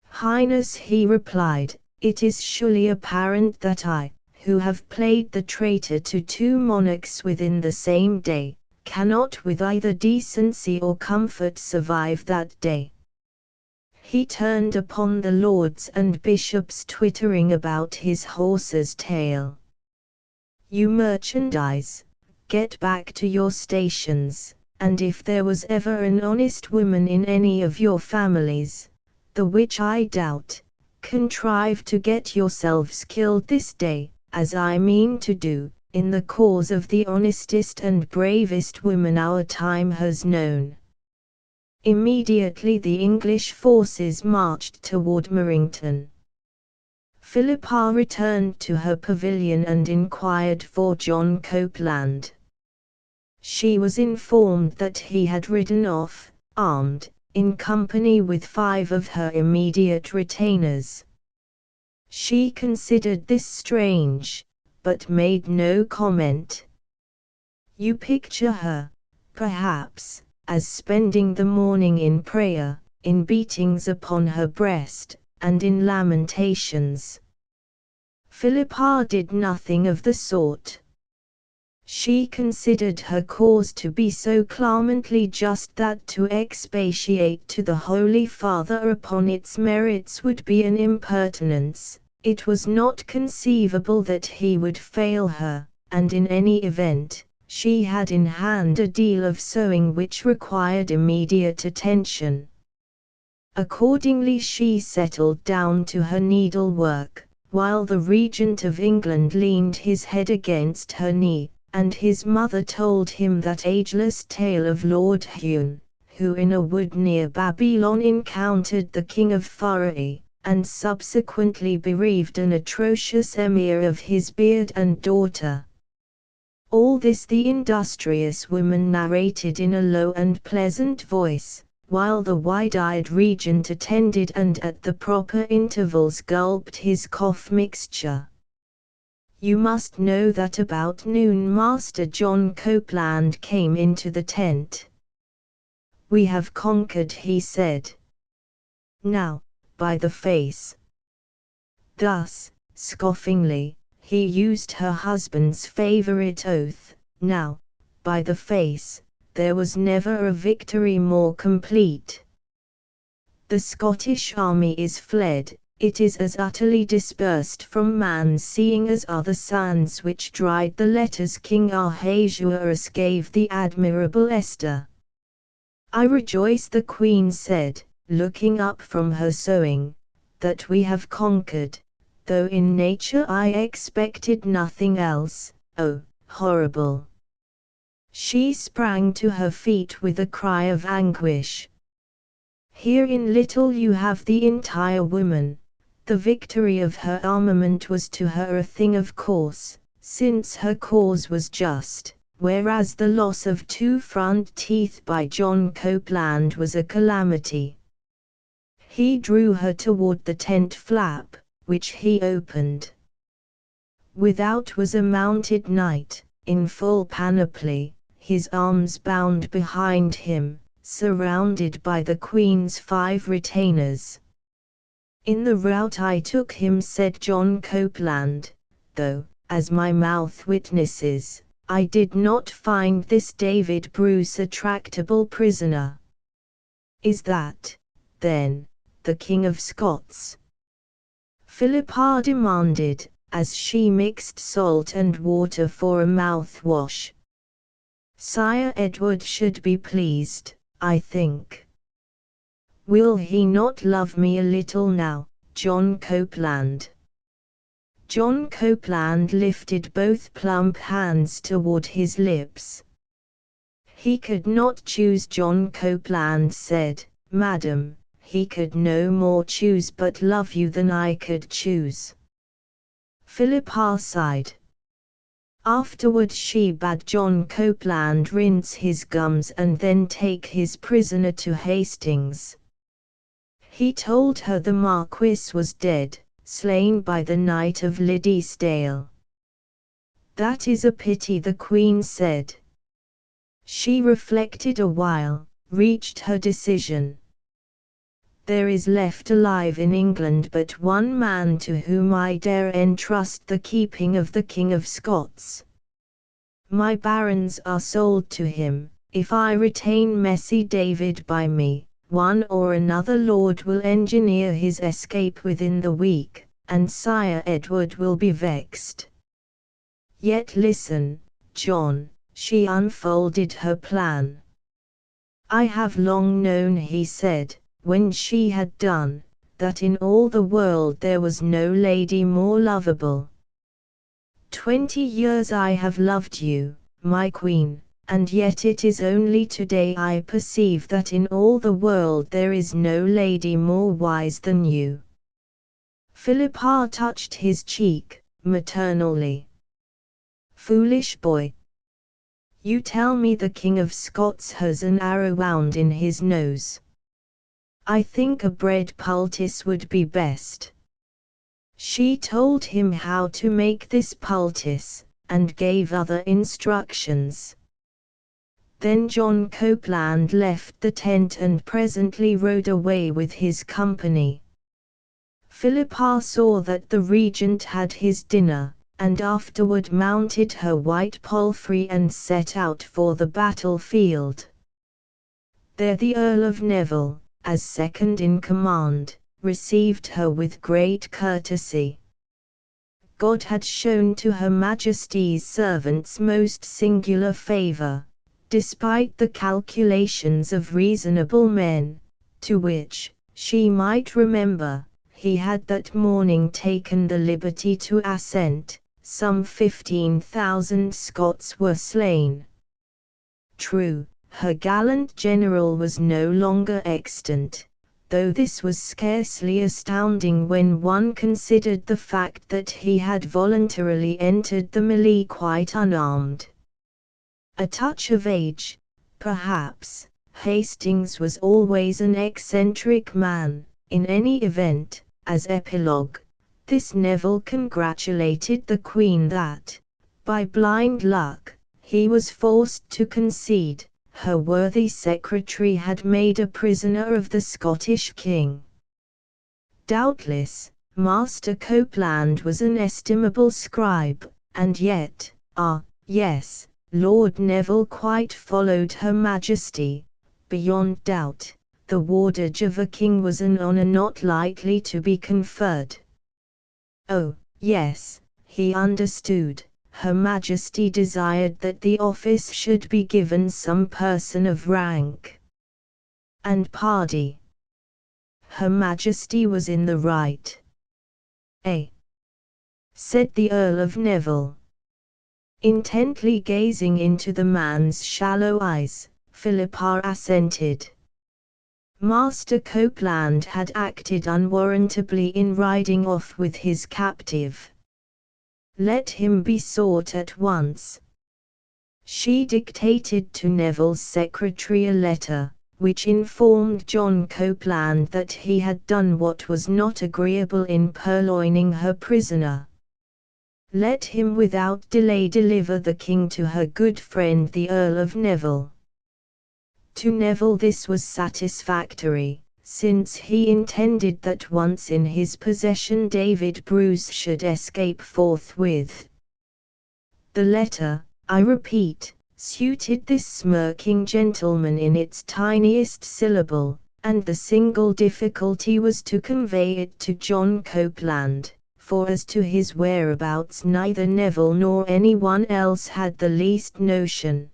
"Highness," he replied, "it is surely apparent that I, who have played the traitor to 2 monarchs within the same day, cannot with either decency or comfort survive that day." He turned upon the lords and bishops twittering about his horse's tail. "You merchandise, get back to your stations, and if there was ever an honest woman in any of your families, the which I doubt, contrive to get yourselves killed this day, as I mean to do, in the cause of the honestest and bravest woman our time has known." Immediately the English forces marched toward Morrington. Philippa returned to her pavilion and inquired for John Copeland. She was informed that he had ridden off, armed, in company with 5 of her immediate retainers. She considered this strange, but made no comment. "You picture her, perhaps, as spending the morning in prayer, in beatings upon her breast, and in lamentations." Philippa did nothing of the sort. She considered her cause to be so clamantly just that to expatiate to the Holy Father upon its merits would be an impertinence, It was not conceivable that he would fail her, and in any event, she had in hand a deal of sewing which required immediate attention. Accordingly she settled down to her needlework, while the Regent of England leaned his head against her knee, and his mother told him that ageless tale of Lord Huon, who in a wood near Babylon encountered the king of Pharaoh, and subsequently bereaved an atrocious emir of his beard and daughter. All this the industrious woman narrated in a low and pleasant voice, while the wide-eyed regent attended and at the proper intervals gulped his cough mixture. You must know that about noon Master John Copeland came into the tent. We have conquered, he said. Now, by the face. Thus, scoffingly, he used her husband's favorite oath. Now, by the face, there was never a victory more complete. The Scottish army is fled, it is as utterly dispersed from man's seeing as are the sands which dried the letters King Ahasuerus gave the admirable Esther. I rejoice, the Queen said, looking up from her sewing, that we have conquered, though in nature I expected nothing else. Oh, horrible! She sprang to her feet with a cry of anguish. Here in little you have the entire woman. The victory of her armament was to her a thing of course, since her cause was just, whereas the loss of 2 front teeth by John Copeland was a calamity. He drew her toward the tent flap, which he opened. Without was a mounted knight, in full panoply, his arms bound behind him, surrounded by the Queen's 5 retainers. In the rout I took him, said John Copeland, though, as my mouth witnesses, I did not find this David Bruce a tractable prisoner. Is that, then, the King of Scots? Philippa demanded, as she mixed salt and water for a mouthwash. Sire Edward should be pleased, I think. Will he not love me a little now, John Copeland? John Copeland lifted both plump hands toward his lips. He could not choose, John Copeland said, Madam, he could no more choose but love you than I could choose. Philippa sighed. Afterward she bade John Copeland rinse his gums and then take his prisoner to Hastings. He told her the Marquis was dead, slain by the Knight of Liddesdale. That is a pity, the Queen said. She reflected a while, reached her decision. There is left alive in England but one man to whom I dare entrust the keeping of the King of Scots. My barons are sold to him. If I retain Messy David by me, one or another lord will engineer his escape within the week, and Sire Edward will be vexed. Yet listen, John, she unfolded her plan. I have long known, he said, when she had done, that in all the world there was no lady more lovable. 20 years I have loved you, my Queen, and yet it is only today I perceive that in all the world there is no lady more wise than you. Philippa touched his cheek, maternally. Foolish boy! You tell me the King of Scots has an arrow wound in his nose. I think a bread poultice would be best. She told him how to make this poultice, and gave other instructions. Then John Copeland left the tent and presently rode away with his company. Philippa saw that the regent had his dinner, and afterward mounted her white palfrey and set out for the battlefield. There the Earl of Neville, as second in command, received her with great courtesy. God had shown to Her Majesty's servants most singular favour, despite the calculations of reasonable men, to which, she might remember, he had that morning taken the liberty to assent. Some 15,000 Scots were slain. True, her gallant general was no longer extant, though this was scarcely astounding when one considered the fact that he had voluntarily entered the melee quite unarmed. A touch of age, perhaps. Hastings was always an eccentric man. In any event, as epilogue, this Neville congratulated the Queen that, by blind luck, he was forced to concede, her worthy secretary had made a prisoner of the Scottish king. Doubtless, Master Copeland was an estimable scribe, and yet, yes, Lord Neville quite followed Her Majesty. Beyond doubt, the wardage of a king was an honour not lightly to be conferred. Oh, yes, he understood. Her Majesty desired that the office should be given some person of rank and party. Her Majesty was in the right. Said the Earl of Neville. Intently gazing into the man's shallow eyes, Philippa assented. Master Copeland had acted unwarrantably in riding off with his captive. Let him be sought at once. She dictated to Neville's secretary a letter, which informed John Copeland that he had done what was not agreeable in purloining her prisoner. Let him without delay deliver the king to her good friend the Earl of Neville. To Neville this was satisfactory, since he intended that once in his possession David Bruce should escape forthwith. The letter, I repeat, suited this smirking gentleman in its tiniest syllable, and the single difficulty was to convey it to John Copeland, for as to his whereabouts neither Neville nor anyone else had the least notion.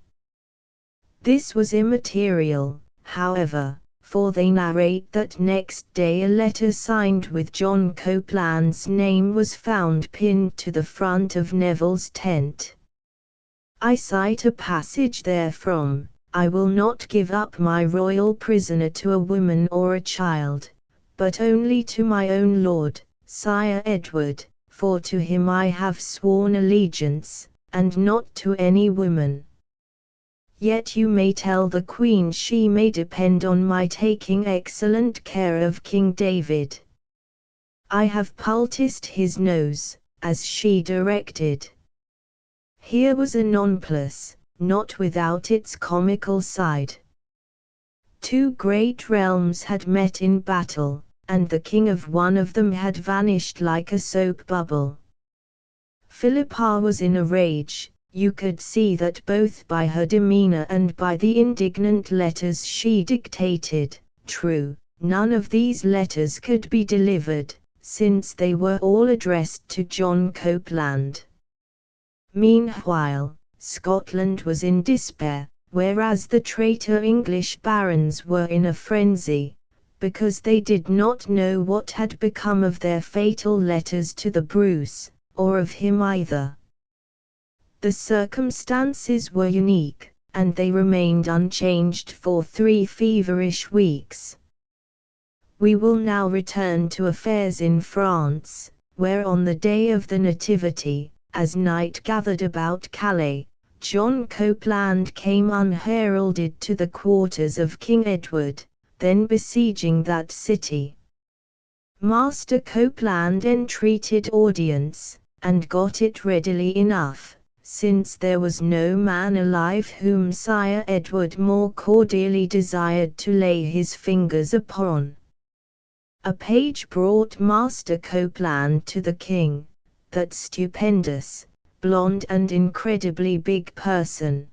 This was immaterial, however, for they narrate that next day a letter signed with John Copeland's name was found pinned to the front of Neville's tent. I cite a passage therefrom: I will not give up my royal prisoner to a woman or a child, but only to my own lord, Sire Edward, for to him I have sworn allegiance, and not to any woman. Yet you may tell the Queen she may depend on my taking excellent care of King David. I have poulticed his nose, as she directed. Here was a nonplus, not without its comical side. Two great realms had met in battle, and the king of one of them had vanished like a soap bubble. Philippa was in a rage. You could see that both by her demeanour and by the indignant letters she dictated. True, none of these letters could be delivered, since they were all addressed to John Copeland. Meanwhile, Scotland was in despair, whereas the traitor English barons were in a frenzy, because they did not know what had become of their fatal letters to the Bruce, or of him either. The circumstances were unique, and they remained unchanged for 3 feverish weeks. We will now return to affairs in France, where on the day of the Nativity, as night gathered about Calais, John Copeland came unheralded to the quarters of King Edward, then besieging that city. Master Copeland entreated audience, and got it readily enough, since there was no man alive whom Sire Edward more cordially desired to lay his fingers upon. A page brought Master Copeland to the king, that stupendous, blonde and incredibly big person.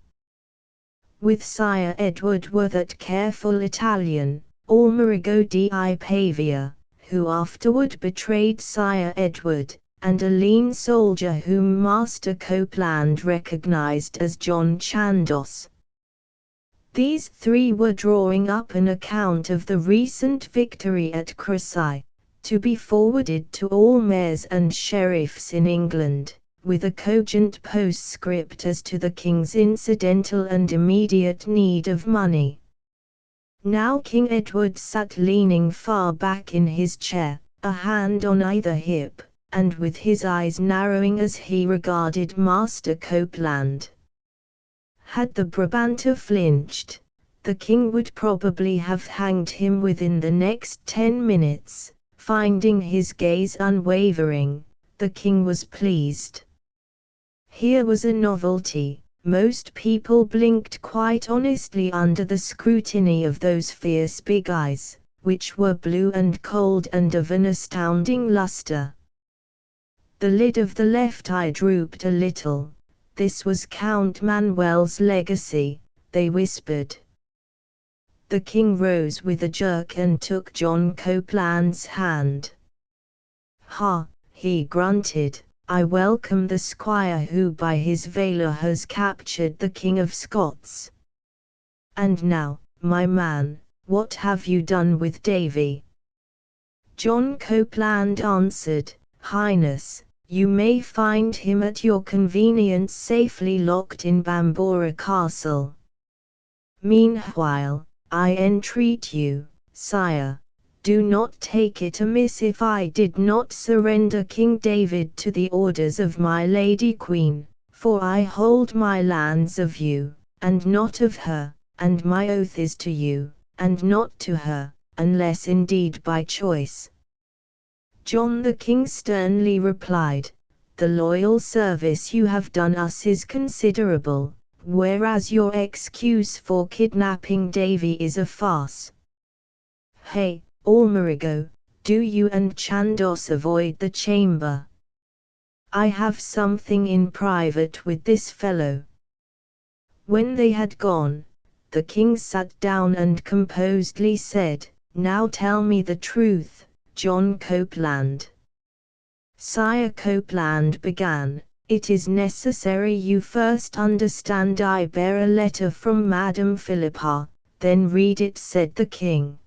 With Sire Edward were that careful Italian, Almerigo di Pavia, who afterward betrayed Sire Edward, and a lean soldier whom Master Copeland recognized as John Chandos. These three were drawing up an account of the recent victory at Crecy, to be forwarded to all mayors and sheriffs in England, with a cogent postscript as to the king's incidental and immediate need of money. Now King Edward sat leaning far back in his chair, a hand on either hip, and with his eyes narrowing as he regarded Master Copeland. Had the Brabanter flinched, the king would probably have hanged him within the next 10 minutes. Finding his gaze unwavering, the king was pleased. Here was a novelty. Most people blinked quite honestly under the scrutiny of those fierce big eyes, which were blue and cold and of an astounding luster. The lid of the left eye drooped a little. This was Count Manuel's legacy, they whispered. The king rose with a jerk and took John Copeland's hand. "Ha," he grunted, "I welcome the squire who by his valour has captured the King of Scots. And now, my man, what have you done with Davy?" John Copeland answered, "Highness, you may find him at your convenience safely locked in Bamborough Castle. Meanwhile, I entreat you, sire, do not take it amiss if I did not surrender King David to the orders of my Lady Queen, for I hold my lands of you, and not of her, and my oath is to you, and not to her, unless indeed by choice." John the King sternly replied, "The loyal service you have done us is considerable, whereas your excuse for kidnapping Davy is a farce. Hey, Almerigo, do you and Chandos avoid the chamber. I have something in private with this fellow." When they had gone, the king sat down and composedly said, "Now tell me the truth, John Copeland." Sire Copeland began, "It is necessary you first understand I bear a letter from Madame Philippa, then read it," said the king.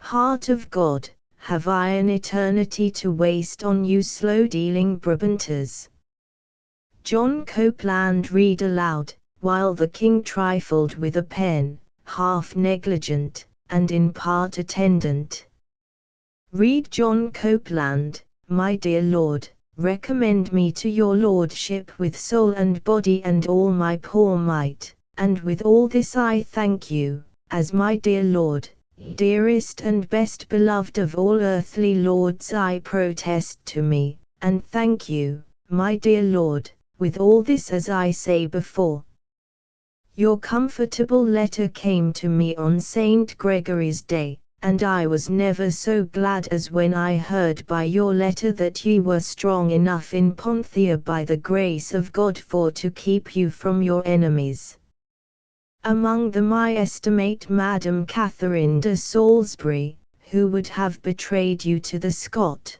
"Heart of God, have I an eternity to waste on you slow-dealing Brabanters?" John Copeland read aloud, while the king trifled with a pen, half negligent, and in part attendant. "Read John Copeland, my dear lord, recommend me to your lordship with soul and body and all my poor might, and with all this I thank you, as my dear lord, dearest and best beloved of all earthly lords. I protest to me, and thank you, my dear lord, with all this as I say before. Your comfortable letter came to me on St. Gregory's Day, and I was never so glad as when I heard by your letter that ye were strong enough in Ponthia by the grace of God for to keep you from your enemies. Among them I estimate Madame Catherine de Salisbury, who would have betrayed you to the Scot.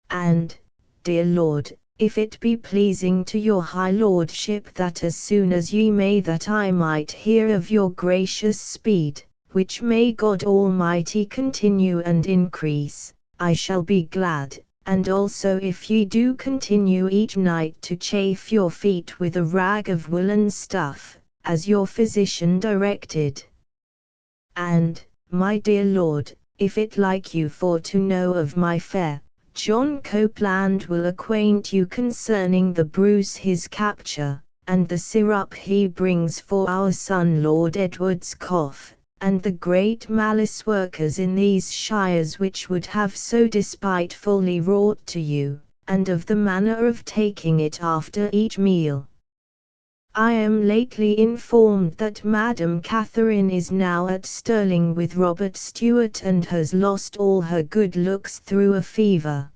And, dear lord, if it be pleasing to your high lordship that as soon as ye may that I might hear of your gracious speed, which may God Almighty continue and increase, I shall be glad, and also if ye do continue each night to chafe your feet with a rag of woolen stuff, as your physician directed. And, my dear lord, if it like you for to know of my fair, John Copeland will acquaint you concerning the bruise his capture, and the syrup he brings for our son Lord Edward's cough, and the great malice workers in these shires which would have so despitefully wrought to you, and of the manner of taking it after each meal. I am lately informed that Madame Catherine is now at Stirling with Robert Stewart and has lost all her good looks through a fever.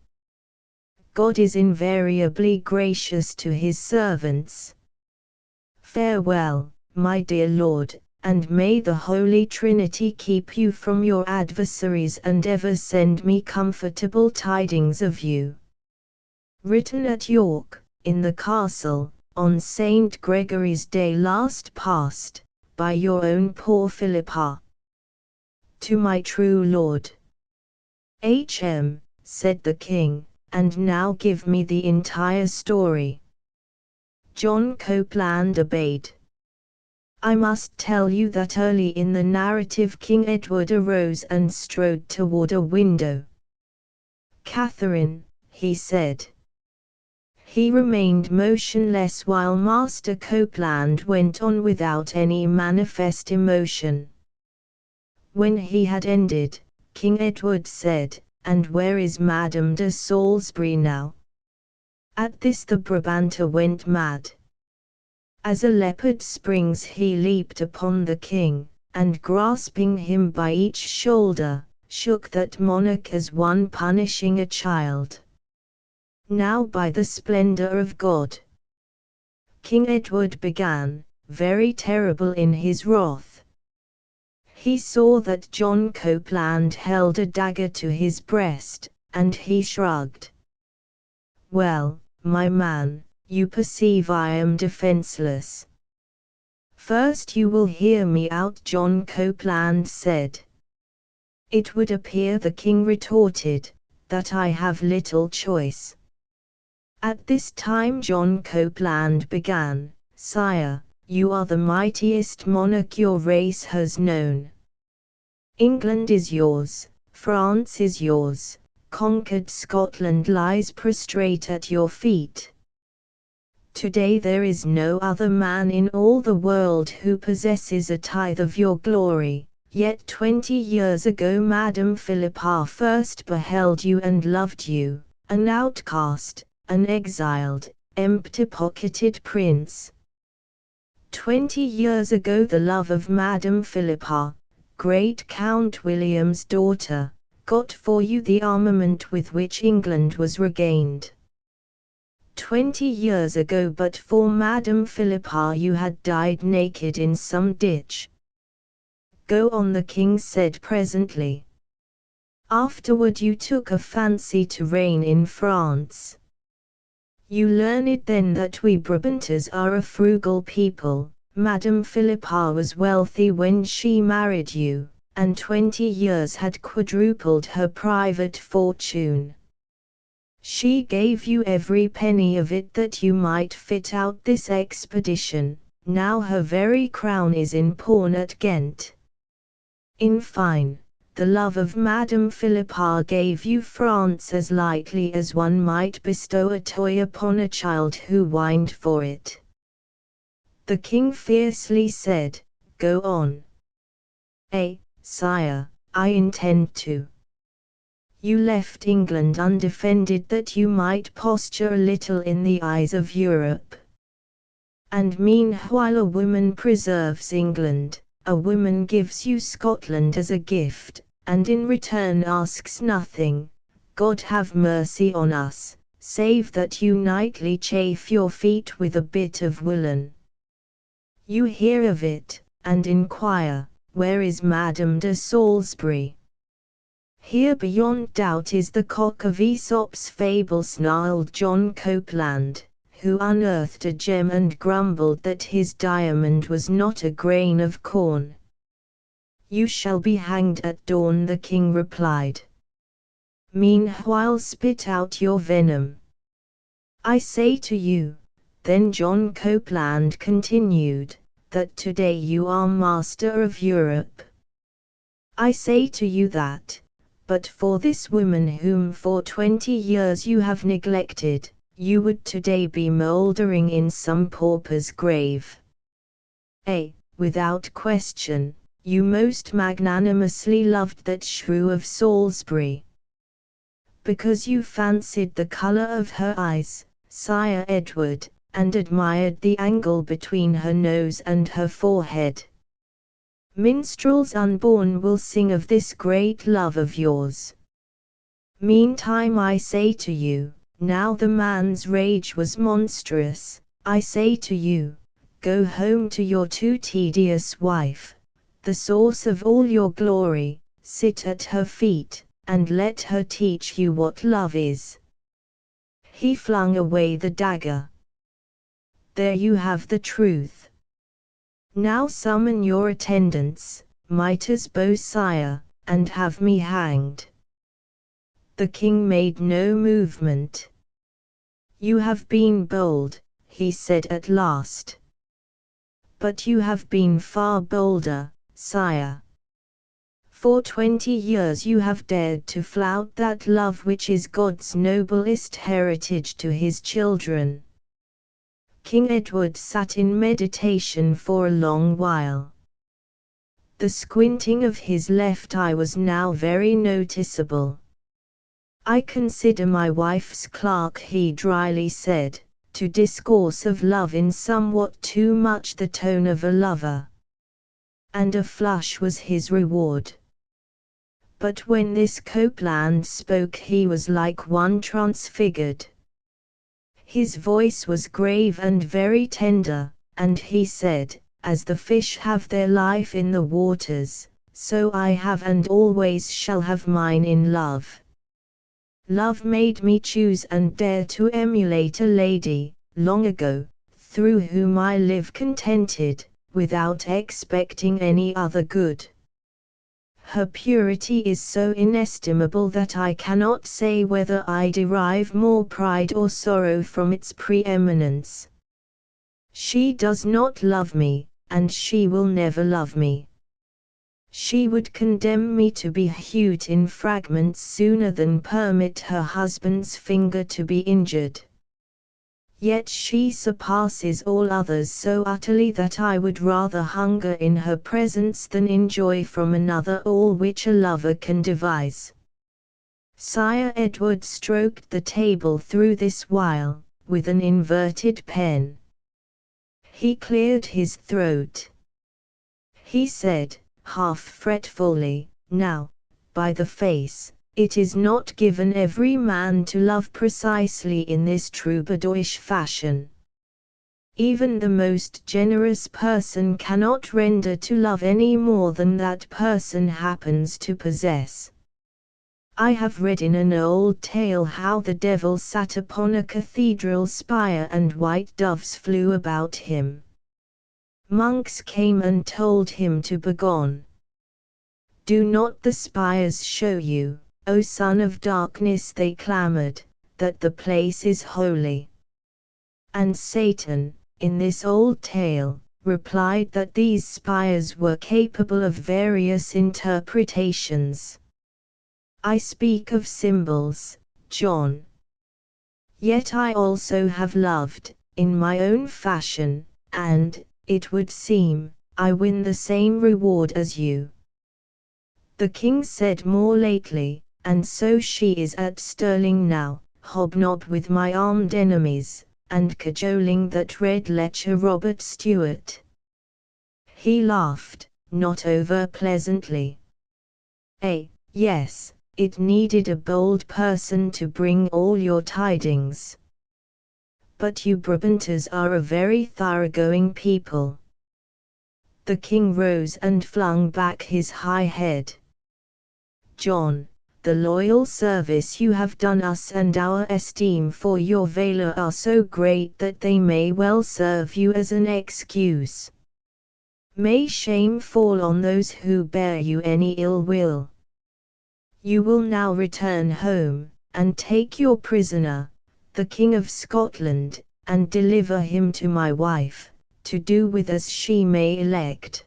God is invariably gracious to his servants. Farewell, my dear lord, and may the Holy Trinity keep you from your adversaries and ever send me comfortable tidings of you. written at York, in the castle, on St. Gregory's Day last past, by your own poor Philippa. To my true lord. H.M., said the king, and now give me the entire story. John Copeland obeyed. I must tell you that early in the narrative King Edward arose and strode toward a window. Catherine, he said. He remained motionless while Master Copeland went on without any manifest emotion. When he had ended, King Edward said, "And where is Madame de Salisbury now?" At this the Brabanter went mad. As a leopard springs he leaped upon the king, and grasping him by each shoulder, shook that monarch as one punishing a child. Now by the splendor of God. King Edward began, very terrible in his wrath. He saw that John Copeland held a dagger to his breast, and he shrugged. Well, my man, you perceive I am defenseless. First you will hear me out, John Copeland said. It would appear, the king retorted, that I have little choice. At this time John Copeland began, Sire, you are the mightiest monarch your race has known. England is yours, France is yours, conquered Scotland lies prostrate at your feet. Today there is no other man in all the world who possesses a tithe of your glory, yet 20 years ago Madame Philippa first beheld you and loved you, an outcast, an exiled, empty-pocketed prince. 20 years ago the love of Madame Philippa, great Count William's daughter, got for you the armament with which England was regained. 20 years ago but for Madame Philippa you had died naked in some ditch. Go on, the king said presently. Afterward you took a fancy to reign in France. You learned then that we Brabanters are a frugal people. Madame Philippa was wealthy when she married you, and 20 years had quadrupled her private fortune. She gave you every penny of it that you might fit out this expedition. Now her very crown is in pawn at Ghent. In fine, the love of Madame Philippa gave you France as lightly as one might bestow a toy upon a child who whined for it. The king fiercely said, Go on. Sire, I intend to. You left England undefended that you might posture a little in the eyes of Europe. And meanwhile a woman preserves England, a woman gives you Scotland as a gift, and in return asks nothing, God have mercy on us, save that you nightly chafe your feet with a bit of woolen. You hear of it, and inquire, where is Madame de Salisbury? Here beyond doubt is the cock of Aesop's fable, snarled John Copeland, who unearthed a gem and grumbled that his diamond was not a grain of corn. You shall be hanged at dawn, the king replied. Meanwhile spit out your venom. I say to you, then John Copeland continued, that today you are master of Europe. I say to you that, but for this woman whom for 20 years you have neglected, you would today be mouldering in some pauper's grave. Without question, you most magnanimously loved that shrew of Salisbury. Because you fancied the colour of her eyes, Sire Edward, and admired the angle between her nose and her forehead. Minstrels unborn will sing of this great love of yours. Meantime I say to you, now the man's rage was monstrous, I say to you, go home to your too tedious wife, the source of all your glory, sit at her feet, and let her teach you what love is. He flung away the dagger. There you have the truth. Now summon your attendants, might as bow sire, and have me hanged. The king made no movement. You have been bold, he said at last. But you have been far bolder, sire. For 20 years you have dared to flout that love which is God's noblest heritage to his children. King Edward sat in meditation for a long while. The squinting of his left eye was now very noticeable. I consider my wife's clerk, he dryly said, to discourse of love in somewhat too much the tone of a lover. And a flush was his reward. But when this Copeland spoke he was like one transfigured. His voice was grave and very tender, and he said, as the fish have their life in the waters, so I have and always shall have mine in love. Love made me choose and dare to emulate a lady, long ago, through whom I live contented, without expecting any other good. Her purity is so inestimable that I cannot say whether I derive more pride or sorrow from its preeminence. She does not love me, and she will never love me. She would condemn me to be hewed in fragments sooner than permit her husband's finger to be injured. Yet she surpasses all others so utterly that I would rather hunger in her presence than enjoy from another all which a lover can devise. Sire Edward stroked the table through this while, with an inverted pen. He cleared his throat. He said, half fretfully, now, by the face, it is not given every man to love precisely in this troubadourish fashion. Even the most generous person cannot render to love any more than that person happens to possess. I have read in an old tale how the devil sat upon a cathedral spire and white doves flew about him. Monks came and told him to begone. Do not the spires show you, O son of darkness, they clamored, that the place is holy? And Satan, in this old tale, replied that these spires were capable of various interpretations. I speak of symbols, John. Yet I also have loved, in my own fashion, and, it would seem, I win the same reward as you. The king said more lately, and so she is at Stirling now, hobnob with my armed enemies, and cajoling that red lecher Robert Stewart. He laughed, not over pleasantly. Yes, it needed a bold person to bring all your tidings. But you Brabanters are a very thoroughgoing people. The king rose and flung back his high head. John, the loyal service you have done us and our esteem for your valour are so great that they may well serve you as an excuse. May shame fall on those who bear you any ill will. You will now return home, and take your prisoner, the King of Scotland, and deliver him to my wife, to do with as she may elect.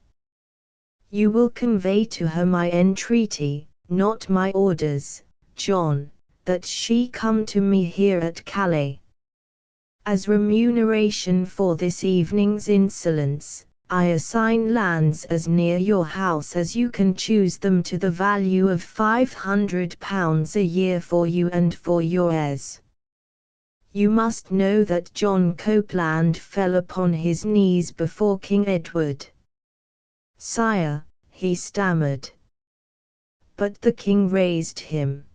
You will convey to her my entreaty, not my orders, John, that she come to me here at Calais. As remuneration for this evening's insolence, I assign lands as near your house as you can choose them to the value of £500 a year for you and for your heirs. You must know that John Copeland fell upon his knees before King Edward. Sire, he stammered. But the king raised him.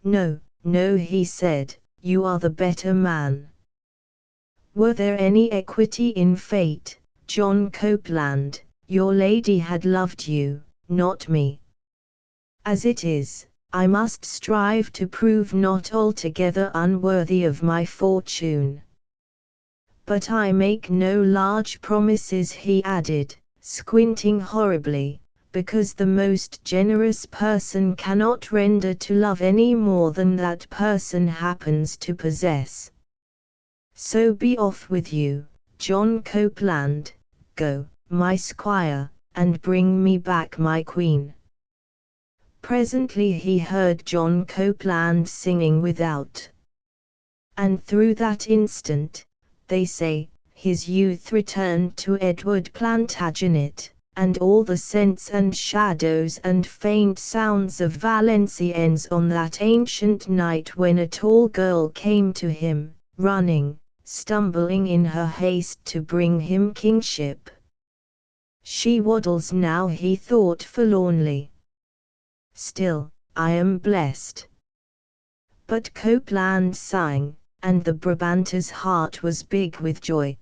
No, no, he said, you are the better man. Were there any equity in fate, John Copeland, your lady had loved you, not me. As it is, I must strive to prove not altogether unworthy of my fortune. But I make no large promises, he added, squinting horribly, because the most generous person cannot render to love any more than that person happens to possess. So be off with you, John Copeland, go, my squire, and bring me back my queen. Presently he heard John Copeland singing without. And through that instant, they say, his youth returned to Edward Plantagenet, and all the scents and shadows and faint sounds of Valenciennes on that ancient night when a tall girl came to him, running, stumbling in her haste to bring him kingship. She waddles now, he thought forlornly. Still, I am blessed. But Copeland sang, and the Brabanter's heart was big with joy.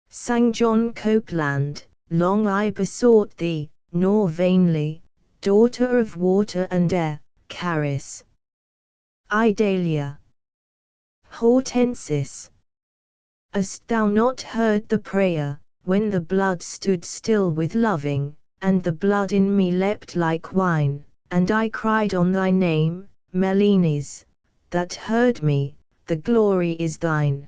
Sang John Copeland, long I besought thee, nor vainly, daughter of water and air, Caris, Idalia, Hortensis. Hast thou not heard the prayer, when the blood stood still with loving, and the blood in me leapt like wine, and I cried on thy name, Melines, that heard me, the glory is thine.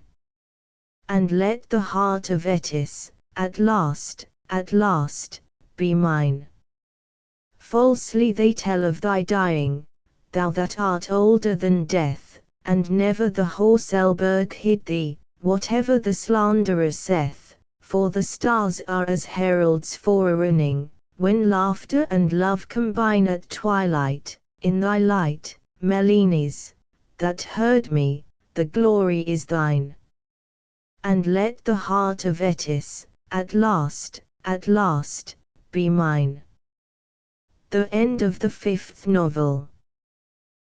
And let the heart of Etis, at last, be mine. Falsely they tell of thy dying, thou that art older than death, and never the Horselberg hid thee, whatever the slanderer saith, for the stars are as heralds forerunning, when laughter and love combine at twilight, in thy light, Melines, that heard me, the glory is thine. And let the heart of Etis, at last, be mine. The end of the 5th novel.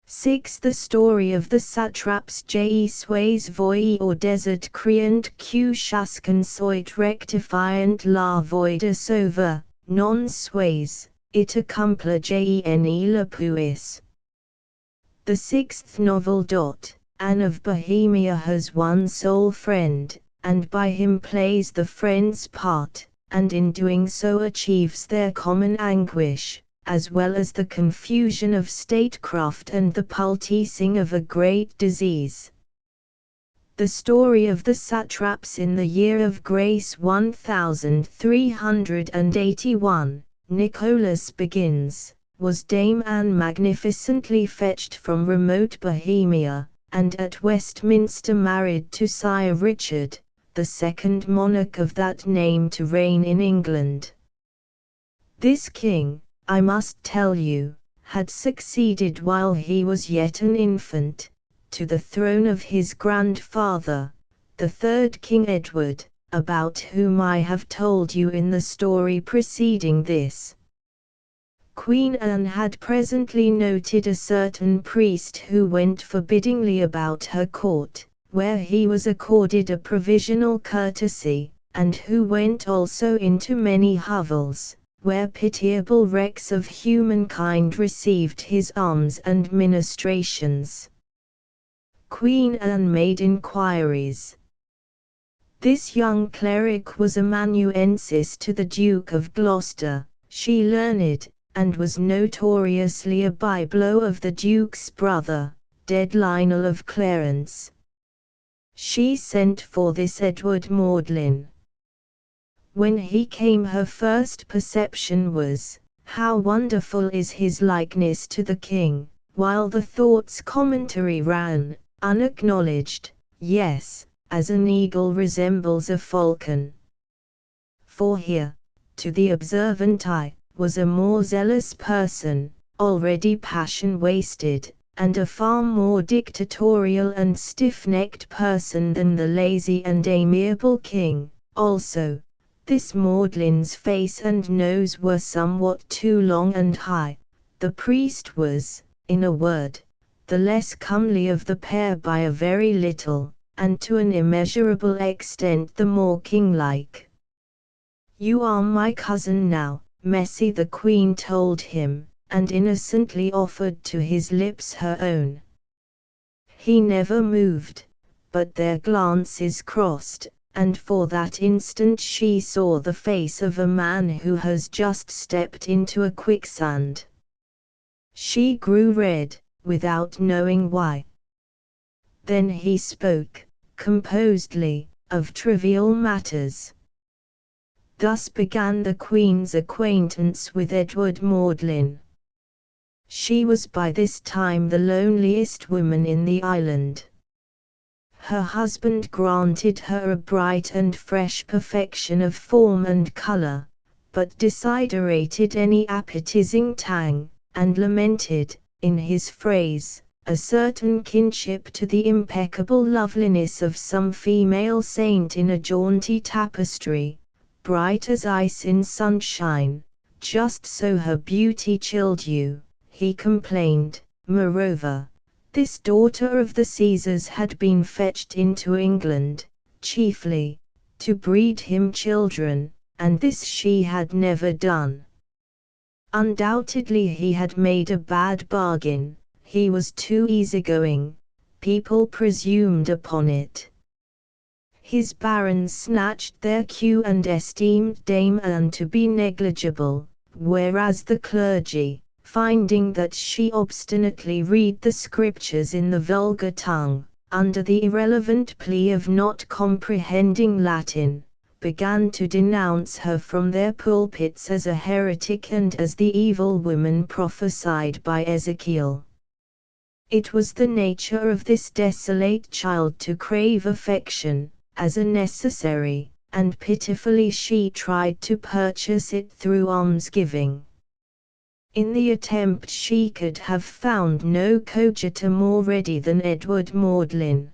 6. The story of the satraps je suis voix or desert creant que chascun soit rectifiant la voix de sauver, non suis, it accompla gene la puis. The 6th novel. Anne of Bohemia has one sole friend, and by him plays the friend's part, and in doing so achieves their common anguish, as well as the confusion of statecraft and the poulticing of a great disease. The story of the satraps in the year of grace 1381, Nicholas begins, was Dame Anne magnificently fetched from remote Bohemia, and at Westminster married to Sire Richard, the second monarch of that name to reign in England. This king, I must tell you, had succeeded while he was yet an infant, to the throne of his grandfather, the third King Edward, about whom I have told you in the story preceding this. Queen Anne had presently noted a certain priest who went forbiddingly about her court, where he was accorded a provisional courtesy, and who went also into many hovels, where pitiable wrecks of humankind received his alms and ministrations. Queen Anne made inquiries. This young cleric was amanuensis to the Duke of Gloucester, she learned, and was notoriously a byblow of the Duke's brother, dead Lionel of Clarence. She sent for this Edward Magdalen. When he came, her first perception was, how wonderful is his likeness to the king, while the thought's commentary ran, unacknowledged, yes, as an eagle resembles a falcon. For here, to the observant eye, was a more zealous person, already passion-wasted, and a far more dictatorial and stiff-necked person than the lazy and amiable king. Also, this Magdalen's face and nose were somewhat too long and high. The priest was, in a word, the less comely of the pair by a very little, and to an immeasurable extent the more king-like. "You are my cousin now, Messy," the Queen told him, and innocently offered to his lips her own. He never moved, but their glances crossed, and for that instant she saw the face of a man who has just stepped into a quicksand. She grew red, without knowing why. Then he spoke, composedly, of trivial matters. Thus began the Queen's acquaintance with Edward Magdalen. She was by this time the loneliest woman in the island. Her husband granted her a bright and fresh perfection of form and color, but desiderated any appetizing tang, and lamented, in his phrase, a certain kinship to the impeccable loveliness of some female saint in a jaunty tapestry, bright as ice in sunshine. Just so her beauty chilled you, he complained. Moreover, this daughter of the Caesars had been fetched into England, chiefly, to breed him children, and this she had never done. Undoubtedly he had made a bad bargain, he was too easygoing, people presumed upon it. His barons snatched their cue and esteemed Dame Anne to be negligible, whereas the clergy, finding that she obstinately read the scriptures in the vulgar tongue, under the irrelevant plea of not comprehending Latin, began to denounce her from their pulpits as a heretic and as the evil woman prophesied by Ezekiel. It was the nature of this desolate child to crave affection, as a necessary, and pitifully she tried to purchase it through almsgiving. In the attempt she could have found no coadjutor more ready than Edward Magdalen.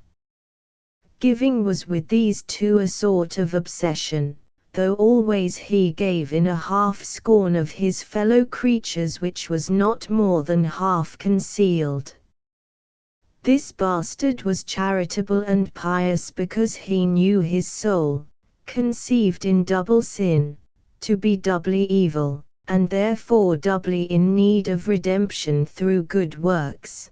Giving was with these two a sort of obsession, though always he gave in a half scorn of his fellow creatures which was not more than half concealed. This bastard was charitable and pious because he knew his soul, conceived in double sin, to be doubly evil, and therefore doubly in need of redemption through good works.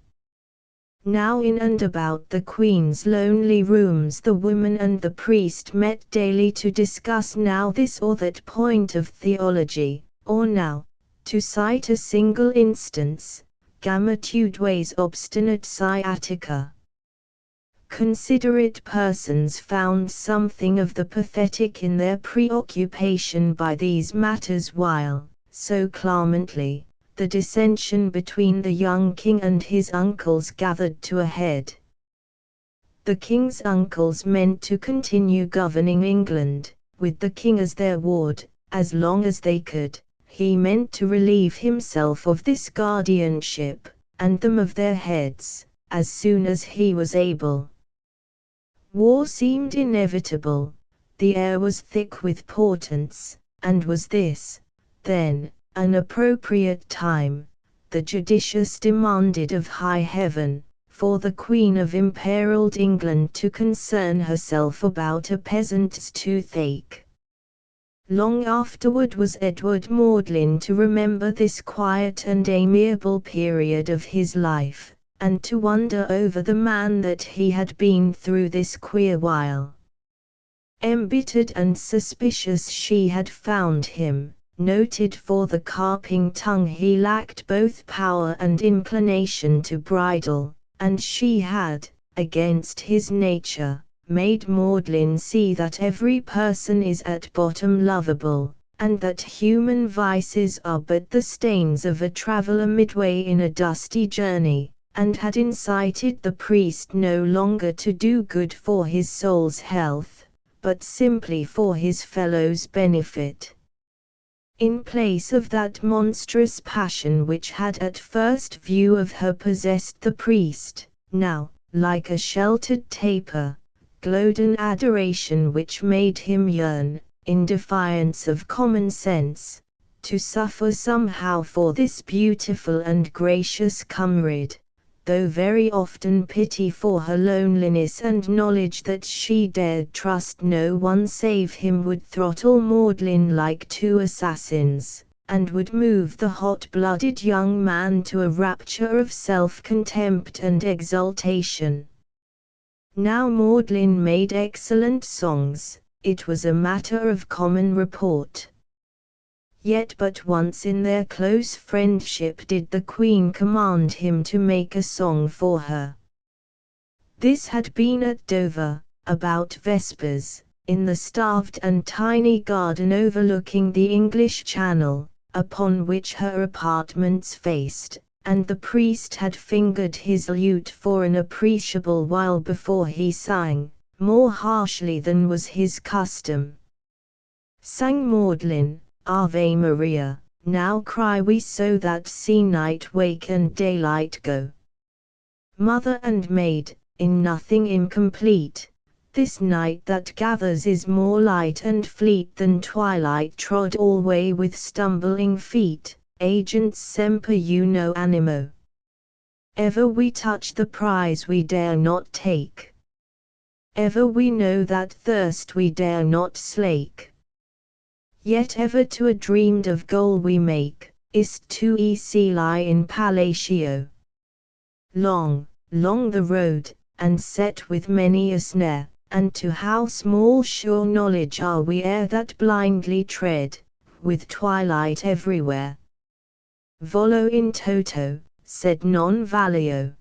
Now in and about the Queen's lonely rooms the woman and the priest met daily to discuss now this or that point of theology, or now, to cite a single instance, Gamma Tudway's obstinate sciatica. Considerate persons found something of the pathetic in their preoccupation by these matters while, so clamantly, the dissension between the young king and his uncles gathered to a head. The king's uncles meant to continue governing England, with the king as their ward, as long as they could. He meant to relieve himself of this guardianship, and them of their heads, as soon as he was able. War seemed inevitable, the air was thick with portents, and was this, then, an appropriate time, the judicious demanded of high heaven, for the Queen of imperiled England to concern herself about a peasant's toothache. Long afterward was Edward Magdalen to remember this quiet and amiable period of his life, and to wonder over the man that he had been through this queer while. Embittered and suspicious she had found him, noted for the carping tongue he lacked both power and inclination to bridle, and she had, against his nature, made Magdalen see that every person is at bottom lovable, and that human vices are but the stains of a traveller midway in a dusty journey, and had incited the priest no longer to do good for his soul's health, but simply for his fellow's benefit. In place of that monstrous passion which had at first view of her possessed the priest, now, like a sheltered taper, glowed an adoration which made him yearn, in defiance of common sense, to suffer somehow for this beautiful and gracious comrade, though very often pity for her loneliness and knowledge that she dared trust no one save him would throttle Magdalen like two assassins, and would move the hot-blooded young man to a rapture of self-contempt and exultation. Now Magdalen made excellent songs, it was a matter of common report. Yet but once in their close friendship did the Queen command him to make a song for her. This had been at Dover, about Vespers, in the starved and tiny garden overlooking the English Channel, upon which her apartments faced, and the priest had fingered his lute for an appreciable while before he sang, more harshly than was his custom. Sang Magdalen, Ave Maria, now cry we so that see night wake and daylight go. Mother and maid, in nothing incomplete, this night that gathers is more light and fleet than twilight trod alway with stumbling feet, agents semper uno animo. Ever we touch the prize we dare not take. Ever we know that thirst we dare not slake. Yet ever to a dreamed of goal we make, ist tu e lie in pallatio. Long, long the road, and set with many a snare, and to how small sure knowledge are we ere that blindly tread, with twilight everywhere. Volo in toto, sed non valio.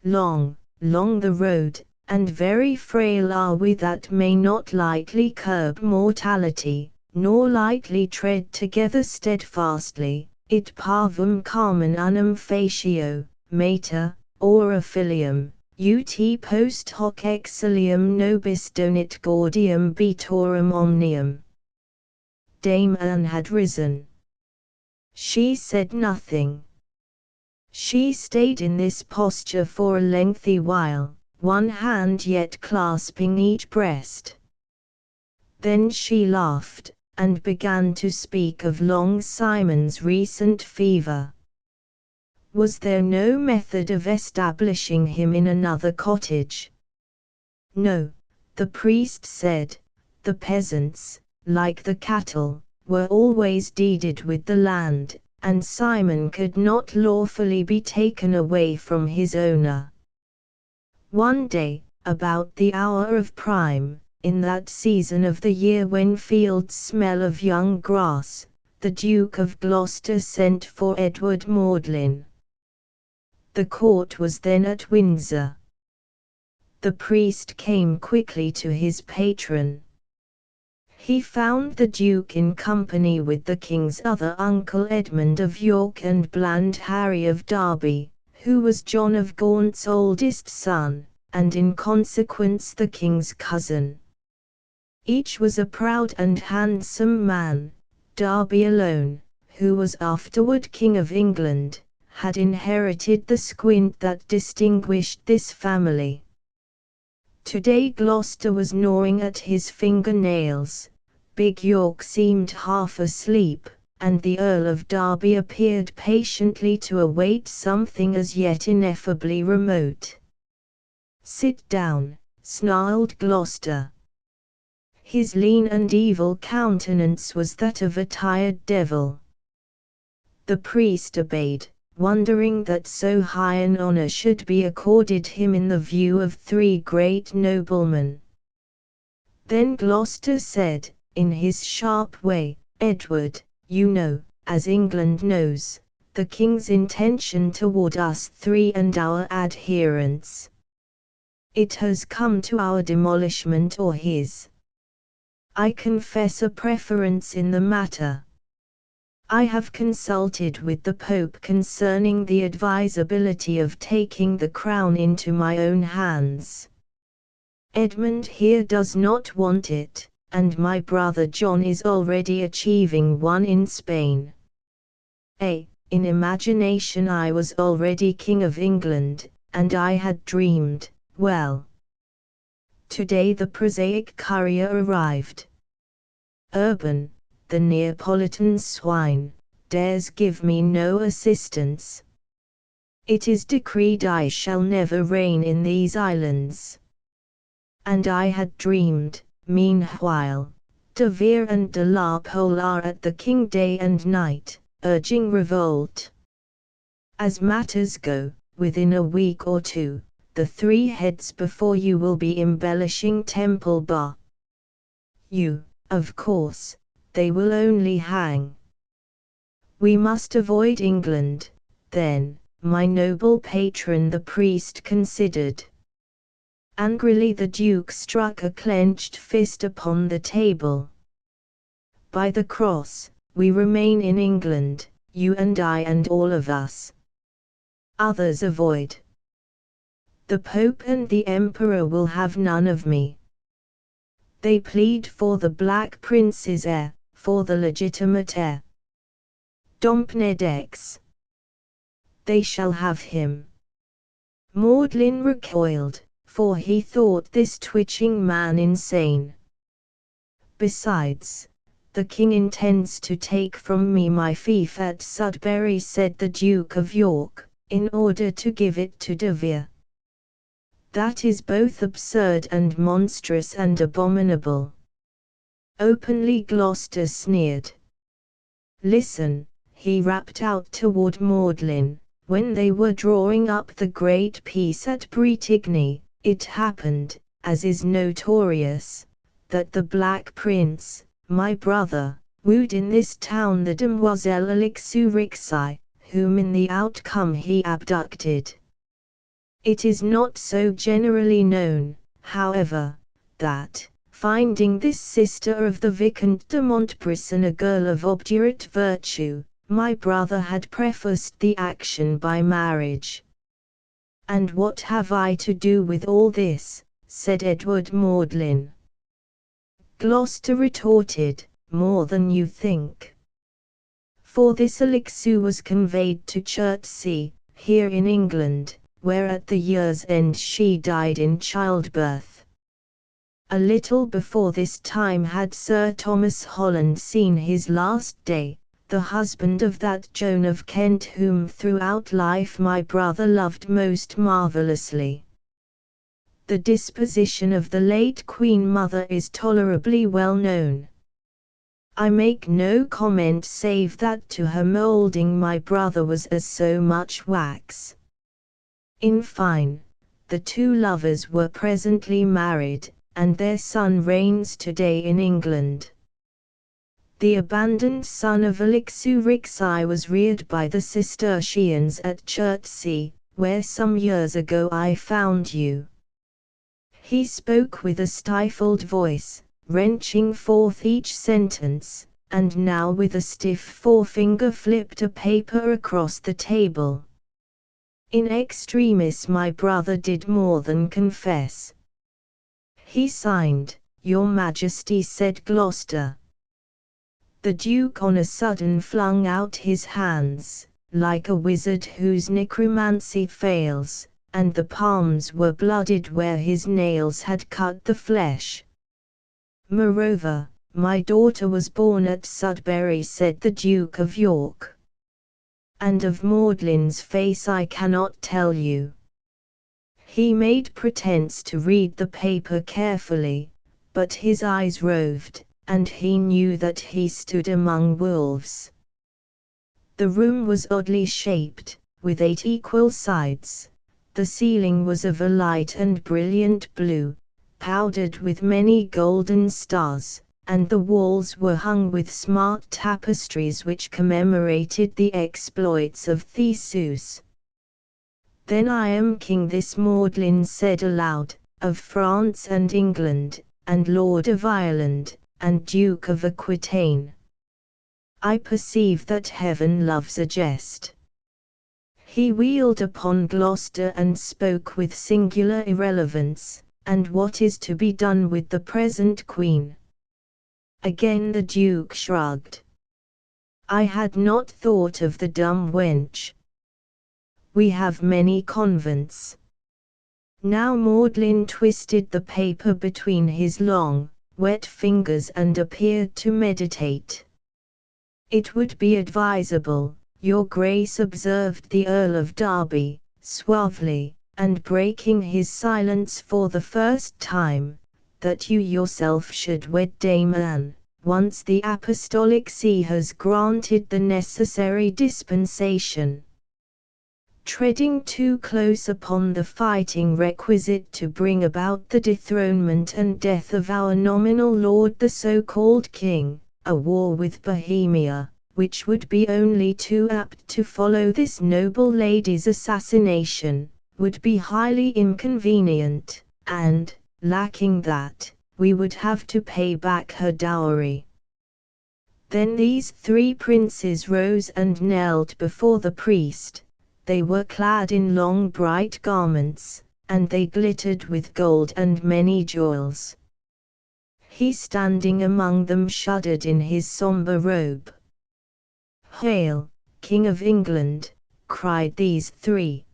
Long, long the road, and very frail are we that may not lightly curb mortality, nor lightly tread together steadfastly, it parvum carmen unum facio, mater, ora filium, ut post hoc exilium nobis donit gaudium beatorum omnium. Dame Anne had risen. She said nothing. She stayed in this posture for a lengthy while, one hand yet clasping each breast. Then she laughed, and began to speak of Long Simon's recent fever. Was there no method of establishing him in another cottage? No, the priest said, the peasants, like the cattle, were always deeded with the land, and Simon could not lawfully be taken away from his owner. One day, about the hour of prime, in that season of the year when fields smell of young grass, the Duke of Gloucester sent for Edward Magdalen. The court was then at Windsor. The priest came quickly to his patron. He found the Duke in company with the King's other uncle Edmund of York and Bland Harry of Derby, who was John of Gaunt's oldest son, and in consequence the King's cousin. Each was a proud and handsome man. Derby alone, who was afterward King of England, had inherited the squint that distinguished this family. Today Gloucester was gnawing at his fingernails, Big York seemed half asleep, and the Earl of Derby appeared patiently to await something as yet ineffably remote. "Sit down," snarled Gloucester. His lean and evil countenance was that of a tired devil. The priest obeyed, wondering that so high an honor should be accorded him in the view of three great noblemen. Then Gloucester said, in his sharp way, "Edward, you know, as England knows, the King's intention toward us three and our adherents. It has come to our demolishment or his. I confess a preference in the matter. I have consulted with the Pope concerning the advisability of taking the crown into my own hands. Edmund here does not want it, and my brother John is already achieving one in Spain. In imagination I was already King of England, and I had dreamed, well. Today the prosaic courier arrived. Urban, the Neapolitan swine, dares give me no assistance. It is decreed I shall never reign in these islands. And I had dreamed, meanwhile, de Vere and de la Pole are at the king day and night, urging revolt. As matters go, within a week or two, the 3 heads before you will be embellishing Temple Bar. You, of course, they will only hang. We must avoid England, then, my noble patron, the priest considered. Angrily the Duke struck a clenched fist upon the table. By the cross, we remain in England, you and I and all of us. Others avoid. The Pope and the Emperor will have none of me. They plead for the Black Prince's heir, for the legitimate heir. Dompenedex. They shall have him. Magdalen recoiled, for he thought this twitching man insane. Besides, the king intends to take from me my fief at Sudbury, said the Duke of York, in order to give it to de Vere. That is both absurd and monstrous and abominable. Openly Gloucester sneered. Listen, he rapped out toward Magdalen, when they were drawing up the great peace at Bretigny. It happened, as is notorious, that the Black Prince, my brother, wooed in this town the Demoiselle Alixourixai, whom in the outcome he abducted. It is not so generally known, however, that, finding this sister of the Vicomte de Montbrison a girl of obdurate virtue, my brother had prefaced the action by marriage. And what have I to do with all this? Said Edward Magdalen. Gloucester retorted, more than you think. For this Alixou was conveyed to Chertsey, here in England, where at the year's end she died in childbirth. A little before this time had Sir Thomas Holland seen his last day, the husband of that Joan of Kent whom throughout life my brother loved most marvellously. The disposition of the late Queen Mother is tolerably well known. I make no comment save that to her moulding my brother was as so much wax. In fine, the 2 lovers were presently married, and their son reigns today in England. The abandoned son of Alixourixai was reared by the Cistercians at Chertsey, where some years ago I found you. He spoke with a stifled voice, wrenching forth each sentence, and now with a stiff forefinger flipped a paper across the table. In extremis my brother did more than confess. He signed, Your Majesty, said Gloucester. The Duke on a sudden flung out his hands, like a wizard whose necromancy fails, and the palms were blooded where his nails had cut the flesh. Moreover, my daughter was born at Sudbury, said the Duke of York. And of Magdalen's face I cannot tell you. He made pretence to read the paper carefully, but his eyes roved, and he knew that he stood among wolves. The room was oddly shaped, with 8 equal sides. The ceiling was of a light and brilliant blue, powdered with many golden stars, and the walls were hung with smart tapestries which commemorated the exploits of Theseus. Then I am king, this Magdalen said aloud, of France and England, and Lord of Ireland, and Duke of Aquitaine. I perceive that heaven loves a jest. He wheeled upon Gloucester and spoke with singular irrelevance, and what is to be done with the present queen? Again the Duke shrugged. I had not thought of the dumb wench. We have many convents. Now Magdalen twisted the paper between his long, wet fingers and appeared to meditate. It would be advisable, Your Grace, observed the Earl of Derby, suavely, and breaking his silence for the first time, that you yourself should wed Dame Anne, once the Apostolic See has granted the necessary dispensation. Treading too close upon the fighting requisite to bring about the dethronement and death of our nominal lord the so-called king, a war with Bohemia, which would be only too apt to follow this noble lady's assassination, would be highly inconvenient, and, lacking that, we would have to pay back her dowry. Then these three princes rose and knelt before the priest. They were clad in long bright garments, and they glittered with gold and many jewels. He standing among them shuddered in his sombre robe. "Hail, King of England!" cried these three.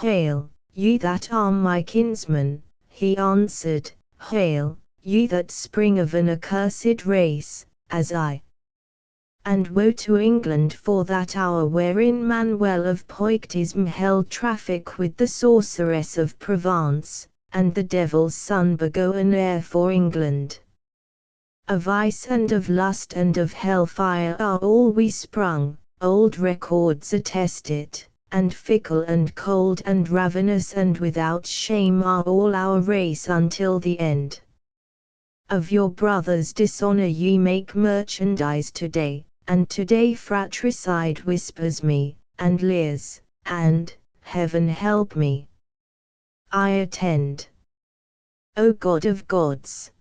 "Hail, ye that are my kinsmen!" he answered. "Hail, ye that spring of an accursed race, as I. And woe to England for that hour wherein Manuel of Poictisme held traffic with the sorceress of Provence, and the devil's son begot an heir for England. Of vice and of lust and of hellfire are all we sprung, old records attest it, and fickle and cold and ravenous and without shame are all our race until the end. Of your brother's dishonor ye make merchandise today, and today fratricide whispers me, and leers, and, heaven help me, I attend. O God of gods!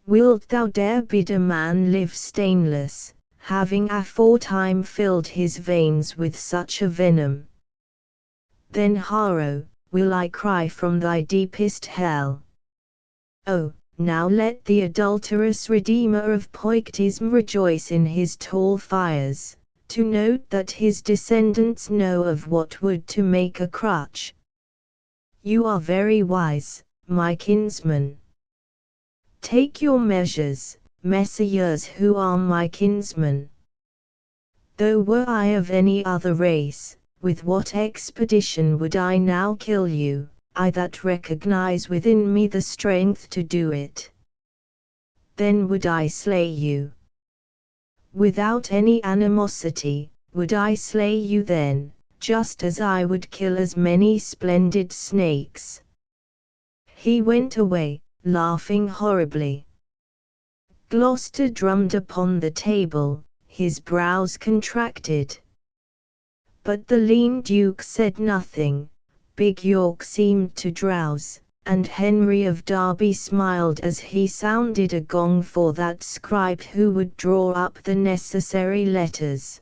Wilt thou dare bid a man live stainless, having aforetime filled his veins with such a venom? Then Haro, will I cry from thy deepest hell. Oh, now let the adulterous redeemer of Poictisme rejoice in his tall fires, to note that his descendants know of what wood to make a crutch. You are very wise, my kinsman. Take your measures, messires who are my kinsmen. Though were I of any other race, with what expedition would I now kill you, I that recognize within me the strength to do it. Then would I slay you. Without any animosity, would I slay you then, just as I would kill as many splendid snakes. He went away, laughing horribly. Gloucester drummed upon the table, his brows contracted. But the lean Duke said nothing. Big York seemed to drowse, and Henry of Derby smiled as he sounded a gong for that scribe who would draw up the necessary letters.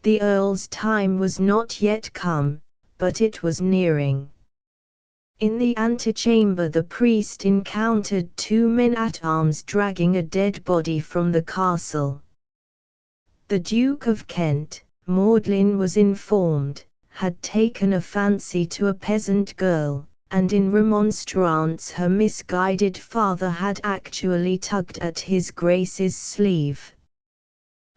The Earl's time was not yet come, but it was nearing. In the antechamber the priest encountered two men-at-arms dragging a dead body from the castle. The Duke of Kent, Magdalene was informed, had taken a fancy to a peasant girl, and in remonstrance her misguided father had actually tugged at his Grace's sleeve.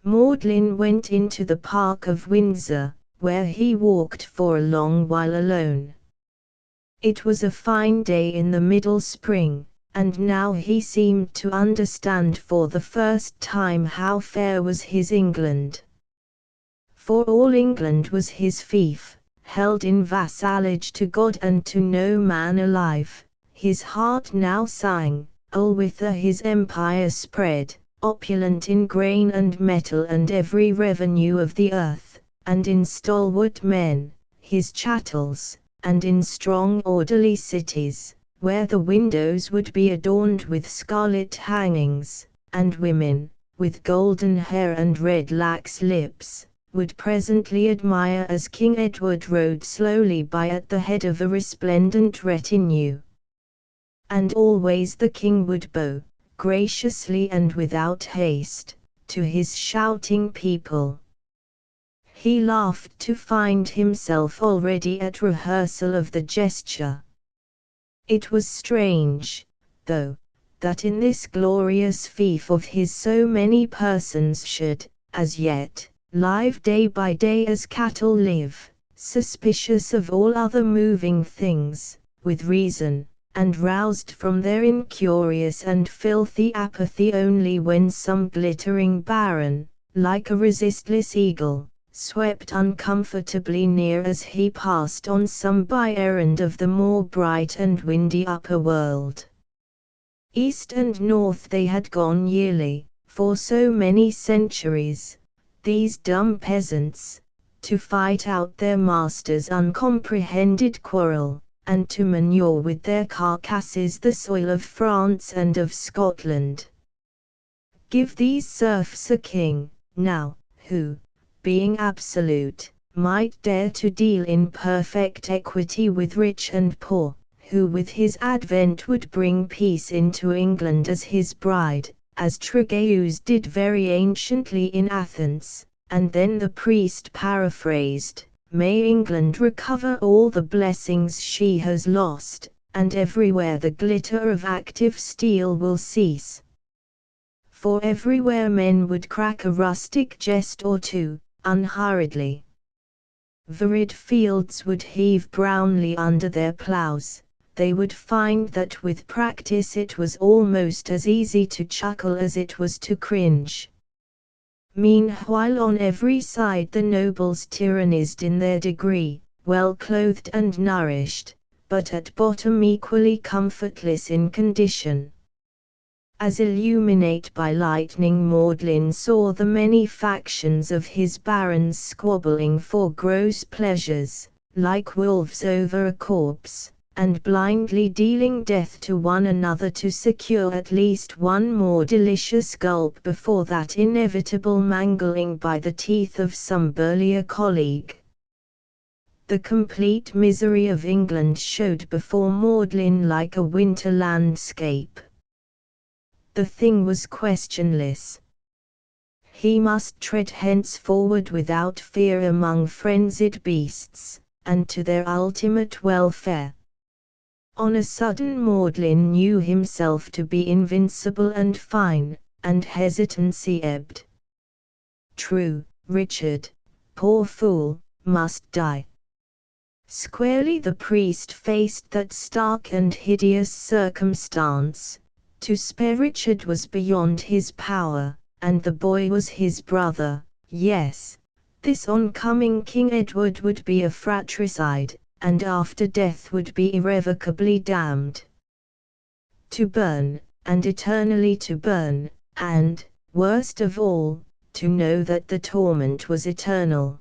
Magdalene went into the Park of Windsor, where he walked for a long while alone. It was a fine day in the middle spring, and now he seemed to understand for the first time how fair was his England. For all England was his fief, held in vassalage to God and to no man alive. His heart now sang, "Allwhither his empire spread, opulent in grain and metal and every revenue of the earth, and in stalwart men, his chattels, and in strong orderly cities, where the windows would be adorned with scarlet hangings, and women, with golden hair and red lax lips, would presently admire as King Edward rode slowly by at the head of a resplendent retinue. And always the king would bow, graciously and without haste, to his shouting people." He laughed to find himself already at rehearsal of the gesture. It was strange, though, that in this glorious fief of his so many persons should, as yet, live day by day as cattle live, suspicious of all other moving things, with reason, and roused from their incurious and filthy apathy only when some glittering baron, like a resistless eagle, swept uncomfortably near as he passed on some by-errand of the more bright and windy upper world. East and north they had gone yearly, for so many centuries, these dumb peasants, to fight out their master's uncomprehended quarrel, and to manure with their carcasses the soil of France and of Scotland. Give these serfs a king, now, who, being absolute, might dare to deal in perfect equity with rich and poor, who with his advent would bring peace into England as his bride, as Trygaeus did very anciently in Athens, and then the priest paraphrased, "May England recover all the blessings she has lost, and everywhere the glitter of active steel will cease." For everywhere men would crack a rustic jest or two, unhurriedly. Virid fields would heave brownly under their ploughs. They would find that with practice it was almost as easy to chuckle as it was to cringe. Meanwhile on every side the nobles tyrannized in their degree, well clothed and nourished, but at bottom equally comfortless in condition. As illuminate by lightning, Magdalene saw the many factions of his barons squabbling for gross pleasures, like wolves over a corpse, and blindly dealing death to one another to secure at least one more delicious gulp before that inevitable mangling by the teeth of some burlier colleague. The complete misery of England showed before Magdalene like a winter landscape. The thing was questionless. He must tread henceforward without fear among frenzied beasts, and to their ultimate welfare. On a sudden Magdalene knew himself to be invincible and fine, and hesitancy ebbed. True, Richard, poor fool, must die. Squarely the priest faced that stark and hideous circumstance. To spare Richard was beyond his power, and the boy was his brother. Yes, this oncoming King Edward would be a fratricide, and after death would be irrevocably damned. To burn, and eternally to burn, and, worst of all, to know that the torment was eternal.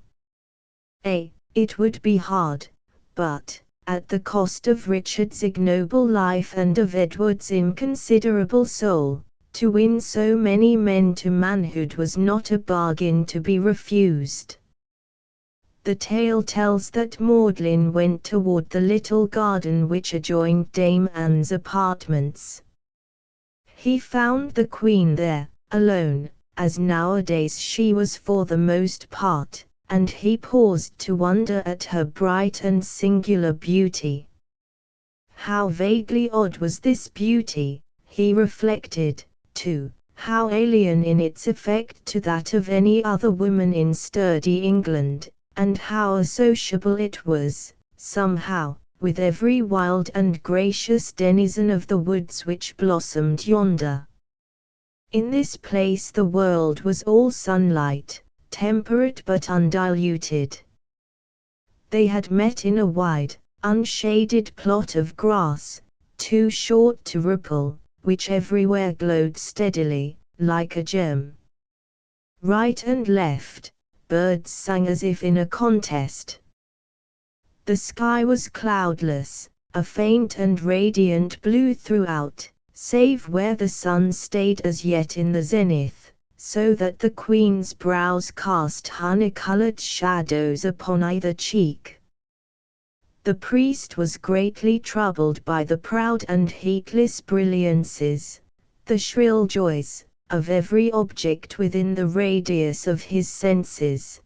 It would be hard, but, at the cost of Richard's ignoble life and of Edward's inconsiderable soul, to win so many men to manhood was not a bargain to be refused. The tale tells that Magdalene went toward the little garden which adjoined Dame Anne's apartments. He found the Queen there, alone, as nowadays she was for the most part, and he paused to wonder at her bright and singular beauty. How vaguely odd was this beauty, he reflected, too, how alien in its effect to that of any other woman in sturdy England, and how associable it was, somehow, with every wild and gracious denizen of the woods which blossomed yonder. In this place the world was all sunlight, temperate but undiluted. They had met in a wide, unshaded plot of grass, too short to ripple, which everywhere glowed steadily, like a gem. Right and left, birds sang as if in a contest. The sky was cloudless, a faint and radiant blue throughout, save where the sun stayed as yet in the zenith, so that the Queen's brows cast honey-colored shadows upon either cheek. The priest was greatly troubled by the proud and heatless brilliances, the shrill joys, of every object within the radius of his senses.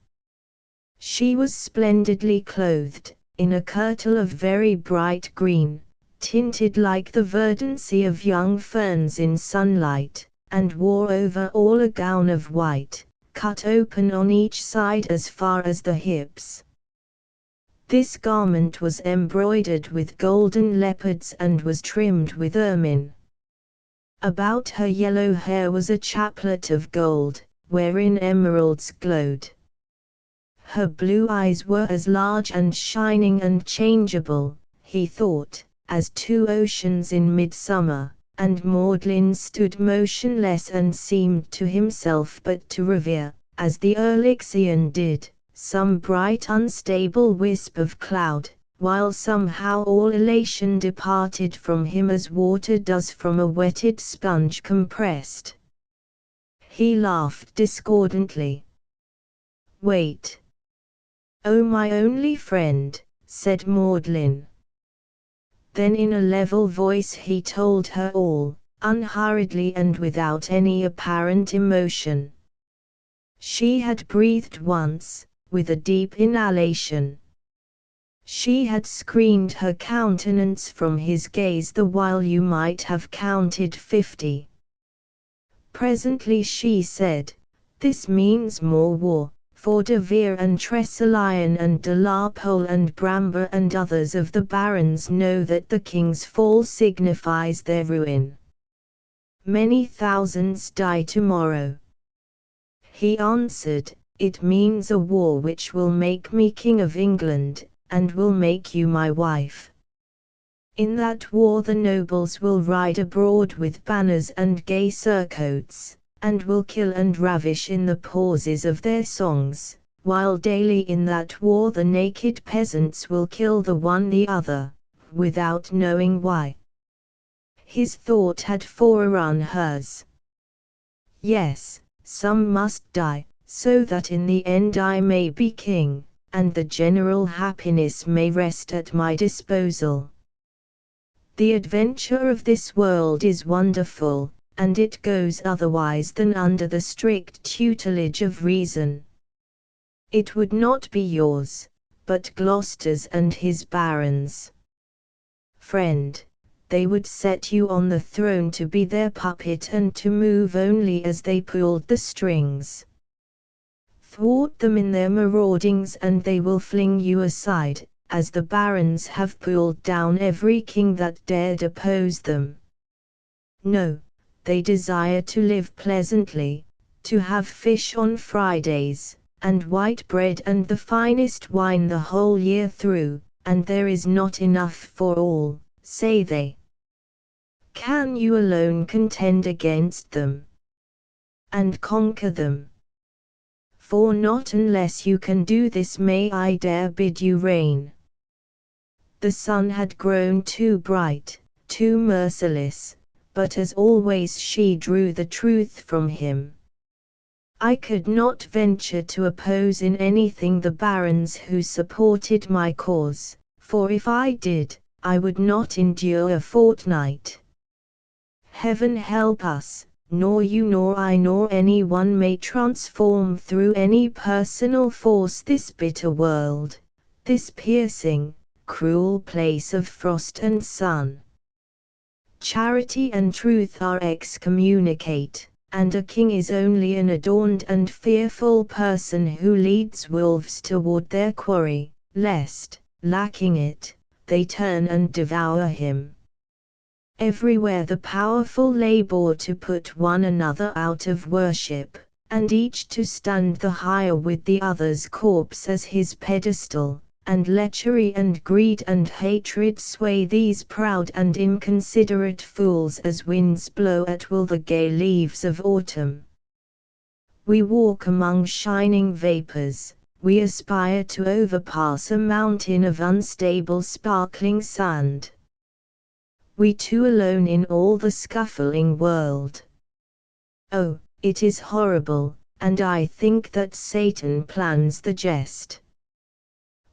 She was splendidly clothed, in a kirtle of very bright green, tinted like the verdancy of young ferns in sunlight, and wore over all a gown of white, cut open on each side as far as the hips. This garment was embroidered with golden leopards and was trimmed with ermine. About her yellow hair was a chaplet of gold, wherein emeralds glowed. Her blue eyes were as large and shining and changeable, he thought, as two oceans in midsummer, and Magdalene stood motionless and seemed to himself but to revere, as the Earlixian did, some bright unstable wisp of cloud, while somehow all elation departed from him as water does from a wetted sponge compressed. He laughed discordantly. "Wait. Oh, my only friend," said Magdalene. Then in a level voice he told her all, unhurriedly and without any apparent emotion. She had breathed once, with a deep inhalation. She had screened her countenance from his gaze the while you might have counted 50. Presently she said, "This means more war, for De Vere and Tressilian and de la Pole and Bramber and others of the barons know that the king's fall signifies their ruin. Many thousands die tomorrow." He answered, "It means a war which will make me king of England, and will make you my wife. In that war the nobles will ride abroad with banners and gay surcoats, and will kill and ravish in the pauses of their songs, while daily in that war the naked peasants will kill the one the other, without knowing why." His thought had forerun hers. "Yes, some must die, so that in the end I may be king, and the general happiness may rest at my disposal. The adventure of this world is wonderful, and it goes otherwise than under the strict tutelage of reason. It would not be yours, but Gloucester's and his barons. Friend, they would set you on the throne to be their puppet and to move only as they pulled the strings. Thwart them in their maraudings and they will fling you aside, as the barons have pulled down every king that dared oppose them. No, they desire to live pleasantly, to have fish on Fridays, and white bread and the finest wine the whole year through, and there is not enough for all, say they. Can you alone contend against them, and conquer them? For not unless you can do this may I dare bid you reign." The sun had grown too bright, too merciless, but as always she drew the truth from him. "I could not venture to oppose in anything the barons who supported my cause, for if I did, I would not endure a fortnight. Heaven help us, nor you nor I nor any one may transform through any personal force this bitter world, this piercing, cruel place of frost and sun. Charity and truth are excommunicate, and a king is only an adorned and fearful person who leads wolves toward their quarry, lest, lacking it, they turn and devour him. Everywhere the powerful labor to put one another out of worship, and each to stand the higher with the other's corpse as his pedestal, and lechery and greed and hatred sway these proud and inconsiderate fools as winds blow at will the gay leaves of autumn. We walk among shining vapors, we aspire to overpass a mountain of unstable sparkling sand. We two alone in all the scuffling world. Oh, it is horrible, and I think that Satan plans the jest.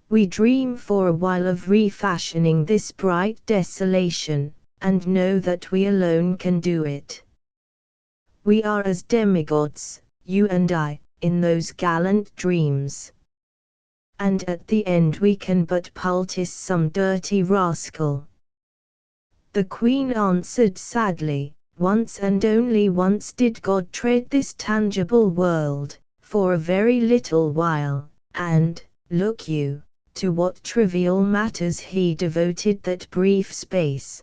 We dream for a while of refashioning this bright desolation, and know that we alone can do it. We are as demigods, you and I, in those gallant dreams. And at the end we can but poultice some dirty rascal." The Queen answered sadly, "Once and only once did God tread this tangible world, for a very little while, and, look you, to what trivial matters he devoted that brief space.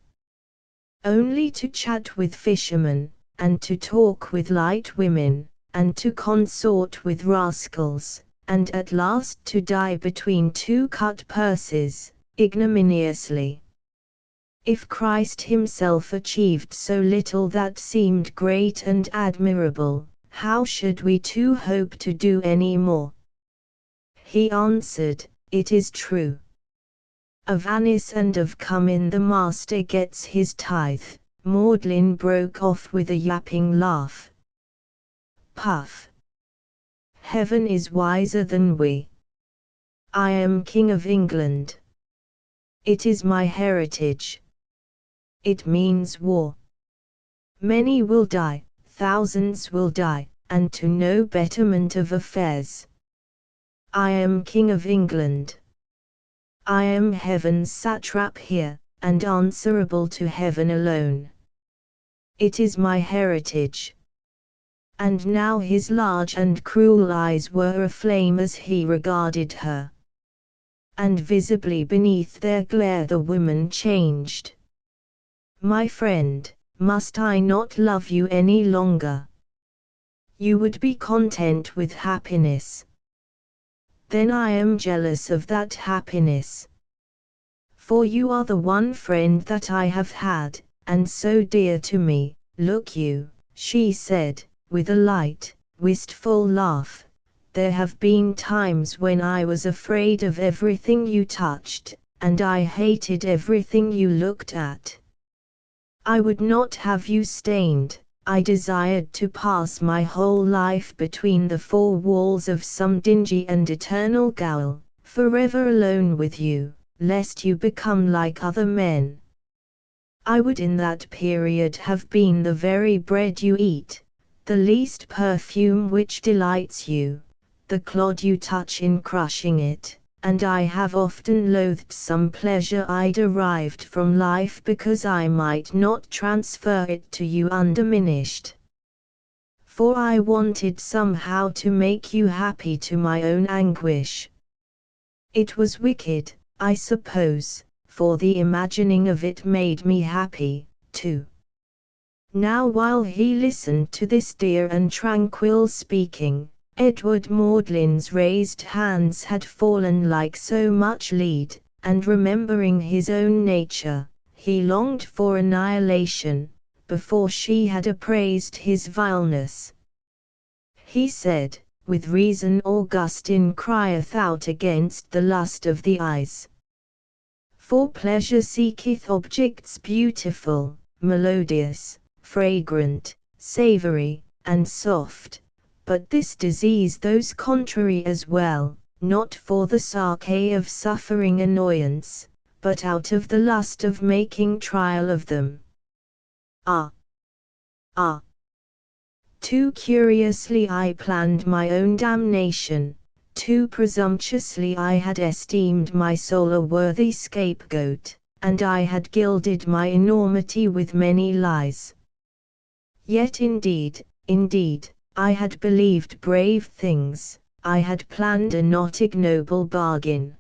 Only to chat with fishermen, and to talk with light women, and to consort with rascals, and at last to die between two cut purses, ignominiously. If Christ himself achieved so little that seemed great and admirable, how should we too hope to do any more? He answered, "It is true. Of anise and of cumin the master gets his tithe." Maudlin broke off with a yapping laugh. Puff. Heaven is wiser than we. I am King of England. It is my heritage. It means war. Many will die, thousands will die, and to no betterment of affairs. I am King of England. I am heaven's satrap here, and answerable to heaven alone. It is my heritage. And now his large and cruel eyes were aflame as he regarded her. And visibly beneath their glare the woman changed. My friend, must I not love you any longer? You would be content with happiness. Then I am jealous of that happiness. For you are the one friend that I have had, and so dear to me. Look you, she said, with a light, wistful laugh, there have been times when I was afraid of everything you touched, and I hated everything you looked at. I would not have you stained. I desired to pass my whole life between the four walls of some dingy and eternal gaol, forever alone with you, lest you become like other men. I would in that period have been the very bread you eat, the least perfume which delights you, the clod you touch in crushing it, and I have often loathed some pleasure I derived from life because I might not transfer it to you undiminished. For I wanted somehow to make you happy to my own anguish. It was wicked, I suppose, for the imagining of it made me happy, too. Now while he listened to this dear and tranquil speaking, Edward Maudlin's raised hands had fallen like so much lead, and remembering his own nature, he longed for annihilation, before she had appraised his vileness. He said, with reason Augustine crieth out against the lust of the eyes. For pleasure seeketh objects beautiful, melodious, fragrant, savory, and soft, but this disease those contrary as well, not for the sake of suffering annoyance, but out of the lust of making trial of them. Too curiously I planned my own damnation, too presumptuously I had esteemed my soul a worthy scapegoat, and I had gilded my enormity with many lies. Yet indeed, I had believed brave things, I had planned a not ignoble bargain.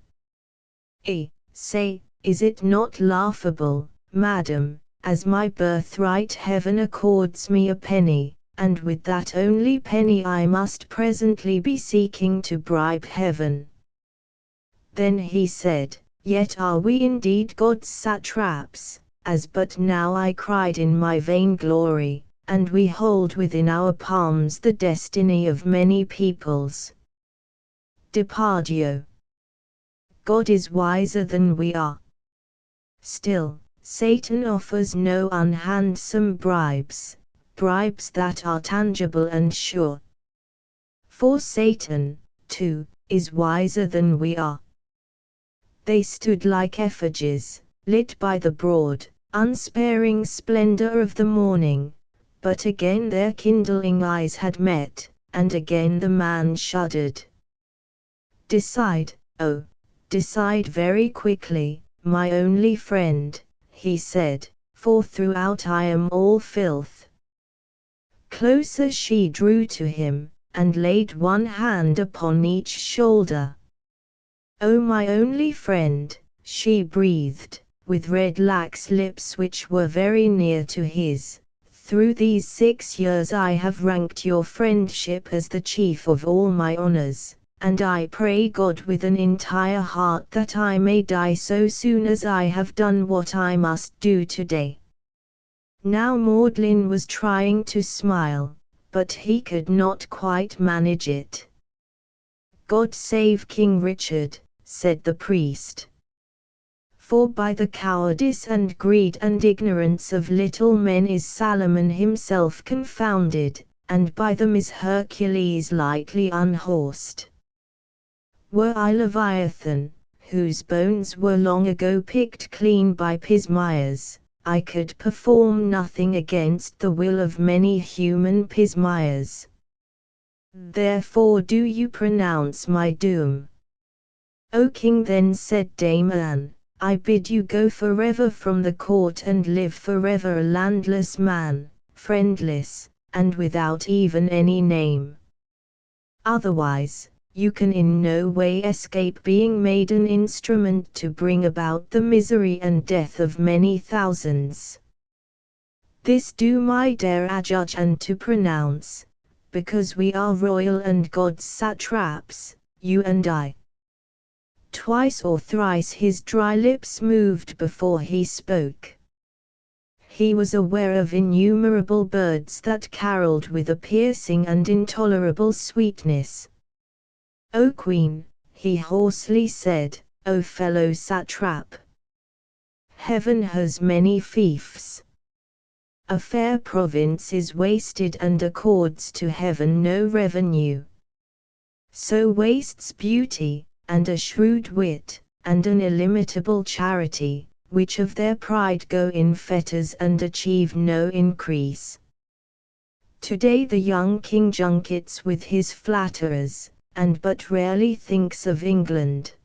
Say, is it not laughable, madam, as my birthright heaven accords me a penny, and with that only penny I must presently be seeking to bribe heaven? Then he said, yet are we indeed God's satraps, as but now I cried in my vainglory, and we hold within our palms the destiny of many peoples. Depardieu. God is wiser than we are. Still, Satan offers no unhandsome bribes, bribes that are tangible and sure. For Satan, too, is wiser than we are. They stood like effigies, lit by the broad, unsparing splendor of the morning, but again their kindling eyes had met, and again the man shuddered. Decide, oh, decide very quickly, my only friend, he said, for throughout I am all filth. Closer she drew to him, and laid one hand upon each shoulder. "Oh, my only friend," she breathed, with red lax lips which were very near to his, "through these 6 years I have ranked your friendship as the chief of all my honors, and I pray God with an entire heart that I may die so soon as I have done what I must do today." Now Maudlin was trying to smile, but he could not quite manage it. "God save King Richard," said the priest. "For by the cowardice and greed and ignorance of little men is Salomon himself confounded, and by them is Hercules lightly unhorsed. Were I Leviathan, whose bones were long ago picked clean by pismires, I could perform nothing against the will of many human pismires. Therefore do you pronounce my doom." "O king," then said Dame Anne, "I bid you go forever from the court and live forever a landless man, friendless, and without even any name. Otherwise, you can in no way escape being made an instrument to bring about the misery and death of many thousands. This do I dare adjudge and to pronounce, because we are royal and God's satraps, you and I." Twice or thrice his dry lips moved before he spoke. He was aware of innumerable birds that caroled with a piercing and intolerable sweetness. "O Queen," he hoarsely said, "O fellow satrap! Heaven has many fiefs. A fair province is wasted and accords to heaven no revenue. So wastes beauty, and a shrewd wit, and an illimitable charity, which of their pride go in fetters and achieve no increase. Today the young king junkets with his flatterers, and but rarely thinks of England.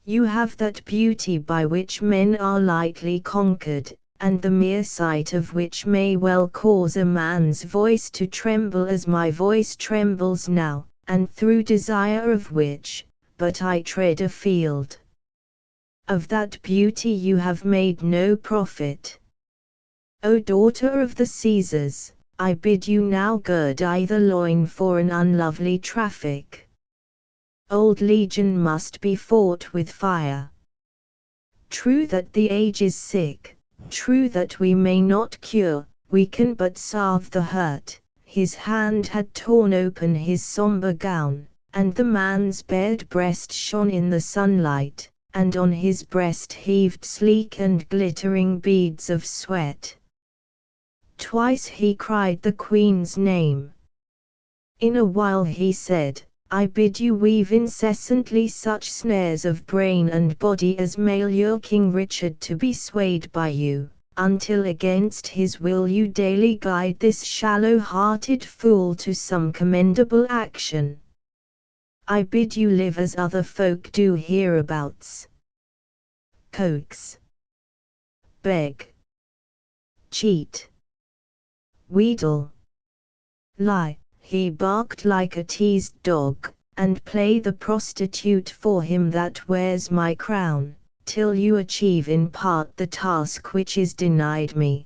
You have that beauty by which men are lightly conquered, and the mere sight of which may well cause a man's voice to tremble as my voice trembles now, and through desire of which, but I tread a field. Of that beauty you have made no profit. O daughter of the Caesars, I bid you now gird either loin for an unlovely traffic. Old legion must be fought with fire. True that the age is sick, true that we may not cure, we can but salve the hurt." His hand had torn open his somber gown, and the man's bared breast shone in the sunlight, and on his breast heaved sleek and glittering beads of sweat. Twice he cried the Queen's name. In a while he said, "I bid you weave incessantly such snares of brain and body as may lure King Richard to be swayed by you, until against his will you daily guide this shallow-hearted fool to some commendable action. I bid you live as other folk do hereabouts. Coax, beg, cheat, wheedle, lie," he barked like a teased dog, "and play the prostitute for him that wears my crown, till you achieve in part the task which is denied me.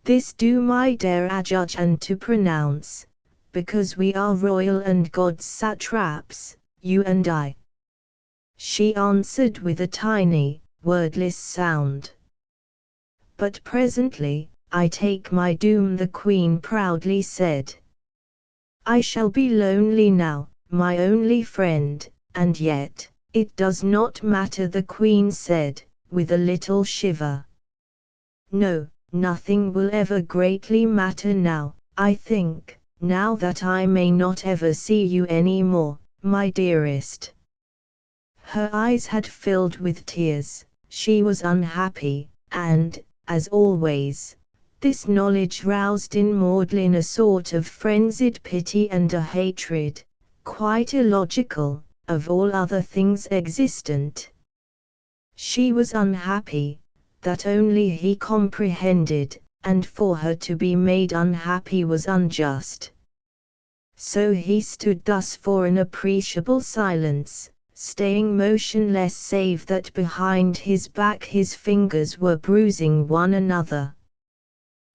This do I dare adjudge and to pronounce, because we are royal and God's satraps, you and I." She answered with a tiny, wordless sound. "But presently, I take my doom," the Queen proudly said. "I shall be lonely now, my only friend, and yet, it does not matter," the Queen said, with a little shiver. "No, nothing will ever greatly matter now, I think, now that I may not ever see you any more, my dearest." Her eyes had filled with tears, she was unhappy, and, as always, this knowledge roused in Maudlin a sort of frenzied pity and a hatred, quite illogical, of all other things existent. She was unhappy, that only he comprehended, and for her to be made unhappy was unjust. So he stood thus for an appreciable silence, staying motionless save that behind his back his fingers were bruising one another.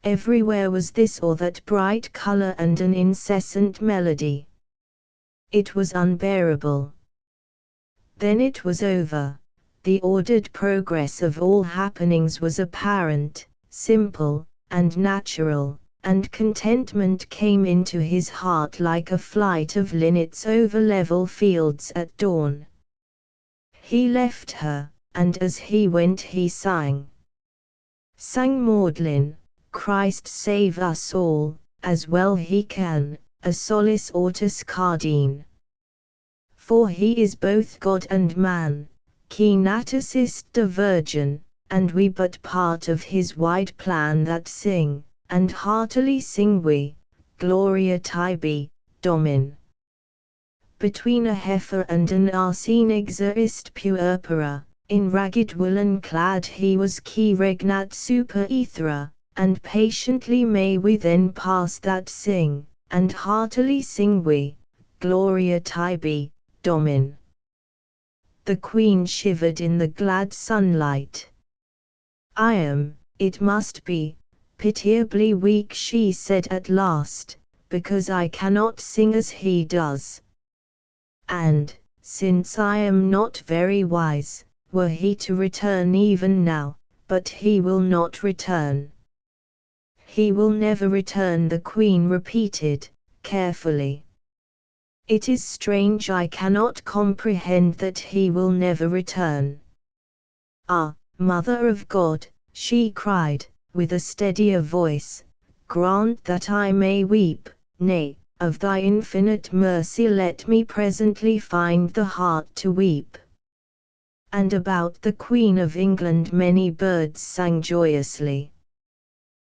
Everywhere was this or that bright color and an incessant melody. It was unbearable. Then it was over. The ordered progress of all happenings was apparent, simple, and natural, and contentment came into his heart like a flight of linnets over level fields at dawn. He left her, and as he went he sang Maudlin, Christ save us all, as well he can, a solis ortus cardine. For he is both God and man, qui natus de virgin, and we but part of his wide plan that sing, and heartily sing we, Gloria tibi, Domin. Between a heifer and an arsine exerist puerpera, in ragged woolen clad he was qui regnat super ethera, and patiently may we then pass that sing, and heartily sing we, Gloria tibi, Domin. The queen shivered in the glad sunlight. I am, it must be, pitiably weak she said at last, because I cannot sing as he does. And, since I am not very wise, were he to return even now, but he will not return. He will never return, the queen repeated, carefully. It is strange I cannot comprehend that he will never return. Ah, Mother of God, she cried, with a steadier voice, grant that I may weep, nay, of thy infinite mercy let me presently find the heart to weep. And about the Queen of England many birds sang joyously.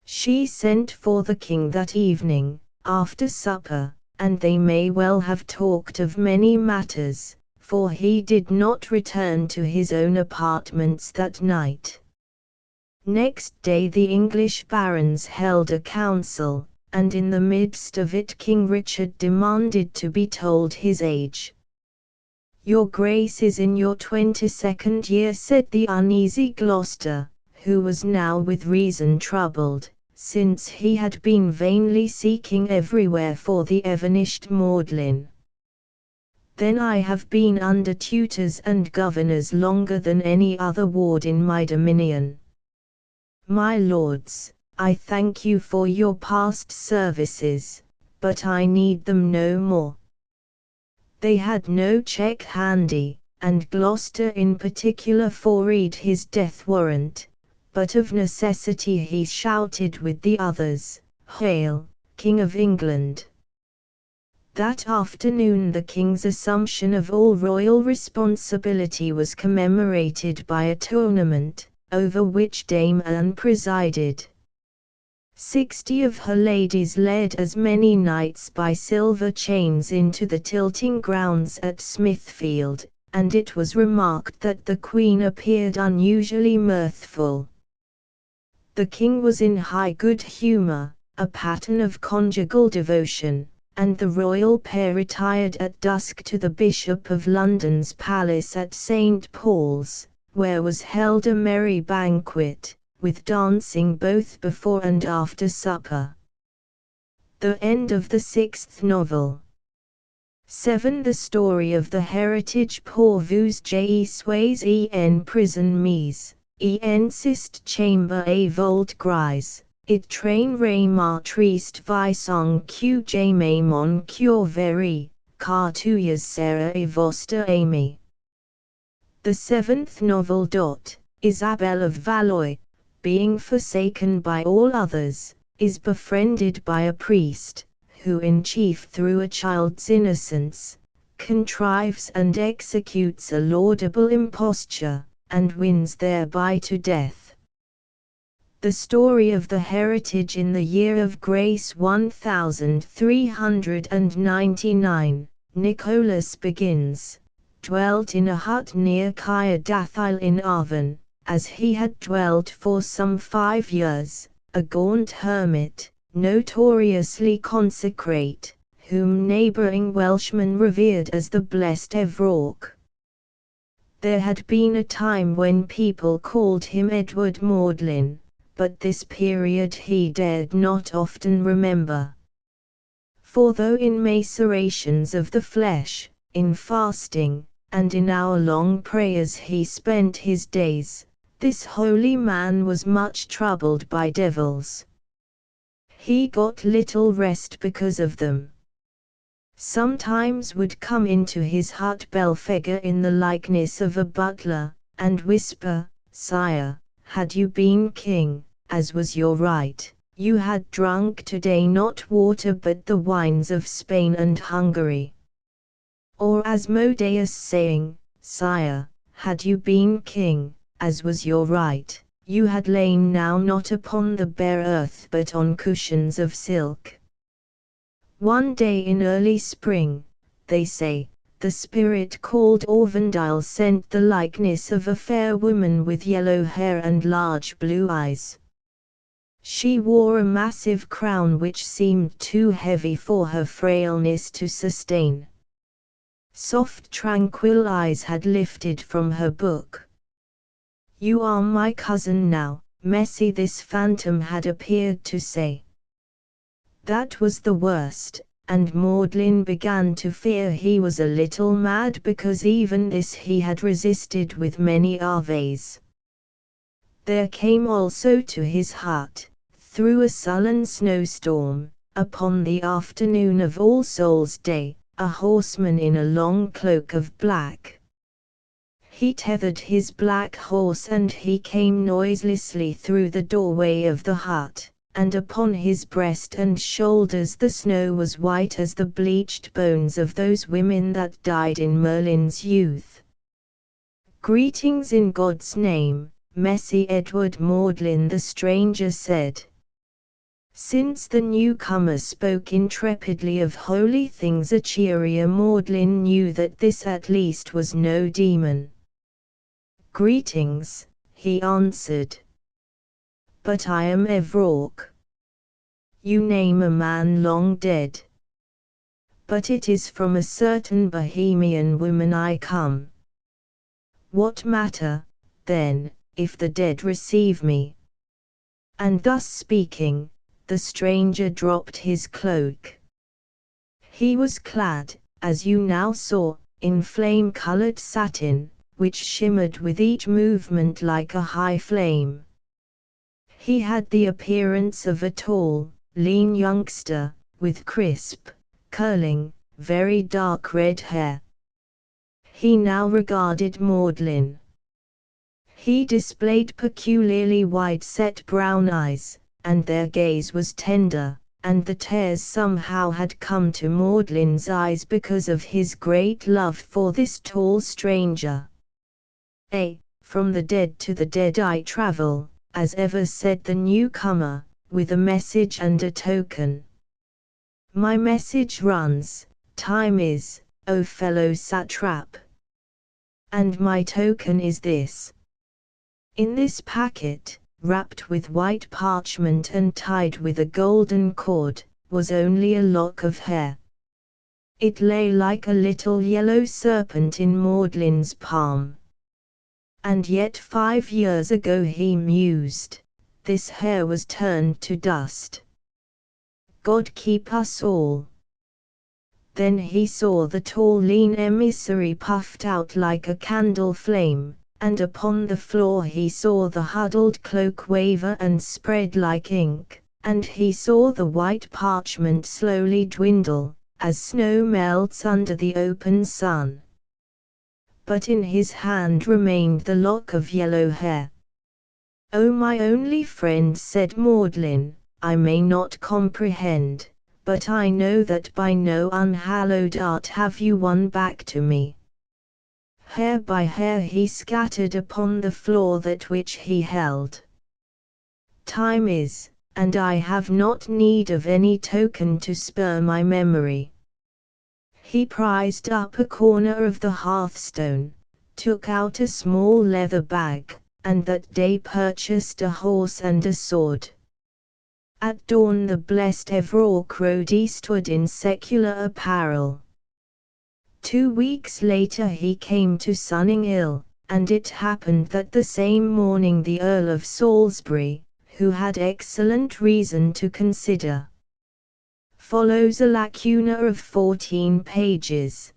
She sent for the king that evening, after supper, and they may well have talked of many matters, for he did not return to his own apartments that night. Next day the English barons held a council, and in the midst of it King Richard demanded to be told his age. Your Grace is in your 22nd year, said the uneasy Gloucester, who was now with reason troubled, since he had been vainly seeking everywhere for the evanished Maudlin. Then I have been under tutors and governors longer than any other ward in my dominion. My lords, I thank you for your past services, but I need them no more. They had no check handy, and Gloucester in particular forread his death warrant, but of necessity he shouted with the others, Hail, King of England! That afternoon the king's assumption of all royal responsibility was commemorated by a tournament, over which Dame Anne presided. 60 of her ladies led as many knights by silver chains into the tilting grounds at Smithfield, and it was remarked that the Queen appeared unusually mirthful. The king was in high good humour, a pattern of conjugal devotion, and the royal pair retired at dusk to the Bishop of London's palace at St. Paul's, where was held a merry banquet, with dancing both before and after supper. The end of the 6th novel. 7. The story of the heritage pour vous sois en prison mise, en sist chamber et vold grise, it train ma triste vie sans que jamais mon cœur verri, car tu seras et vostre ami. The 7th novel. Isabel of Valois, being forsaken by all others, is befriended by a priest, who in chief through a child's innocence, contrives and executes a laudable imposture, and wins thereby to death. The story of the heritage in the year of grace 1399, Nicholas begins, dwelt in a hut near Dathil in Arvon, as he had dwelt for some 5 years, a gaunt hermit, notoriously consecrate, whom neighbouring Welshmen revered as the blessed Evroc. There had been a time when people called him Edward Magdalen, but this period he dared not often remember. For though in macerations of the flesh, in fasting, and in hour-long prayers he spent his days, this holy man was much troubled by devils. He got little rest because of them. Sometimes would come into his hut Belphegor in the likeness of a butler, and whisper, "Sire, had you been king, as was your right, you had drunk today not water but the wines of Spain and Hungary." Or Asmodeus saying, "Sire, had you been king, as was your right, you had lain now not upon the bare earth but on cushions of silk." One day in early spring, they say, the spirit called Auverndile sent the likeness of a fair woman with yellow hair and large blue eyes. She wore a massive crown which seemed too heavy for her frailness to sustain. Soft tranquil eyes had lifted from her book. "You are my cousin now, Messie," this phantom had appeared to say. That was the worst, and Magdalen began to fear he was a little mad, because even this he had resisted with many Aves. There came also to his hut, through a sullen snowstorm, upon the afternoon of All Souls' Day, a horseman in a long cloak of black. He tethered his black horse and he came noiselessly through the doorway of the hut, and upon his breast and shoulders the snow was white as the bleached bones of those women that died in Merlin's youth. "Greetings in God's name, Messie Edward Magdalen," the stranger said. Since the newcomer spoke intrepidly of holy things, a cheerier Magdalen knew that this at least was no demon. "Greetings," he answered. "But I am Evrock. You name a man long dead. But it is from a certain Bohemian woman I come. What matter, then, if the dead receive me?" And thus speaking, the stranger dropped his cloak. He was clad, as you now saw, in flame-colored satin, which shimmered with each movement like a high flame. He had the appearance of a tall, lean youngster, with crisp, curling, very dark red hair. He now regarded Magdalen. He displayed peculiarly wide-set brown eyes, and their gaze was tender, and the tears somehow had come to Magdalen's eyes because of his great love for this tall stranger. From the dead to the dead I travel," as ever said the newcomer, "with a message and a token. My message runs, time is, O fellow satrap. And my token is this. In this packet, wrapped with white parchment and tied with a golden cord, was only a lock of hair. It lay like a little yellow serpent in Magdalen's palm. And yet 5 years ago, he mused, this hair was turned to dust. God keep us all. Then he saw the tall lean emissary puffed out like a candle flame, and upon the floor he saw the huddled cloak waver and spread like ink, and he saw the white parchment slowly dwindle, as snow melts under the open sun. But in his hand remained the lock of yellow hair. "Oh, my only friend," said Magdalen, "I may not comprehend, but I know that by no unhallowed art have you won back to me." Hair by hair he scattered upon the floor that which he held. "Time is, and I have not need of any token to spur my memory." He prized up a corner of the hearthstone, took out a small leather bag, and that day purchased a horse and a sword. At dawn the blessed Evrock rode eastward in secular apparel. 2 weeks later he came to Sunninghill, and it happened that the same morning the Earl of Salisbury, who had excellent reason to consider, follows a lacuna of 14 pages.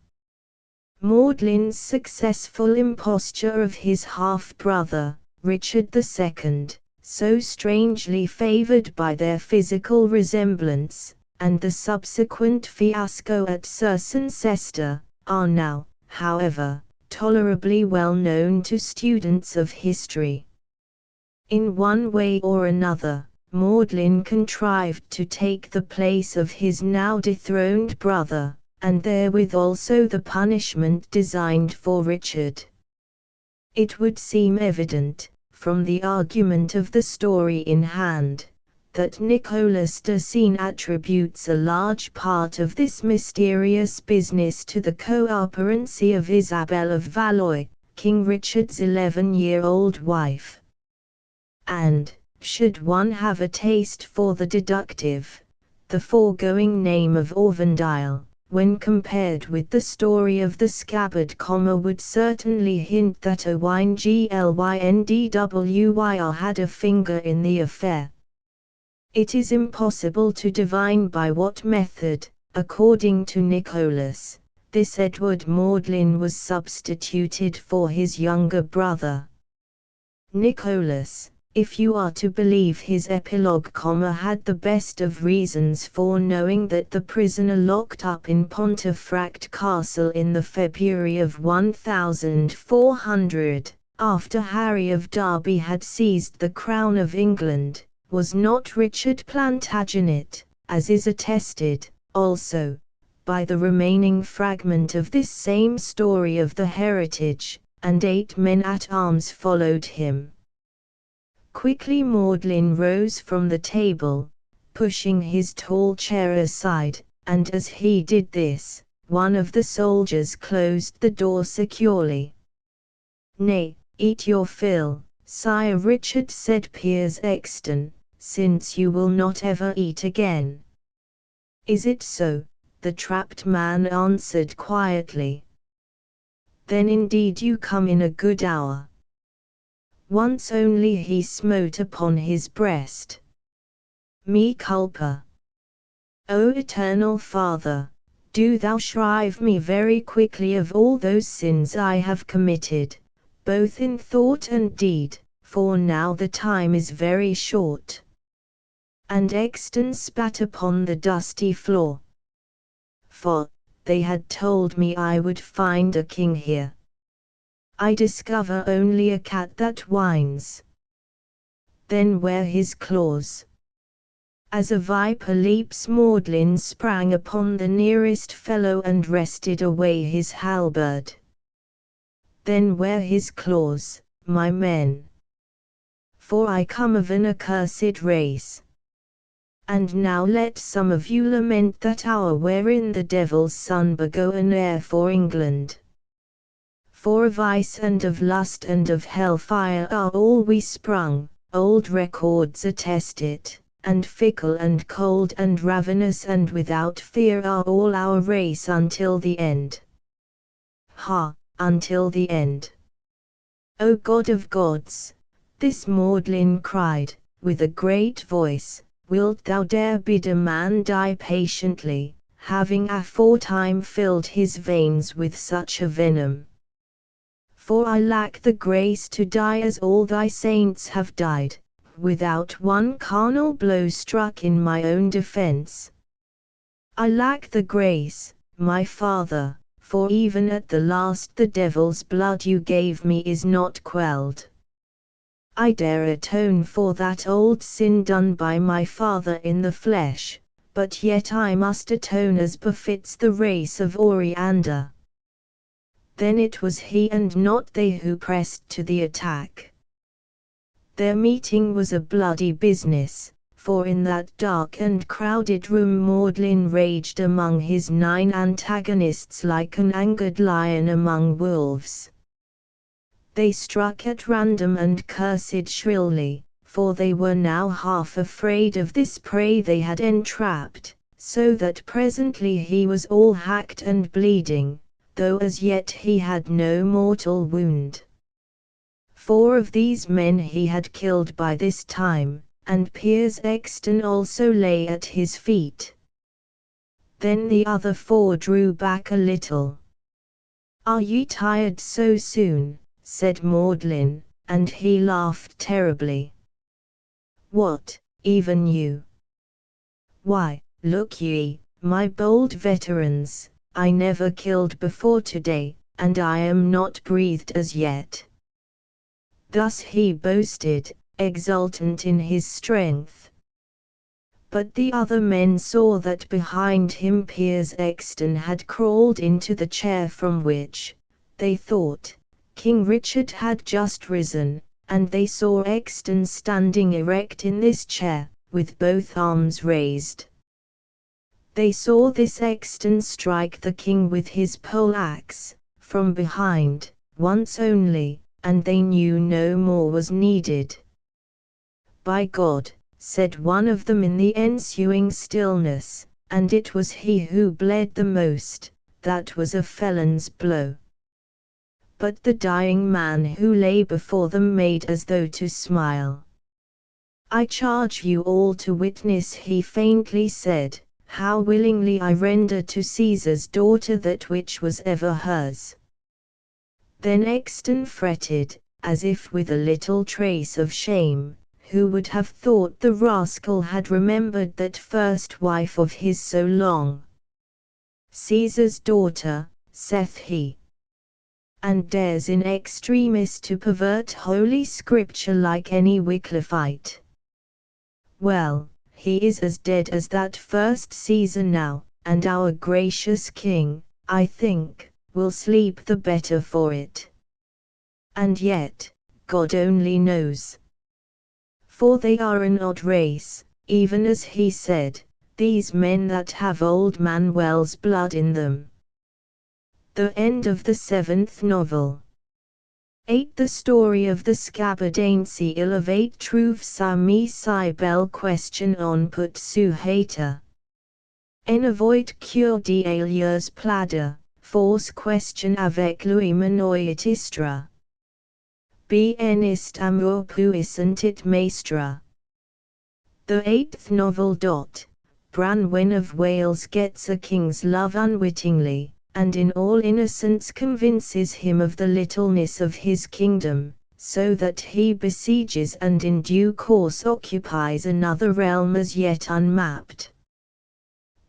Magdalen's successful imposture of his half-brother, Richard II, so strangely favored by their physical resemblance, and the subsequent fiasco at Cirencester, are now, however, tolerably well known to students of history. In one way or another, Magdalen contrived to take the place of his now dethroned brother, and therewith also the punishment designed for Richard. It would seem evident, from the argument of the story in hand, that Nicholas Dizain attributes a large part of this mysterious business to the co-operancy of Isabel of Valois, King Richard's 11-year-old wife. And, should one have a taste for the deductive, the foregoing name of Auverndale, when compared with the story of the scabbard, would certainly hint that Owyndwr had a finger in the affair. It is impossible to divine by what method, according to Nicholas, this Edward Magdalen was substituted for his younger brother. Nicholas, if you are to believe his epilogue, had the best of reasons for knowing that the prisoner locked up in Pontefract Castle in the February of 1400, after Harry of Derby had seized the crown of England, was not Richard Plantagenet, as is attested, also, by the remaining fragment of this same story of the heritage, and 8 men-at-arms followed him. Quickly Magdalen rose from the table, pushing his tall chair aside, and as he did this, one of the soldiers closed the door securely. "Nay, eat your fill, Sire Richard," said Piers Exton, "since you will not ever eat again." "Is it so?" the trapped man answered quietly. "Then indeed you come in a good hour." Once only he smote upon his breast. "Me culpa. O Eternal Father, do thou shrive me very quickly of all those sins I have committed, both in thought and deed, for now the time is very short." And Exton spat upon the dusty floor. "For, they had told me I would find a king here. I discover only a cat that whines. Then where his claws?" As a viper leaps, Magdalen sprang upon the nearest fellow and wrested away his halberd. "Then where his claws, my men? For I come of an accursed race. And now let some of you lament that hour wherein the devil's son begot an heir for England. For of vice and of lust and of hell-fire are all we sprung, old records attest it, and fickle and cold and ravenous and without fear are all our race until the end. Ha, until the end. O God of gods!" This Magdalen cried, with a great voice, "wilt thou dare bid a man die patiently, having aforetime filled his veins with such a venom? For I lack the grace to die as all thy saints have died, without one carnal blow struck in my own defense. I lack the grace, my Father, for even at the last the devil's blood you gave me is not quelled. I dare atone for that old sin done by my father in the flesh, but yet I must atone as befits the race of Oriander." Then it was he and not they who pressed to the attack. Their meeting was a bloody business, for in that dark and crowded room Magdalen raged among his 9 antagonists like an angered lion among wolves. They struck at random and cursed shrilly, for they were now half afraid of this prey they had entrapped, so that presently he was all hacked and bleeding, though as yet he had no mortal wound. 4 of these men he had killed by this time, and Piers Exton also lay at his feet. Then the other 4 drew back a little. "Are ye tired so soon?" said Magdalen, and he laughed terribly. "What, even you? Why, look ye, my bold veterans, I never killed before today, and I am not breathed as yet." Thus he boasted, exultant in his strength. But the other men saw that behind him Piers Exton had crawled into the chair from which, they thought, King Richard had just risen, and they saw Exton standing erect in this chair, with both arms raised. They saw this Exton strike the king with his pole-axe, from behind, once only, and they knew no more was needed. "By God," said one of them in the ensuing stillness, and it was he who bled the most, "that was a felon's blow." But the dying man who lay before them made as though to smile. "I charge you all to witness," he faintly said, "how willingly I render to Caesar's daughter that which was ever hers." Then Exton fretted, as if with a little trace of shame. Who would have thought the rascal had remembered that first wife of his so long? "Caesar's daughter," saith he, "and dares in extremis to pervert holy scripture like any Wycliffite. Well, he is as dead as that first Caesar now, and our gracious king, I think, will sleep the better for it. And yet, God only knows. For they are an odd race, even as he said, these men that have old Manuel's blood in them." The end of the 7th novel. 8. The story of the scabbard ain't seal of 8 truths sa mi si bel question on put su hater. En avoid cure d'aliers plader, force question avec lui manoit istra. Bien ist amour puissant it maestra. The 8th novel. Branwen of Wales gets a king's love unwittingly, and in all innocence convinces him of the littleness of his kingdom, so that he besieges and in due course occupies another realm as yet unmapped.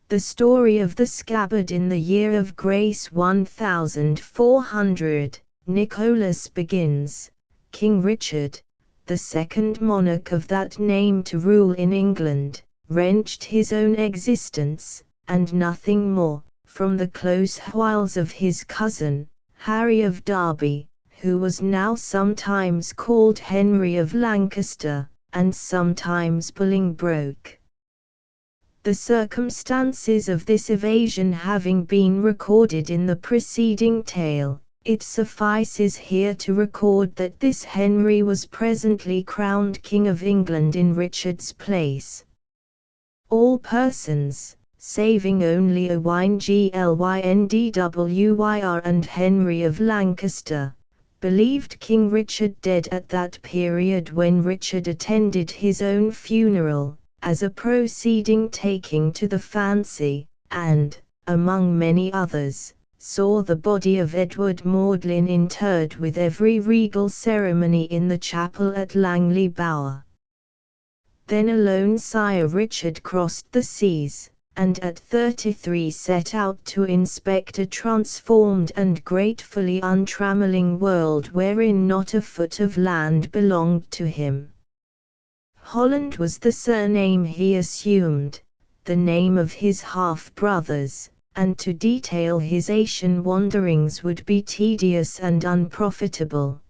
The story of the scabbard in the year of grace 1400, Nicholas begins. King Richard, the second monarch of that name to rule in England, wrenched his own existence, and nothing more, from the close wiles of his cousin, Harry of Derby, who was now sometimes called Henry of Lancaster, and sometimes Bolingbroke. The circumstances of this evasion having been recorded in the preceding tale, it suffices here to record that this Henry was presently crowned King of England in Richard's place. All persons, saving only Owain Glyndwr and Henry of Lancaster, believed King Richard dead at that period when Richard attended his own funeral, as a proceeding taking to the fancy, and, among many others, saw the body of Edward Magdalen interred with every regal ceremony in the chapel at Langley Bower. Then alone Sire Richard crossed the seas, and at 33 set out to inspect a transformed and gratefully untrammelling world wherein not a foot of land belonged to him. Holland was the surname he assumed, the name of his half-brothers, and to detail his Asian wanderings would be tedious and unprofitable.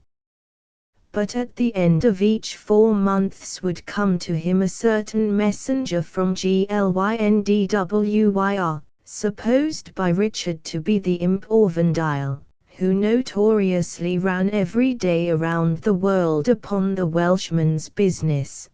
But at the end of each 4 months would come to him a certain messenger from Glyndwr, supposed by Richard to be the imp Orvendile, who notoriously ran every day around the world upon the Welshman's business.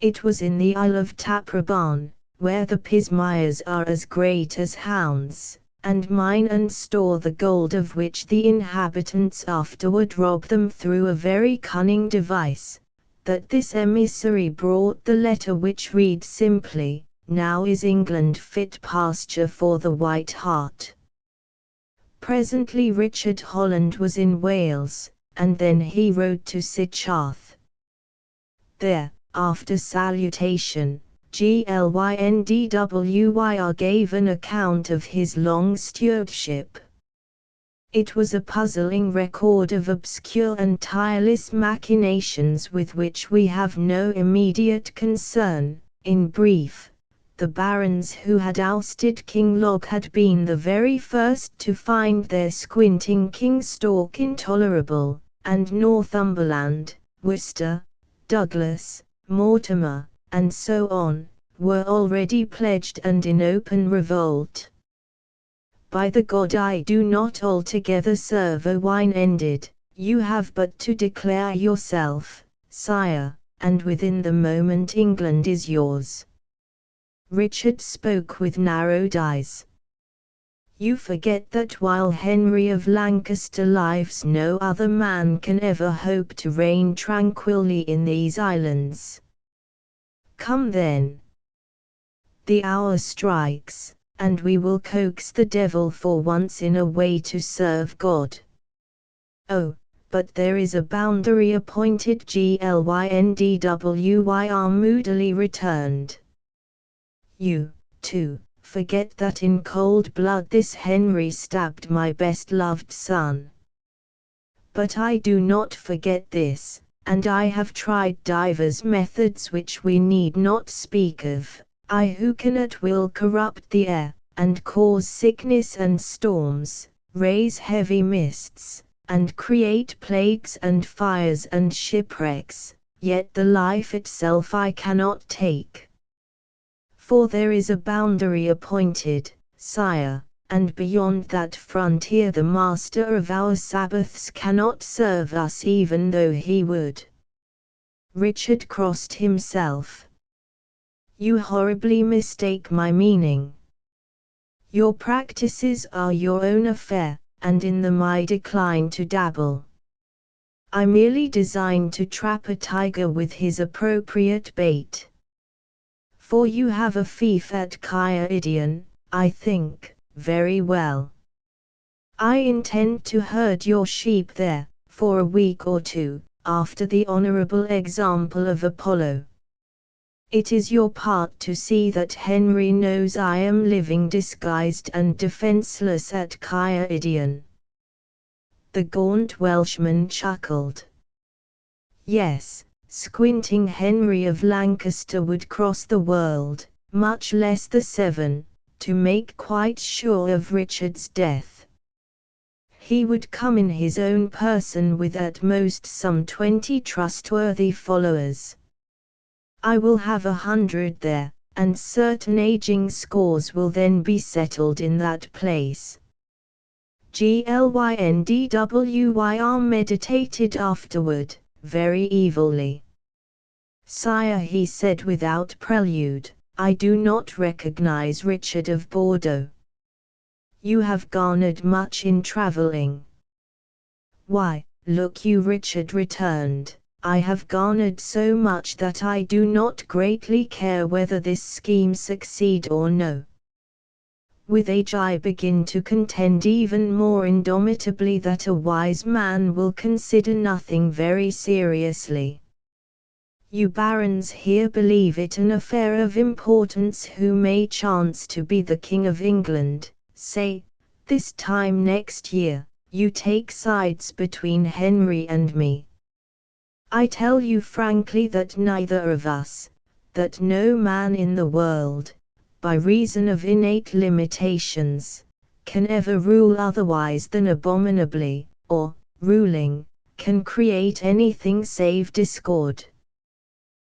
It was in the Isle of Taprobane, where the pismires are as great as hounds, and mine and store the gold of which the inhabitants afterward rob them through a very cunning device, that this emissary brought the letter which reads simply, "Now is England fit pasture for the white hart." Presently Richard Holland was in Wales, and then he rode to Sycharth. There, after salutation, Glyndywyr gave an account of his long stewardship. It was a puzzling record of obscure and tireless machinations with which we have no immediate concern. In brief, the barons who had ousted King Log had been the very first to find their squinting King Stalk intolerable, and Northumberland, Worcester, Douglas, Mortimer, and so on, were already pledged and in open revolt. By the God I do not altogether serve. Owain ended, you have but to declare yourself, sire, and within the moment England is yours. Richard spoke with narrowed eyes. You forget that while Henry of Lancaster lives no other man can ever hope to reign tranquilly in these islands. Come then. The hour strikes, and we will coax the devil for once in a way to serve God. Oh, but there is a boundary appointed. Glyndywyr moodily returned. You, too, forget that in cold blood this Henry stabbed my best loved son. But I do not forget this, and I have tried divers methods which we need not speak of, I who can at will corrupt the air, and cause sickness and storms, raise heavy mists, and create plagues and fires and shipwrecks, yet the life itself I cannot take. For there is a boundary appointed, sire, and beyond that frontier the master of our Sabbaths cannot serve us even though he would. Richard crossed himself. You horribly mistake my meaning. Your practices are your own affair, and in them I decline to dabble. I merely design to trap a tiger with his appropriate bait. For you have a fief at Caerdion, I think. Very well. I intend to herd your sheep there, for a week or two, after the honourable example of Apollo. It is your part to see that Henry knows I am living disguised and defenceless at Caerdion. The gaunt Welshman chuckled. Yes, squinting Henry of Lancaster would cross the world, much less the Severn, to make quite sure of Richard's death. He would come in his own person with at most some 20 trustworthy followers. I will have 100 there, and certain aging scores will then be settled in that place. Glyndywyr meditated afterward, very evilly. Sire, he said without prelude, I do not recognize Richard of Bordeaux. You have garnered much in travelling. Why, look you, Richard returned, I have garnered so much that I do not greatly care whether this scheme succeed or no. With age I begin to contend even more indomitably that a wise man will consider nothing very seriously. You barons here believe it an affair of importance who may chance to be the King of England, say, this time next year. You take sides between Henry and me. I tell you frankly that neither of us, that no man in the world, by reason of innate limitations, can ever rule otherwise than abominably, or, ruling, can create anything save discord.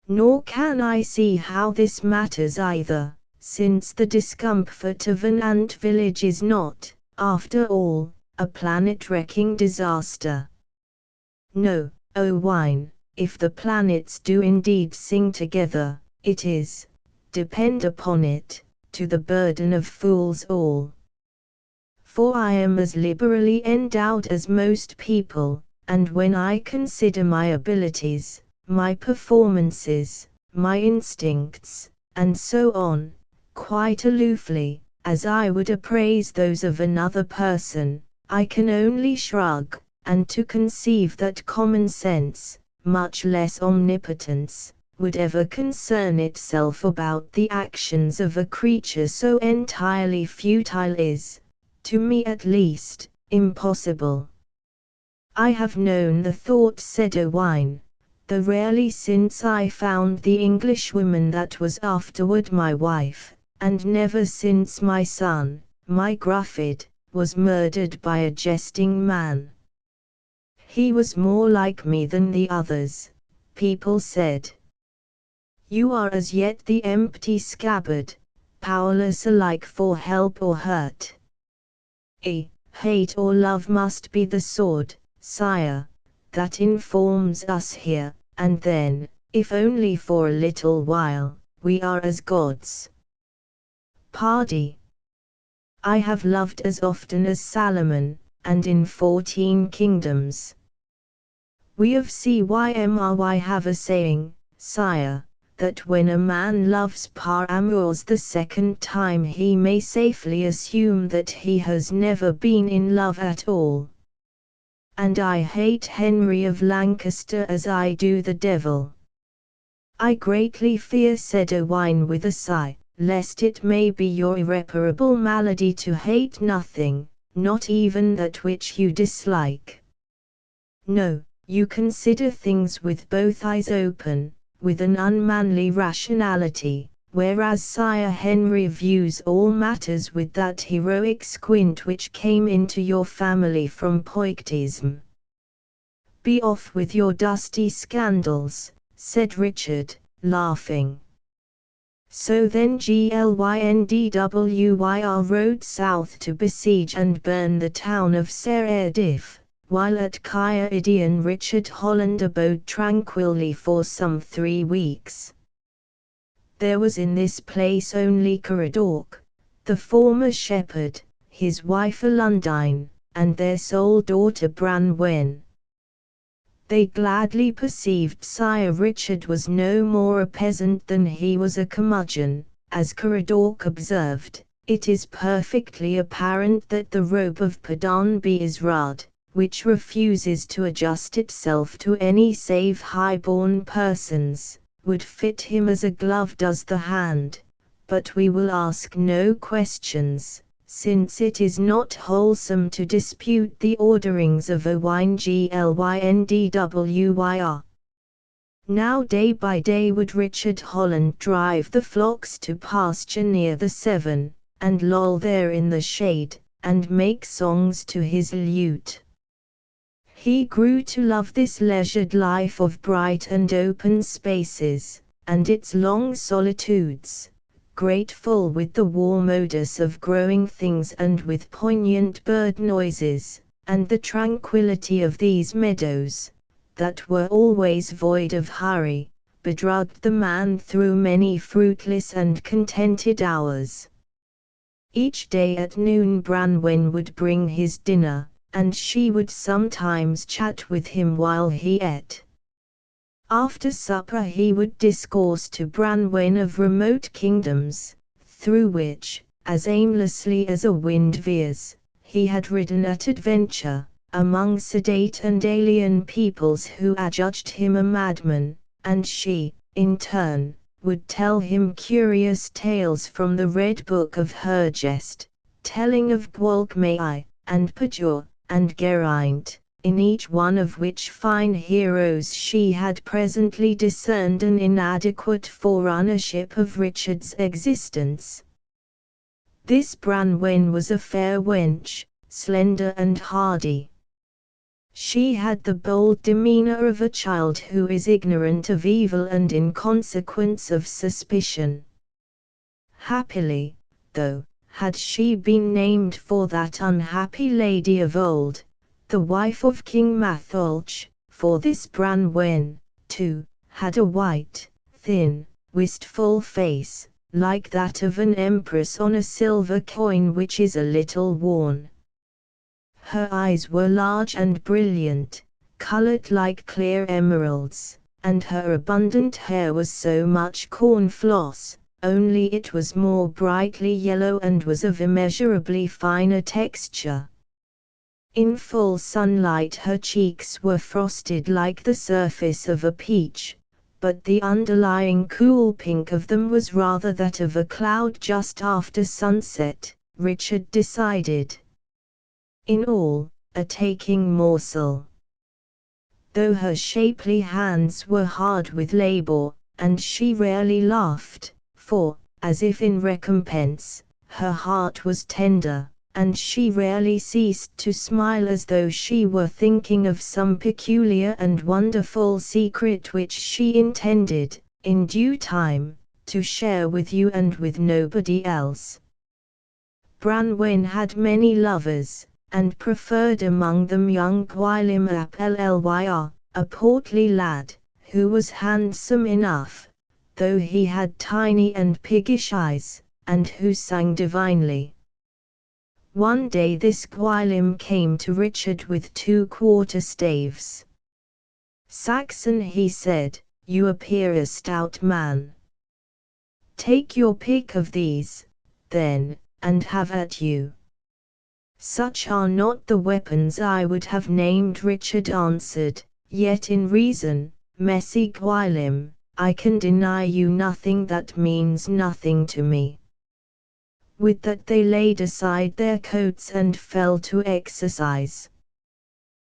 Nor can I see how this matters either, since the discomfort of an ant village is not, after all, a planet-wrecking disaster. No, Owain, if the planets do indeed sing together, it is, depend upon it, to the burden of fools all. for I am as liberally endowed as most people, and when I consider my abilities, my performances, my instincts, and so on, quite aloofly, as I would appraise those of another person, I can only shrug, and to conceive that common sense, much less omnipotence, would ever concern itself about the actions of a creature so entirely futile is, to me at least, impossible. I have known the thought, said Owain, though rarely since I found the Englishwoman that was afterward my wife, and never since my son, my Gruffydd, was murdered by a jesting man. He was more like me than the others, people said. You are as yet the empty scabbard, powerless alike for help or hurt. Hate or love must be the sword, sire, that informs us here, and then, if only for a little while, we are as gods. Pardie. I have loved as often as Salomon, and in 14 kingdoms. We of Cymry have a saying, sire, that when a man loves par amours the second time he may safely assume that he has never been in love at all. And I hate Henry of Lancaster as I do the devil. I greatly fear, said Owain with a sigh, lest it may be your irreparable malady to hate nothing, not even that which you dislike. No, you consider things with both eyes open, with an unmanly rationality, whereas Sire Henry views all matters with that heroic squint which came into your family from Poictism. Be off with your dusty scandals, said Richard, laughing. So then Glynndwyr rode south to besiege and burn the town of Cerediff, while at Caerdion Richard Holland abode tranquilly for some 3 weeks. There was in this place only Caradoc, the former shepherd, his wife Alundine, and their sole daughter Branwen. They gladly perceived Sire Richard was no more a peasant than he was a curmudgeon. As Caradoc observed, it is perfectly apparent that the rope of Pardonby is rud, which refuses to adjust itself to any save high-born persons, would fit him as a glove does the hand, but we will ask no questions, since it is not wholesome to dispute the orderings of Owain Glynndwyr. Now day by day would Richard Holland drive the flocks to pasture near the Severn, and loll there in the shade, and make songs to his lute. He grew to love this leisured life of bright and open spaces, and its long solitudes, grateful with the warm odors of growing things and with poignant bird noises, and the tranquility of these meadows, that were always void of hurry, bedrugged the man through many fruitless and contented hours. Each day at noon Branwen would bring his dinner, and she would sometimes chat with him while he ate. After supper he would discourse to Branwen of remote kingdoms, through which, as aimlessly as a wind veers, he had ridden at adventure, among sedate and alien peoples who adjudged him a madman, and she, in turn, would tell him curious tales from the Red Book of her jest, telling of Gwalchmai, and Pajor, and Geraint, in each one of which fine heroes she had presently discerned an inadequate forerunnership of Richard's existence. This Branwen was a fair wench, slender and hardy. She had the bold demeanour of a child who is ignorant of evil and in consequence of suspicion. Happily, though, had she been named for that unhappy lady of old, the wife of King Matholch, for this Branwen, too, had a white, thin, wistful face, like that of an empress on a silver coin which is a little worn, Her eyes were large and brilliant, colored like clear emeralds, and her abundant hair was so much corn floss, only it was more brightly yellow and was of immeasurably finer texture. In full sunlight her cheeks were frosted like the surface of a peach, but the underlying cool pink of them was rather that of a cloud just after sunset, Richard decided. In all, a taking morsel. Though her shapely hands were hard with labor, and she rarely laughed, for, as if in recompense, her heart was tender, and she rarely ceased to smile as though she were thinking of some peculiar and wonderful secret which she intended, in due time, to share with you and with nobody else. Branwen had many lovers, and preferred among them young Gwylym ap Llwyr, a portly lad, who was handsome enough, though he had tiny and piggish eyes, and who sang divinely. One day this Gwylym came to Richard with 2 quarter-staves. "Saxon," he said, "you appear a stout man. Take your pick of these, then, and have at you." "Such are not the weapons I would have named," Richard answered, "yet in reason, messy Gwylym, I can deny you nothing that means nothing to me." With that they laid aside their coats and fell to exercise.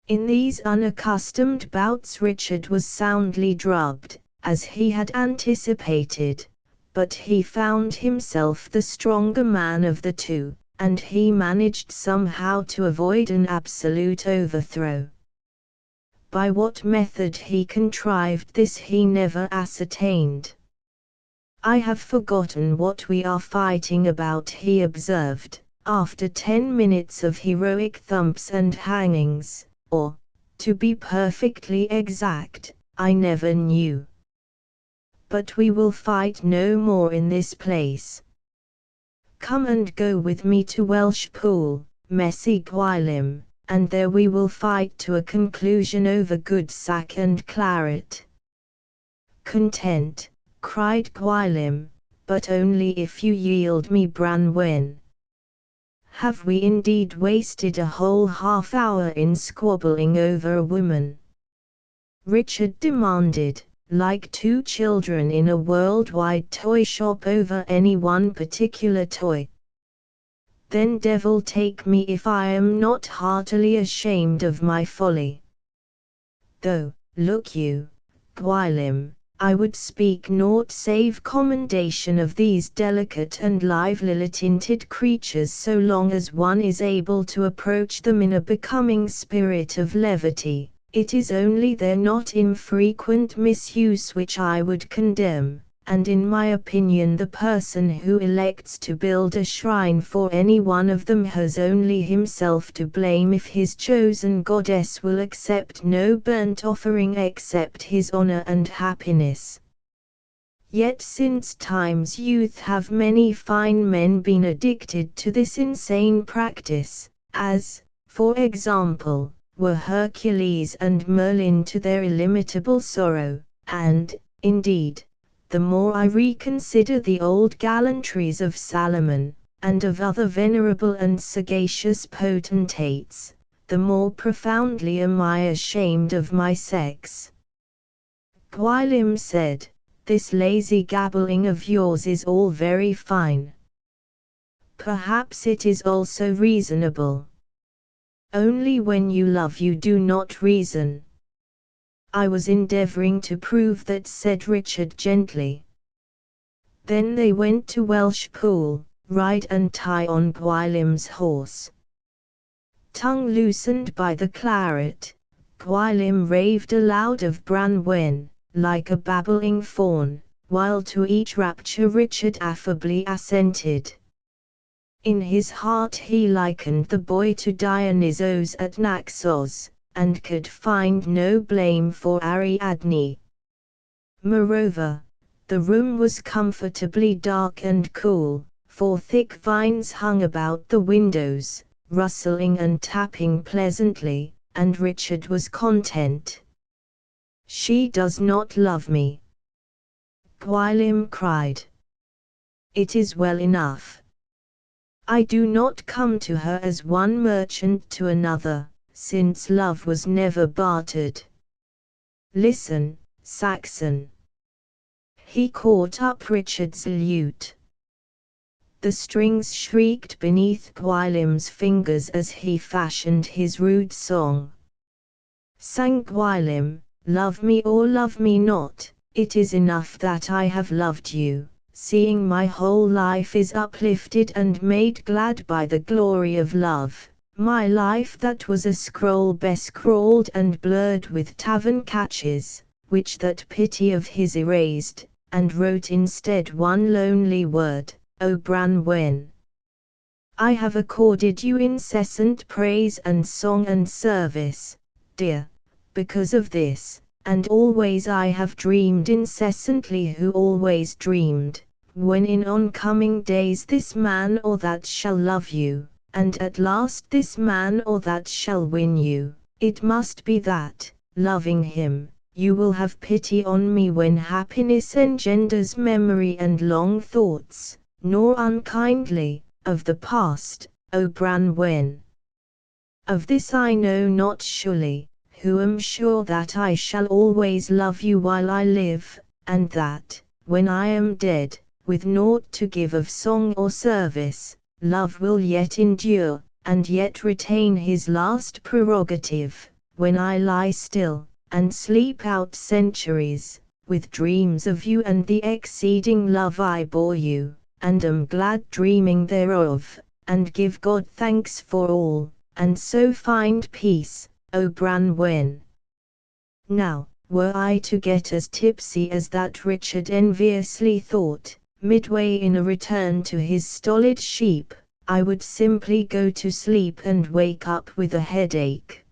In these unaccustomed bouts Richard was soundly drubbed, as he had anticipated, but he found himself the stronger man of the two, and he managed somehow to avoid an absolute overthrow. By what method he contrived this he never ascertained. "I have forgotten what we are fighting about," he observed, after 10 minutes of heroic thumps and hangings, "or, to be perfectly exact, I never knew. But we will fight no more in this place. Come and go with me to Welshpool, messy Gwylym, and there we will fight to a conclusion over good sack and claret." "Content," cried Gwylym, "but only if you yield me Branwen." "Have we indeed wasted a whole half-hour in squabbling over a woman?" Richard demanded, like 2 children in a worldwide toy shop over any one particular toy. "Then devil take me if I am not heartily ashamed of my folly. Though, look you, Gwylym, I would speak naught save commendation of these delicate and lively-tinted creatures so long as one is able to approach them in a becoming spirit of levity. It is only their not infrequent misuse which I would condemn, and in my opinion the person who elects to build a shrine for any one of them has only himself to blame if his chosen goddess will accept no burnt offering except his honor and happiness. Yet since time's youth have many fine men been addicted to this insane practice, as, for example, were Hercules and Merlin to their illimitable sorrow, and, indeed, the more I reconsider the old gallantries of Salomon, and of other venerable and sagacious potentates, the more profoundly am I ashamed of my sex." Gwylym said, "This lazy gabbling of yours is all very fine. Perhaps it is also reasonable. Only when you love you do not reason." "I was endeavoring to prove that," said Richard gently. Then they went to Welshpool, ride and tie on Gwylym's horse. Tongue loosened by the claret, Gwylym raved aloud of Branwen, like a babbling fawn, while to each rapture Richard affably assented. In his heart he likened the boy to Dionysos at Naxos, and could find no blame for Ariadne. Moreover, the room was comfortably dark and cool, for thick vines hung about the windows, rustling and tapping pleasantly, and Richard was content. "She does not love me," Gwilym cried. "It is well enough. I do not come to her as one merchant to another, since love was never bartered. Listen, Saxon." He caught up Richard's lute. The strings shrieked beneath Gwilym's fingers as he fashioned his rude song. Sang Gwilym, "Love me or love me not, it is enough that I have loved you, seeing my whole life is uplifted and made glad by the glory of love, my life that was a scroll bescrawled and blurred with tavern catches, which that pity of his erased, and wrote instead one lonely word, O Branwen. I have accorded you incessant praise and song and service, dear, because of this, and always I have dreamed incessantly who always dreamed, when in oncoming days this man or that shall love you, and at last this man or that shall win you, it must be that, loving him, you will have pity on me when happiness engenders memory and long thoughts, nor unkindly, of the past, O Branwen. Of this I know not surely, who am sure that I shall always love you while I live, and that, when I am dead, with naught to give of song or service, love will yet endure, and yet retain his last prerogative, when I lie still, and sleep out centuries, with dreams of you and the exceeding love I bore you, and am glad dreaming thereof, and give God thanks for all, and so find peace, O Branwen. Now, were I to get as tipsy as that Richard enviously thought, midway in a return to his stolid sheep, I would simply go to sleep and wake up with a headache.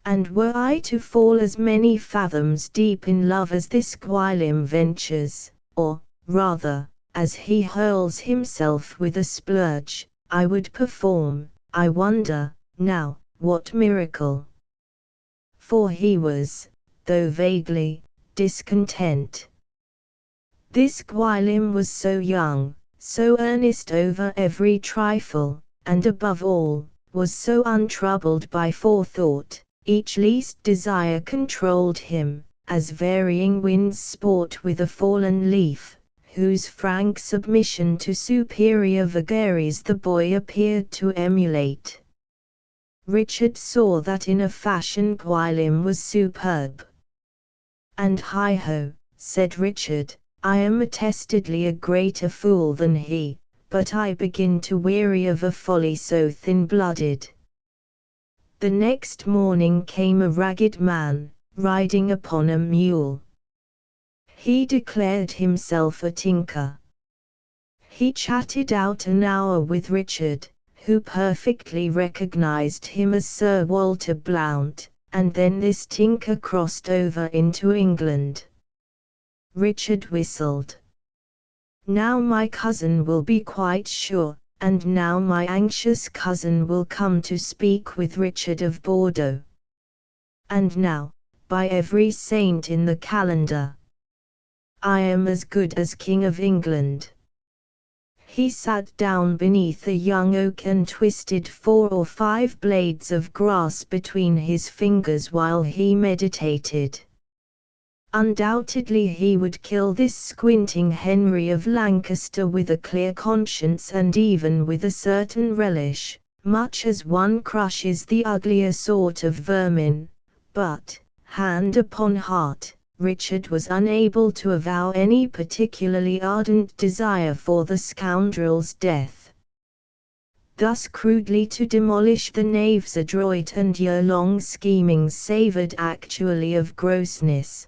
And were I to fall as many fathoms deep in love as this Gwilym ventures, or, rather, as he hurls himself with a splurge, I would perform, I wonder, now, what miracle. For he was, though vaguely, discontent. This Gwilym was so young, so earnest over every trifle, and above all, was so untroubled by forethought, each least desire controlled him, as varying winds sport with a fallen leaf, whose frank submission to superior vagaries the boy appeared to emulate. Richard saw that in a fashion Gwilym was superb. "And hi-ho," said Richard, "I am attestedly a greater fool than he, but I begin to weary of a folly so thin-blooded." The next morning came a ragged man, riding upon a mule. He declared himself a tinker. He chatted out an hour with Richard, who perfectly recognized him as Sir Walter Blount, and then this tinker crossed over into England. Richard whistled. "Now my cousin will be quite sure, and now my anxious cousin will come to speak with Richard of Bordeaux. And now, by every saint in the calendar, I am as good as King of England." He sat down beneath a young oak and twisted 4 or 5 blades of grass between his fingers while he meditated. Undoubtedly he would kill this squinting Henry of Lancaster with a clear conscience and even with a certain relish, much as one crushes the uglier sort of vermin, but, hand upon heart, Richard was unable to avow any particularly ardent desire for the scoundrel's death. Thus crudely to demolish the knave's adroit and year-long scheming savoured actually of grossness.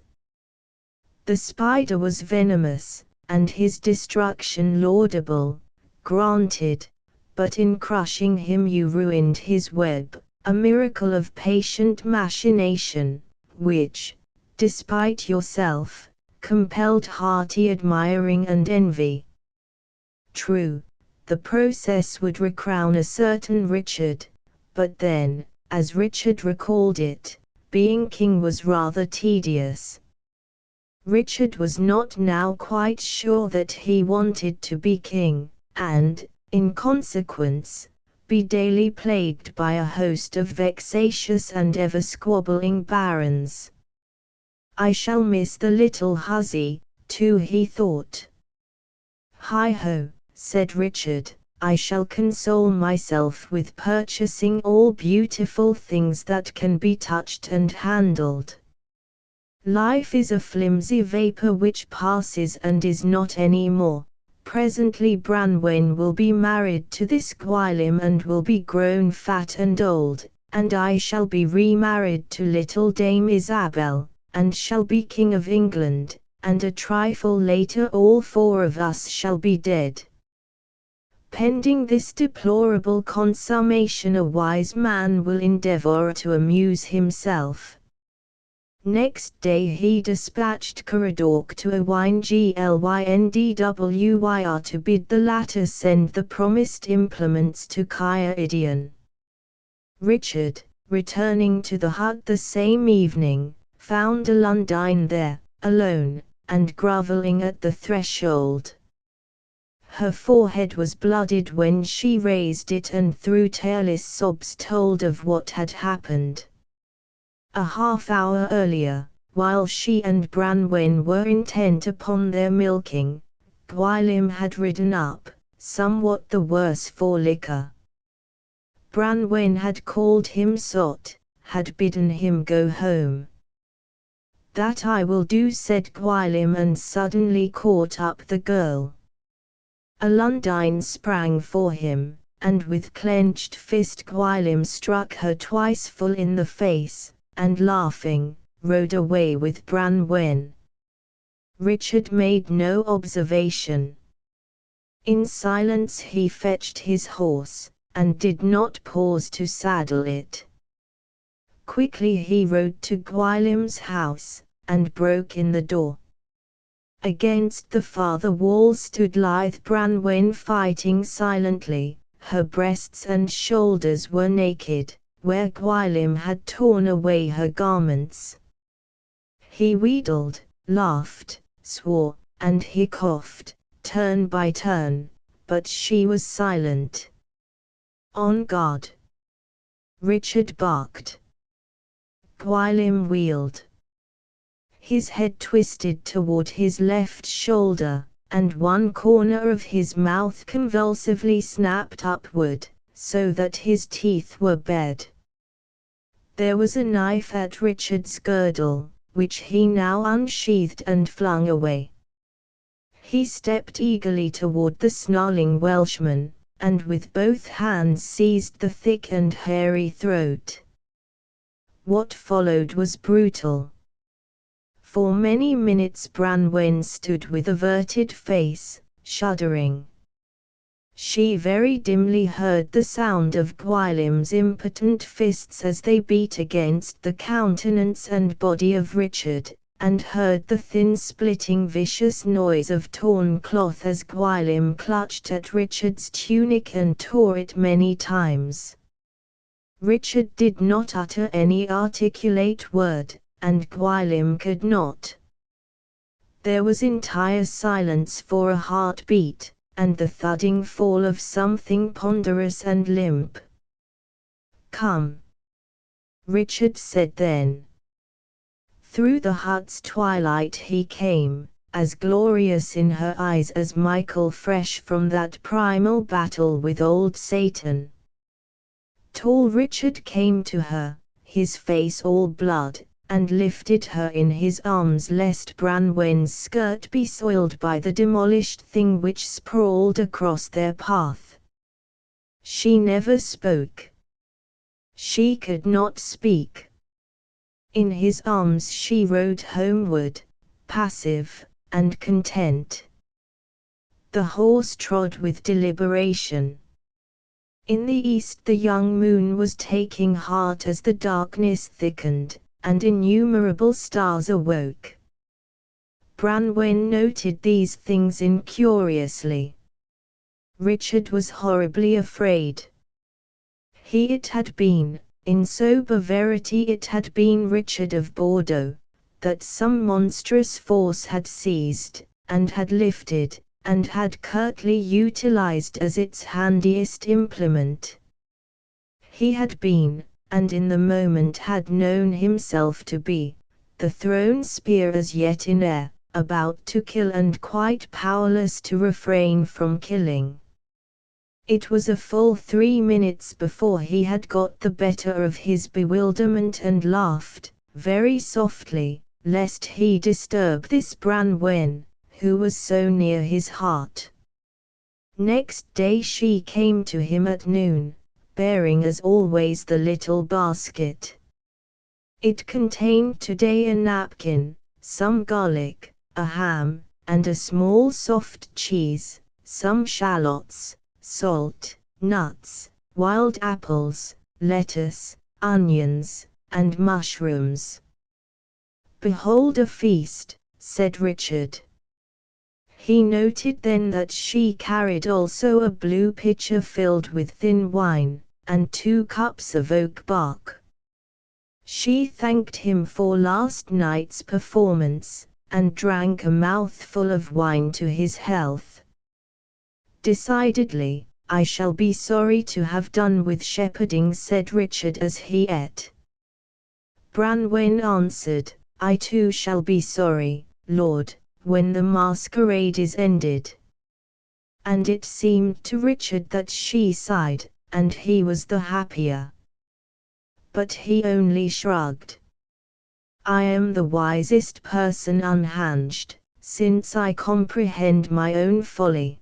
The spider was venomous, and his destruction laudable, granted, but in crushing him you ruined his web, a miracle of patient machination, which, despite yourself, compelled hearty admiring and envy. True, the process would recrown a certain Richard, but then, as Richard recalled it, being king was rather tedious. Richard was not now quite sure that he wanted to be king, and, in consequence, be daily plagued by a host of vexatious and ever-squabbling barons. "I shall miss the little hussy, too," he thought. "Hi-ho," said Richard, "I shall console myself with purchasing all beautiful things that can be touched and handled. Life is a flimsy vapor which passes and is not any more. Presently Branwen will be married to this Gwylym and will be grown fat and old, and I shall be remarried to little Dame Isabel, and shall be King of England, and a trifle later all four of us shall be dead." Pending this deplorable consummation, a wise man will endeavor to amuse himself. Next day he dispatched Caradoc to Owain Glyndwyr to bid the latter send the promised implements to Caerdion. Richard, returning to the hut the same evening, found Alundine there, alone, and grovelling at the threshold. Her forehead was blooded when she raised it, and through tearless sobs told of what had happened. A half-hour earlier, while she and Branwen were intent upon their milking, Gwylym had ridden up, somewhat the worse for liquor. Branwen had called him sot, had bidden him go home. "That I will do," said Gwylym, and suddenly caught up the girl. Alundine sprang for him, and with clenched fist Gwylym struck her twice full in the face, and laughing, rode away with Branwen. Richard made no observation. In silence he fetched his horse, and did not pause to saddle it. Quickly he rode to Gwylym's house, and broke in the door. Against the farther wall stood lithe Branwen fighting silently. Her breasts and shoulders were naked, where Gwylym had torn away her garments. He wheedled, laughed, swore, and hiccuped, turn by turn, but she was silent. "On guard!" Richard barked. Gwylym wheeled. His head twisted toward his left shoulder, and one corner of his mouth convulsively snapped upward, so that his teeth were bared. There was a knife at Richard's girdle, which he now unsheathed and flung away. He stepped eagerly toward the snarling Welshman, and with both hands seized the thick and hairy throat. What followed was brutal. For many minutes Branwen stood with averted face, shuddering. She very dimly heard the sound of Gwylym's impotent fists as they beat against the countenance and body of Richard, and heard the thin splitting vicious noise of torn cloth as Gwylym clutched at Richard's tunic and tore it many times. Richard did not utter any articulate word, and Gwylym could not. There was entire silence for a heartbeat, and the thudding fall of something ponderous and limp. "Come," Richard said then. Through the hut's twilight he came, as glorious in her eyes as Michael fresh from that primal battle with old Satan. Tall Richard came to her, his face all blood, and lifted her in his arms lest Branwen's skirt be soiled by the demolished thing which sprawled across their path. She never spoke. She could not speak. In his arms she rode homeward, passive, and content. The horse trod with deliberation. In the east the young moon was taking heart as the darkness thickened, and innumerable stars awoke. Branwen noted these things incuriously. Richard was horribly afraid. It had been, in sober verity it had been Richard of Bordeaux, that some monstrous force had seized, and had lifted, and had curtly utilized as its handiest implement. He had been, and in the moment had known himself to be, the thrown spear as yet in air, about to kill and quite powerless to refrain from killing. It was a full 3 minutes before he had got the better of his bewilderment and laughed, very softly, lest he disturb this Branwen, who was so near his heart. Next day she came to him at noon, bearing as always the little basket. It contained today a napkin, some garlic, a ham, and a small soft cheese, some shallots, salt, nuts, wild apples, lettuce, onions, and mushrooms. "Behold a feast," said Richard. He noted then that she carried also a blue pitcher filled with thin wine, and 2 cups of oak bark. She thanked him for last night's performance, and drank a mouthful of wine to his health. "Decidedly, I shall be sorry to have done with shepherding," said Richard as he ate. Branwen answered, "I too shall be sorry, Lord, when the masquerade is ended." And it seemed to Richard that she sighed, and he was the happier. But he only shrugged. "I am the wisest person unhinged, since I comprehend my own folly."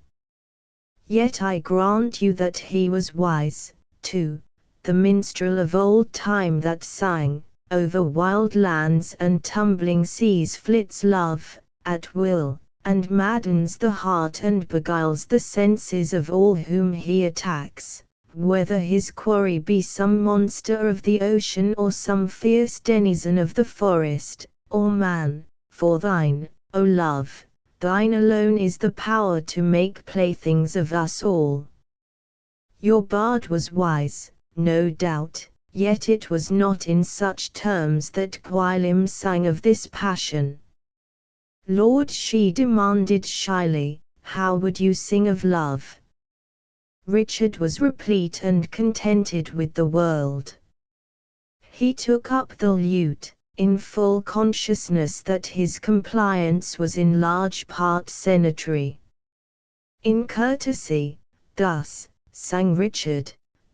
Yet I grant you that he was wise, too, the minstrel of old time that sang, "Over wild lands and tumbling seas flits love, at will, and maddens the heart and beguiles the senses of all whom he attacks, whether his quarry be some monster of the ocean or some fierce denizen of the forest, or man, for thine, O love, thine alone is the power to make playthings of us all." Your bard was wise, no doubt, yet it was not in such terms that Gwylym sang of this passion. "Lord," she demanded shyly, "how would you sing of love?" Richard was replete and contented with the world. He took up the lute, in full consciousness that his compliance was in large part senatory. "In courtesy, thus," sang Richard,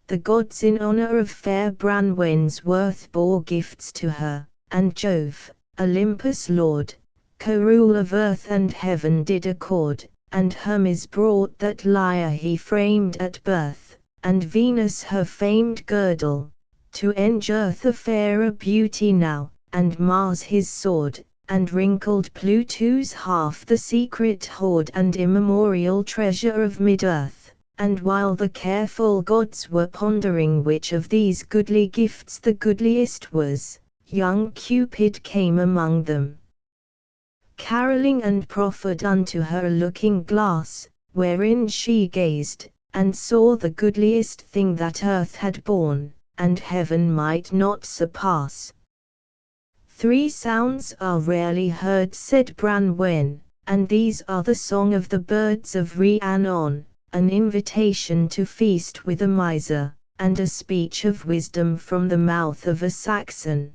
"the gods in honor of fair Branwen's worth bore gifts to her, and Jove, Olympus' lord, co-rule of earth and heaven did accord, and Hermes brought that lyre he framed at birth, and Venus her famed girdle, to endure the fairer beauty now, and Mars his sword, and wrinkled Pluto's half the secret hoard and immemorial treasure of mid-earth, and while the careful gods were pondering which of these goodly gifts the goodliest was, young Cupid came among them, caroling and proffered unto her a looking-glass, wherein she gazed, and saw the goodliest thing that earth had borne, and heaven might not surpass. "3 sounds are rarely heard," said Branwen, "and these are the song of the birds of Rhiannon, an invitation to feast with a miser, and a speech of wisdom from the mouth of a Saxon.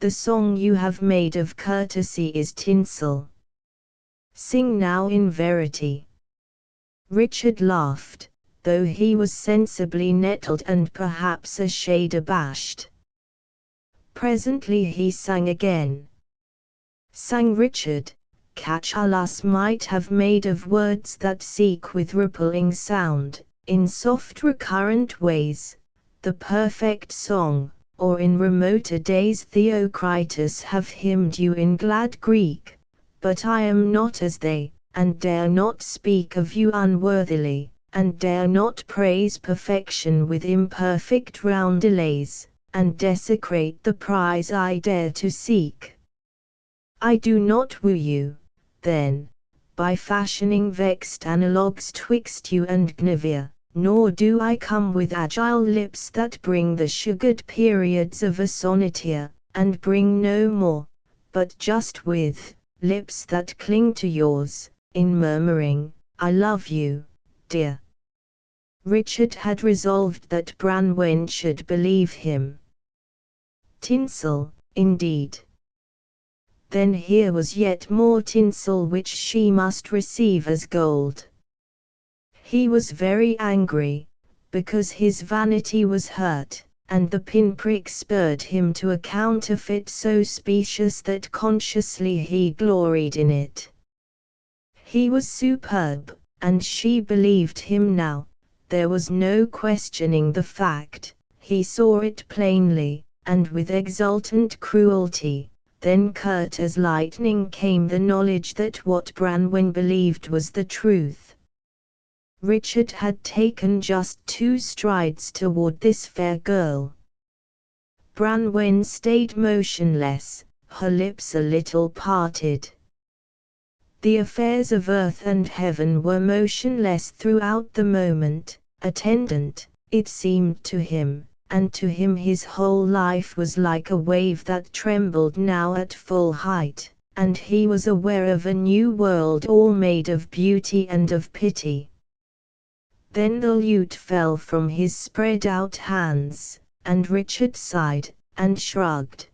The song you have made of courtesy is tinsel. Sing now in verity." Richard laughed, though he was sensibly nettled and perhaps a shade abashed. Presently he sang again. Sang Richard, Catullus might have made of words that seek with rippling sound, in soft recurrent ways, the perfect song, or in remoter days Theocritus have hymned you in glad Greek, but I am not as they, and dare not speak of you unworthily, and dare not praise perfection with imperfect roundelays, and desecrate the prize I dare to seek. I do not woo you, then, by fashioning vexed analogues twixt you and Gnevere, nor do I come with agile lips that bring the sugared periods of a sonneteer, and bring no more, but just with lips that cling to yours, in murmuring, I love you, dear. Richard had resolved that Branwen should believe him. Tinsel, indeed. Then here was yet more tinsel which she must receive as gold. He was very angry, because his vanity was hurt, and the pinprick spurred him to a counterfeit so specious that consciously he gloried in it. He was superb, and she believed him now. There was no questioning the fact, he saw it plainly, and with exultant cruelty. Then curt as lightning came the knowledge that what Branwen believed was the truth. Richard had taken just 2 strides toward this fair girl. Branwen stayed motionless, her lips a little parted. The affairs of earth and heaven were motionless throughout the moment, attendant, it seemed to him, and to him his whole life was like a wave that trembled now at full height, and he was aware of a new world all made of beauty and of pity. Then the lute fell from his spread out hands, and Richard sighed, and shrugged.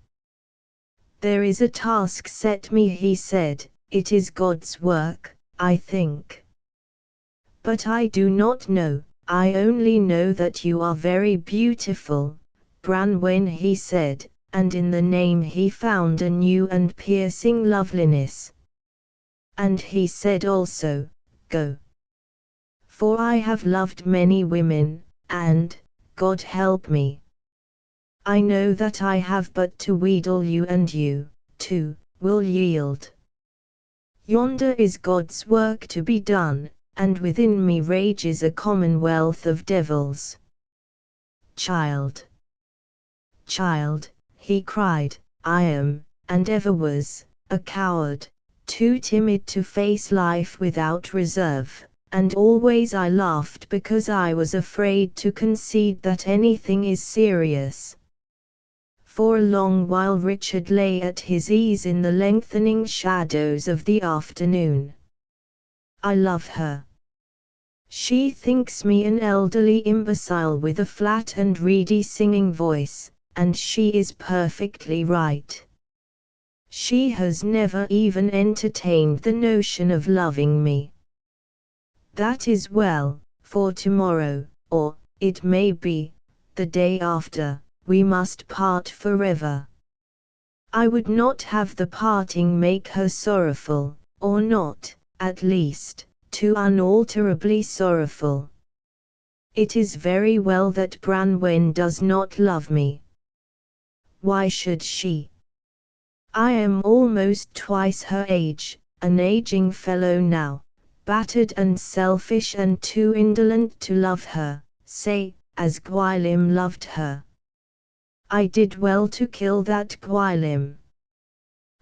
There is a task set me, he said. It is God's work, I think. But I do not know, I only know that you are very beautiful, Branwen, he said, and in the name he found a new and piercing loveliness. And he said also, go. For I have loved many women, and, God help me, I know that I have but to wheedle you, and you, too, will yield. Yonder is God's work to be done, and within me rages a commonwealth of devils. Child, child, he cried, I am, and ever was, a coward, too timid to face life without reserve, and always I laughed because I was afraid to concede that anything is serious. For a long while Richard lay at his ease in the lengthening shadows of the afternoon. I love her. She thinks me an elderly imbecile with a flat and reedy singing voice, and she is perfectly right. She has never even entertained the notion of loving me. That is well, for tomorrow, or, it may be, the day after, we must part forever. I would not have the parting make her sorrowful, or not, at least, too unalterably sorrowful. It is very well that Branwen does not love me. Why should she? I am almost twice her age, an aging fellow now, battered and selfish and too indolent to love her, say, as Gwylym loved her. I did well to kill that Gwylym.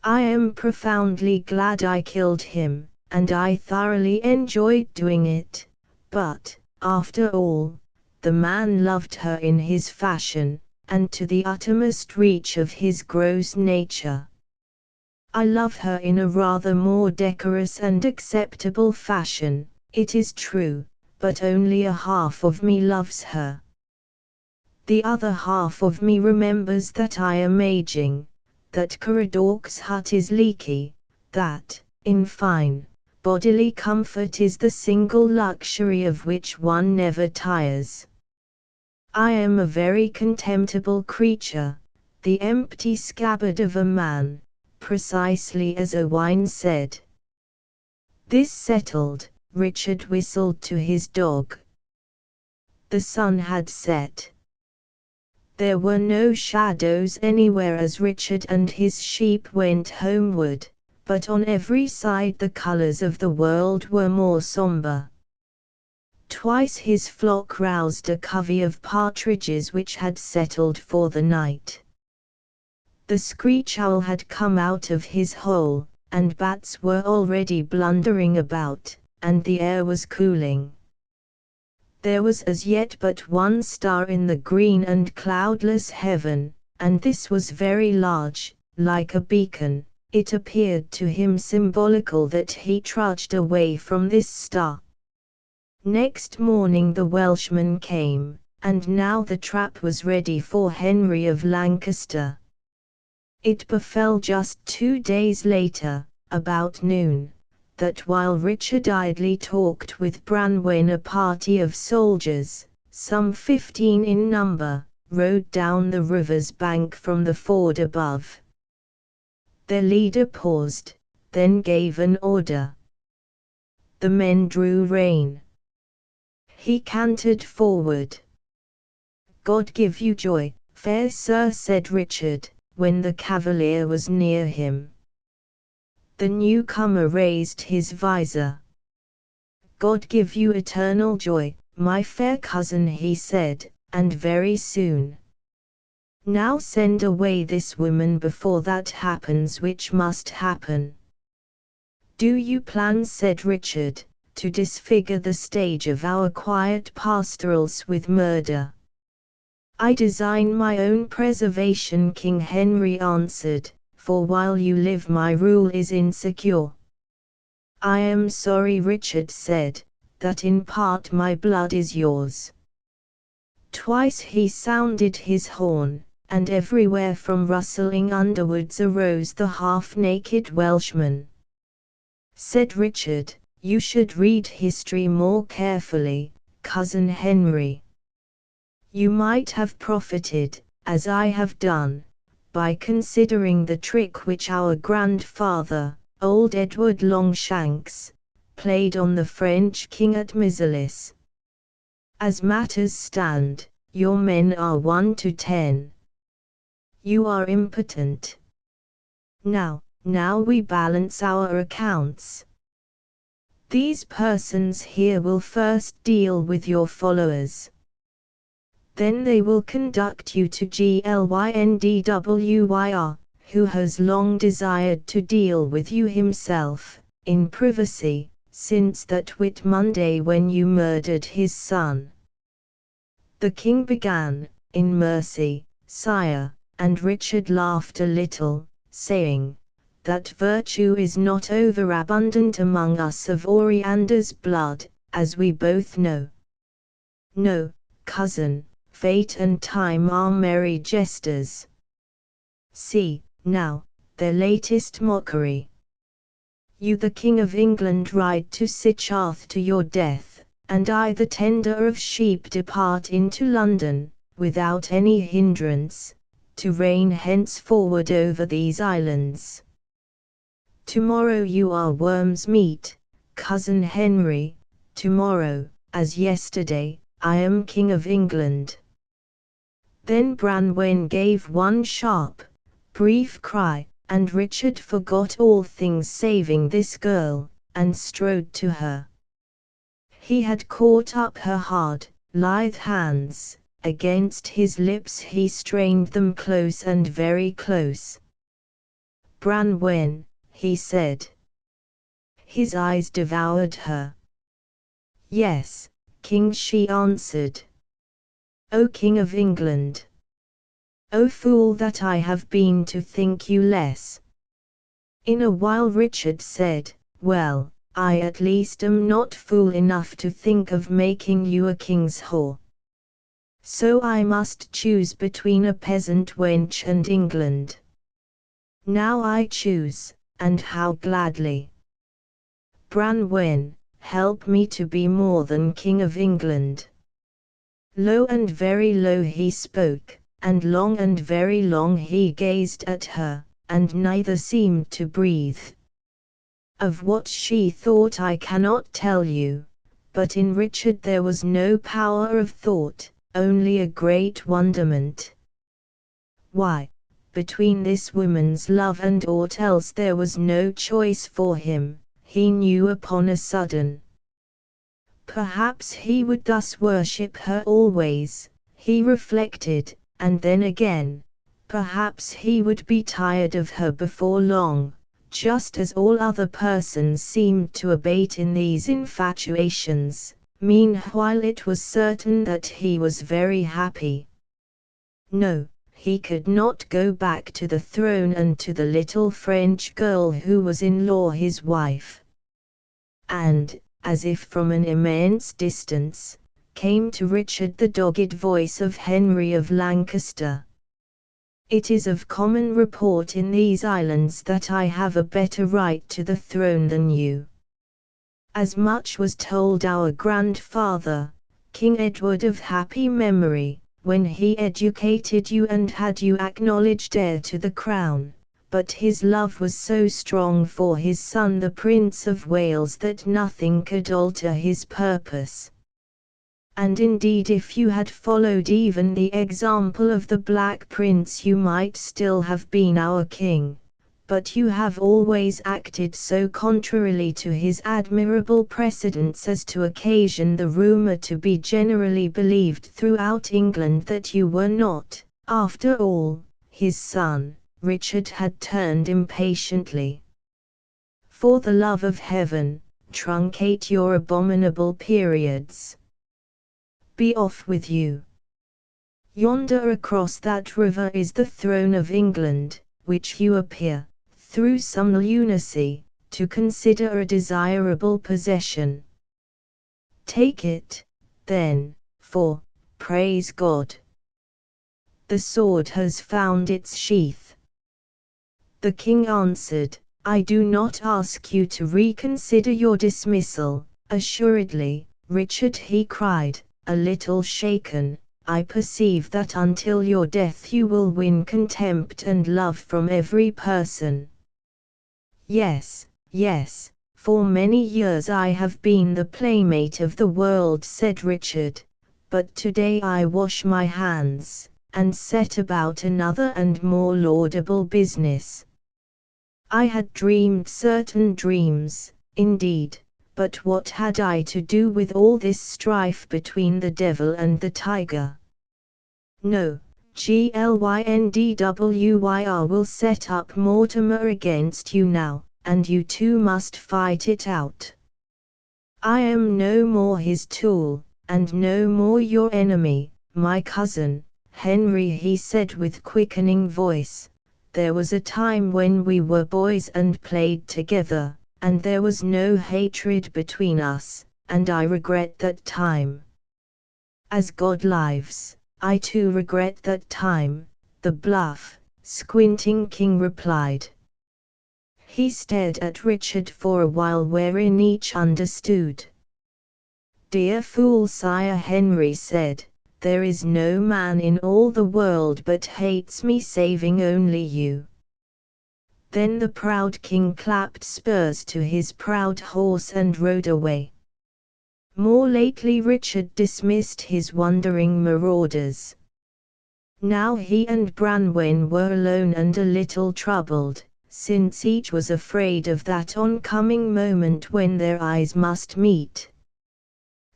I am profoundly glad I killed him, and I thoroughly enjoyed doing it, but, after all, the man loved her in his fashion, and to the uttermost reach of his gross nature. I love her in a rather more decorous and acceptable fashion, it is true, but only a half of me loves her. The other half of me remembers that I am aging, that Caradoc's hut is leaky, that, in fine, bodily comfort is the single luxury of which one never tires. I am a very contemptible creature, the empty scabbard of a man, precisely as Owain said. This settled, Richard whistled to his dog. The sun had set. There were no shadows anywhere as Richard and his sheep went homeward, but on every side the colors of the world were more somber. Twice his flock roused a covey of partridges which had settled for the night. The screech owl had come out of his hole, and bats were already blundering about, and the air was cooling. There was as yet but one star in the green and cloudless heaven, and this was very large, like a beacon. It appeared to him symbolical that he trudged away from this star. Next morning the Welshman came, and now the trap was ready for Henry of Lancaster. It befell just 2 days later, about noon, that while Richard idly talked with Branwen, a party of soldiers, some 15 in number, rode down the river's bank from the ford above. Their leader paused, then gave an order. The men drew rein. He cantered forward. "God give you joy, fair sir," said Richard, when the cavalier was near him. The newcomer raised his visor. "God give you eternal joy, my fair cousin," he said, "and very soon. Now send away this woman before that happens which must happen." "Do you plan," said Richard, "to disfigure the stage of our quiet pastorals with murder?" "I design my own preservation," King Henry answered, "for while you live my rule is insecure." "I am sorry," Richard said, "that in part my blood is yours." Twice he sounded his horn, and everywhere from rustling underwoods arose the half-naked Welshman. Said Richard, "You should read history more carefully, cousin Henry. You might have profited, as I have done, by considering the trick which our grandfather, old Edward Longshanks, played on the French king at Miselis. As matters stand, your men are 1 to 10. You are impotent. Now we balance our accounts. These persons here will first deal with your followers. Then they will conduct you to Glynndwyr, who has long desired to deal with you himself, in privacy, since that Whit Monday when you murdered his son." The king began, "In mercy, sire," and Richard laughed a little, saying, "that virtue is not overabundant among us of Oriander's blood, as we both know. No, cousin, fate and time are merry jesters. See, now, their latest mockery. You the King of England ride to Sycharth to your death, and I the tender of sheep depart into London, without any hindrance, to reign henceforward over these islands. Tomorrow you are worm's meat, cousin Henry, tomorrow, as yesterday, I am King of England." Then Branwen gave one sharp, brief cry, and Richard forgot all things saving this girl, and strode to her. He had caught up her hard, lithe hands, against his lips he strained them close and very close. "Branwen," he said. His eyes devoured her. "Yes, King," she answered. "O King of England! O fool that I have been to think you less!" In a while Richard said, "Well, I at least am not fool enough to think of making you a king's whore. So I must choose between a peasant wench and England. Now I choose, and how gladly. Branwen, help me to be more than King of England." Low and very low he spoke, and long and very long he gazed at her, and neither seemed to breathe. Of what she thought I cannot tell you, but in Richard there was no power of thought, only a great wonderment. Why, between this woman's love and aught else there was no choice for him, he knew upon a sudden. Perhaps he would thus worship her always, he reflected, and then again, perhaps he would be tired of her before long, just as all other persons seemed to abate in these infatuations. Meanwhile it was certain that he was very happy. No, he could not go back to the throne and to the little French girl who was in law his wife. And, as if from an immense distance, came to Richard the dogged voice of Henry of Lancaster. It is of common report in these islands that I have a better right to the throne than you. As much was told our grandfather, King Edward of happy memory, when he educated you and had you acknowledged heir to the crown, but his love was so strong for his son the Prince of Wales that nothing could alter his purpose. And indeed if you had followed even the example of the Black Prince you might still have been our king, but you have always acted so contrarily to his admirable precedents as to occasion the rumour to be generally believed throughout England that you were not, after all, his son. Richard had turned impatiently. For the love of heaven, truncate your abominable periods. Be off with you. Yonder across that river is the throne of England, which you appear, through some lunacy, to consider a desirable possession. Take it, then, for, praise God, the sword has found its sheath. The king answered, I do not ask you to reconsider your dismissal. Assuredly, Richard, he cried, a little shaken, I perceive that until your death you will win contempt and love from every person. Yes, yes, for many years I have been the playmate of the world, said Richard, but today I wash my hands, and set about another and more laudable business. I had dreamed certain dreams, indeed, but what had I to do with all this strife between the devil and the tiger? No, Glynndwyr will set up Mortimer against you now, and you two must fight it out. I am no more his tool, and no more your enemy, my cousin, Henry, he said with quickening voice. There was a time when we were boys and played together, and there was no hatred between us, and I regret that time. As God lives, I too regret that time, the bluff, squinting king replied. He stared at Richard for a while, wherein each understood. Dear fool, sire, Henry said, there is no man in all the world but hates me saving only you. Then the proud king clapped spurs to his proud horse and rode away. More lately Richard dismissed his wandering marauders. Now he and Branwen were alone and a little troubled, since each was afraid of that oncoming moment when their eyes must meet.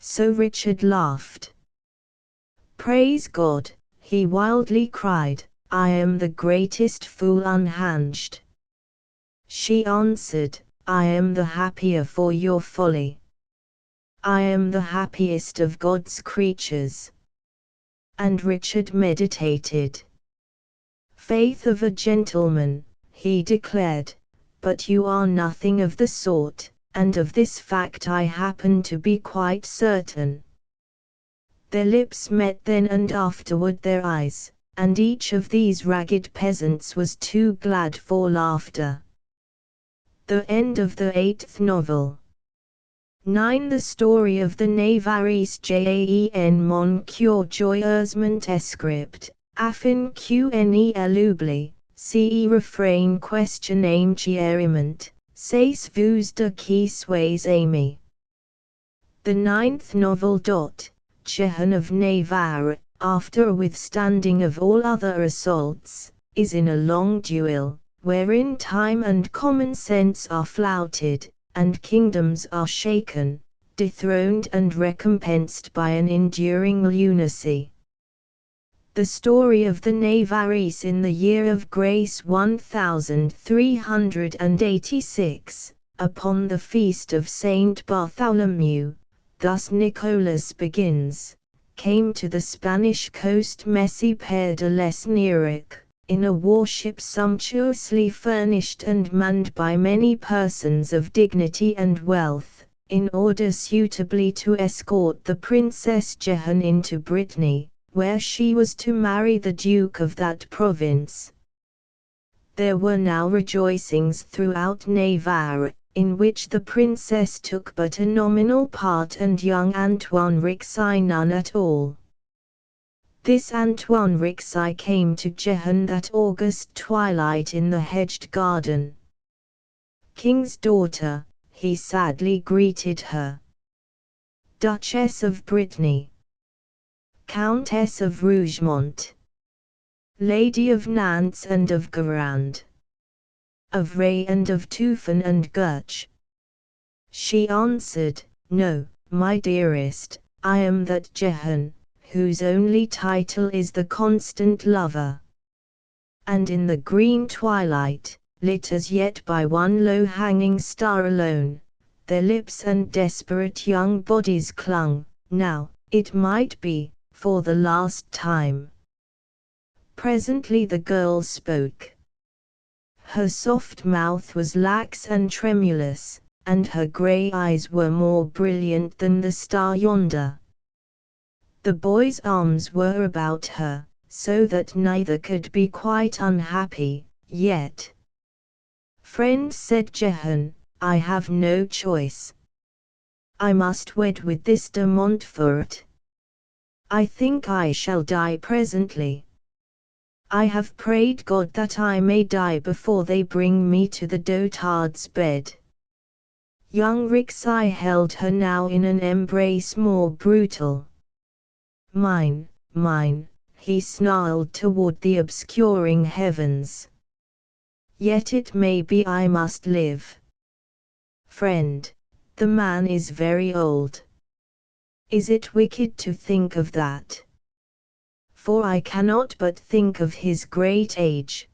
So Richard laughed. Praise God, he wildly cried, I am the greatest fool unhinged. She answered, I am the happier for your folly. I am the happiest of God's creatures. And Richard meditated. Faith of a gentleman, he declared, but you are nothing of the sort, and of this fact I happen to be quite certain. Their lips met then and afterward their eyes, and each of these ragged peasants was too glad for laughter. The end of the 8th novel. 9. The story of the Navarrese Jaen Moncure Joyeusement Escript, Affin qne Elubli, ce refrain question amchieriment, sais vous de qui sois aimé. The 9th novel. Jehan of Navarre, after a withstanding of all other assaults, is in a long duel, wherein time and common sense are flouted, and kingdoms are shaken, dethroned and recompensed by an enduring lunacy. The story of the Navaris in the year of grace 1386, upon the feast of Saint Bartholomew, thus Nicholas begins, came to the Spanish coast Messiper de l'Esneric, in a warship sumptuously furnished and manned by many persons of dignity and wealth, in order suitably to escort the Princess Jehan into Brittany, where she was to marry the Duke of that province. There were now rejoicings throughout Navarre, in which the princess took but a nominal part and young Antoine Rixai none at all. This Antoine Rixai came to Jehan that August twilight in the hedged garden. King's daughter, he sadly greeted her. Duchess of Brittany, Countess of Rougemont, Lady of Nantes and of Guérande, of Ray and of Touffin and Gutch. She answered, No, my dearest, I am that Jehan, whose only title is the constant lover. And in the green twilight, lit as yet by one low-hanging star alone, their lips and desperate young bodies clung, now, it might be, for the last time. Presently the girl spoke. Her soft mouth was lax and tremulous, and her grey eyes were more brilliant than the star yonder. The boy's arms were about her, so that neither could be quite unhappy, yet. Friend, said Jehan, I have no choice. I must wed with this de Montfort. I think I shall die presently. I have prayed God that I may die before they bring me to the dotard's bed. Young Rixai held her now in an embrace more brutal. Mine, mine, he snarled toward the obscuring heavens. Yet it may be I must live. Friend, the man is very old. Is it wicked to think of that? For I cannot but think of his great age.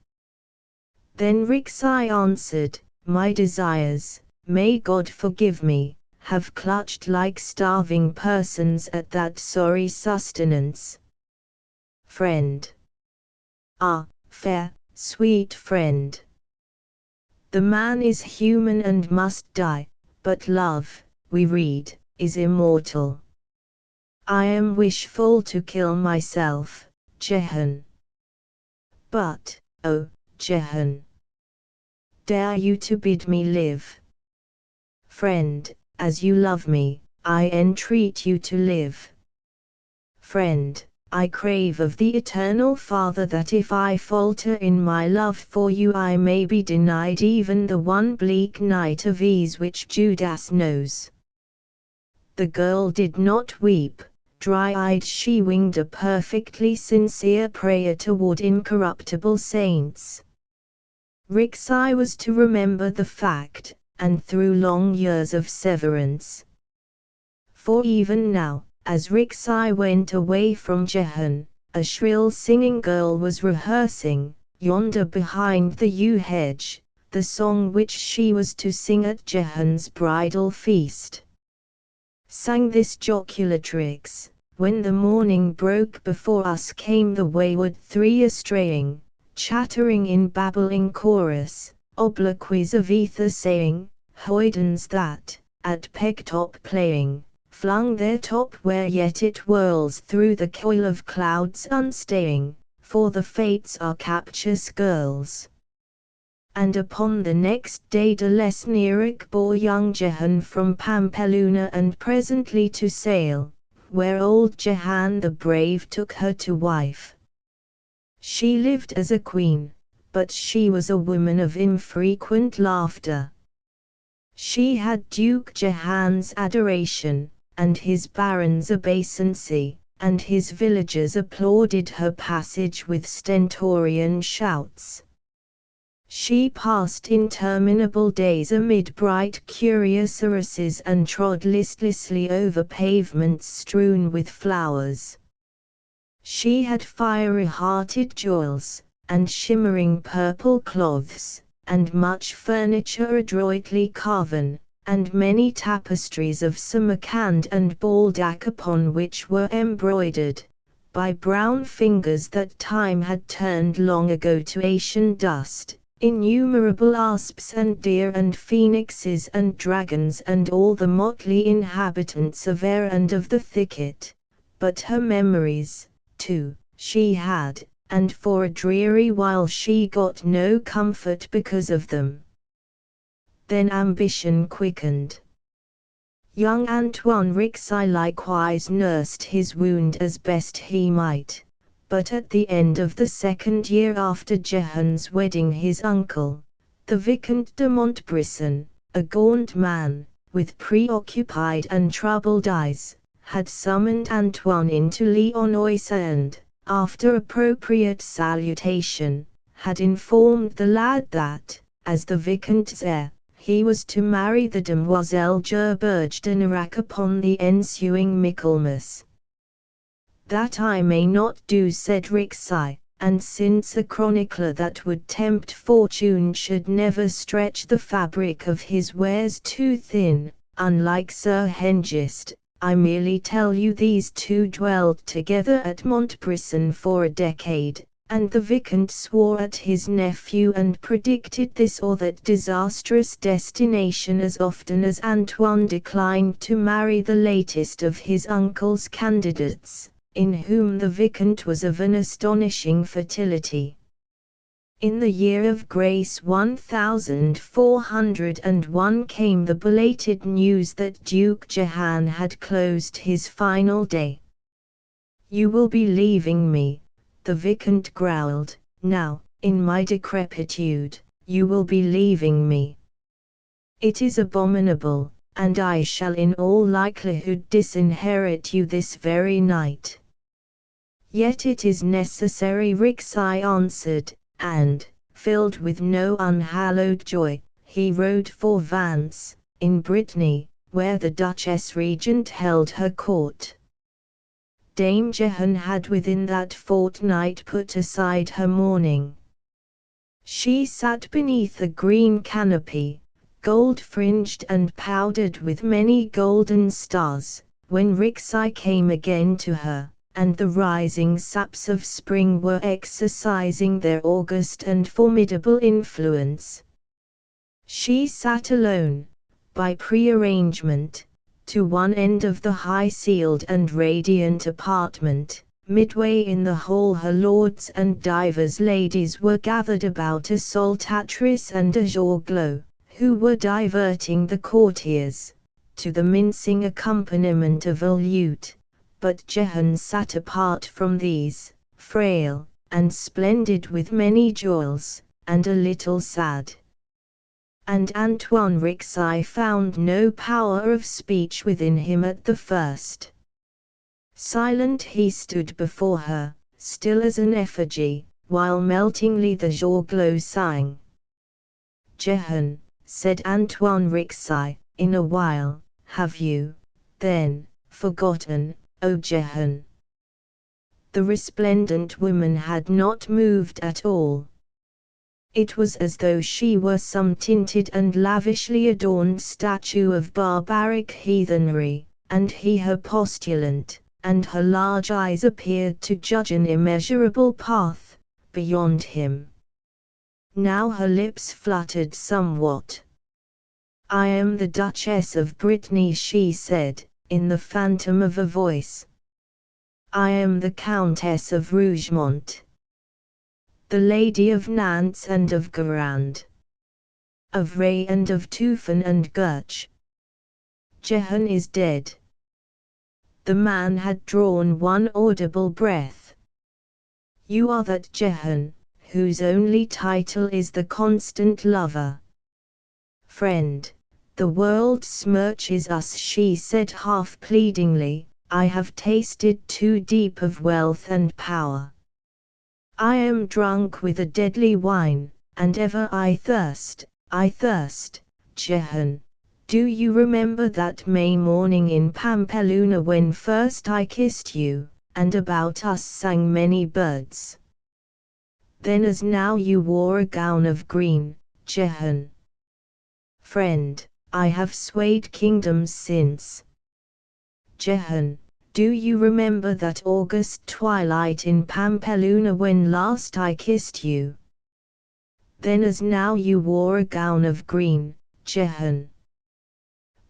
Then Rixai answered, My desires, may God forgive me, have clutched like starving persons at that sorry sustenance. Friend. Ah, fair, sweet friend. The man is human and must die, but love, we read, is immortal. I am wishful to kill myself, Jehan. But, oh, Jehan, dare you to bid me live? Friend, as you love me, I entreat you to live. Friend, I crave of the Eternal Father that if I falter in my love for you I may be denied even the one bleak night of ease which Judas knows. The girl did not weep. Dry-eyed she winged a perfectly sincere prayer toward incorruptible saints. Rixai was to remember the fact, and through long years of severance. For even now, as Rixai went away from Jehan, a shrill singing girl was rehearsing, yonder behind the yew hedge, the song which she was to sing at Jehan's bridal feast. Sang this joculatrix. When the morning broke before us came the wayward three a-straying, chattering in babbling chorus, obloquies of ether saying, hoydens that, at peg-top playing, flung their top where yet it whirls through the coil of clouds unstaying, for the fates are captious girls. And upon the next day de l'Esneric bore young Jehan from Pampeluna and presently to Sale, where old Jehan the brave took her to wife. She lived as a queen, but she was a woman of infrequent laughter. She had Duke Jehan's adoration, and his baron's obeisancy, and his villagers applauded her passage with stentorian shouts. She passed interminable days amid bright cuirassesses and trod listlessly over pavements strewn with flowers. She had fiery-hearted jewels, and shimmering purple cloths, and much furniture adroitly carven, and many tapestries of Samarkand and Baldak upon which were embroidered, by brown fingers that time had turned long ago to ashen dust, innumerable asps and deer and phoenixes and dragons and all the motley inhabitants of air and of the thicket. But her memories, too, she had, and for a dreary while she got no comfort because of them. Then ambition quickened. Young Antoine Rixey likewise nursed his wound as best he might, but at the end of the second year after Jehan's wedding his uncle, the Vicomte de Montbrison, a gaunt man, with preoccupied and troubled eyes, had summoned Antoine into Lyonnois and, after appropriate salutation, had informed the lad that, as the Vicomte's heir, he was to marry the Demoiselle Gerberge de Nerac upon the ensuing Michaelmas. That I may not do, said Rixey, and since a chronicler that would tempt fortune should never stretch the fabric of his wares too thin, unlike Sir Hengist, I merely tell you these two dwelled together at Montbrison for a decade, and the Vicomte swore at his nephew and predicted this or that disastrous destination as often as Antoine declined to marry the latest of his uncle's candidates, in whom the Vicomte was of an astonishing fertility. In the year of grace 1401 came the belated news that Duke Jehan had closed his final day. You will be leaving me, the Vicomte growled, now, in my decrepitude, you will be leaving me. It is abominable, and I shall in all likelihood disinherit you this very night. Yet it is necessary, Rixey answered, and, filled with no unhallowed joy, he rode for Vence, in Brittany, where the Duchess Regent held her court. Dame Jehan had within that fortnight put aside her mourning. She sat beneath a green canopy, gold-fringed and powdered with many golden stars, when Rixey came again to her, and the rising saps of spring were exercising their august and formidable influence. She sat alone, by prearrangement, to one end of the high-ceiled and radiant apartment. Midway in the hall her lords and divers ladies were gathered about a saltatrice and a jongleur, who were diverting the courtiers, to the mincing accompaniment of a lute. But Jehan sat apart from these, frail, and splendid with many jewels, and a little sad. And Antoine Rixey found no power of speech within him at the first. Silent he stood before her, still as an effigy, while meltingly the jongleur sang. Jehan, said Antoine Rixey, in a while, have you, then, forgotten, O Jehan? The resplendent woman had not moved at all. It was as though she were some tinted and lavishly adorned statue of barbaric heathenry, and he her postulant, and her large eyes appeared to judge an immeasurable path beyond him. Now her lips fluttered somewhat. I am the Duchess of Brittany, she said, in the phantom of a voice. I am the Countess of Rougemont, the Lady of Nantes and of Guérande, of Ray and of Touffin and Gurch. Jehan is dead. The man had drawn one audible breath. You are that Jehan, whose only title is the constant lover. Friend, the world smirches us, she said half pleadingly. I have tasted too deep of wealth and power. I am drunk with a deadly wine, and ever I thirst, Jehan. Do you remember that May morning in Pampeluna when first I kissed you, and about us sang many birds. Then as now you wore a gown of green, Jehan. Friend, I have swayed kingdoms since. Jehan, do you remember that August twilight in Pampeluna when last I kissed you? Then as now you wore a gown of green, Jehan.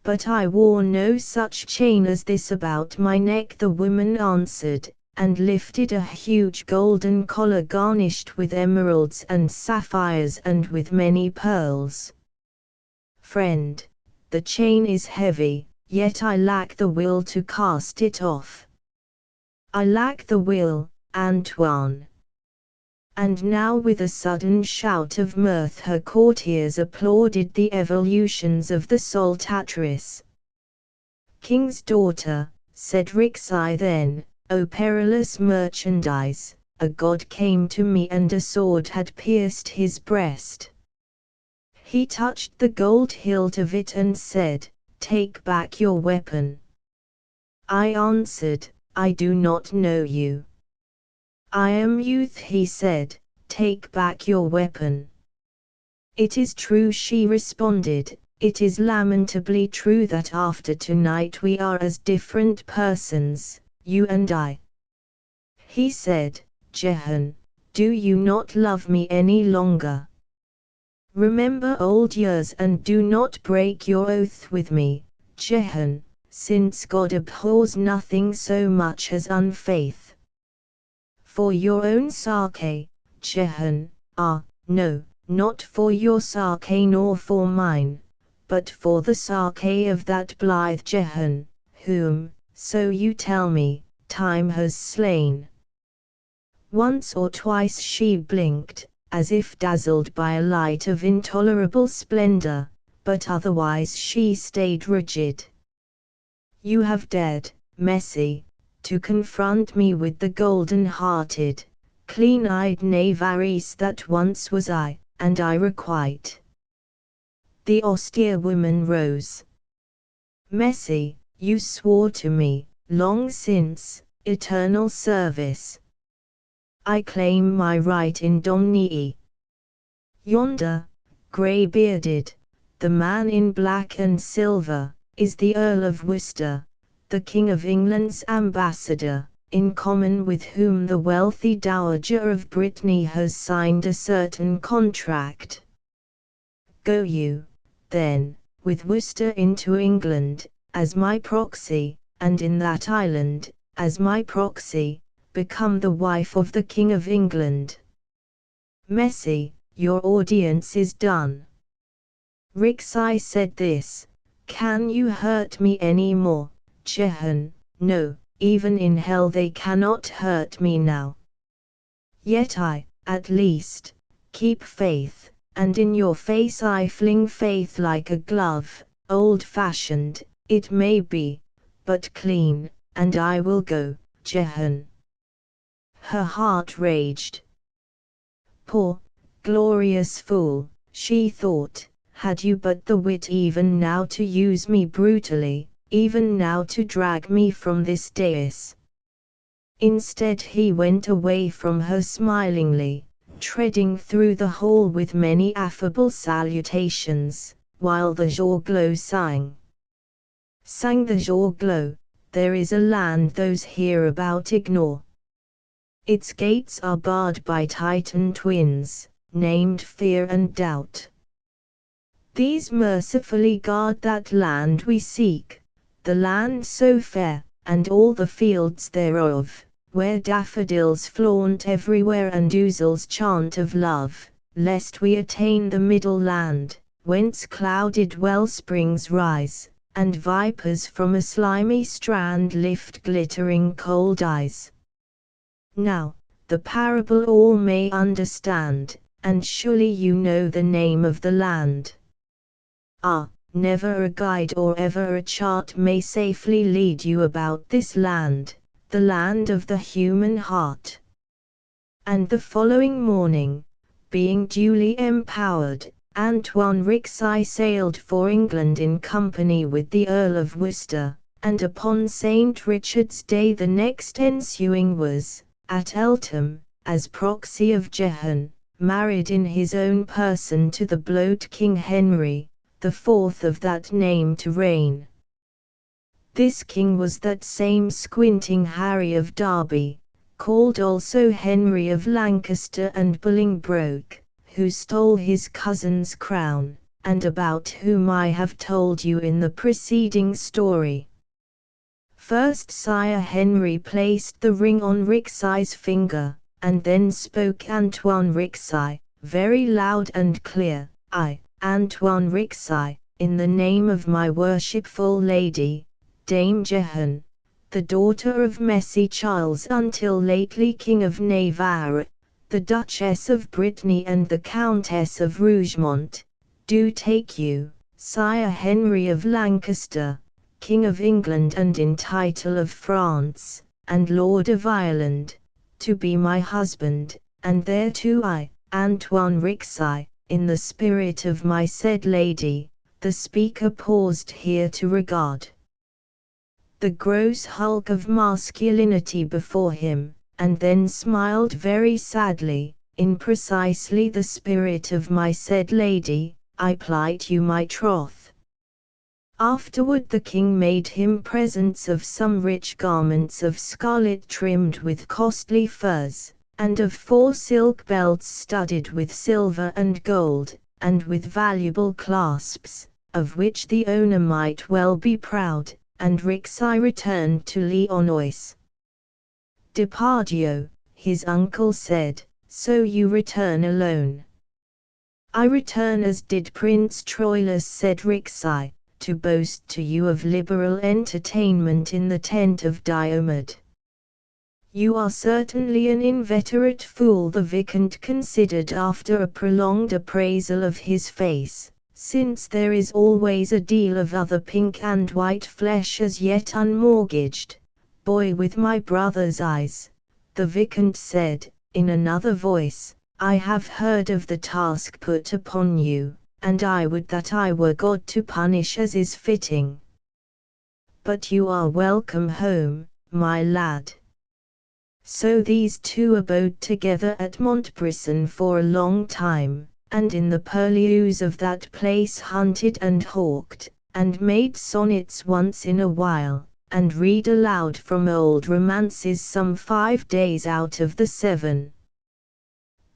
But I wore no such chain as this about my neck, the woman answered, and lifted a huge golden collar garnished with emeralds and sapphires and with many pearls. Friend, the chain is heavy, yet I lack the will to cast it off. I lack the will, Antoine. And now with a sudden shout of mirth her courtiers applauded the evolutions of the saltatrice. King's daughter, said Rixai then, O perilous merchandise, a god came to me and a sword had pierced his breast. He touched the gold hilt of it and said, Take back your weapon. I answered, I do not know you. I am youth, he said, take back your weapon. It is true, she responded, it is lamentably true that after tonight we are as different persons, you and I. He said, Jehan, do you not love me any longer? Remember old years and do not break your oath with me, Jehan, since God abhors nothing so much as unfaith. For your own sake, Jehan, no, not for your sake nor for mine, but for the sake of that blithe Jehan, whom, so you tell me, time has slain. Once or twice she blinked, as if dazzled by a light of intolerable splendor, but otherwise she stayed rigid. You have dared, Messi, to confront me with the golden-hearted, clean-eyed Navarrese that once was I, and I requite. The austere woman rose. Messi, you swore to me, long since, eternal service. I claim my right in Domnii. Yonder, grey-bearded, the man in black and silver, is the Earl of Worcester, the King of England's ambassador, in common with whom the wealthy Dowager of Brittany has signed a certain contract. Go you, then, with Worcester into England, as my proxy, and in that island, as my proxy, become the wife of the King of England. Messi, your audience is done. Rixai said this, can you hurt me any more? Jehan, no, even in hell they cannot hurt me now. Yet I, at least, keep faith, and in your face I fling faith like a glove, old-fashioned, it may be, but clean, and I will go, Jehan. Her heart raged. Poor, glorious fool, she thought, had you but the wit even now to use me brutally, even now to drag me from this dais. Instead he went away from her smilingly, treading through the hall with many affable salutations, while the Jourglo sang. Sang the Jourglo, there is a land those hereabout ignore. Its gates are barred by Titan twins, named Fear and Doubt. These mercifully guard that land we seek, the land so fair, and all the fields thereof, where daffodils flaunt everywhere and ouzels chant of love, lest we attain the middle land, whence clouded wellsprings rise, and vipers from a slimy strand lift glittering cold eyes. Now, the parable all may understand, and surely you know the name of the land. Never a guide or ever a chart may safely lead you about this land, the land of the human heart. And the following morning, being duly empowered, Antoine Rixai sailed for England in company with the Earl of Worcester, and upon St. Richard's Day the next ensuing was, at Eltham, as proxy of Jehan, married in his own person to the bloat King Henry, the fourth of that name to reign. This king was that same squinting Harry of Derby, called also Henry of Lancaster and Bolingbroke, who stole his cousin's crown, and about whom I have told you in the preceding story. First Sire Henry placed the ring on Rixey's finger, and then spoke Antoine Rixey, very loud and clear, I, Antoine Rixey, in the name of my worshipful lady, Dame Jehan, the daughter of Messy Charles until lately King of Navarre, the Duchess of Brittany and the Countess of Rougemont, do take you, Sire Henry of Lancaster, King of England and in title of France, and Lord of Ireland, to be my husband, and thereto I, Antoine Rixey, in the spirit of my said lady. The speaker paused here to regard the gross hulk of masculinity before him, and then smiled very sadly. In precisely the spirit of my said lady, I plight you my troth. Afterward the king made him presents of some rich garments of scarlet trimmed with costly furs, and of 4 silk belts studded with silver and gold, and with valuable clasps, of which the owner might well be proud, and Rixey returned to Lyonnois. Depardieu, his uncle said, so you return alone. I return as did Prince Troilus, said Rixey, to boast to you of liberal entertainment in the tent of Diomed. You are certainly an inveterate fool, the Viscount considered after a prolonged appraisal of his face, since there is always a deal of other pink and white flesh as yet unmortgaged. Boy with my brother's eyes, the Viscount said, in another voice, I have heard of the task put upon you, and I would that I were God to punish as is fitting. But you are welcome home, my lad. So these two abode together at Montbrison for a long time, and in the purlieus of that place hunted and hawked, and made sonnets once in a while, and read aloud from old romances some 5 days out of the 7.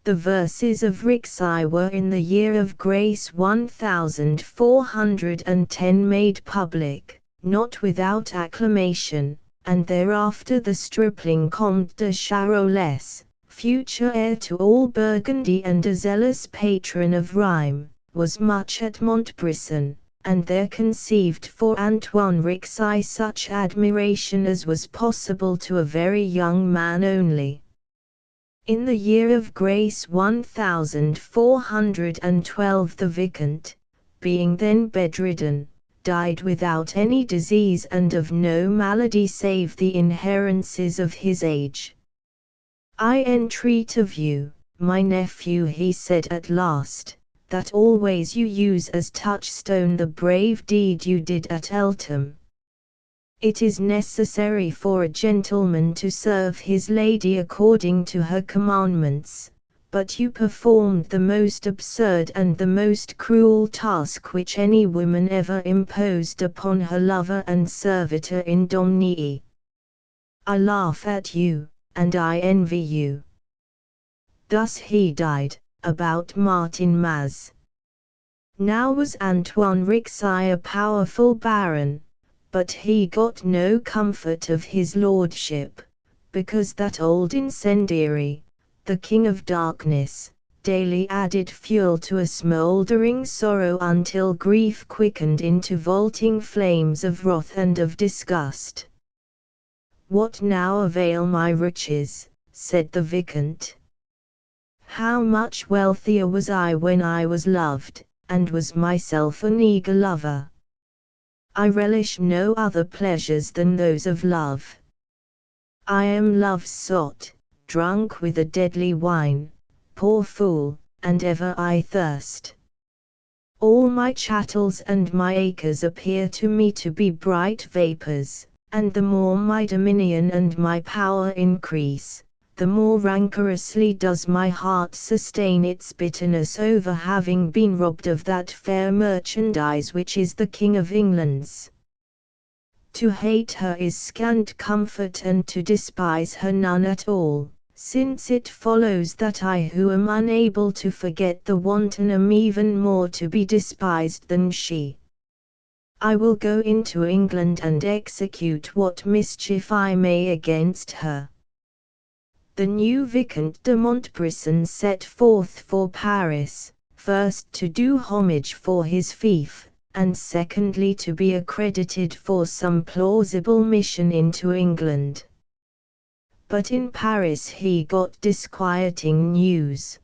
The verses of Rixey were in the year of grace 1410 made public, not without acclamation, and thereafter the stripling Comte de Charolais, future heir to all Burgundy and a zealous patron of rhyme, was much at Montbrison, and there conceived for Antoine Rixey such admiration as was possible to a very young man only. In the year of grace 1412 the Viscount, being then bedridden, died without any disease and of no malady save the inherences of his age. I entreat of you, my nephew, he said at last, that always you use as touchstone the brave deed you did at Eltham. It is necessary for a gentleman to serve his lady according to her commandments, but you performed the most absurd and the most cruel task which any woman ever imposed upon her lover and servitor in Domnii. I laugh at you, and I envy you. Thus he died, about Martinmas. Now was Antoine Rixey a powerful baron, but he got no comfort of his lordship, because that old incendiary, the King of Darkness, daily added fuel to a smouldering sorrow until grief quickened into vaulting flames of wrath and of disgust. What now avail my riches, said the Viscount. How much wealthier was I when I was loved, and was myself an eager lover. I relish no other pleasures than those of love. I am love's sot, drunk with a deadly wine, poor fool, and ever I thirst. All my chattels and my acres appear to me to be bright vapors, and the more my dominion and my power increase, the more rancorously does my heart sustain its bitterness over having been robbed of that fair merchandise which is the King of England's. To hate her is scant comfort, and to despise her none at all, since it follows that I who am unable to forget the wanton am even more to be despised than she. I will go into England and execute what mischief I may against her. The new Vicomte de Montbrison set forth for Paris, first to do homage for his fief, and secondly to be accredited for some plausible mission into England. But in Paris he got disquieting news.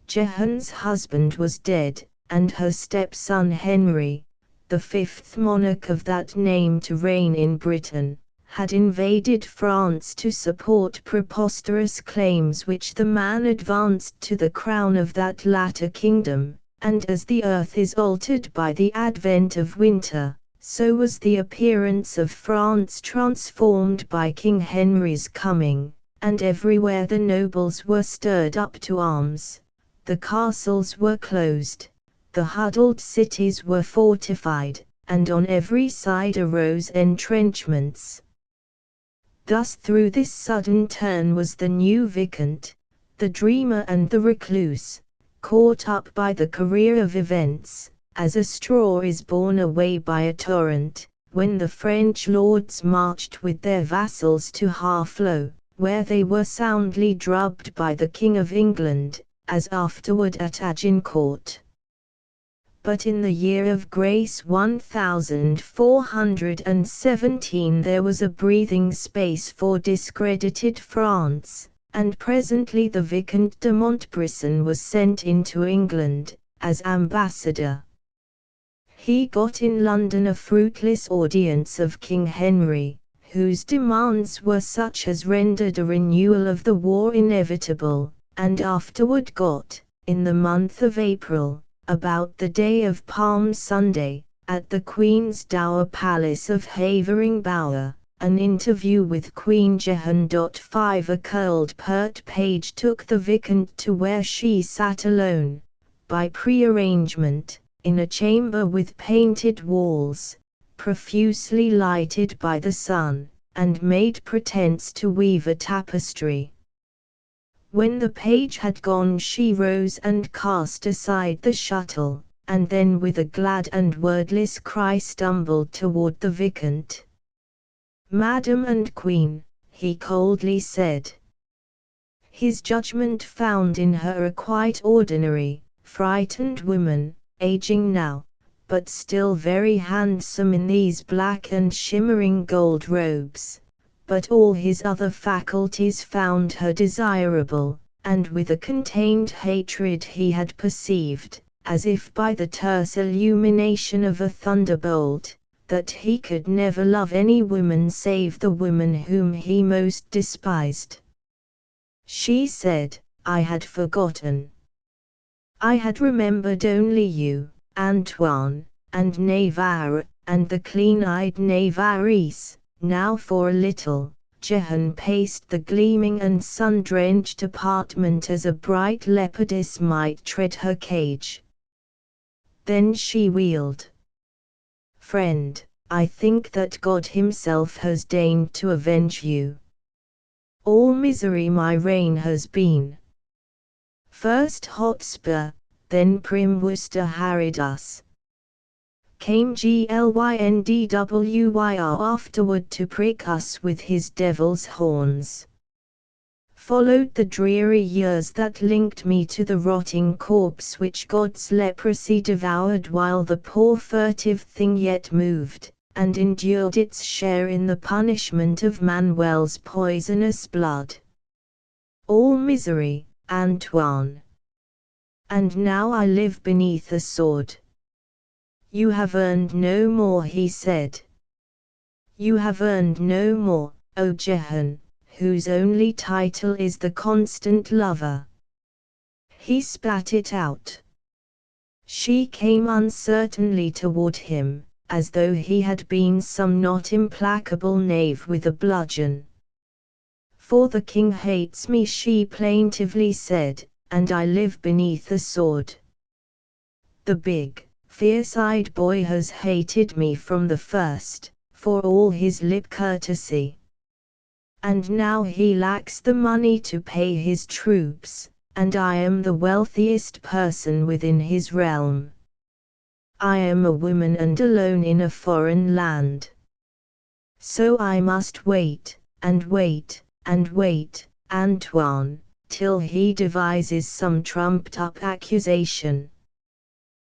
Jehan's husband was dead, and her stepson Henry, the fifth monarch of that name to reign in Britain, had invaded France to support preposterous claims which the man advanced to the crown of that latter kingdom, and as the earth is altered by the advent of winter, so was the appearance of France transformed by King Henry's coming, and everywhere the nobles were stirred up to arms, the castles were closed, the huddled cities were fortified, and on every side arose entrenchments. Thus through this sudden turn was the new Vicomte, the dreamer and the recluse, caught up by the career of events, as a straw is borne away by a torrent, when the French lords marched with their vassals to Harfleur, where they were soundly drubbed by the King of England, as afterward at Agincourt. But in the year of grace 1417 there was a breathing space for discredited France, and presently the Vicomte de Montbrison was sent into England, as ambassador. He got in London a fruitless audience of King Henry, whose demands were such as rendered a renewal of the war inevitable, and afterward got, in the month of April, about the day of Palm Sunday, at the Queen's Dower Palace of Havering Bower, an interview with Queen Jehan. 5 A curled pert page took the Vicomte to where she sat alone, by pre-arrangement, in a chamber with painted walls, profusely lighted by the sun, and made pretence to weave a tapestry. When the page had gone she rose and cast aside the shuttle, and then with a glad and wordless cry stumbled toward the Vicomte. "Madam and Queen," he coldly said. His judgment found in her a quite ordinary, frightened woman, aging now, but still very handsome in these black and shimmering gold robes. But all his other faculties found her desirable, and with a contained hatred he had perceived, as if by the terse illumination of a thunderbolt, that he could never love any woman save the woman whom he most despised. She said, "I had forgotten. I had remembered only you, Antoine, and Navarre, and the clean-eyed Navarrese." Now for a little, Jehan paced the gleaming and sun-drenched apartment as a bright leopardess might tread her cage. Then she wheeled. "Friend, I think that God himself has deigned to avenge you. All misery my reign has been. First Hotspur, then prim Worcester harried us. Came Glyndywyr afterward to prick us with his devil's horns. Followed the dreary years that linked me to the rotting corpse which God's leprosy devoured while the poor furtive thing yet moved, and endured its share in the punishment of Manuel's poisonous blood. All misery, Antoine. And now I live beneath a sword." "You have earned no more," he said. "You have earned no more, O Jehan, whose only title is the constant lover." He spat it out. She came uncertainly toward him, as though he had been some not implacable knave with a bludgeon. "For the king hates me," she plaintively said, "and I live beneath a sword. The big, fierce-eyed boy has hated me from the first, for all his lip courtesy. And now he lacks the money to pay his troops, and I am the wealthiest person within his realm. I am a woman and alone in a foreign land. So I must wait, and wait, and wait, Antoine, till he devises some trumped-up accusation.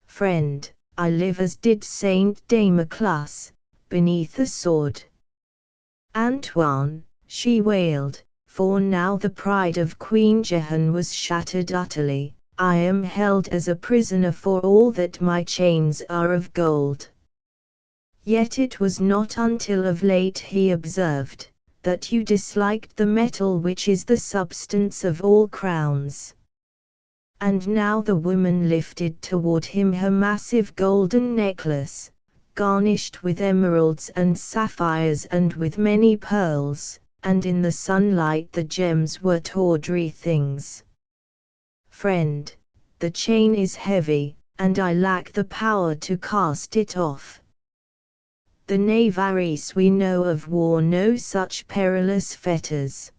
Friend, I live as did Saint Damocles, beneath a sword." "Antoine," she wailed, for now the pride of Queen Jehan was shattered utterly, "I am held as a prisoner for all that my chains are of gold." Yet it was not until of late he observed, that you disliked the metal which is the substance of all crowns. And now the woman lifted toward him her massive golden necklace, garnished with emeralds and sapphires and with many pearls, and in the sunlight the gems were tawdry things. "Friend, the chain is heavy, and I lack the power to cast it off. The Navaris we know of wore no such perilous fetters.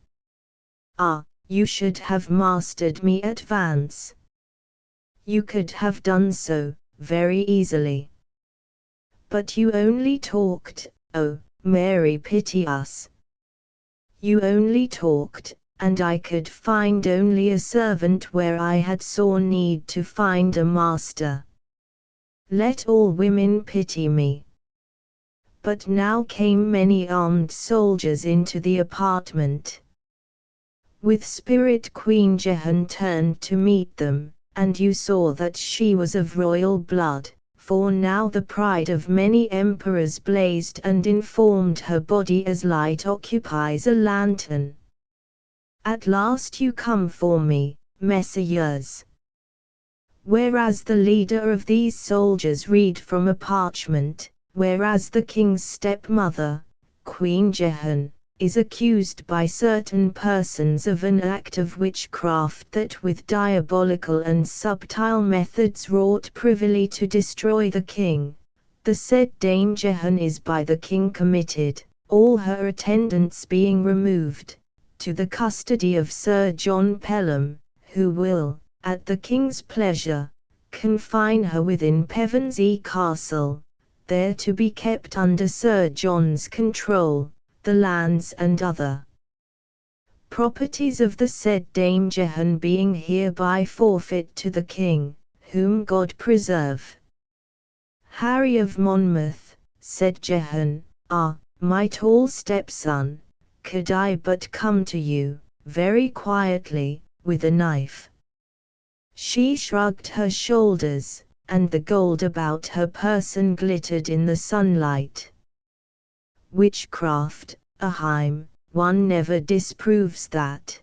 Ah, you should have mastered me at Vance. You could have done so, very easily. But you only talked, oh, Mary pity us. You only talked, and I could find only a servant where I had sore need to find a master. Let all women pity me." But now came many armed soldiers into the apartment. With spirit Queen Jehan turned to meet them, and you saw that she was of royal blood, for now the pride of many emperors blazed and informed her body as light occupies a lantern. "At last you come for me, messires." Whereas the leader of these soldiers read from a parchment, whereas the king's stepmother, Queen Jehan, is accused by certain persons of an act of witchcraft that with diabolical and subtile methods wrought privily to destroy the king, the said Dame Jehan is by the king committed, all her attendants being removed, to the custody of Sir John Pelham, who will, at the king's pleasure, confine her within Pevensey Castle, there to be kept under Sir John's control, the lands and other properties of the said Dame Jehan being hereby forfeit to the king, whom God preserve. "Harry of Monmouth," said Jehan, "ah, my tall stepson, could I but come to you, very quietly, with a knife." She shrugged her shoulders, and the gold about her person glittered in the sunlight. "Witchcraft, Aheim, one never disproves that.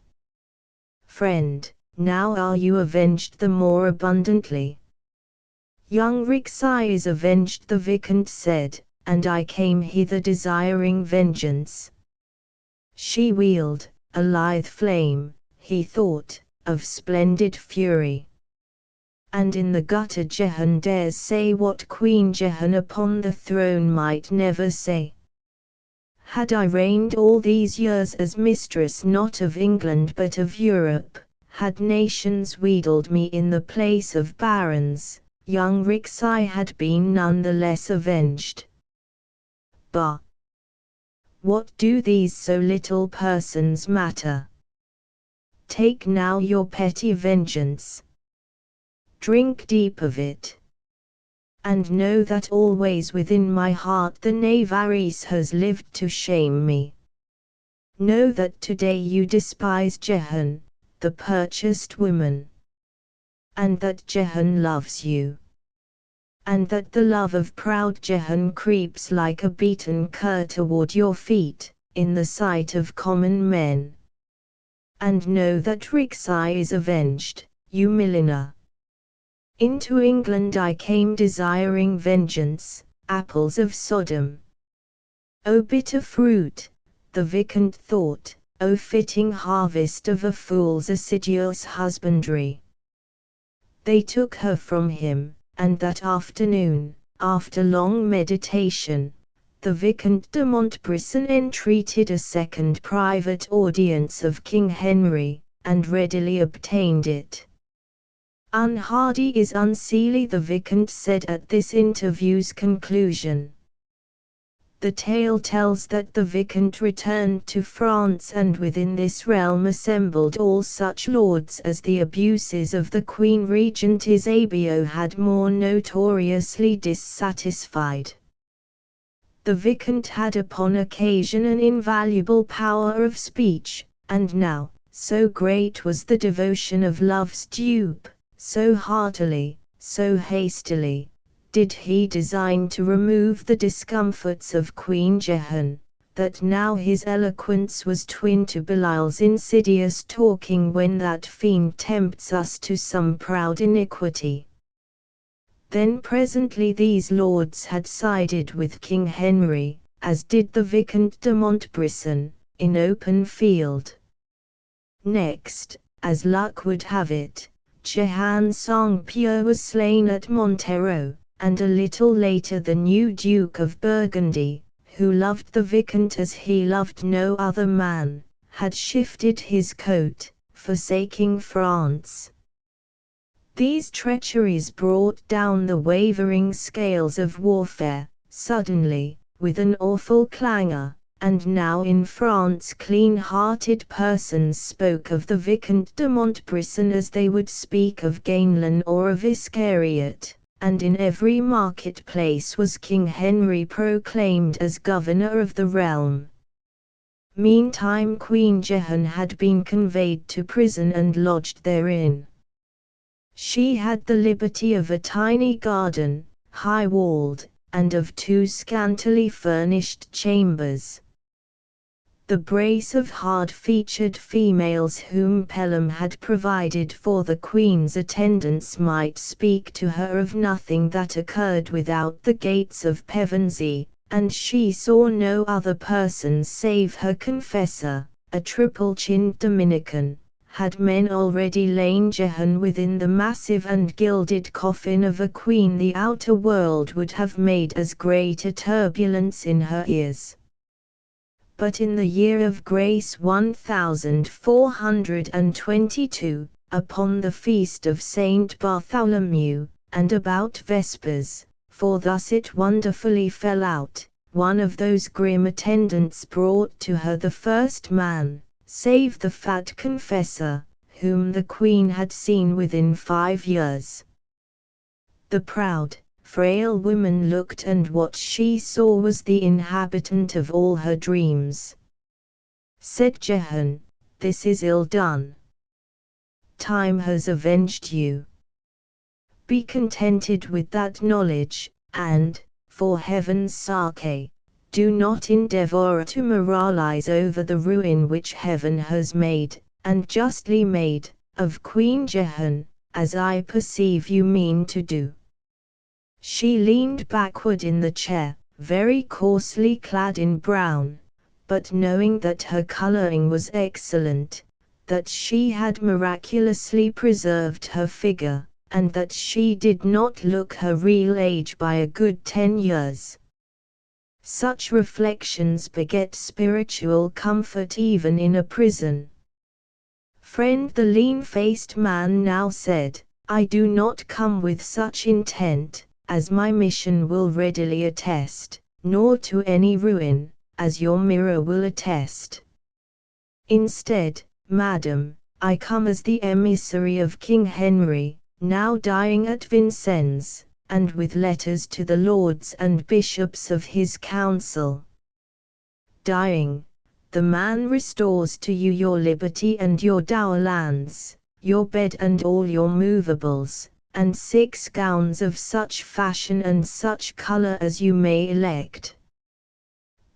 Friend, now are you avenged the more abundantly?" "Young Rixai is avenged," the Viscount said, "and I came hither desiring vengeance." She wheeled, a lithe flame, he thought, of splendid fury. And in the gutter Jehan dares say what Queen Jehan upon the throne might never say. "Had I reigned all these years as mistress not of England but of Europe, had nations wheedled me in the place of barons, young Rixai had been none the less avenged. Bah! What do these so little persons matter? Take now your petty vengeance. Drink deep of it. And know that always within my heart the Navaris has lived to shame me. Know that today you despise Jehan, the purchased woman. And that Jehan loves you. And that the love of proud Jehan creeps like a beaten cur toward your feet, in the sight of common men. And know that Rixai is avenged, you milliner. Into England I came desiring vengeance, apples of Sodom. O bitter fruit, the Viscount thought, O fitting harvest of a fool's assiduous husbandry. They took her from him, and that afternoon, after long meditation, the Viscount de Montbrison entreated a second private audience of King Henry, and readily obtained it. Unhardy is unseelie, the Viscount said at this interview's conclusion. The tale tells that the Viscount returned to France and within this realm assembled all such lords as the abuses of the Queen Regent Isabeau had more notoriously dissatisfied. The Viscount had upon occasion an invaluable power of speech, and now, so great was the devotion of love's dupe, so heartily, so hastily, did he design to remove the discomforts of Queen Jehan, that now his eloquence was twin to Belial's insidious talking when that fiend tempts us to some proud iniquity. Then presently these lords had sided with King Henry, as did the Viscount de Montbrison, in open field. Next, as luck would have it, Jehan Saint-Pierre was slain at Montereau, and a little later the new Duke of Burgundy, who loved the Viscount as he loved no other man, had shifted his coat, forsaking France. These treacheries brought down the wavering scales of warfare, suddenly, with an awful clangor, and now in France clean-hearted persons spoke of the Viscount de Montbrison as they would speak of Gamelin or of Iscariot, and in every market-place was King Henry proclaimed as governor of the realm. Meantime Queen Jehan had been conveyed to prison and lodged therein. She had the liberty of a tiny garden, high-walled, and of 2 scantily furnished chambers. The brace of hard-featured females whom Pelham had provided for the Queen's attendance might speak to her of nothing that occurred without the gates of Pevensey, and she saw no other persons save her confessor, a triple-chinned Dominican. Had men already lain Jehan within the massive and gilded coffin of a queen, the outer world would have made as great a turbulence in her ears. But in the year of grace 1422, upon the feast of Saint Bartholomew, and about Vespers, for thus it wonderfully fell out, one of those grim attendants brought to her the first man, save the fat confessor, whom the Queen had seen within 5 years. The proud, frail woman looked, and what she saw was the inhabitant of all her dreams. Said Jehan, "This is ill done. Time has avenged you. Be contented with that knowledge, and, for heaven's sake, do not endeavor to moralize over the ruin which heaven has made, and justly made, of Queen Jehan, as I perceive you mean to do." She leaned backward in the chair, very coarsely clad in brown, but knowing that her coloring was excellent, that she had miraculously preserved her figure, and that she did not look her real age by a good 10 years. Such reflections beget spiritual comfort even in a prison. "Friend," the lean-faced man now said, "I do not come with such intent, as my mission will readily attest, nor to any ruin, as your mirror will attest. Instead, madam, I come as the emissary of King Henry, now dying at Vincennes, and with letters to the lords and bishops of his council." Dying, the man restores to you your liberty and your dower lands, your bed and all your movables, and 6 gowns of such fashion and such color as you may elect.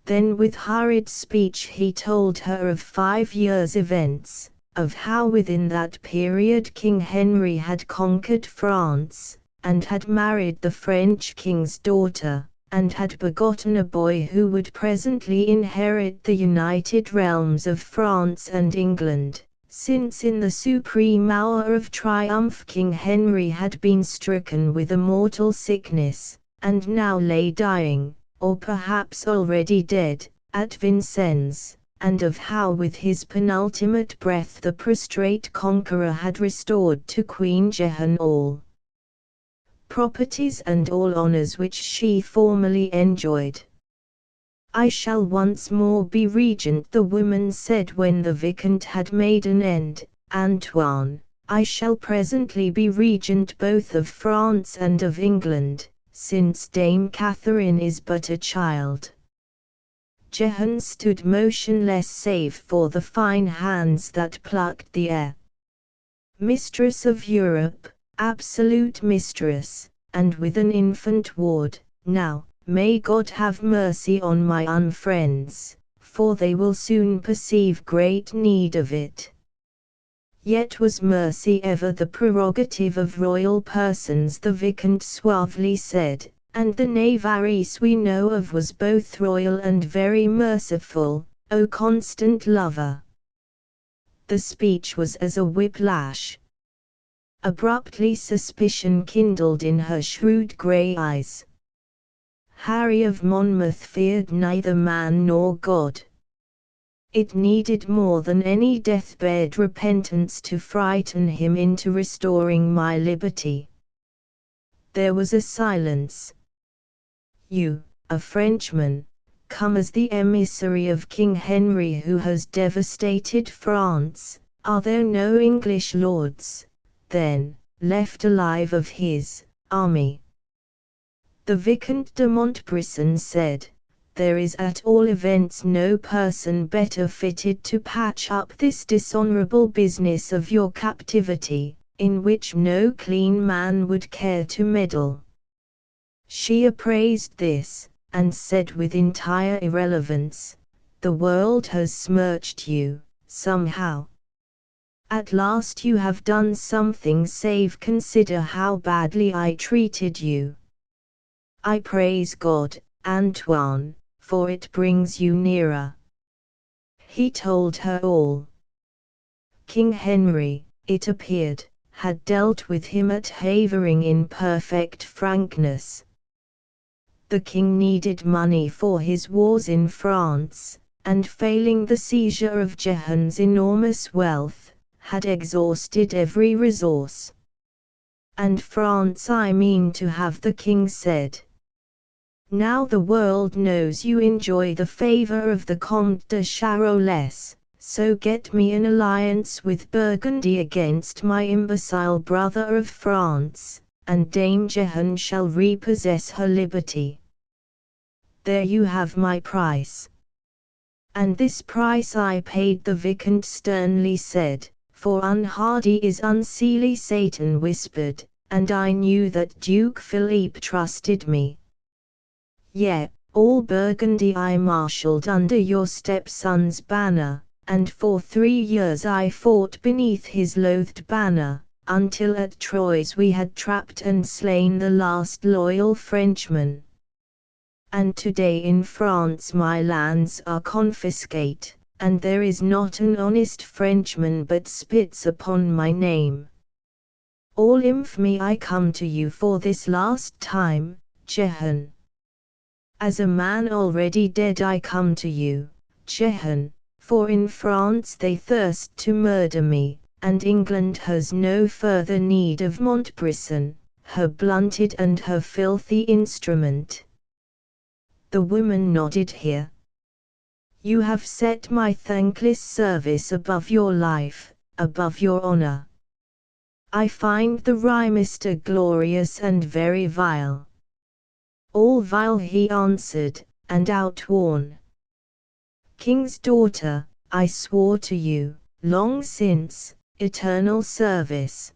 Then with hurried speech he told her of 5 years' events, of how within that period King Henry had conquered France, and had married the French king's daughter, and had begotten a boy who would presently inherit the united realms of France and England, since in the supreme hour of triumph King Henry had been stricken with a mortal sickness, and now lay dying, or perhaps already dead, at Vincennes, and of how with his penultimate breath the prostrate conqueror had restored to Queen Jehanne all properties and all honors which she formerly enjoyed. "I shall once more be regent," the woman said when the Viscount had made an end. "Antoine, I shall presently be regent both of France and of England, since Dame Catherine is but a child." Jehanne stood motionless save for the fine hands that plucked the air. Mistress of Europe, absolute mistress, and with an infant ward, now, may God have mercy on my unfriends, for they will soon perceive great need of it. Yet was mercy ever the prerogative of royal persons, the Viscount suavely said, and the Navarrese we know of was both royal and very merciful, O constant lover. The speech was as a whiplash. Abruptly suspicion kindled in her shrewd grey eyes. Harry of Monmouth feared neither man nor God. It needed more than any deathbed repentance to frighten him into restoring my liberty. There was a silence. "You, a Frenchman, come as the emissary of King Henry who has devastated France. Are there no English lords, then, left alive of his army?" The Viscount de Montbrison said, "There is at all events no person better fitted to patch up this dishonorable business of your captivity, in which no clean man would care to meddle." She appraised this, and said with entire irrelevance, "The world has smirched you, somehow. At last you have done something, save consider how badly I treated you. I praise God, Antoine, for it brings you nearer." He told her all. King Henry, it appeared, had dealt with him at Havering in perfect frankness. The king needed money for his wars in France, and failing the seizure of Jehanne's enormous wealth, had exhausted every resource. "And France I mean to have," the king said. "Now the world knows you enjoy the favor of the Comte de Charolais, so get me an alliance with Burgundy against my imbecile brother of France, and Dame Jehanne shall repossess her liberty. There you have my price." "And this price I paid," the Viscount sternly said, "for unhardy is unseelie," Satan whispered, "and I knew that Duke Philippe trusted me. Yea, all Burgundy I marshalled under your stepson's banner, and for 3 years I fought beneath his loathed banner, until at Troyes we had trapped and slain the last loyal Frenchman. And today in France my lands are confiscate, and there is not an honest Frenchman but spits upon my name. All infamy I come to you for this last time, Jehanne. As a man already dead I come to you, Jehanne, for in France they thirst to murder me, and England has no further need of Montbrison, her blunted and her filthy instrument." The woman nodded here. "You have set my thankless service above your life, above your honor. I find the rhymester glorious and very vile." "All vile," he answered, "and outworn. King's daughter, I swore to you, long since, eternal service.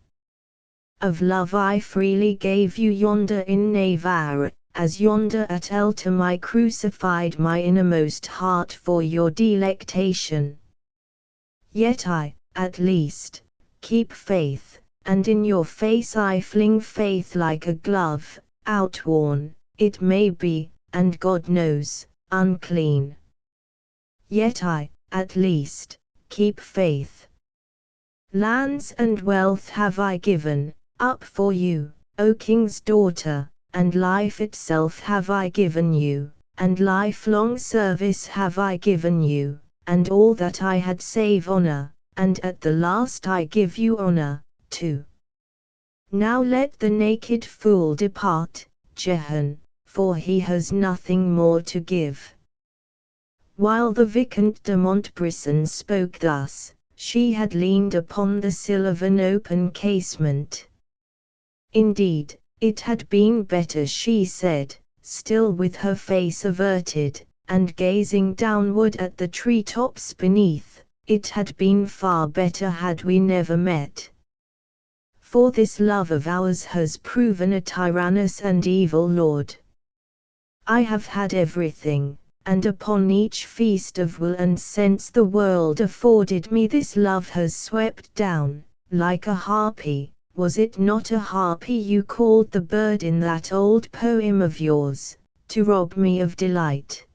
Of love I freely gave you yonder in Navarre, as yonder at Eltham I crucified my innermost heart for your delectation. Yet I, at least, keep faith, and in your face I fling faith like a glove, outworn, it may be, and God knows, unclean. Yet I, at least, keep faith. Lands and wealth have I given up for you, O king's daughter, and life itself have I given you, and lifelong service have I given you, and all that I had save honor, and at the last I give you honor, too. Now let the naked fool depart, Jehan, for he has nothing more to give. While the Vicomte de Montbrison spoke thus, she had leaned upon the sill of an open casement. Indeed, it had been better, she said, still with her face averted, and gazing downward at the tree-tops beneath, it had been far better had we never met. For this love of ours has proven a tyrannous and evil lord. I have had everything, and upon each feast of will and sense the world afforded me this love has swept down, like a harpy. Was it not a harpy you called the bird in that old poem of yours, to rob me of delight?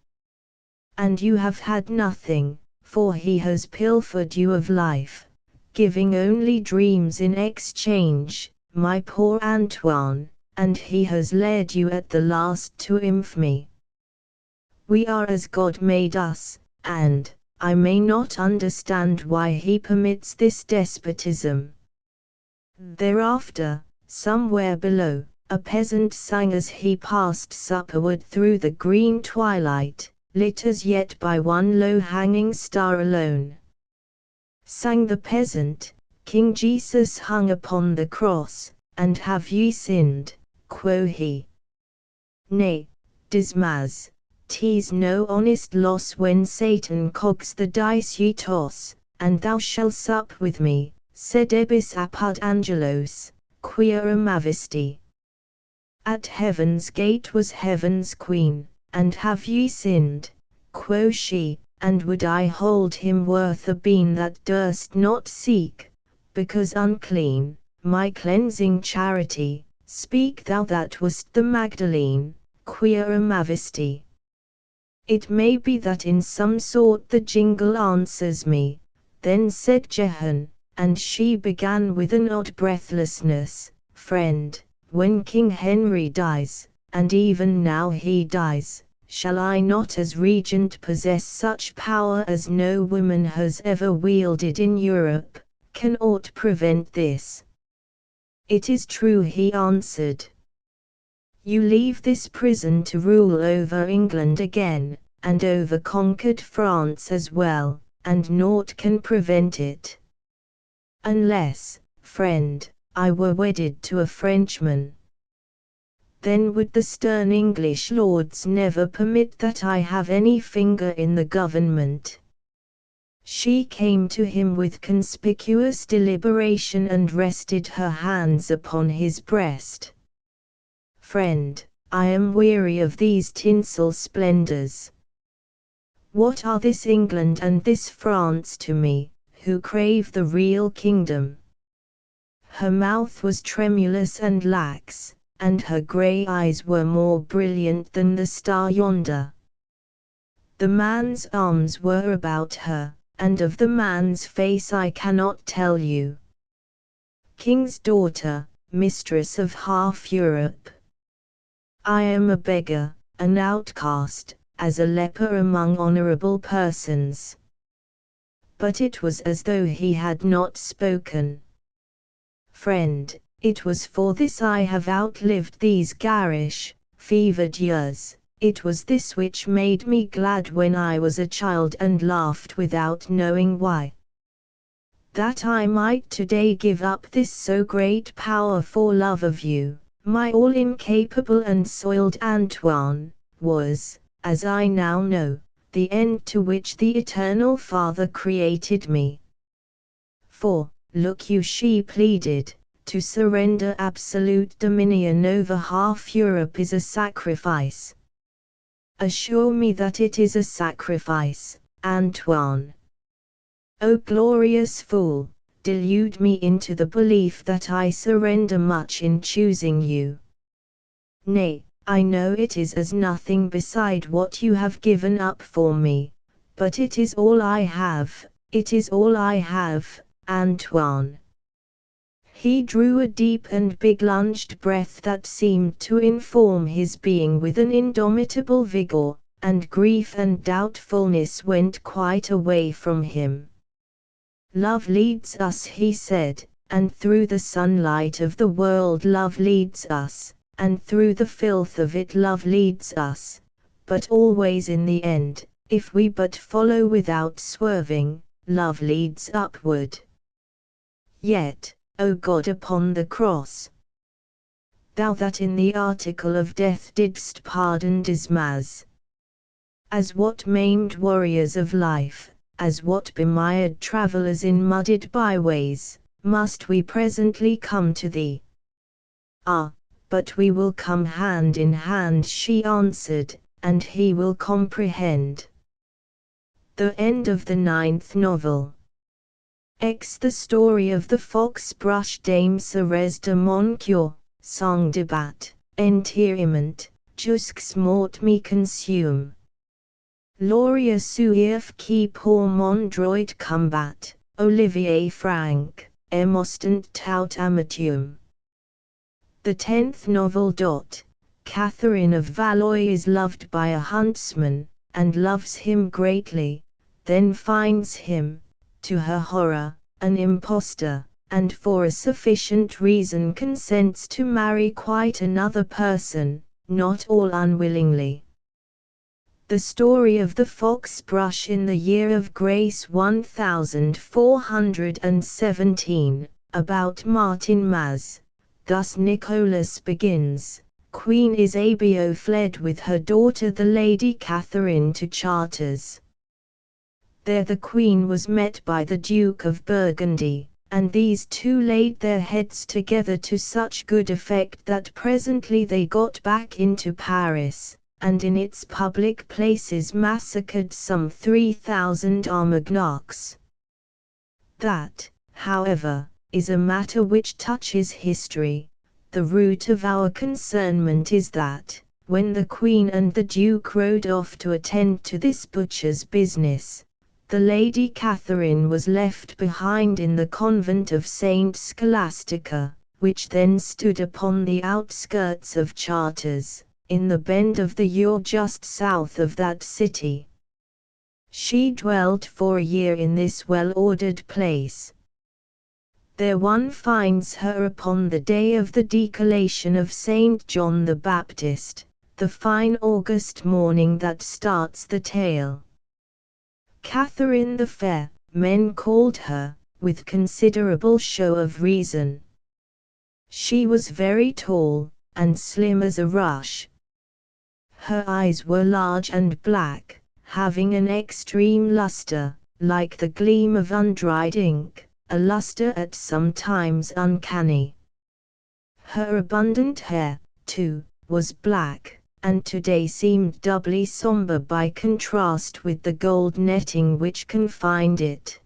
And you have had nothing, for he has pilfered you of life, giving only dreams in exchange, my poor Antoine, and he has led you at the last to infamy. We are as God made us, and I may not understand why he permits this despotism. Thereafter, somewhere below, a peasant sang as he passed supperward through the green twilight, lit as yet by one low-hanging star alone. Sang the peasant, King Jesus hung upon the cross, and have ye sinned, quo he. Nay, dismas, 'tis no honest loss when Satan cogs the dice ye toss, and thou shalt sup with me, sedebis apud angelos, quia amavisti. At heaven's gate was heaven's queen, and have ye sinned, quo she, and would I hold him worth a bean that durst not seek, because unclean, my cleansing charity, speak thou that wast the Magdalene, quia amavisti. It may be that in some sort the jingle answers me, then said Jehan, and she began with an odd breathlessness, friend, when King Henry dies, and even now he dies, shall I not as regent possess such power as no woman has ever wielded in Europe? Can aught prevent this? It is true, he answered. You leave this prison to rule over England again, and over conquered France as well, and naught can prevent it. Unless, friend, I were wedded to a Frenchman. Then would the stern English lords never permit that I have any finger in the government. She came to him with conspicuous deliberation and rested her hands upon his breast. Friend, I am weary of these tinsel splendors. What are this England and this France to me, who crave the real kingdom? Her mouth was tremulous and lax, and her grey eyes were more brilliant than the star yonder. The man's arms were about her, and of the man's face I cannot tell you. King's daughter, mistress of half Europe. I am a beggar, an outcast, as a leper among honorable persons. But it was as though he had not spoken. Friend, it was for this I have outlived these garish, fevered years. It was this which made me glad when I was a child and laughed without knowing why. That I might today give up this so great power for love of you, my all incapable and soiled Antoine, was, as I now know, the end to which the Eternal Father created me. For, look you, she pleaded, to surrender absolute dominion over half Europe is a sacrifice. Assure me that it is a sacrifice, Antoine. O glorious fool, delude me into the belief that I surrender much in choosing you. Nay, I know it is as nothing beside what you have given up for me, but it is all I have, it is all I have, Antoine. He drew a deep and big lunged breath that seemed to inform his being with an indomitable vigor, and grief and doubtfulness went quite away from him. Love leads us, he said, and through the sunlight of the world love leads us, and through the filth of it love leads us, but always in the end, if we but follow without swerving, love leads upward. Yet, O God upon the cross, Thou that in the article of death didst pardon dismas, as what maimed warriors of life, as what bemired travellers in mudded byways, must we presently come to Thee. Ah, but we will come hand in hand, she answered, and He will comprehend. The end of the 9th novel. The story of the fox-brush Dame Thérèse de Moncure, sans débat, entièrement, jusqu'à mort me consume. Lauria suif qui pour mon droit combat, Olivier Frank, Emostant tout amatium. The 10th novel. Catherine of Valois is loved by a huntsman, and loves him greatly, then finds him, to her horror, an impostor, and for a sufficient reason consents to marry quite another person, not all unwillingly. The story of the fox-brush in the year of grace 1417, about Martin Maz. Thus Nicholas begins. Queen Isabeau fled with her daughter the Lady Catherine to Chartres. There the Queen was met by the Duke of Burgundy, and these two laid their heads together to such good effect that presently they got back into Paris, and in its public places massacred some 3,000 Armagnacs. That, however, is a matter which touches history. The root of our concernment is that, when the Queen and the Duke rode off to attend to this butcher's business, the Lady Catherine was left behind in the convent of Saint Scholastica, which then stood upon the outskirts of Chartres, in the bend of the Eure just south of that city. She dwelt for a year in this well-ordered place. There one finds her upon the day of the decollation of Saint John the Baptist, the fine August morning that starts the tale. Catherine the Fair, men called her, with considerable show of reason. She was very tall, and slim as a rush. Her eyes were large and black, having an extreme luster, like the gleam of undried ink, a luster at some times uncanny. Her abundant hair, too, was black, and today seemed doubly sombre by contrast with the gold netting which confined it.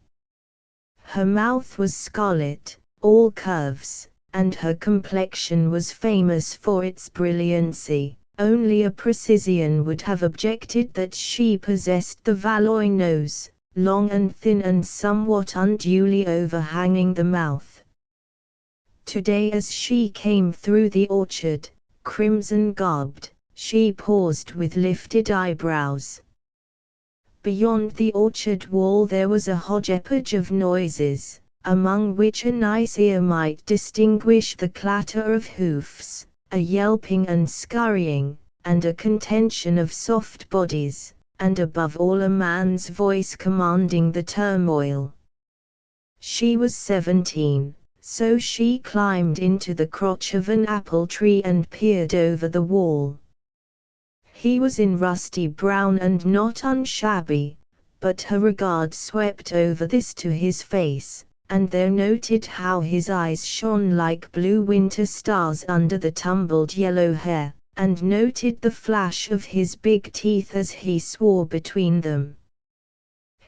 Her mouth was scarlet, all curves, and her complexion was famous for its brilliancy. Only a precisian would have objected that she possessed the Valois nose, long and thin and somewhat unduly overhanging the mouth. Today as she came through the orchard, crimson-garbed, she paused with lifted eyebrows. Beyond the orchard wall there was a hodgepodge of noises, among which a nice ear might distinguish the clatter of hoofs, a yelping and scurrying, and a contention of soft bodies, and above all a man's voice commanding the turmoil. She was 17, so she climbed into the crotch of an apple tree and peered over the wall. He was in rusty brown and not unshabby, but her regard swept over this to his face, and there noted how his eyes shone like blue winter stars under the tumbled yellow hair, and noted the flash of his big teeth as he swore between them.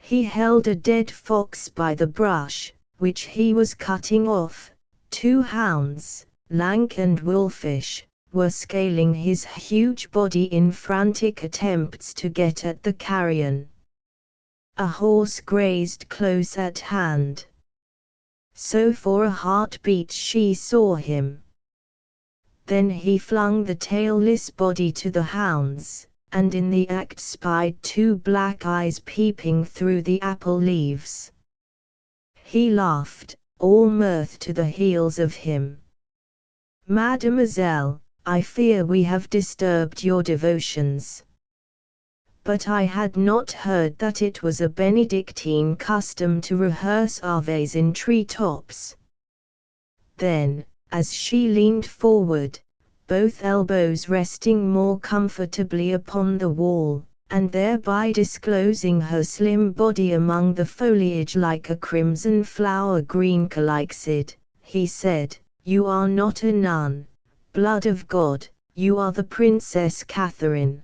He held a dead fox by the brush, which he was cutting off. 2 hounds, lank and wolfish, were scaling his huge body in frantic attempts to get at the carrion. A horse grazed close at hand. So for a heartbeat she saw him. Then he flung the tailless body to the hounds, and in the act spied 2 black eyes peeping through the apple leaves. He laughed, all mirth to the heels of him. "Mademoiselle, I fear we have disturbed your devotions. But I had not heard that it was a Benedictine custom to rehearse Aves in tree-tops." Then, as she leaned forward, both elbows resting more comfortably upon the wall, and thereby disclosing her slim body among the foliage like a crimson flower green calixid, he said, "You are not a nun, blood of God, you are the Princess Catherine."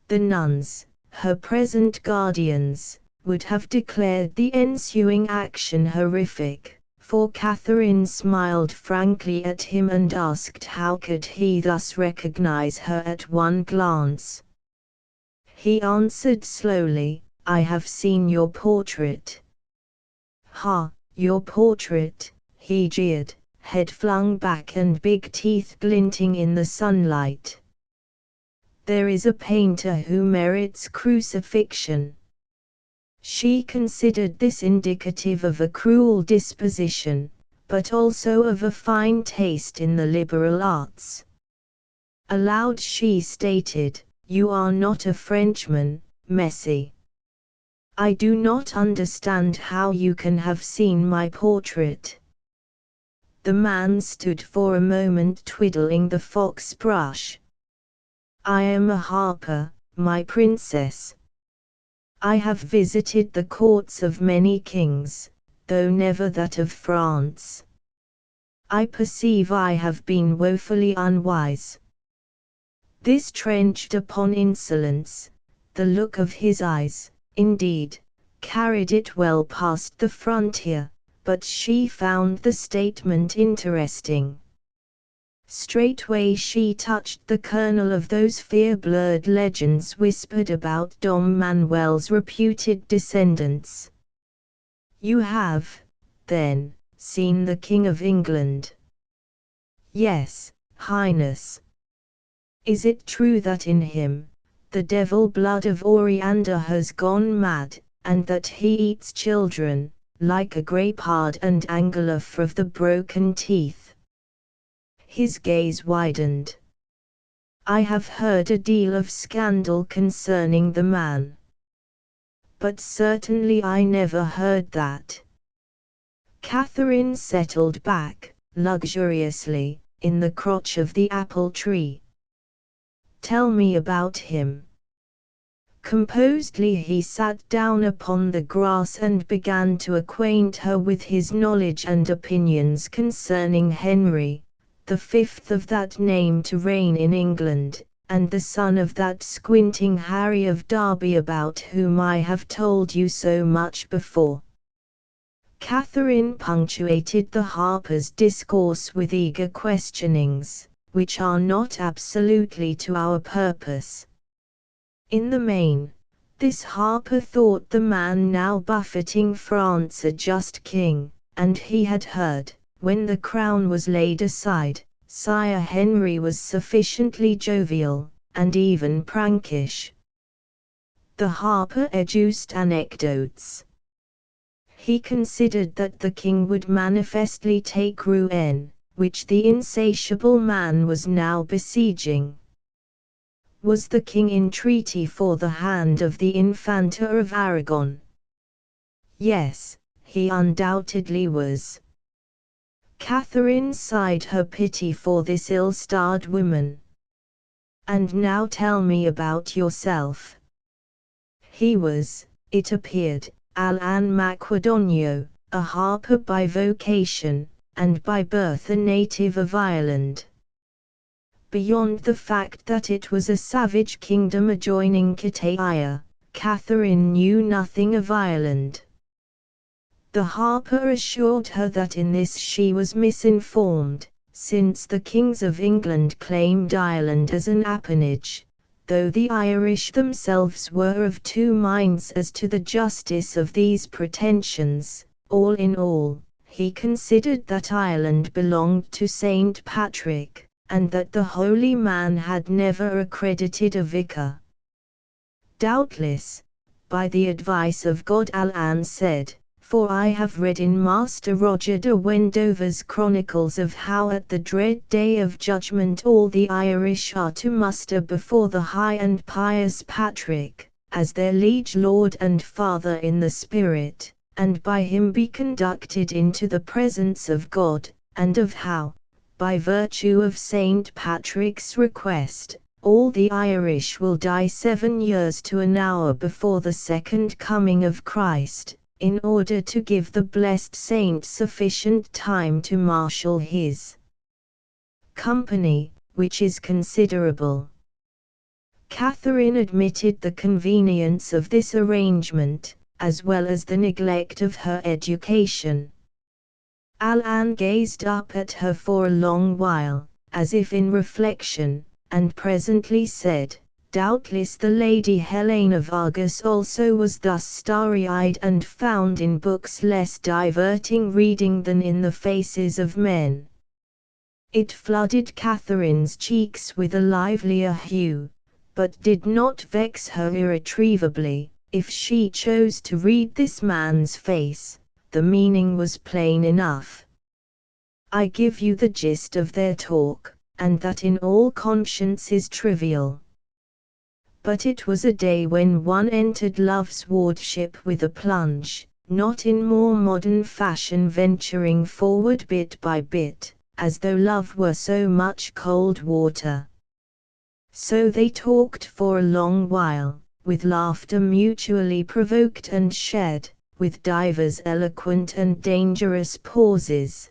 The nuns, her present guardians, would have declared the ensuing action horrific, for Catherine smiled frankly at him and asked how could he thus recognize her at one glance. He answered slowly, "I have seen your portrait." "Ha, your portrait," he jeered, head flung back and big teeth glinting in the sunlight. "There is a painter who merits crucifixion." She considered this indicative of a cruel disposition, but also of a fine taste in the liberal arts. Aloud she stated, "You are not a Frenchman, Messie. I do not understand how you can have seen my portrait." The man stood for a moment twiddling the fox brush. "I am a harper, my princess. I have visited the courts of many kings, though never that of France. I perceive I have been woefully unwise." This trenched upon insolence, the look of his eyes, indeed, carried it well past the frontier, but she found the statement interesting. Straightway she touched the kernel of those fear-blurred legends whispered about Dom Manuel's reputed descendants. "You have, then, seen the King of England?" "Yes, Highness." "Is it true that in him, the devil blood of Oriander has gone mad, and that he eats children, like a grapehard and Angelus of the broken teeth?" His gaze widened. "I have heard a deal of scandal concerning the man. But certainly I never heard that." Catherine settled back, luxuriously, in the crotch of the apple tree. "Tell me about him." Composedly he sat down upon the grass and began to acquaint her with his knowledge and opinions concerning Henry, the 5th of that name to reign in England, and the son of that squinting Harry of Derby about whom I have told you so much before. Catherine punctuated the harper's discourse with eager questionings, which are not absolutely to our purpose. In the main, this harper thought the man now buffeting France a just king, and he had heard, when the crown was laid aside, Sire Henry was sufficiently jovial, and even prankish. The harper adduced anecdotes. He considered that the king would manifestly take Rouen, which the insatiable man was now besieging. Was the king in treaty for the hand of the Infanta of Aragon? Yes, he undoubtedly was. Catherine sighed her pity for this ill-starred woman. "And now tell me about yourself." He was, it appeared, Alain Macedonio, a harper by vocation, and by birth a native of Ireland. Beyond the fact that it was a savage kingdom adjoining Cataya, Catherine knew nothing of Ireland. The harper assured her that in this she was misinformed, since the kings of England claimed Ireland as an appanage, though the Irish themselves were of two minds as to the justice of these pretensions. All in all, he considered that Ireland belonged to Saint Patrick, and that the holy man had never accredited a vicar. Doubtless, by the advice of God, Alan said, for I have read in Master Roger de Wendover's chronicles of how at the dread day of judgment all the Irish are to muster before the high and pious Patrick, as their liege lord and father in the spirit, and by him be conducted into the presence of God, and of how, by virtue of Saint Patrick's request, all the Irish will die 7 years to an hour before the second coming of Christ, in order to give the blessed saint sufficient time to marshal his company, which is considerable. Catherine admitted the convenience of this arrangement, as well as the neglect of her education. Alan gazed up at her for a long while, as if in reflection, and presently said, doubtless the Lady Helena Vargas also was thus starry-eyed and found in books less diverting reading than in the faces of men. It flooded Catherine's cheeks with a livelier hue, but did not vex her irretrievably. If she chose to read this man's face, the meaning was plain enough. I give you the gist of their talk, and that in all conscience is trivial. But it was a day when one entered love's wardship with a plunge, not in more modern fashion venturing forward bit by bit, as though love were so much cold water. So they talked for a long while, with laughter mutually provoked and shed, with divers eloquent and dangerous pauses.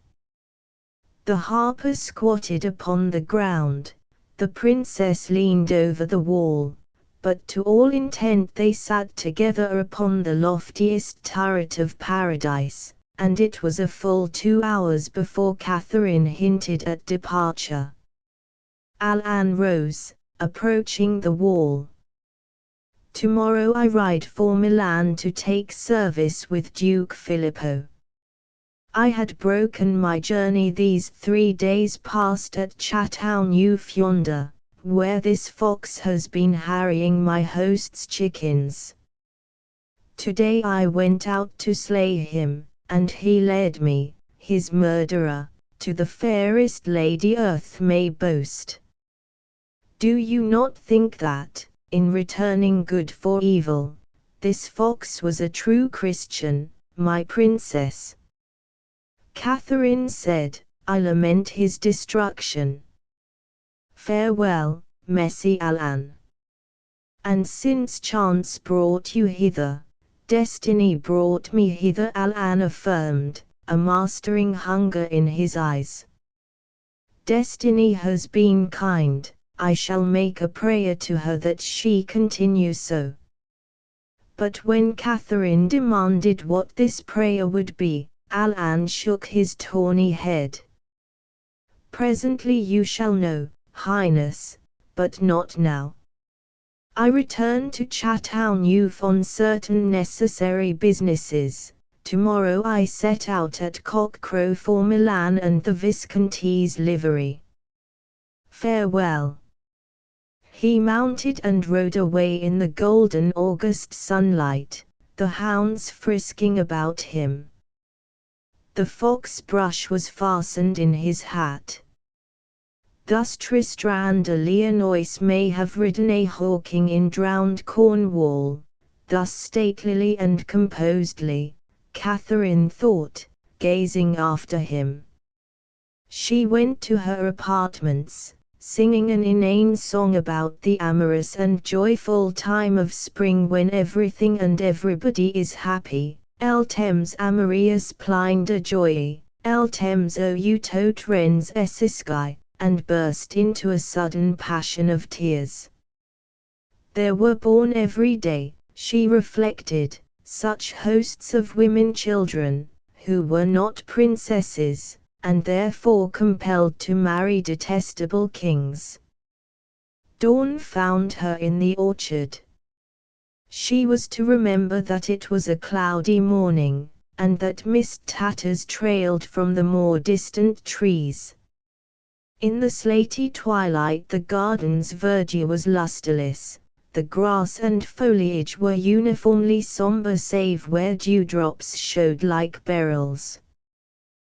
The harper squatted upon the ground, the princess leaned over the wall, but to all intent they sat together upon the loftiest turret of paradise, and it was a full 2 hours before Catherine hinted at departure. Alan rose, approaching the wall. Tomorrow I ride for Milan to take service with Duke Filippo. I had broken my journey these 3 days past at Chateauneuf-yonder, where this fox has been harrying my host's chickens. Today I went out to slay him, and he led me, his murderer, to the fairest lady earth may boast. Do you not think that, in returning good for evil, this fox was a true Christian, my princess? Catherine said, I lament his destruction. Farewell, Messie Alan. And since chance brought you hither, destiny brought me hither, Alan affirmed, a mastering hunger in his eyes. Destiny has been kind, I shall make a prayer to her that she continue so. But when Catherine demanded what this prayer would be, Alan shook his tawny head. Presently you shall know, Highness, but not now. I return to Chateauneuf on certain necessary businesses. Tomorrow I set out at cockcrow for Milan and the Visconti's livery. Farewell. He mounted and rode away in the golden August sunlight, the hounds frisking about him. The fox brush was fastened in his hat. Thus Tristram de Lyonnois may have ridden a hawking in drowned Cornwall, thus statelily and composedly, Catherine thought, gazing after him. She went to her apartments, singing an inane song about the amorous and joyful time of spring when everything and everybody is happy. El temps amorius plein de joie, el temps ou tot rens esisci, and burst into a sudden passion of tears. There were born every day, she reflected, such hosts of women children, who were not princesses, and therefore compelled to marry detestable kings. Dawn found her in the orchard. She was to remember that it was a cloudy morning, and that mist tatters trailed from the more distant trees. In the slaty twilight the garden's verdure was lusterless, the grass and foliage were uniformly somber save where dewdrops showed like beryls.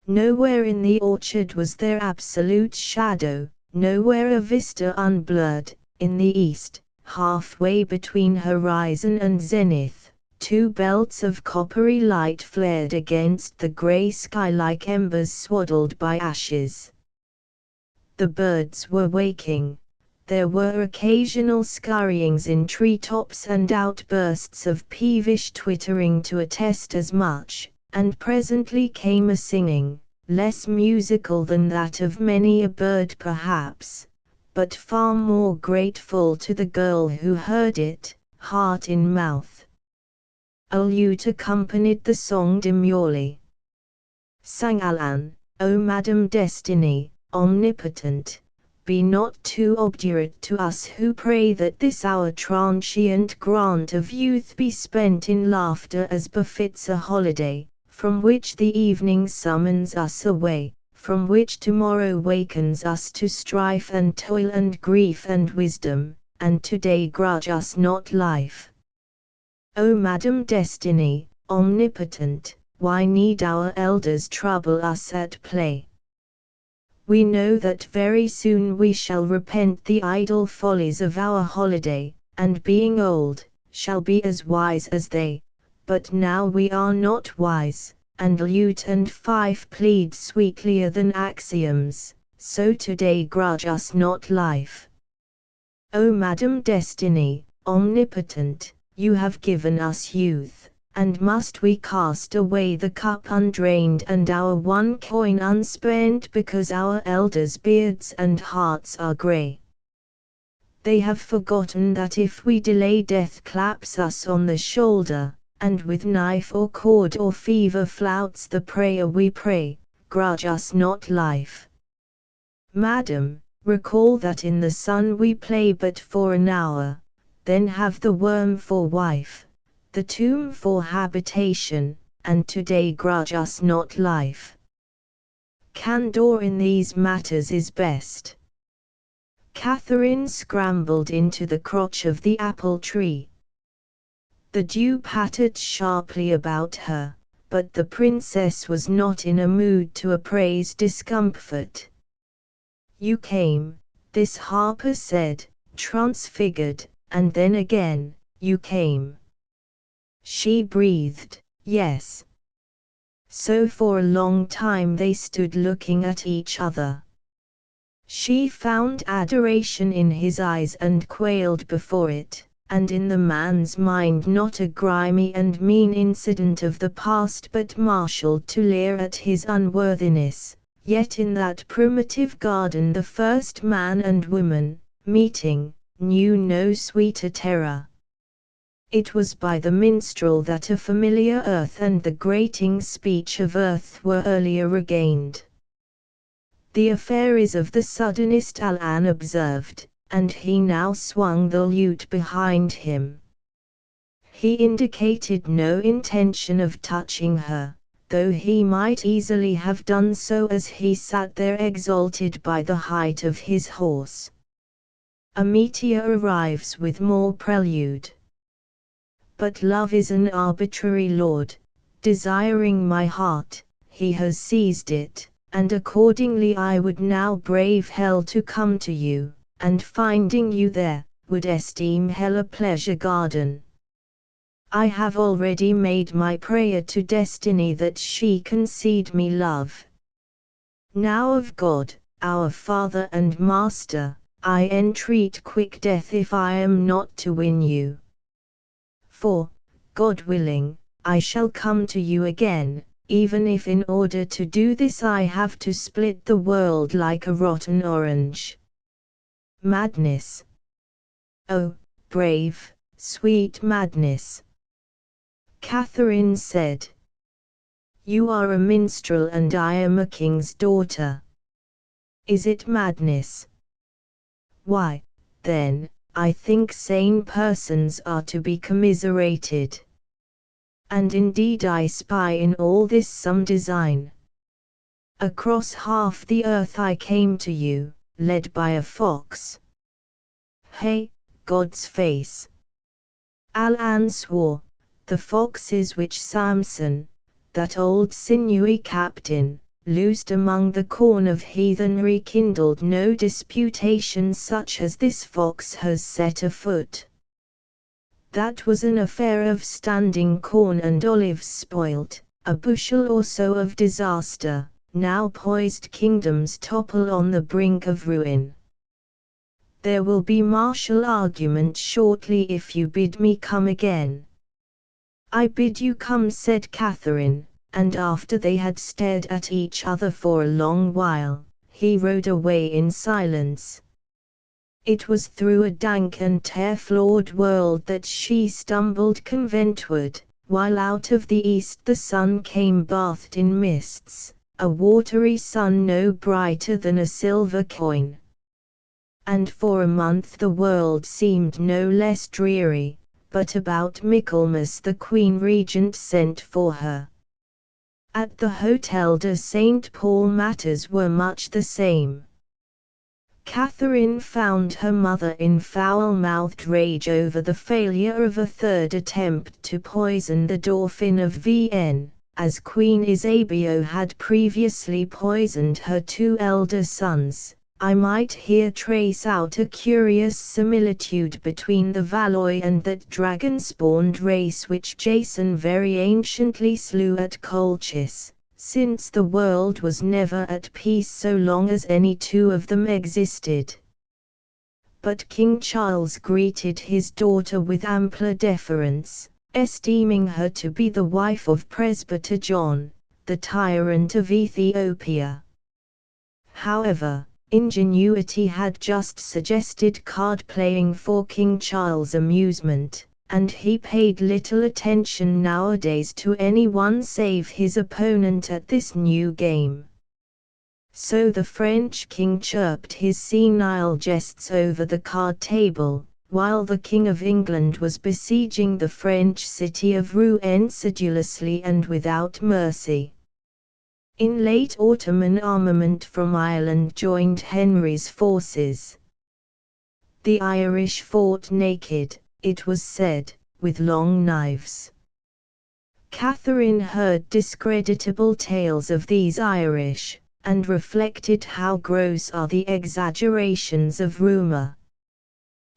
Nowhere in the orchard was there absolute shadow, nowhere a vista unblurred. In the east, halfway between horizon and zenith, two belts of coppery light flared against the grey sky like embers swaddled by ashes. The birds were waking. There were occasional scurryings in treetops and outbursts of peevish twittering to attest as much, and presently came a singing, less musical than that of many a bird perhaps, but far more grateful to the girl who heard it, heart in mouth. A lute accompanied the song demurely. Sang Alan, O Madam Destiny, omnipotent, be not too obdurate to us who pray that this our transient grant of youth be spent in laughter as befits a holiday, from which the evening summons us away, from which tomorrow wakens us to strife and toil and grief and wisdom, and today grudge us not life. O Madam Destiny, omnipotent, why need our elders trouble us at play? We know that very soon we shall repent the idle follies of our holiday, and being old, shall be as wise as they, but now we are not wise, and lute and fife plead sweetlier than axioms, so today grudge us not life. O Madam Destiny, omnipotent, you have given us youth, and must we cast away the cup undrained and our one coin unspent because our elders' beards and hearts are grey? They have forgotten that if we delay death claps us on the shoulder, and with knife or cord or fever flouts the prayer we pray, grudge us not life. Madam, recall that in the sun we play but for an hour, then have the worm for wife, the tomb for habitation, and today grudge us not life. Candour in these matters is best. Catherine scrambled into the crotch of the apple tree. The dew pattered sharply about her, but the princess was not in a mood to appraise discomfort. You came, this harper said, transfigured, and then again, you came. She breathed, yes. So for a long time they stood looking at each other. She found adoration in his eyes and quailed before it, and in the man's mind not a grimy and mean incident of the past but marshalled to leer at his unworthiness, yet in that primitive garden the first man and woman, meeting, knew no sweeter terror. It was by the minstrel that a familiar earth and the grating speech of earth were earlier regained. The affair is of the suddenest, Alan observed, and he now swung the lute behind him. He indicated no intention of touching her, though he might easily have done so as he sat there exalted by the height of his horse. A meteor arrives with more prelude. But love is an arbitrary lord, desiring my heart, he has seized it, and accordingly I would now brave hell to come to you, and finding you there, would esteem hell a pleasure garden. I have already made my prayer to destiny that she concede me love. Now of God, our Father and Master, I entreat quick death if I am not to win you. For, God willing, I shall come to you again, even if in order to do this I have to split the world like a rotten orange. Madness. Oh, brave, sweet madness. Catherine said. You are a minstrel and I am a king's daughter. Is it madness? Why, then, I think sane persons are to be commiserated. And indeed I spy in all this some design. Across half the earth I came to you, led by a fox. Hey, God's face! Alan swore, the foxes which Samson, that old sinewy captain, loosed among the corn of heathenry kindled no disputation such as this fox has set afoot. That was an affair of standing corn and olives spoilt, a bushel or so of disaster, now poised kingdoms topple on the brink of ruin. There will be martial argument shortly if you bid me come again. I bid you come, said Catherine, and after they had stared at each other for a long while, he rode away in silence. It was through a dank and tear-flawed world that she stumbled conventward, while out of the east the sun came bathed in mists, a watery sun no brighter than a silver coin. And for a month the world seemed no less dreary, but about Michaelmas the Queen Regent sent for her. At the Hotel de St. Paul matters were much the same. Catherine found her mother in foul-mouthed rage over the failure of a third attempt to poison the Dauphin of Vienne, as Queen Isabeau had previously poisoned her two elder sons. I might here trace out a curious similitude between the Valois and that dragon-spawned race which Jason very anciently slew at Colchis, since the world was never at peace so long as any two of them existed. But King Charles greeted his daughter with ampler deference, esteeming her to be the wife of Presbyter John, the tyrant of Ethiopia. However, ingenuity had just suggested card-playing for King Charles' amusement, and he paid little attention nowadays to anyone save his opponent at this new game. So the French king chirped his senile jests over the card table, while the King of England was besieging the French city of Rouen sedulously and without mercy. In late autumn an armament from Ireland joined Henry's forces. The Irish fought naked, it was said, with long knives. Catherine heard discreditable tales of these Irish, and reflected how gross are the exaggerations of rumour.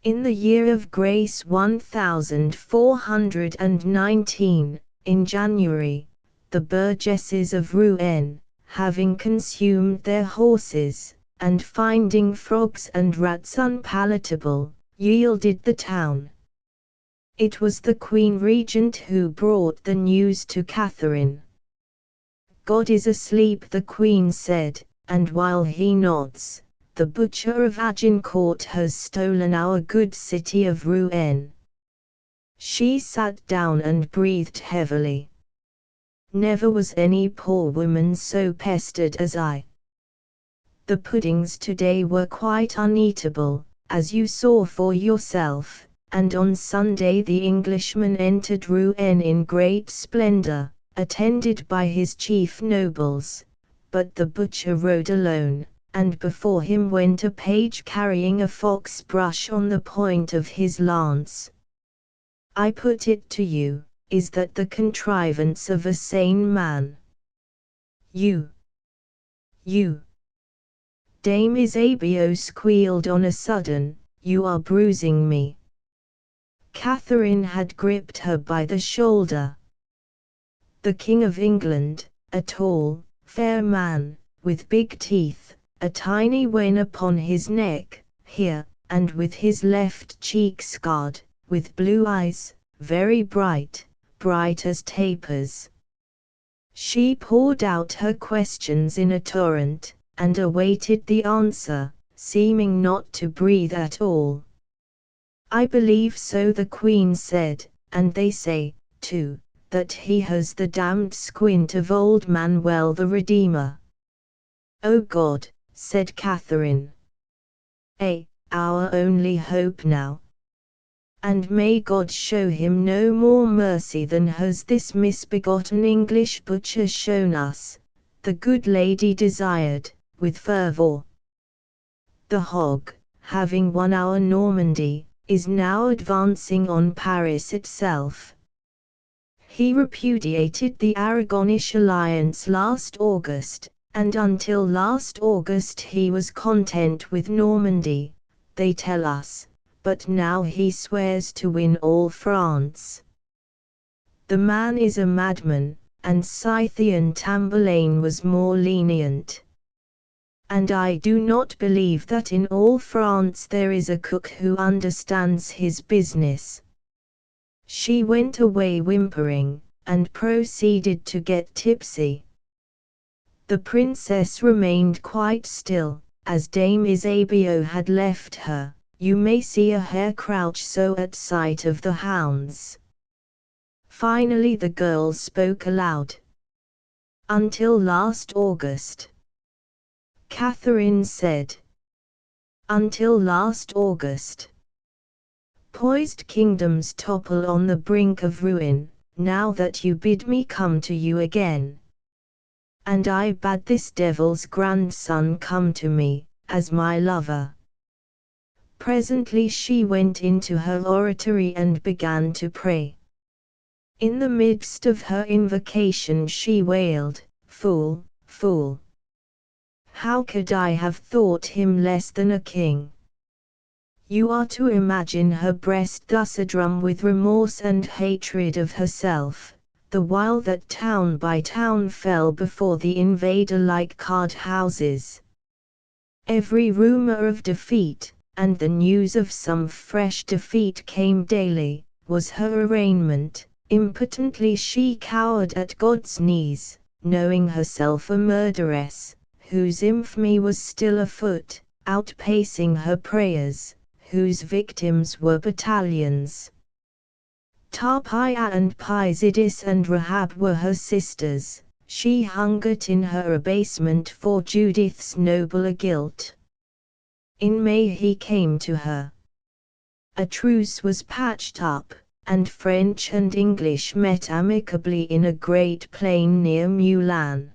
In the year of grace 1419, in January, the burgesses of Rouen, having consumed their horses, and finding frogs and rats unpalatable, yielded the town. It was the Queen Regent who brought the news to Catherine. God is asleep, the Queen said, and while he nods, the butcher of Agincourt has stolen our good city of Rouen. She sat down and breathed heavily. Never was any poor woman so pestered as I. The puddings today were quite uneatable, as you saw for yourself, and on Sunday the Englishman entered Rouen in great splendor, attended by his chief nobles, but the butcher rode alone, and before him went a page carrying a fox brush on the point of his lance. I put it to you, is that the contrivance of a sane man? You! Dame Isabeau squealed on a sudden, you are bruising me. Catherine had gripped her by the shoulder. The King of England, a tall, fair man, with big teeth, a tiny wen upon his neck, here, and with his left cheek scarred, with blue eyes, very bright as tapers. She poured out her questions in a torrent, and awaited the answer, seeming not to breathe at all. I believe so, the Queen said, and they say, too, that he has the damned squint of old Manuel the Redeemer. Oh God, said Catherine. Our only hope now. And may God show him no more mercy than has this misbegotten English butcher shown us, the good lady desired, with fervour. The hog, having won our Normandy, is now advancing on Paris itself. He repudiated the Aragonish alliance last August, and until last August he was content with Normandy, they tell us, but now he swears to win all France. The man is a madman, and Scythian Tamburlaine was more lenient. And I do not believe that in all France there is a cook who understands his business. She went away whimpering, and proceeded to get tipsy. The princess remained quite still, as Dame Isabeau had left her. You may see a hare crouch so at sight of the hounds. Finally the girl spoke aloud. Until last August. Catherine said. Until last August. Poised kingdoms topple on the brink of ruin, now that you bid me come to you again. And I bade this devil's grandson come to me, as my lover. Presently she went into her oratory and began to pray. In the midst of her invocation she wailed, "Fool, fool! How could I have thought him less than a king?" You are to imagine her breast thus adrum with remorse and hatred of herself, the while that town by town fell before the invader like card houses. Every rumor of defeat, and the news of some fresh defeat came daily, was her arraignment. Impotently she cowered at God's knees, knowing herself a murderess, whose infamy was still afoot, outpacing her prayers, whose victims were battalions. Tarpeia and Pisidius and Rahab were her sisters. She hungered in her abasement for Judith's nobler guilt. In May he came to her. A truce was patched up, and French and English met amicably in a great plain near Moulins.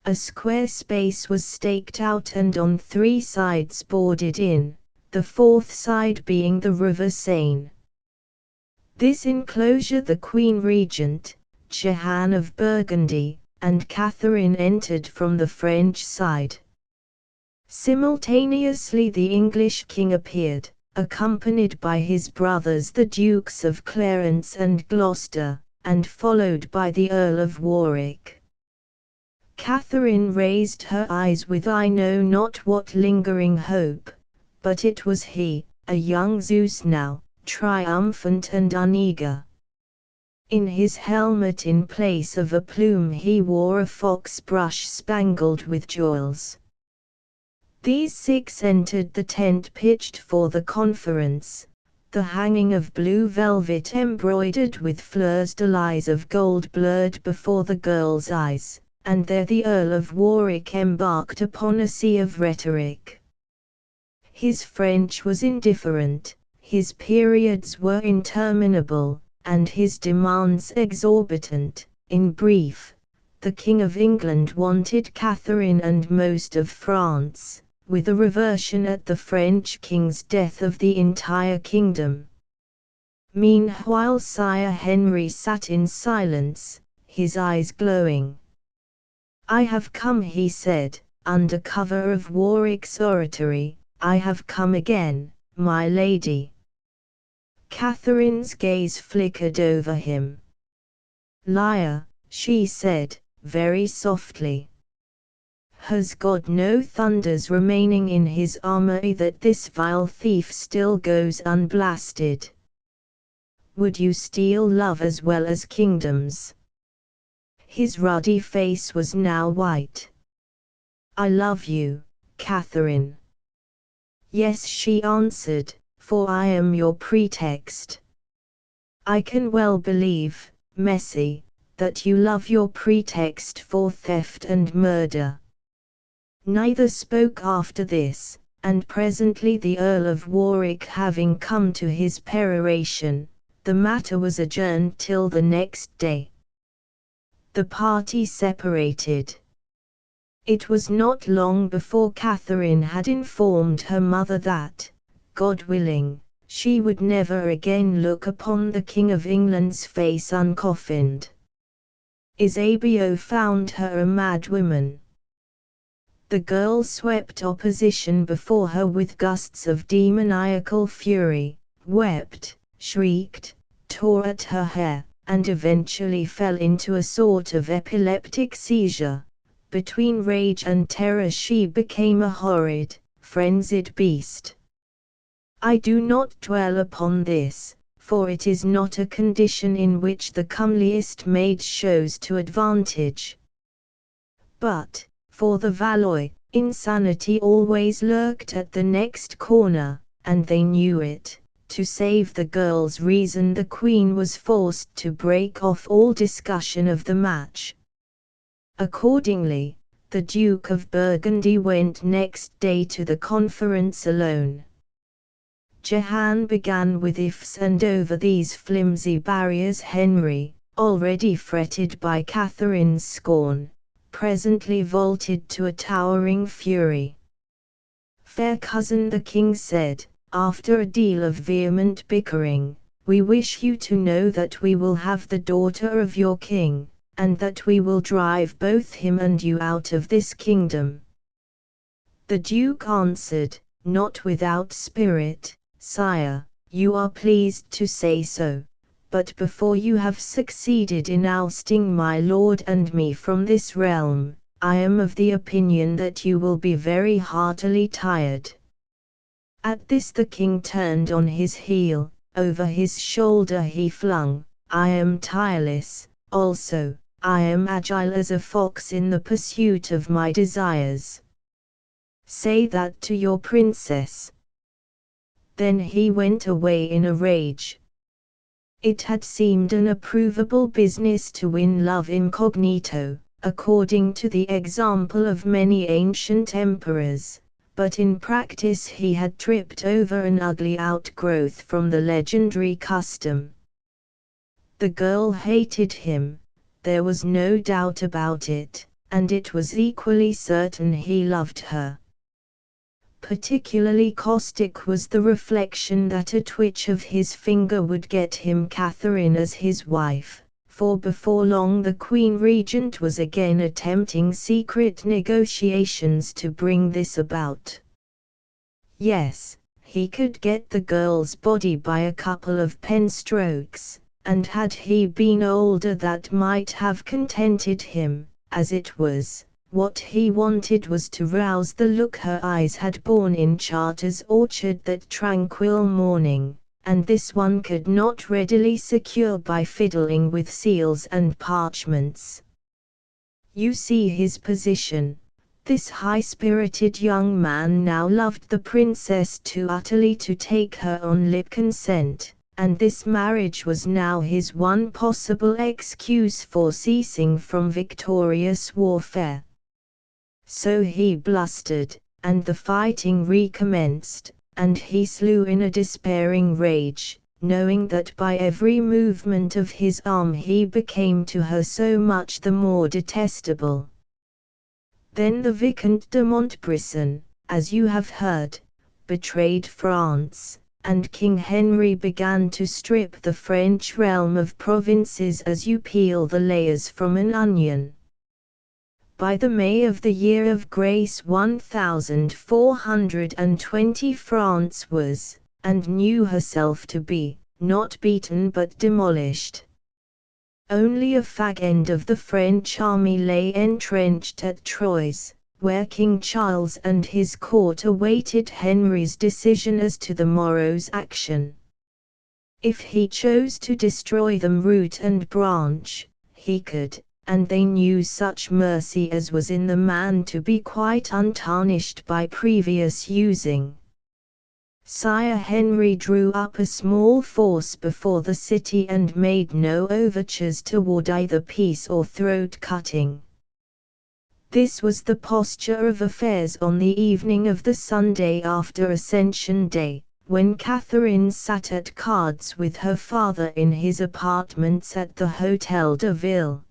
A square space was staked out and on 3 sides boarded in, the 4th side being the river Seine. This enclosure the Queen Regent, Jehanne of Burgundy, and Catherine entered from the French side. Simultaneously the English king appeared, accompanied by his brothers the Dukes of Clarence and Gloucester, and followed by the Earl of Warwick. Catherine raised her eyes with I know not what lingering hope, but it was he, a young Zeus now, triumphant and uneager. In his helmet in place of a plume he wore a fox brush spangled with jewels. These 6 entered the tent pitched for the conference, the hanging of blue velvet embroidered with fleurs-de-lis of gold blurred before the girl's eyes, and there the Earl of Warwick embarked upon a sea of rhetoric. His French was indifferent, his periods were interminable, and his demands exorbitant. In brief, the King of England wanted Catherine and most of France, with a reversion at the French king's death of the entire kingdom. Meanwhile Sire Henry sat in silence, his eyes glowing. "I have come," he said, under cover of Warwick's oratory, "I have come again, my lady." Catherine's gaze flickered over him. "Liar," she said, very softly. "Has God no thunders remaining in his armory that this vile thief still goes unblasted? Would you steal love as well as kingdoms?" His ruddy face was now white. "I love you, Catherine." "Yes," she answered, for I am your pretext. I can well believe, Messie, that you love your pretext for theft and murder. Neither spoke after this, and presently the Earl of Warwick having come to his peroration, the matter was adjourned till the next day. The party separated. It was not long before Catherine had informed her mother that, God willing, she would never again look upon the King of England's face uncoffined. Isabeau found her a mad woman. The girl swept opposition before her with gusts of demoniacal fury, wept, shrieked, tore at her hair, and eventually fell into a sort of epileptic seizure. Between rage and terror she became a horrid, frenzied beast. I do not dwell upon this, for it is not a condition in which the comeliest maid shows to advantage. But, for the Valois, insanity always lurked at the next corner, and they knew it. To save the girl's reason the Queen was forced to break off all discussion of the match. Accordingly, the Duke of Burgundy went next day to the conference alone. Jehan began with ifs, and over these flimsy barriers Henry, already fretted by Catherine's scorn, presently vaulted to a towering fury. "Fair cousin," the king said, after a deal of vehement bickering, "we wish you to know that we will have the daughter of your king, and that we will drive both him and you out of this kingdom." The Duke answered, not without spirit, "Sire, you are pleased to say so, but before you have succeeded in ousting my lord and me from this realm, I am of the opinion that you will be very heartily tired." At this the king turned on his heel, over his shoulder he flung, "I am tireless, also, I am agile as a fox in the pursuit of my desires. Say that to your princess." Then he went away in a rage. It had seemed an approvable business to win love incognito, according to the example of many ancient emperors, but in practice he had tripped over an ugly outgrowth from the legendary custom. The girl hated him, there was no doubt about it, and it was equally certain he loved her. Particularly caustic was the reflection that a twitch of his finger would get him Catherine as his wife, for before long the Queen Regent was again attempting secret negotiations to bring this about. Yes, he could get the girl's body by a couple of pen strokes, and had he been older that might have contented him. As it was, what he wanted was to rouse the look her eyes had borne in Charter's orchard that tranquil morning, and this one could not readily secure by fiddling with seals and parchments. You see his position. This high-spirited young man now loved the princess too utterly to take her on lip consent, and this marriage was now his one possible excuse for ceasing from victorious warfare. So he blustered, and the fighting recommenced, and he slew in a despairing rage, knowing that by every movement of his arm he became to her so much the more detestable. Then the Vicomte de Montbrison, as you have heard, betrayed France, and King Henry began to strip the French realm of provinces as you peel the layers from an onion. By the May of the year of grace 1420 France was, and knew herself to be, not beaten but demolished. Only a fag end of the French army lay entrenched at Troyes, where King Charles and his court awaited Henry's decision as to the morrow's action. If he chose to destroy them root and branch, he could, and they knew such mercy as was in the man to be quite untarnished by previous using. Sire Henry drew up a small force before the city and made no overtures toward either peace or throat-cutting. This was the posture of affairs on the evening of the Sunday after Ascension Day, when Catherine sat at cards with her father in his apartments at the Hôtel de Ville.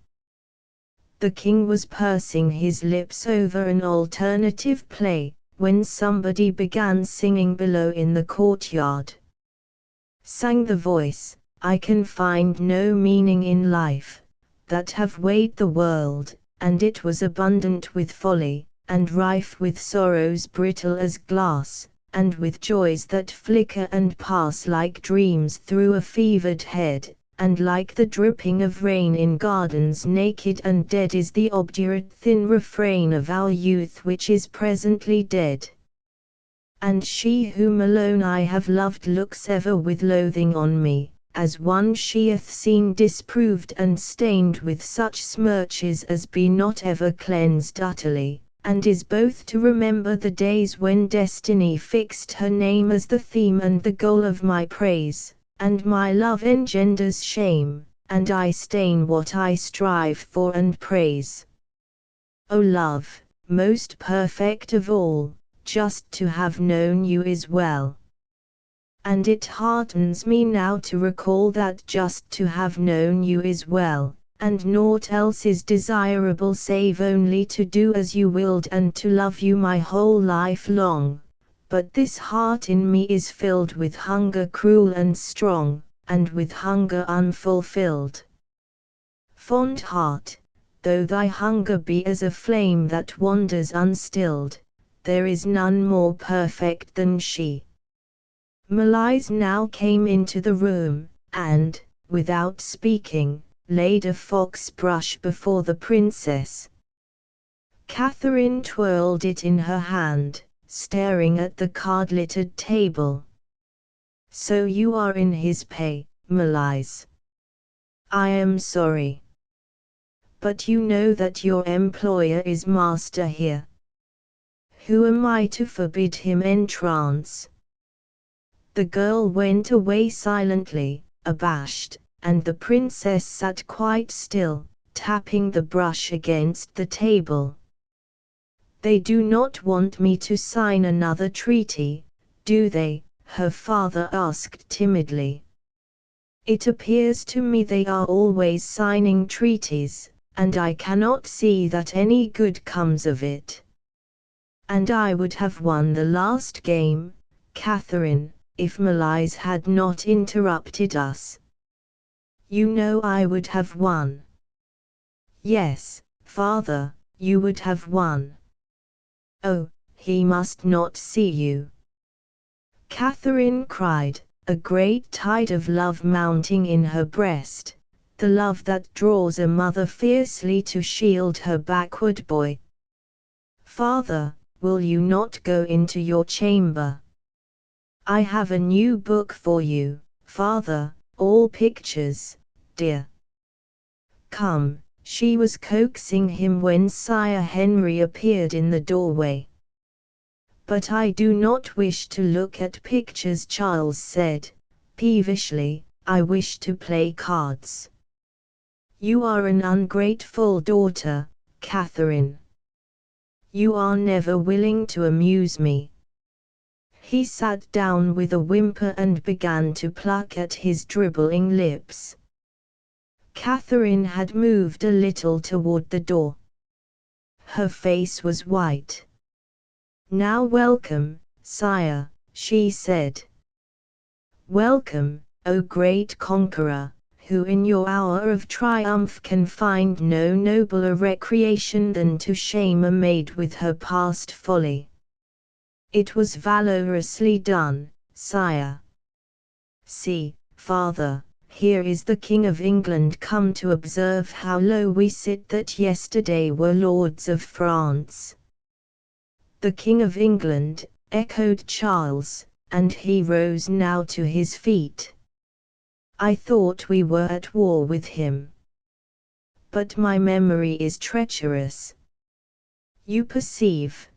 The king was pursing his lips over an alternative play, when somebody began singing below in the courtyard. Sang the voice, "I can find no meaning in life, that have weighed the world, and it was abundant with folly, and rife with sorrows brittle as glass, and with joys that flicker and pass like dreams through a fevered head, and like the dripping of rain in gardens naked and dead is the obdurate thin refrain of our youth which is presently dead. And she whom alone I have loved looks ever with loathing on me, as one she hath seen disproved and stained with such smirches as be not ever cleansed utterly, and is both to remember the days when destiny fixed her name as the theme and the goal of my praise, and my love engenders shame, and I stain what I strive for and praise. O love, most perfect of all, just to have known you is well. And it heartens me now to recall that just to have known you is well, and naught else is desirable save only to do as you willed and to love you my whole life long. But this heart in me is filled with hunger cruel and strong, and with hunger unfulfilled. Fond heart, though thy hunger be as a flame that wanders unstilled, there is none more perfect than she. Malice now came into the room, and, without speaking, laid a fox brush before the princess. Catherine twirled it in her hand, staring at the card-littered table. So you are in his pay, Malice. I am sorry. But you know that your employer is master here. Who am I to forbid him entrance? The girl went away silently, abashed, and the princess sat quite still, tapping the brush against the table. They do not want me to sign another treaty, do they? Her father asked timidly. It appears to me they are always signing treaties, and I cannot see that any good comes of it. And I would have won the last game, Catherine, if Malice had not interrupted us. You know I would have won. Yes, father, you would have won. Oh, he must not see you. Catherine cried, a great tide of love mounting in her breast, the love that draws a mother fiercely to shield her backward boy. Father, will you not go into your chamber? I have a new book for you, father, all pictures, dear. Come, she was coaxing him when Sire Henry appeared in the doorway. But I do not wish to look at pictures, Charles said, peevishly, I wish to play cards. You are an ungrateful daughter, Catherine. You are never willing to amuse me. He sat down with a whimper and began to pluck at his dribbling lips. Catherine had moved a little toward the door. Her face was white. Now welcome, sire, she said. Welcome, O great conqueror, who in your hour of triumph can find no nobler recreation than to shame a maid with her past folly. It was valorously done, sire. See, father, here is the King of England come to observe how low we sit that yesterday were lords of France. The King of England, echoed Charles, and he rose now to his feet. I thought we were at war with him. But my memory is treacherous. You perceive,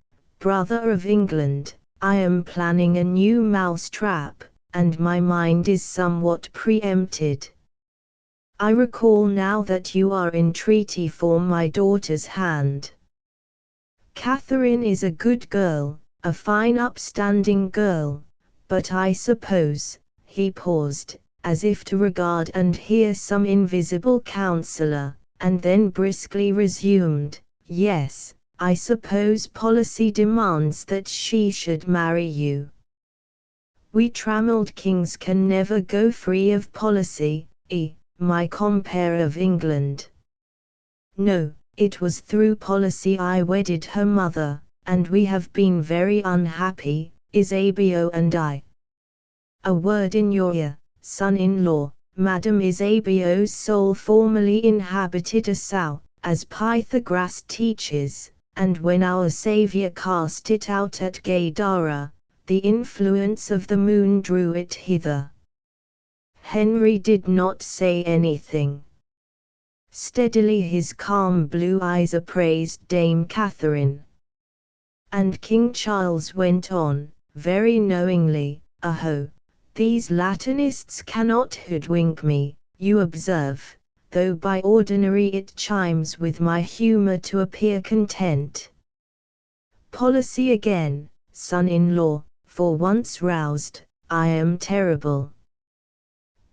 brother of England, I am planning a new mousetrap, and my mind is somewhat preempted. I recall now that you are in treaty for my daughter's hand. Catherine is a good girl, a fine upstanding girl, but I suppose, he paused, as if to regard and hear some invisible counselor, and then briskly resumed, yes, I suppose policy demands that she should marry you. We trammelled kings can never go free of policy, my compere of England. No, it was through policy I wedded her mother, and we have been very unhappy, Isabeau and I. A word in your ear, son-in-law. Madame Isabeau's soul formerly inhabited a sow, as Pythagoras teaches, and when our Saviour cast it out at Gadara, the influence of the moon drew it hither. Henry did not say anything. Steadily his calm blue eyes appraised Dame Catherine. And King Charles went on, very knowingly, "Aho! These Latinists cannot hoodwink me, you observe, though by ordinary it chimes with my humour to appear content. Policy again, son-in-law, for once roused, I am terrible.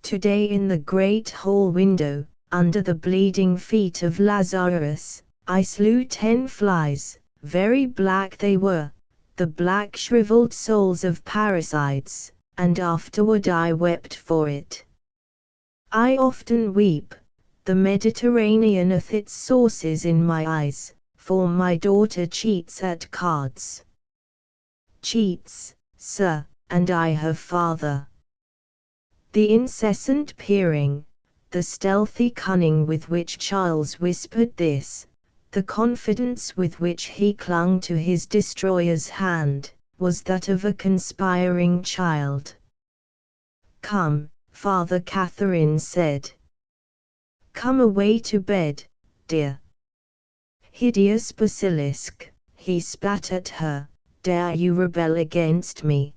Today in the great hall window, under the bleeding feet of Lazarus, I slew 10 flies, very black they were, the black shriveled souls of parricides, and afterward I wept for it. I often weep, the Mediterranean hath its sources in my eyes, for my daughter cheats at cards. Cheats, sir, and I her father." The incessant peering, the stealthy cunning with which Charles whispered this, the confidence with which he clung to his destroyer's hand, was that of a conspiring child. "Come, Father," Catherine said. "Come away to bed, dear. Hideous basilisk," he spat at her, "dare you rebel against me?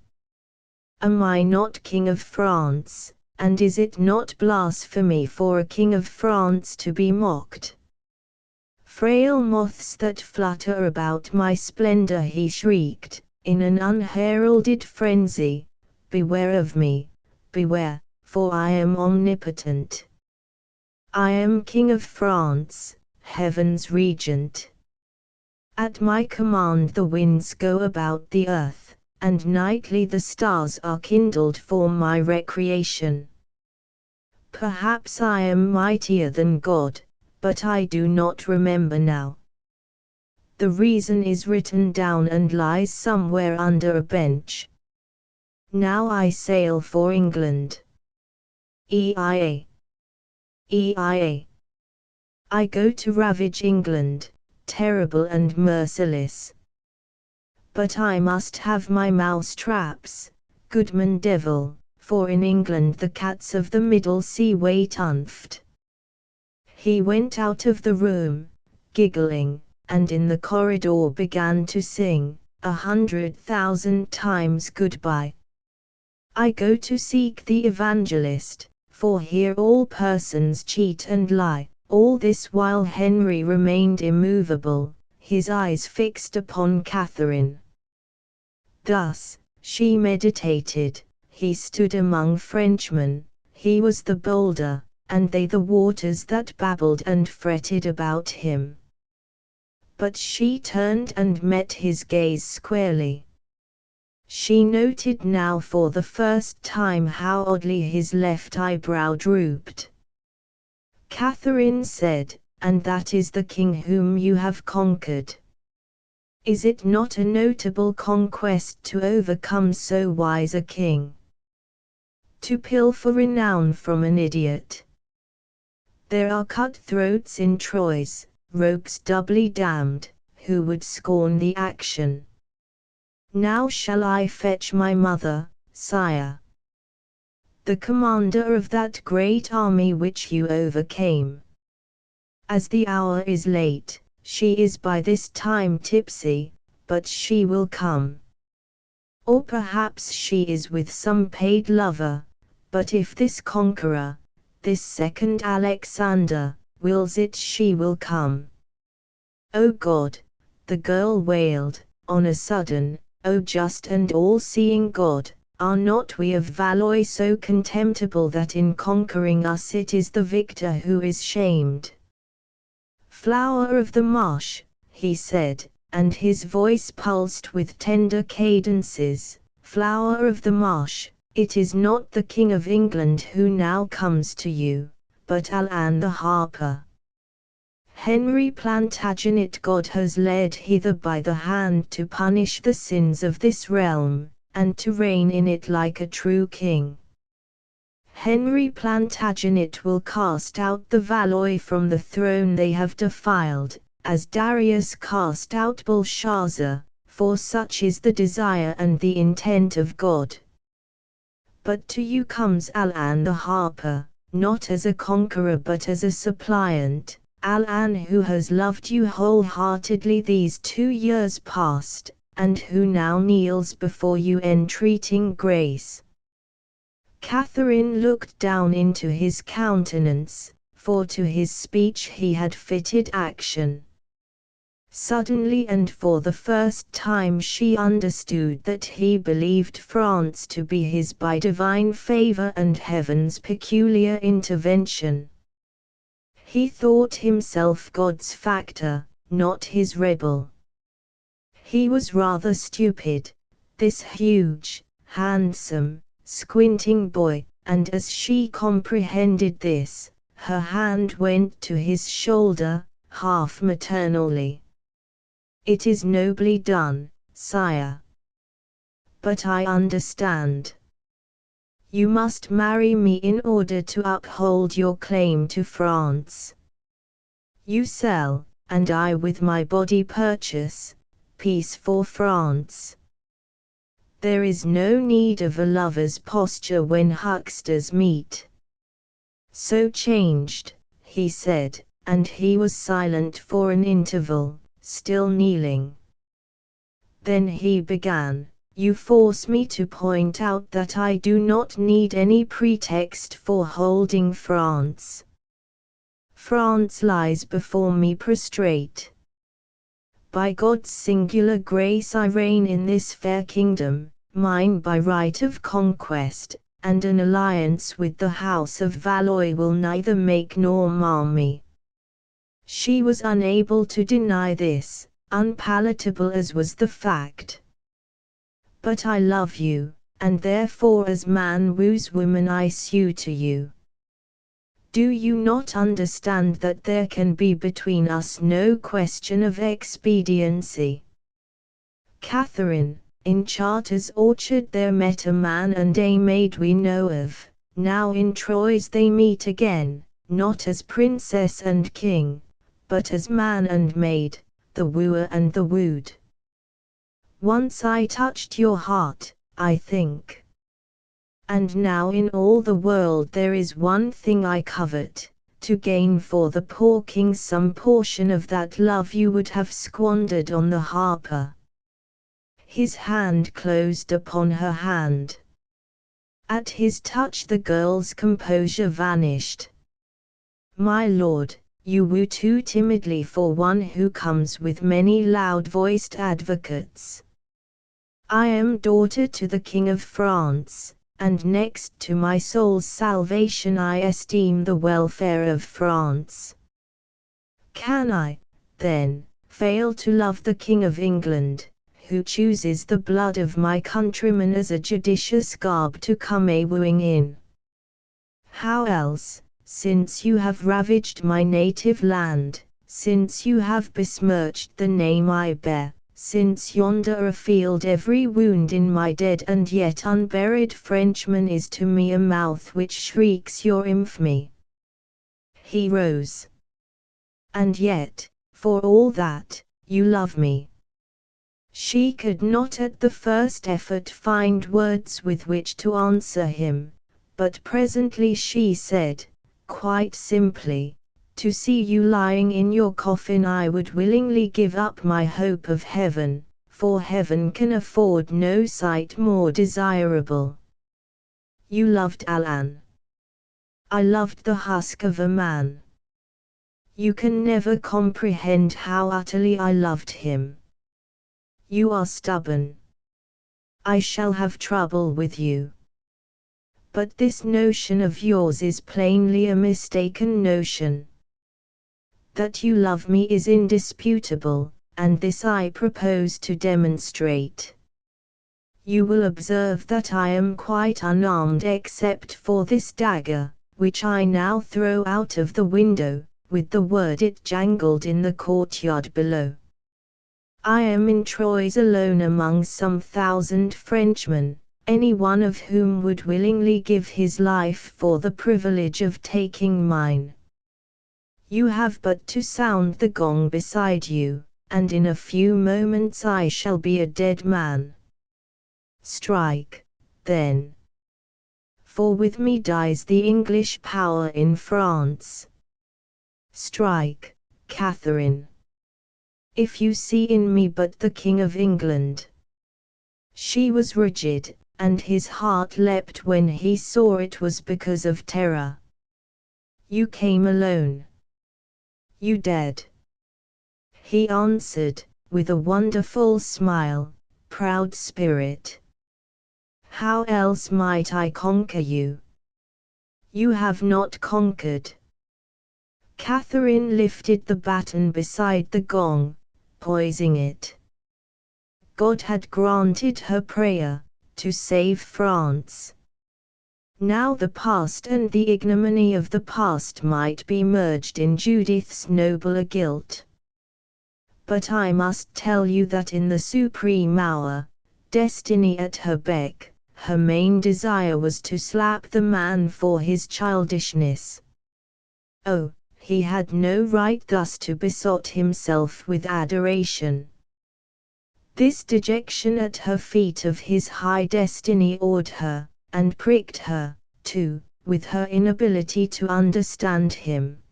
Am I not King of France, and is it not blasphemy for a King of France to be mocked? Frail moths that flutter about my splendor," he shrieked, in an unheralded frenzy, "beware of me, beware, for I am omnipotent. I am King of France, heaven's regent. At my command the winds go about the earth, and nightly the stars are kindled for my recreation. Perhaps I am mightier than God, but I do not remember now. The reason is written down and lies somewhere under a bench. Now I sail for England. EIA. EIA. I go to ravage England, terrible and merciless. But I must have my mouse-traps, goodman devil, for in England the cats of the Middle Sea wait unfed." He went out of the room, giggling, and in the corridor began to sing, 100,000 times goodbye. I go to seek the evangelist, for here all persons cheat and lie. All this while Henry remained immovable, his eyes fixed upon Catherine. Thus, she meditated, he stood among Frenchmen, he was the bolder, and they the waters that babbled and fretted about him. But she turned and met his gaze squarely. She noted now for the first time how oddly his left eyebrow drooped. Catherine said, "And that is the king whom you have conquered. Is it not a notable conquest to overcome so wise a king? To pilfer renown from an idiot? There are cutthroats in Troyes, rogues doubly damned, who would scorn the action. Now shall I fetch my mother, sire? The commander of that great army which you overcame. As the hour is late, she is by this time tipsy, but she will come. Or perhaps she is with some paid lover, but if this conqueror, this second Alexander, wills it, she will come. O God, the girl wailed, on a sudden, O just and all-seeing God, are not we of Valois so contemptible that in conquering us it is the victor who is shamed? Flower of the marsh, he said, and his voice pulsed with tender cadences, flower of the marsh, it is not the King of England who now comes to you, but Alan the harper. Henry Plantagenet God has led hither by the hand to punish the sins of this realm, and to reign in it like a true king. Henry Plantagenet will cast out the Valois from the throne they have defiled, as Darius cast out Belshazzar, for such is the desire and the intent of God. But to you comes Alan the harper, not as a conqueror but as a suppliant, Alan who has loved you wholeheartedly these 2 years past, and who now kneels before you entreating grace. Catherine looked down into his countenance, for to his speech he had fitted action. Suddenly and for the first time she understood that he believed France to be his by divine favor and heaven's peculiar intervention. He thought himself God's factor, not his rebel. He was rather stupid, this huge, handsome, squinting boy, and as she comprehended this, her hand went to his shoulder, half maternally. It is nobly done, sire. But I understand. You must marry me in order to uphold your claim to France. You sell, and I with my body purchase, peace for France. There is no need of a lover's posture when hucksters meet. So changed, he said, and he was silent for an interval, still kneeling. Then he began, you force me to point out that I do not need any pretext for holding France. France lies before me prostrate. By God's singular grace I reign in this fair kingdom, mine by right of conquest, and an alliance with the house of Valois will neither make nor mar me. She was unable to deny this, unpalatable as was the fact. But I love you, and therefore as man woos woman I sue to you. Do you not understand that there can be between us no question of expediency? Catherine, in Charter's orchard there met a man and a maid we know of, now in Troyes they meet again, not as princess and king, but as man and maid, the wooer and the wooed. Once I touched your heart, I think. And now in all the world there is one thing I covet, to gain for the poor king some portion of that love you would have squandered on the harper. His hand closed upon her hand. At his touch the girl's composure vanished. My lord, you woo too timidly for one who comes with many loud-voiced advocates. I am daughter to the King of France, and next to my soul's salvation I esteem the welfare of France. Can I, then, fail to love the King of England, who chooses the blood of my countrymen as a judicious garb to come a-wooing in? How else, since you have ravaged my native land, since you have besmirched the name I bear, since yonder afield every wound in my dead and yet unburied Frenchman is to me a mouth which shrieks your infamy. He rose. And yet, for all that, you love me. She could not at the first effort find words with which to answer him, but presently she said, quite simply, to see you lying in your coffin I would willingly give up my hope of heaven, for heaven can afford no sight more desirable. You loved Alan. I loved the husk of a man. You can never comprehend how utterly I loved him. You are stubborn. I shall have trouble with you. But this notion of yours is plainly a mistaken notion. That you love me is indisputable, and this I propose to demonstrate. You will observe that I am quite unarmed except for this dagger, which I now throw out of the window, with the word it jangled in the courtyard below. I am in Troyes alone among some 1,000 Frenchmen, any one of whom would willingly give his life for the privilege of taking mine. You have but to sound the gong beside you, and in a few moments I shall be a dead man. Strike, then. For with me dies the English power in France. Strike, Catherine. If you see in me but the King of England. She was rigid, and his heart leapt when he saw it was because of terror. You came alone. You dead. He answered, with a wonderful smile, proud spirit. How else might I conquer you? You have not conquered. Catherine lifted the baton beside the gong, poising it. God had granted her prayer, to save France. Now the past and the ignominy of the past might be merged in Judith's nobler guilt. But I must tell you that in the supreme hour, destiny at her beck, her main desire was to slap the man for his childishness. Oh, he had no right thus to besot himself with adoration. This dejection at her feet of his high destiny awed her, and pricked her, too, with her inability to understand him.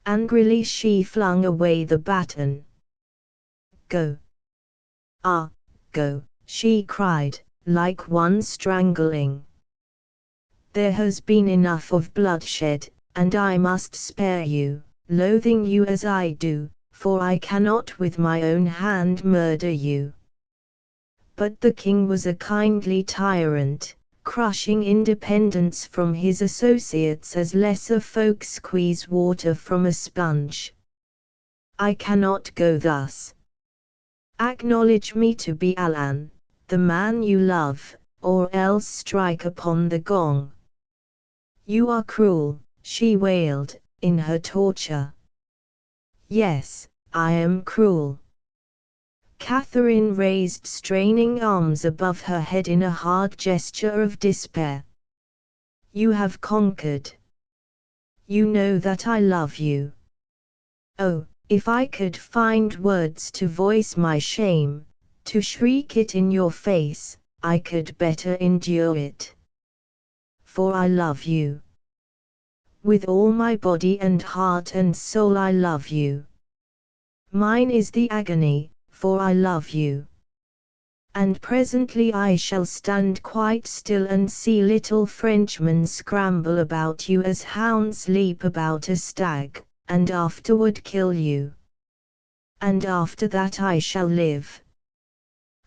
Angrily she flung away the baton. Go. Ah, go, she cried, like one strangling. There has been enough of bloodshed, and I must spare you, loathing you as I do, for I cannot with my own hand murder you. But the king was a kindly tyrant, crushing independence from his associates as lesser folk squeeze water from a sponge. I cannot go thus. Acknowledge me to be Alan, the man you love, or else strike upon the gong. You are cruel, she wailed, in her torture. Yes, I am cruel. Catherine raised straining arms above her head in a hard gesture of despair. You have conquered. You know that I love you. Oh, if I could find words to voice my shame, to shriek it in your face, I could better endure it. For I love you. With all my body and heart and soul I love you. Mine is the agony, for I love you. And presently I shall stand quite still and see little Frenchmen scramble about you as hounds leap about a stag, and afterward kill you. And after that I shall live.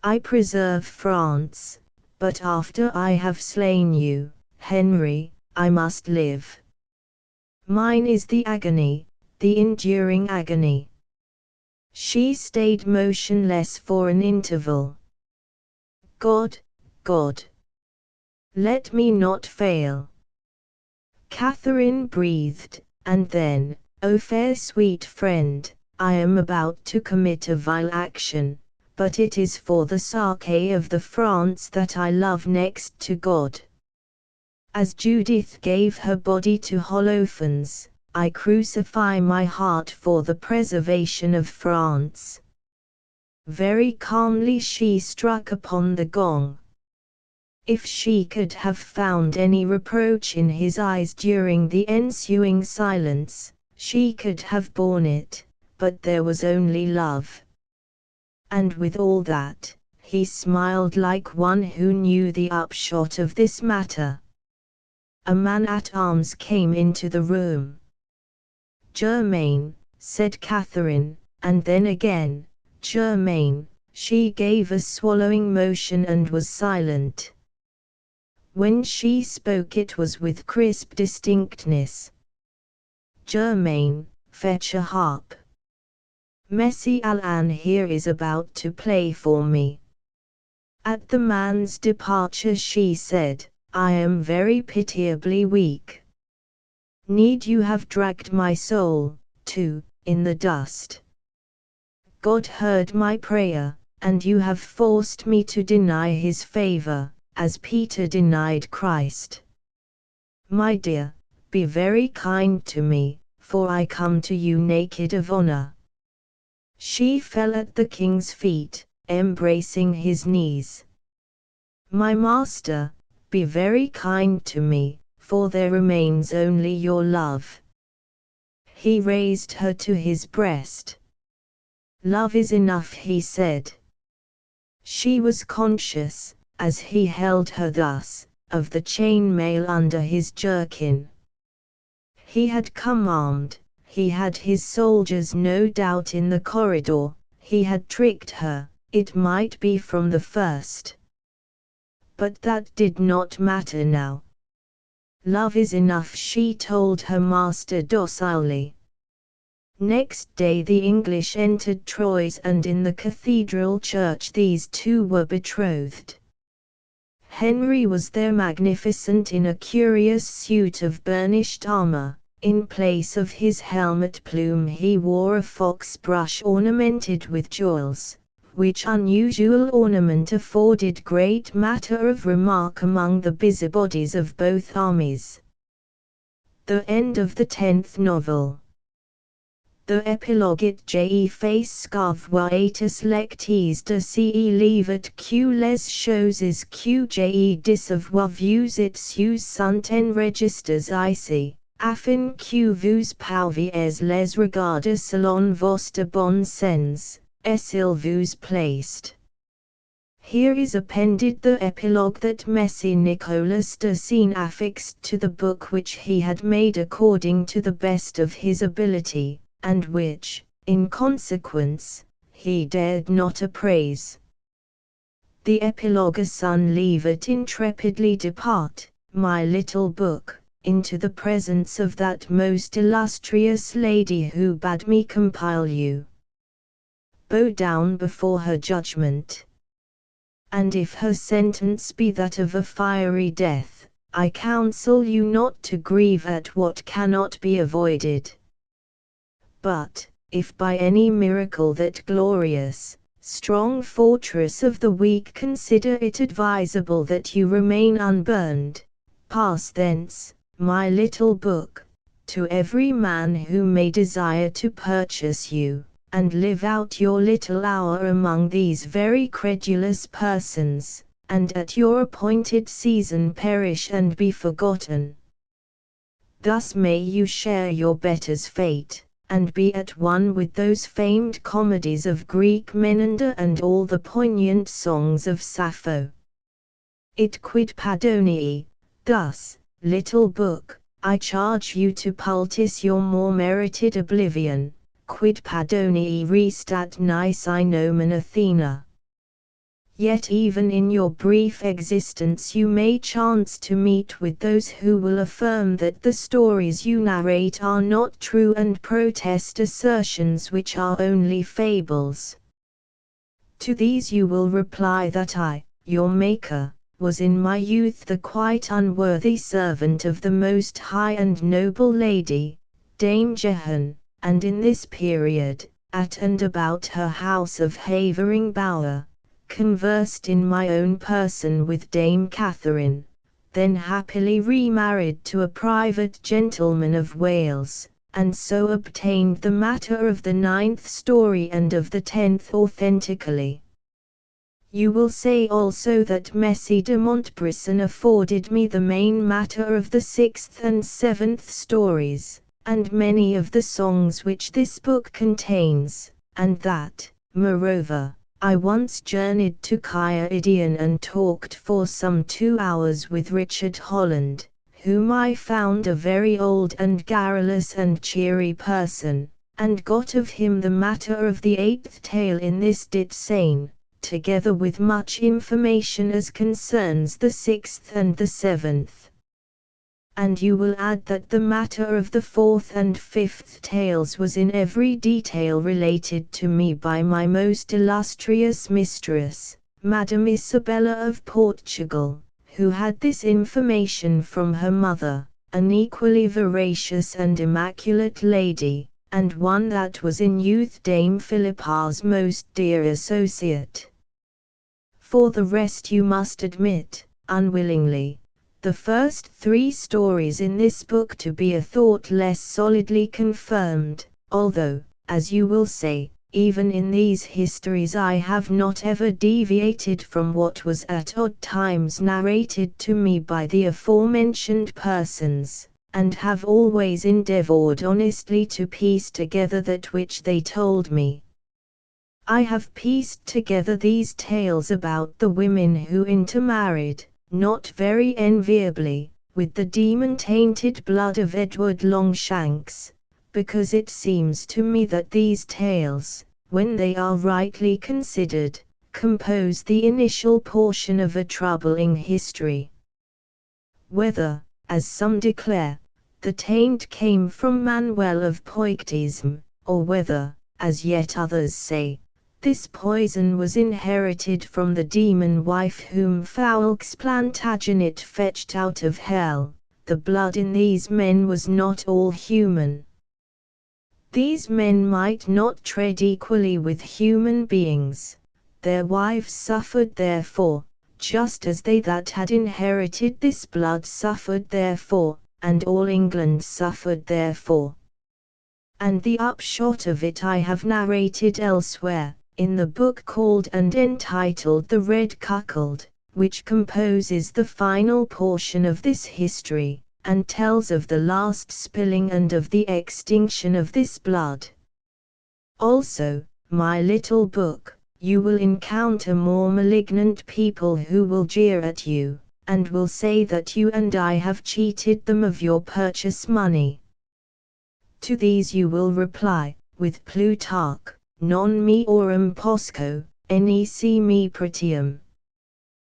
I preserve France, but after I have slain you, Henry, I must live. Mine is the agony, the enduring agony. She stayed motionless for an interval. God, God, let me not fail. Catherine breathed, and then, O fair sweet friend, I am about to commit a vile action, but it is for the sake of the France that I love next to God. As Judith gave her body to Holofernes, I crucify my heart for the preservation of France. Very calmly she struck upon the gong. If she could have found any reproach in his eyes during the ensuing silence, she could have borne it, but there was only love. and with all that, he smiled like one who knew the upshot of this matter. A man-at-arms came into the room. "Germain," said Catherine, and then again, "Germain." She gave a swallowing motion and was silent. When she spoke it was with crisp distinctness. "Germain, fetch a harp. Messie Alan here is about to play for me." At the man's departure she said, "I am very pitiably weak. Need you have dragged my soul, too, in the dust? God heard my prayer, and you have forced me to deny his favor, as Peter denied Christ. My dear, be very kind to me, for I come to you naked of honor." She fell at the king's feet, embracing his knees. "My master, be very kind to me, for there remains only your love." He raised her to his breast. "Love is enough," he said. She was conscious, as he held her thus, of the chain mail under his jerkin. He had come armed, he had his soldiers no doubt in the corridor, he had tricked her, it might be from the first. But that did not matter now. "Love is enough," she told her master docilely. Next day the English entered Troyes, and in the cathedral church these two were betrothed. Henry was there magnificent in a curious suit of burnished armor. In place of his helmet plume he wore a fox brush ornamented with jewels, which unusual ornament afforded great matter of remark among the busybodies of both armies. The end of the 10th novel. The epilogue. It je face scarvoitus lectis de ce levet q les choses q je disavois vus it sus sunt en registers ici. Afin que vous pouviez les regarder selon votre bon sens, et il vous placed. Here is appended the epilogue that Messie Nicolas Dizain affixed to the book which he had made according to the best of his ability, and which, in consequence, he dared not appraise. The epilogue. "A son leave it intrepidly depart, my little book, into the presence of that most illustrious lady who bade me compile you. Bow down before her judgment. And if her sentence be that of a fiery death, I counsel you not to grieve at what cannot be avoided. But, if by any miracle that glorious, strong fortress of the weak consider it advisable that you remain unburned, pass thence, my little book, to every man who may desire to purchase you, and live out your little hour among these very credulous persons, and at your appointed season perish and be forgotten. Thus may you share your betters' fate, and be at one with those famed comedies of Greek Menander and all the poignant songs of Sappho. It quid Padonii, thus, little book, I charge you to poultice your more merited oblivion, quid Padonii restat nisi nomen Athena. Yet even in your brief existence you may chance to meet with those who will affirm that the stories you narrate are not true and protest assertions which are only fables. To these you will reply that I, your maker, was in my youth the quite unworthy servant of the most high and noble lady, Dame Jehan, and in this period, at and about her house of Havering Bower, conversed in my own person with Dame Catherine, then happily remarried to a private gentleman of Wales, and so obtained the matter of the 9th story and of the 10th authentically. You will say also that Messie de Montbrison afforded me the main matter of the 6th and 7th stories, and many of the songs which this book contains, and that, moreover, I once journeyed to Caerdion and talked for some 2 hours with Richard Holland, whom I found a very old and garrulous and cheery person, and got of him the matter of the 8th tale in this Dizain, together with much information as concerns the 6th and the 7th. And you will add that the matter of the 4th and 5th tales was in every detail related to me by my most illustrious mistress, Madame Isabella of Portugal, who had this information from her mother, an equally veracious and immaculate lady, and one that was in youth Dame Philippa's most dear associate. For the rest you must admit, unwillingly, the first 3 stories in this book to be a thought less solidly confirmed, although, as you will say, even in these histories I have not ever deviated from what was at odd times narrated to me by the aforementioned persons, and have always endeavored honestly to piece together that which they told me. I have pieced together these tales about the women who intermarried, not very enviably, with the demon-tainted blood of Edward Longshanks, because it seems to me that these tales, when they are rightly considered, compose the initial portion of a troubling history. Whether, as some declare, the taint came from Manuel of Poictisme, or whether, as yet others say, this poison was inherited from the demon wife whom Fowlkes Plantagenet fetched out of hell, the blood in these men was not all human. These men might not tread equally with human beings, their wives suffered therefore, just as they that had inherited this blood suffered therefore, and all England suffered therefore. And the upshot of it I have narrated elsewhere, in the book called and entitled The Red Cuckold, which composes the final portion of this history, and tells of the last spilling and of the extinction of this blood. Also, my little book, you will encounter more malignant people who will jeer at you, and will say that you and I have cheated them of your purchase money. To these you will reply, with Plutarch, non me aurum posco, nec me pretium.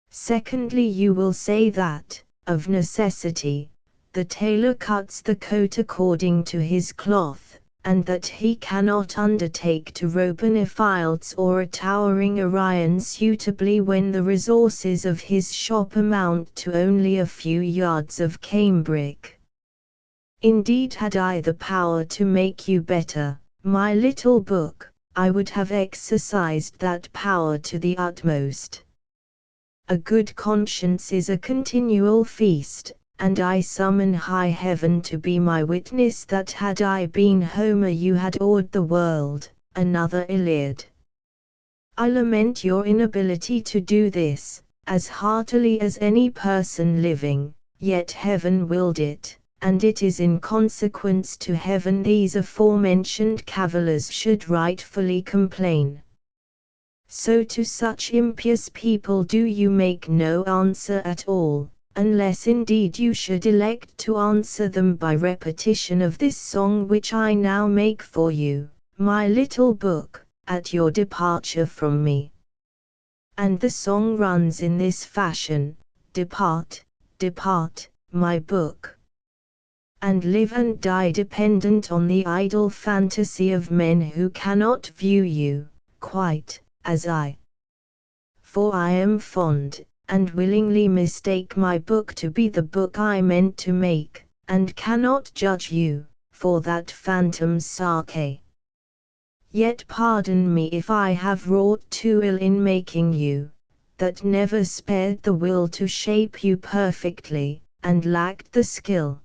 Secondly you will say that, of necessity, the tailor cuts the coat according to his cloth, and that he cannot undertake to rope an Ephialtes or a towering Orion suitably when the resources of his shop amount to only a few yards of cambric. Indeed, had I the power to make you better, my little book, I would have exercised that power to the utmost. A good conscience is a continual feast, and I summon high heaven to be my witness that had I been Homer you had awed the world, another Iliad. I lament your inability to do this, as heartily as any person living, yet heaven willed it, and it is in consequence to heaven these aforementioned cavillers should rightfully complain. So to such impious people do you make no answer at all, unless indeed you should elect to answer them by repetition of this song which I now make for you, my little book, at your departure from me. And the song runs in this fashion: depart, depart, my book, and live and die dependent on the idle fantasy of men who cannot view you, quite, as I. For I am fond, and willingly mistake my book to be the book I meant to make, and cannot judge you, for that phantom Sake. Yet pardon me if I have wrought too ill in making you, that never spared the will to shape you perfectly, and lacked the skill.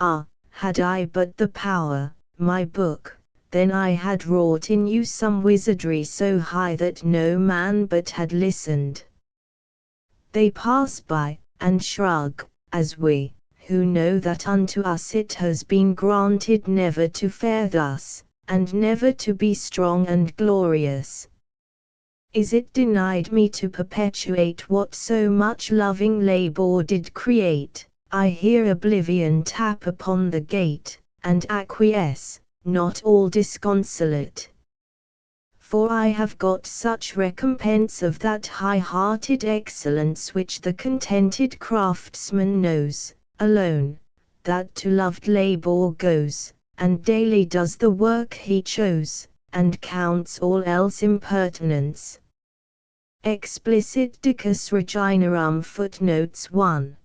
Ah, had I but the power, my book, then I had wrought in you some wizardry so high that no man but had listened. They pass by, and shrug, as we, who know that unto us it has been granted never to fare thus, and never to be strong and glorious. is it denied me to perpetuate what so much loving labor did create. I hear oblivion tap upon the gate, and acquiesce, not all disconsolate. For I have got such recompense of that high-hearted excellence which the contented craftsman knows, alone, that to loved labor goes, and daily does the work he chose, and counts all else impertinence. Explicit Dicus Reginarum footnotes 1.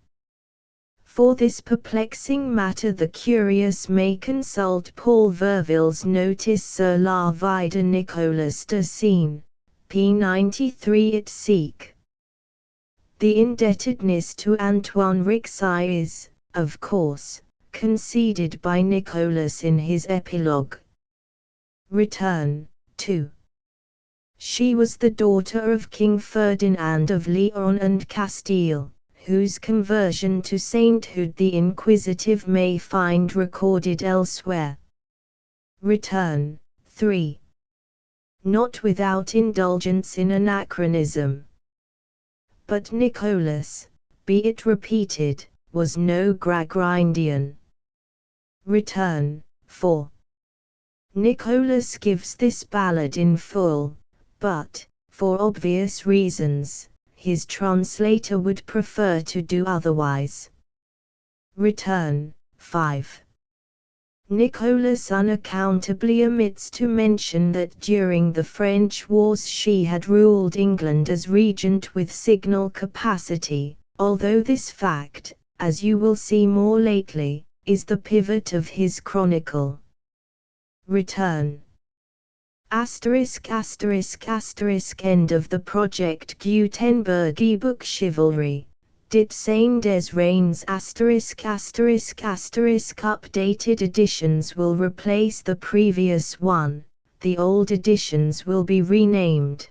For this perplexing matter the curious may consult Paul Verville's Notice sur la vie de Nicolas Dizain, p. 93 et seq. The indebtedness to Antoine Rixai is, of course, conceded by Nicolas in his epilogue. Return, 2. She was the daughter of King Ferdinand of Leon and Castile, whose conversion to sainthood the inquisitive may find recorded elsewhere. Return, 3. Not without indulgence in anachronism. But Nicolas, be it repeated, was no Gregorian. Return, 4. Nicolas gives this ballad in full, but, for obvious reasons, his translator would prefer to do otherwise. Return, 5. Nicolas unaccountably omits to mention that during the French wars she had ruled England as regent with signal capacity, although this fact, as you will see more lately, is the pivot of his chronicle. Return. Asterisk end of the Project Gutenberg ebook Chivalry. Dizain des Reines updated editions will replace the previous one, the old editions will be renamed.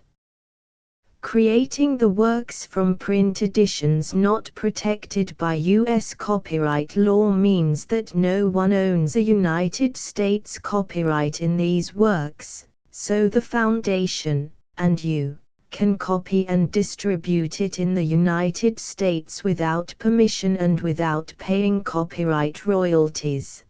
Creating the works from print editions not protected by U.S. copyright law means that no one owns a United States copyright in these works, so the Foundation, and you, can copy and distribute it in the United States without permission and without paying copyright royalties.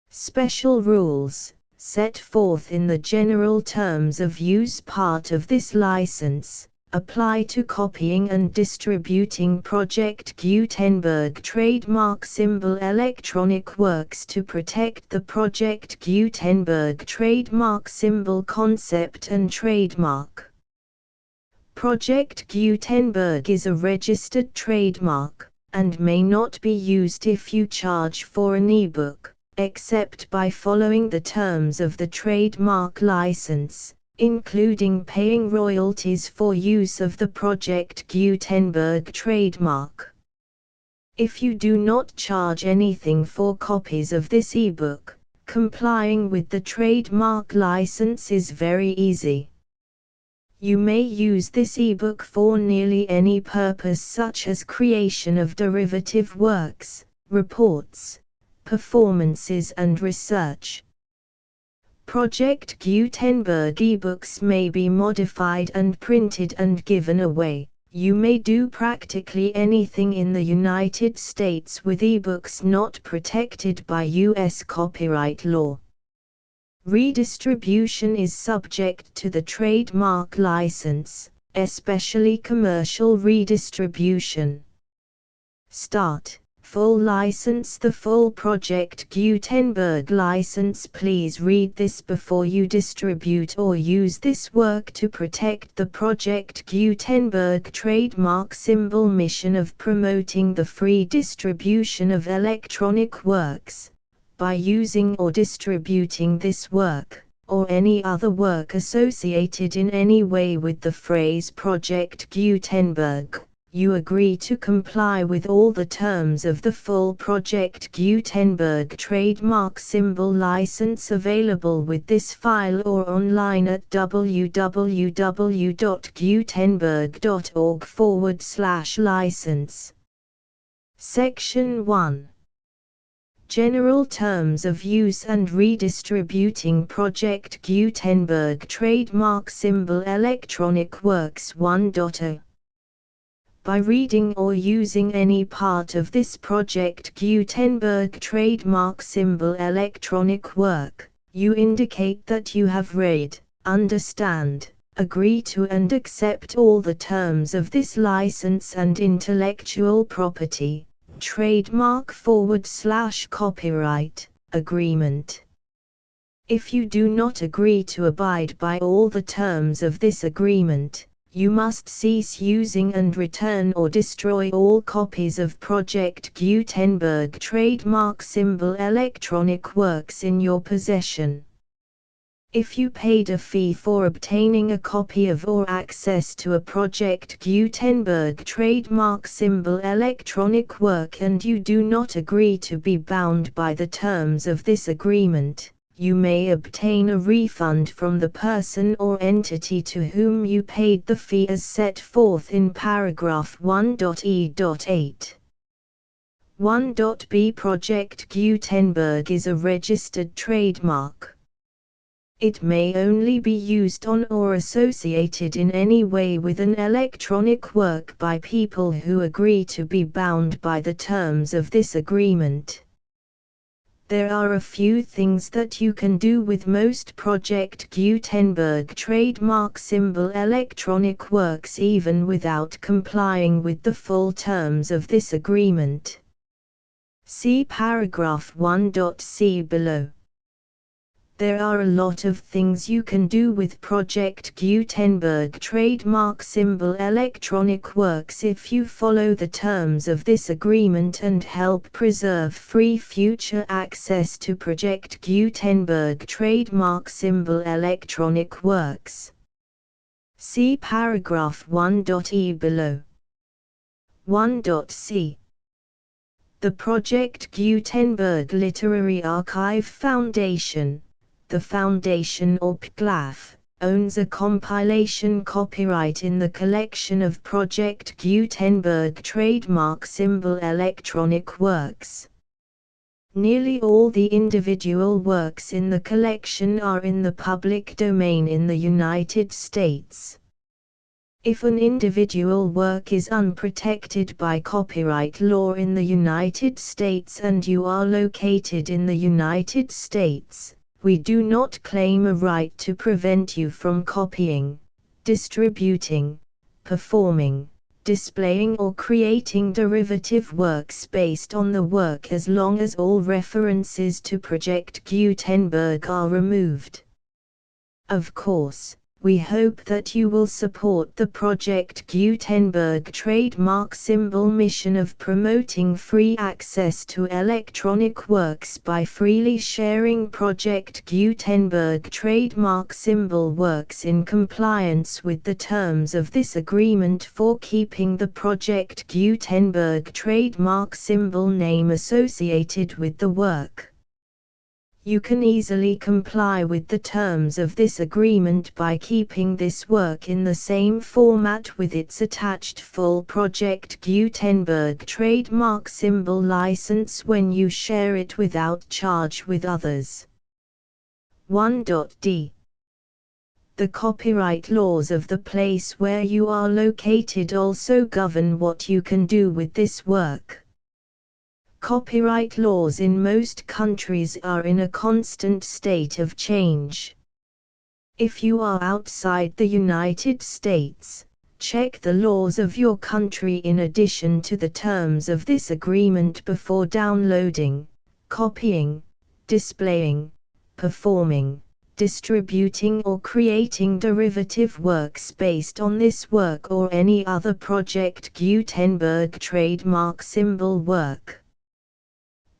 Special rules, set forth in the general terms of use part of this license, apply to copying and distributing Project Gutenberg trademark symbol electronic works to protect the Project Gutenberg trademark symbol concept and trademark. Project Gutenberg is a registered trademark, and may not be used if you charge for an ebook, except by following the terms of the trademark license, including paying royalties for use of the Project Gutenberg trademark. If you do not charge anything for copies of this ebook, complying with the trademark license is very easy. You may use this ebook for nearly any purpose such as creation of derivative works, reports, performances and research. Project Gutenberg ebooks may be modified and printed and given away. You may do practically anything in the United States with ebooks not protected by U.S. copyright law. Redistribution is subject to the trademark license, especially commercial redistribution. Start. Full license. The full Project Gutenberg license. Please read this before you distribute or use this work to protect the Project Gutenberg trademark symbol mission of promoting the free distribution of electronic works, by using or distributing this work, or any other work associated in any way with the phrase Project Gutenberg. You agree to comply with all the terms of the full Project Gutenberg trademark symbol license available with this file or online at www.gutenberg.org/license. Section 1. General terms of use and redistributing Project Gutenberg trademark symbol electronic works 1.0. By reading or using any part of this Project Gutenberg trademark symbol electronic work, you indicate that you have read, understand, agree to and accept all the terms of this license and intellectual property, trademark/copyright, agreement. If you do not agree to abide by all the terms of this agreement, you must cease using and return or destroy all copies of Project Gutenberg trademark symbol electronic works in your possession. If you paid a fee for obtaining a copy of or access to a Project Gutenberg trademark symbol electronic work and you do not agree to be bound by the terms of this agreement, you may obtain a refund from the person or entity to whom you paid the fee as set forth in paragraph 1.e.8. 1.b Project Gutenberg is a registered trademark. It may only be used on or associated in any way with an electronic work by people who agree to be bound by the terms of this agreement. There are a few things that you can do with most Project Gutenberg trademark symbol electronic works even without complying with the full terms of this agreement. See paragraph 1.c below. There are a lot of things you can do with Project Gutenberg trademark symbol electronic works if you follow the terms of this agreement and help preserve free future access to Project Gutenberg trademark symbol electronic works. See paragraph 1.e below. 1.c. The Project Gutenberg Literary Archive Foundation, the Foundation or PGLAF, owns a compilation copyright in the collection of Project Gutenberg trademark symbol electronic works. Nearly all the individual works in the collection are in the public domain in the United States. If an individual work is unprotected by copyright law in the United States and you are located in the United States, we do not claim a right to prevent you from copying, distributing, performing, displaying or creating derivative works based on the work as long as all references to Project Gutenberg are removed. Of course, we hope that you will support the Project Gutenberg trademark symbol mission of promoting free access to electronic works by freely sharing Project Gutenberg trademark symbol works in compliance with the terms of this agreement for keeping the Project Gutenberg trademark symbol name associated with the work. You can easily comply with the terms of this agreement by keeping this work in the same format with its attached full Project Gutenberg trademark symbol license when you share it without charge with others. 1.d. The copyright laws of the place where you are located also govern what you can do with this work. Copyright laws in most countries are in a constant state of change. If you are outside the United States, check the laws of your country in addition to the terms of this agreement before downloading, copying, displaying, performing, distributing or creating derivative works based on this work or any other Project Gutenberg trademark symbol work.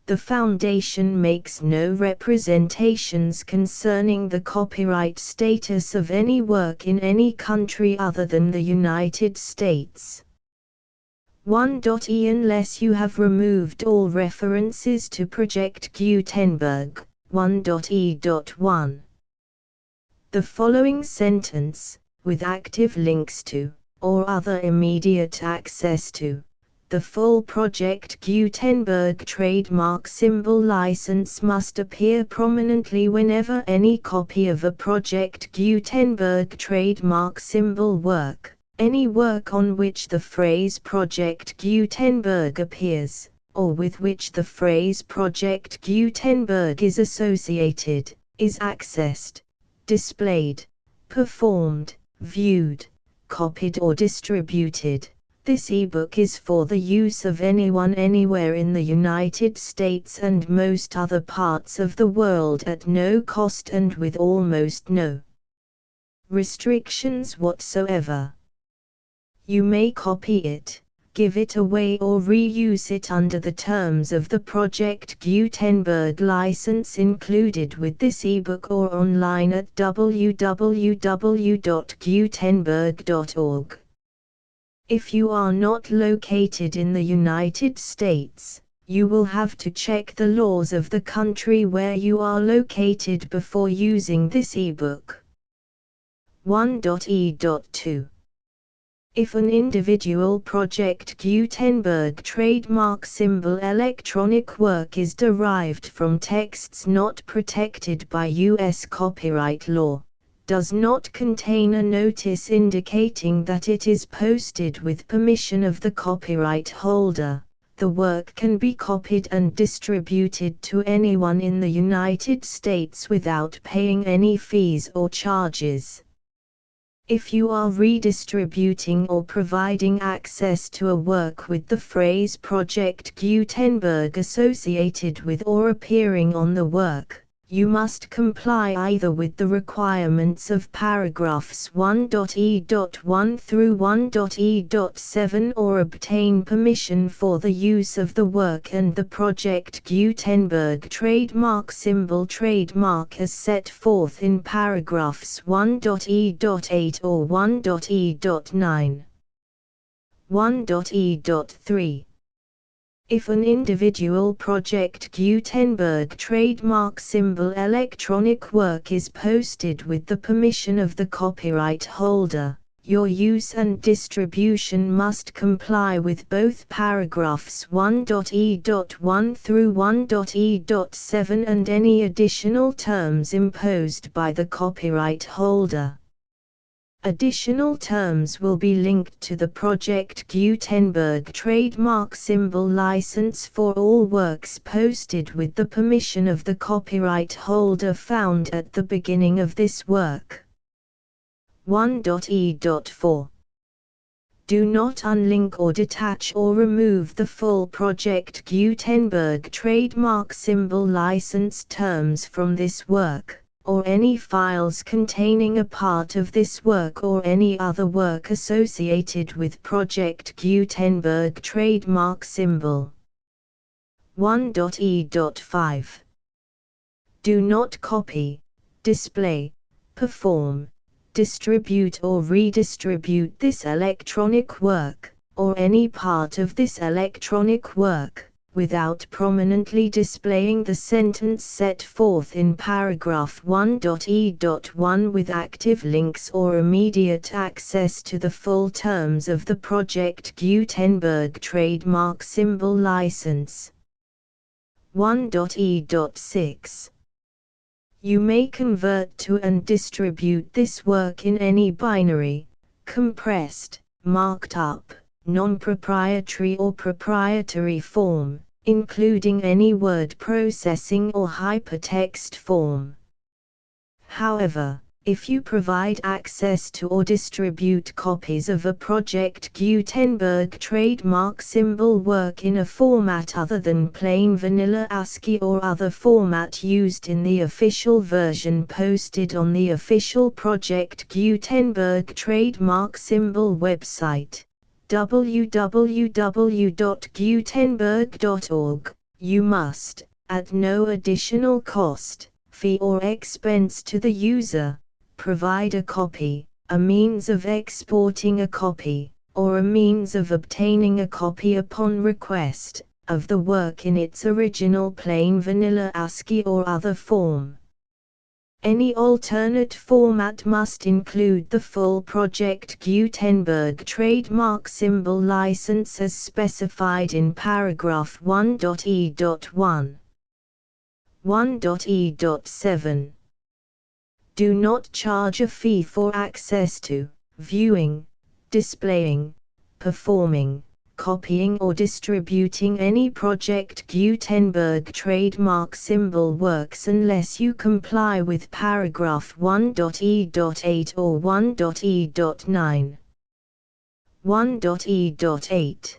The Foundation makes no representations concerning the copyright status of any work in any country other than the United States. 1.e Unless you have removed all references to Project Gutenberg, 1.e.1. The following sentence, with active links to, or other immediate access to, The full Project Gutenberg trademark symbol license must appear prominently whenever any copy of a Project Gutenberg trademark symbol work, any work on which the phrase Project Gutenberg appears, or with which the phrase Project Gutenberg is associated, is accessed, displayed, performed, viewed, copied or distributed. This ebook is for the use of anyone anywhere in the United States and most other parts of the world at no cost and with almost no restrictions whatsoever. You may copy it, give it away or reuse it under the terms of the Project Gutenberg license included with this ebook or online at www.gutenberg.org. If you are not located in the United States, you will have to check the laws of the country where you are located before using this ebook. 1.e.2 If an individual Project Gutenberg trademark symbol electronic work is derived from texts not protected by U.S. copyright law, does not contain a notice indicating that it is posted with permission of the copyright holder, the work can be copied and distributed to anyone in the United States without paying any fees or charges. If you are redistributing or providing access to a work with the phrase Project Gutenberg associated with or appearing on the work, you must comply either with the requirements of paragraphs 1.e.1 through 1.e.7 or obtain permission for the use of the work and the Project Gutenberg trademark symbol trademark as set forth in paragraphs 1.e.8 or 1.e.9. 1.e.3 If an individual Project Gutenberg trademark symbol electronic work is posted with the permission of the copyright holder, your use and distribution must comply with both paragraphs 1.e.1 through 1.e.7 and any additional terms imposed by the copyright holder. Additional terms will be linked to the Project Gutenberg trademark symbol license for all works posted with the permission of the copyright holder found at the beginning of this work. 1.e.4 Do not unlink or detach or remove the full Project Gutenberg trademark symbol license terms from this work, or any files containing a part of this work or any other work associated with Project Gutenberg trademark symbol. 1.e.5 Do not copy, display, perform, distribute or redistribute this electronic work, or any part of this electronic work, without prominently displaying the sentence set forth in paragraph 1.e.1 with active links or immediate access to the full terms of the Project Gutenberg trademark symbol license. 1.e.6 You may convert to and distribute this work in any binary, compressed, marked up, non-proprietary or proprietary form, including any word processing or hypertext form. However, if you provide access to or distribute copies of a Project Gutenberg trademark symbol work in a format other than plain vanilla ASCII or other format used in the official version posted on the official Project Gutenberg trademark symbol website, www.gutenberg.org, you must, at no additional cost, fee or expense to the user, provide a copy, a means of exporting a copy, or a means of obtaining a copy upon request, of the work in its original plain vanilla ASCII or other form. Any alternate format must include the full Project Gutenberg trademark symbol license as specified in paragraph 1.e.1. 1.e.7. Do not charge a fee for access to, viewing, displaying, performing, copying or distributing any Project Gutenberg trademark symbol works unless you comply with paragraph 1.e.8 or 1.e.9. 1.e.8.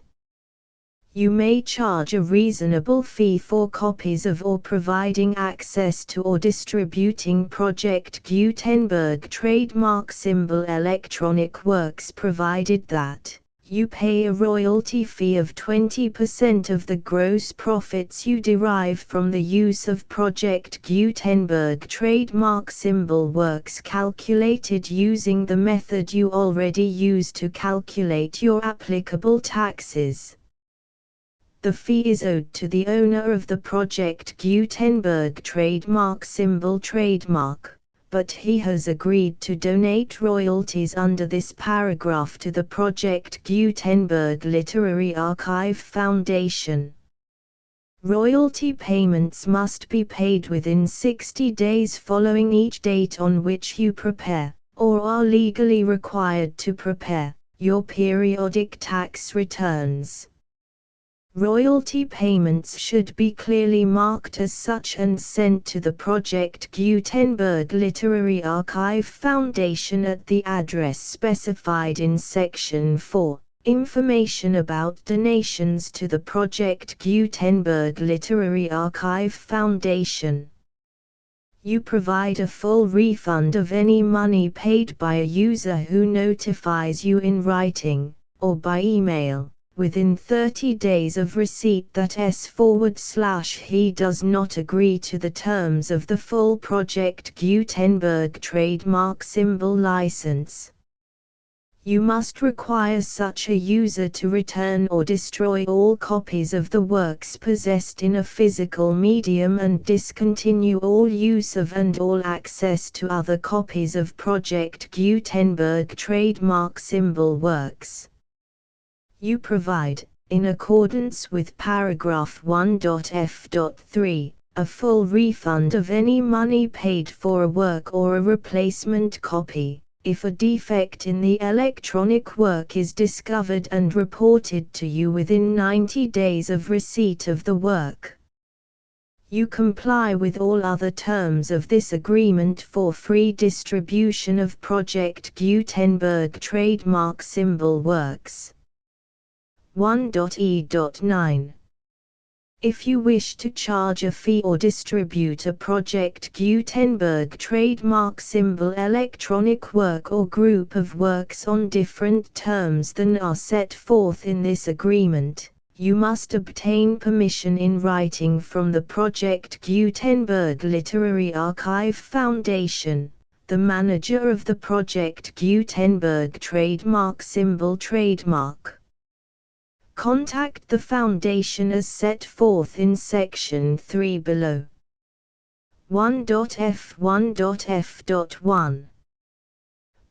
You may charge a reasonable fee for copies of or providing access to or distributing Project Gutenberg trademark symbol electronic works provided that you pay a royalty fee of 20% of the gross profits you derive from the use of Project Gutenberg trademark symbol works calculated using the method you already use to calculate your applicable taxes. The fee is owed to the owner of the Project Gutenberg trademark symbol trademark, but he has agreed to donate royalties under this paragraph to the Project Gutenberg Literary Archive Foundation. Royalty payments must be paid within 60 days following each date on which you prepare, or are legally required to prepare, your periodic tax returns. Royalty payments should be clearly marked as such and sent to the Project Gutenberg Literary Archive Foundation at the address specified in Section 4, Information about donations to the Project Gutenberg Literary Archive Foundation. You provide a full refund of any money paid by a user who notifies you in writing, or by email, within 30 days of receipt that he does not agree to the terms of the full Project Gutenberg trademark symbol license. You must require such a user to return or destroy all copies of the works possessed in a physical medium and discontinue all use of and all access to other copies of Project Gutenberg trademark symbol works. You provide, in accordance with paragraph 1.f.3, a full refund of any money paid for a work or a replacement copy, if a defect in the electronic work is discovered and reported to you within 90 days of receipt of the work. You comply with all other terms of this agreement for free distribution of Project Gutenberg trademark symbol works. 1.e.9. If you wish to charge a fee or distribute a Project Gutenberg trademark symbol electronic work or group of works on different terms than are set forth in this agreement, you must obtain permission in writing from the Project Gutenberg Literary Archive Foundation, the manager of the Project Gutenberg trademark symbol trademark. Contact the Foundation as set forth in Section 3 below. 1.f1.f.1.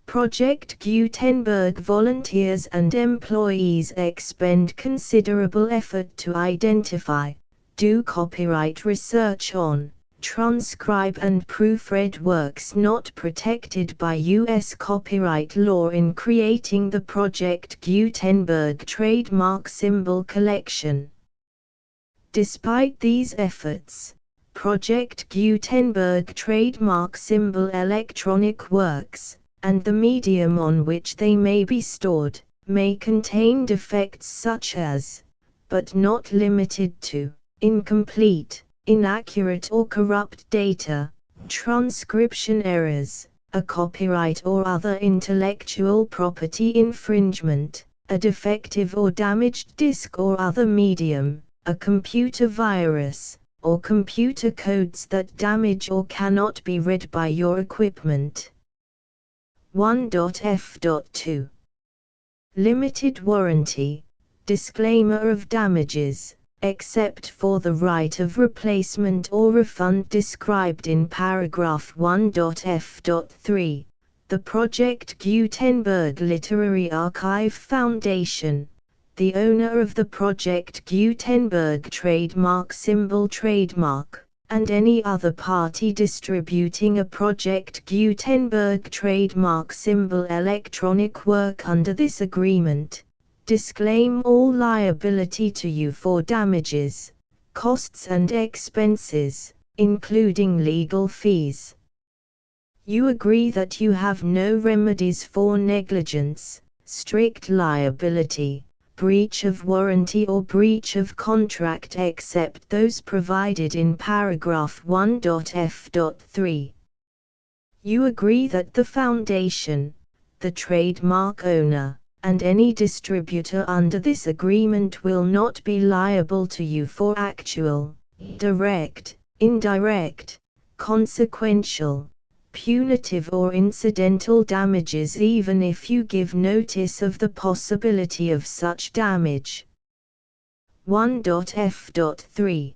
Project Gutenberg volunteers and employees expend considerable effort to identify, do copyright research on, transcribe and proofread works not protected by U.S. copyright law in creating the Project Gutenberg trademark symbol collection. Despite these efforts, Project Gutenberg trademark symbol electronic works, and the medium on which they may be stored, may contain defects such as, but not limited to, incomplete, inaccurate or corrupt data, transcription errors, a copyright or other intellectual property infringement, a defective or damaged disk or other medium, a computer virus, or computer codes that damage or cannot be read by your equipment. 1.f.2. Limited warranty, disclaimer of damages. except for the right of replacement or refund described in paragraph 1.f.3, the Project Gutenberg Literary Archive Foundation, the owner of the Project Gutenberg trademark symbol trademark, and any other party distributing a Project Gutenberg trademark symbol electronic work under this agreement, disclaim all liability to you for damages, costs and expenses, including legal fees. You agree that you have no remedies for negligence, strict liability, breach of warranty or breach of contract except those provided in paragraph 1.f.3. You agree that the foundation, the trademark owner, and any distributor under this agreement will not be liable to you for actual, direct, indirect, consequential, punitive or incidental damages even if you give notice of the possibility of such damage. 1.f.3.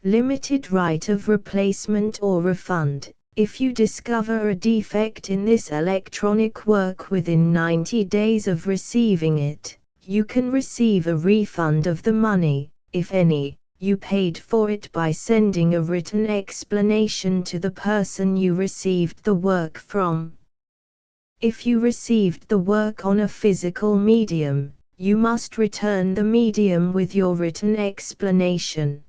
Limited right of replacement or refund. If you discover a defect in this electronic work within 90 days of receiving it, you can receive a refund of the money, if any, you paid for it by sending a written explanation to the person you received the work from. If you received the work on a physical medium, you must return the medium with your written explanation.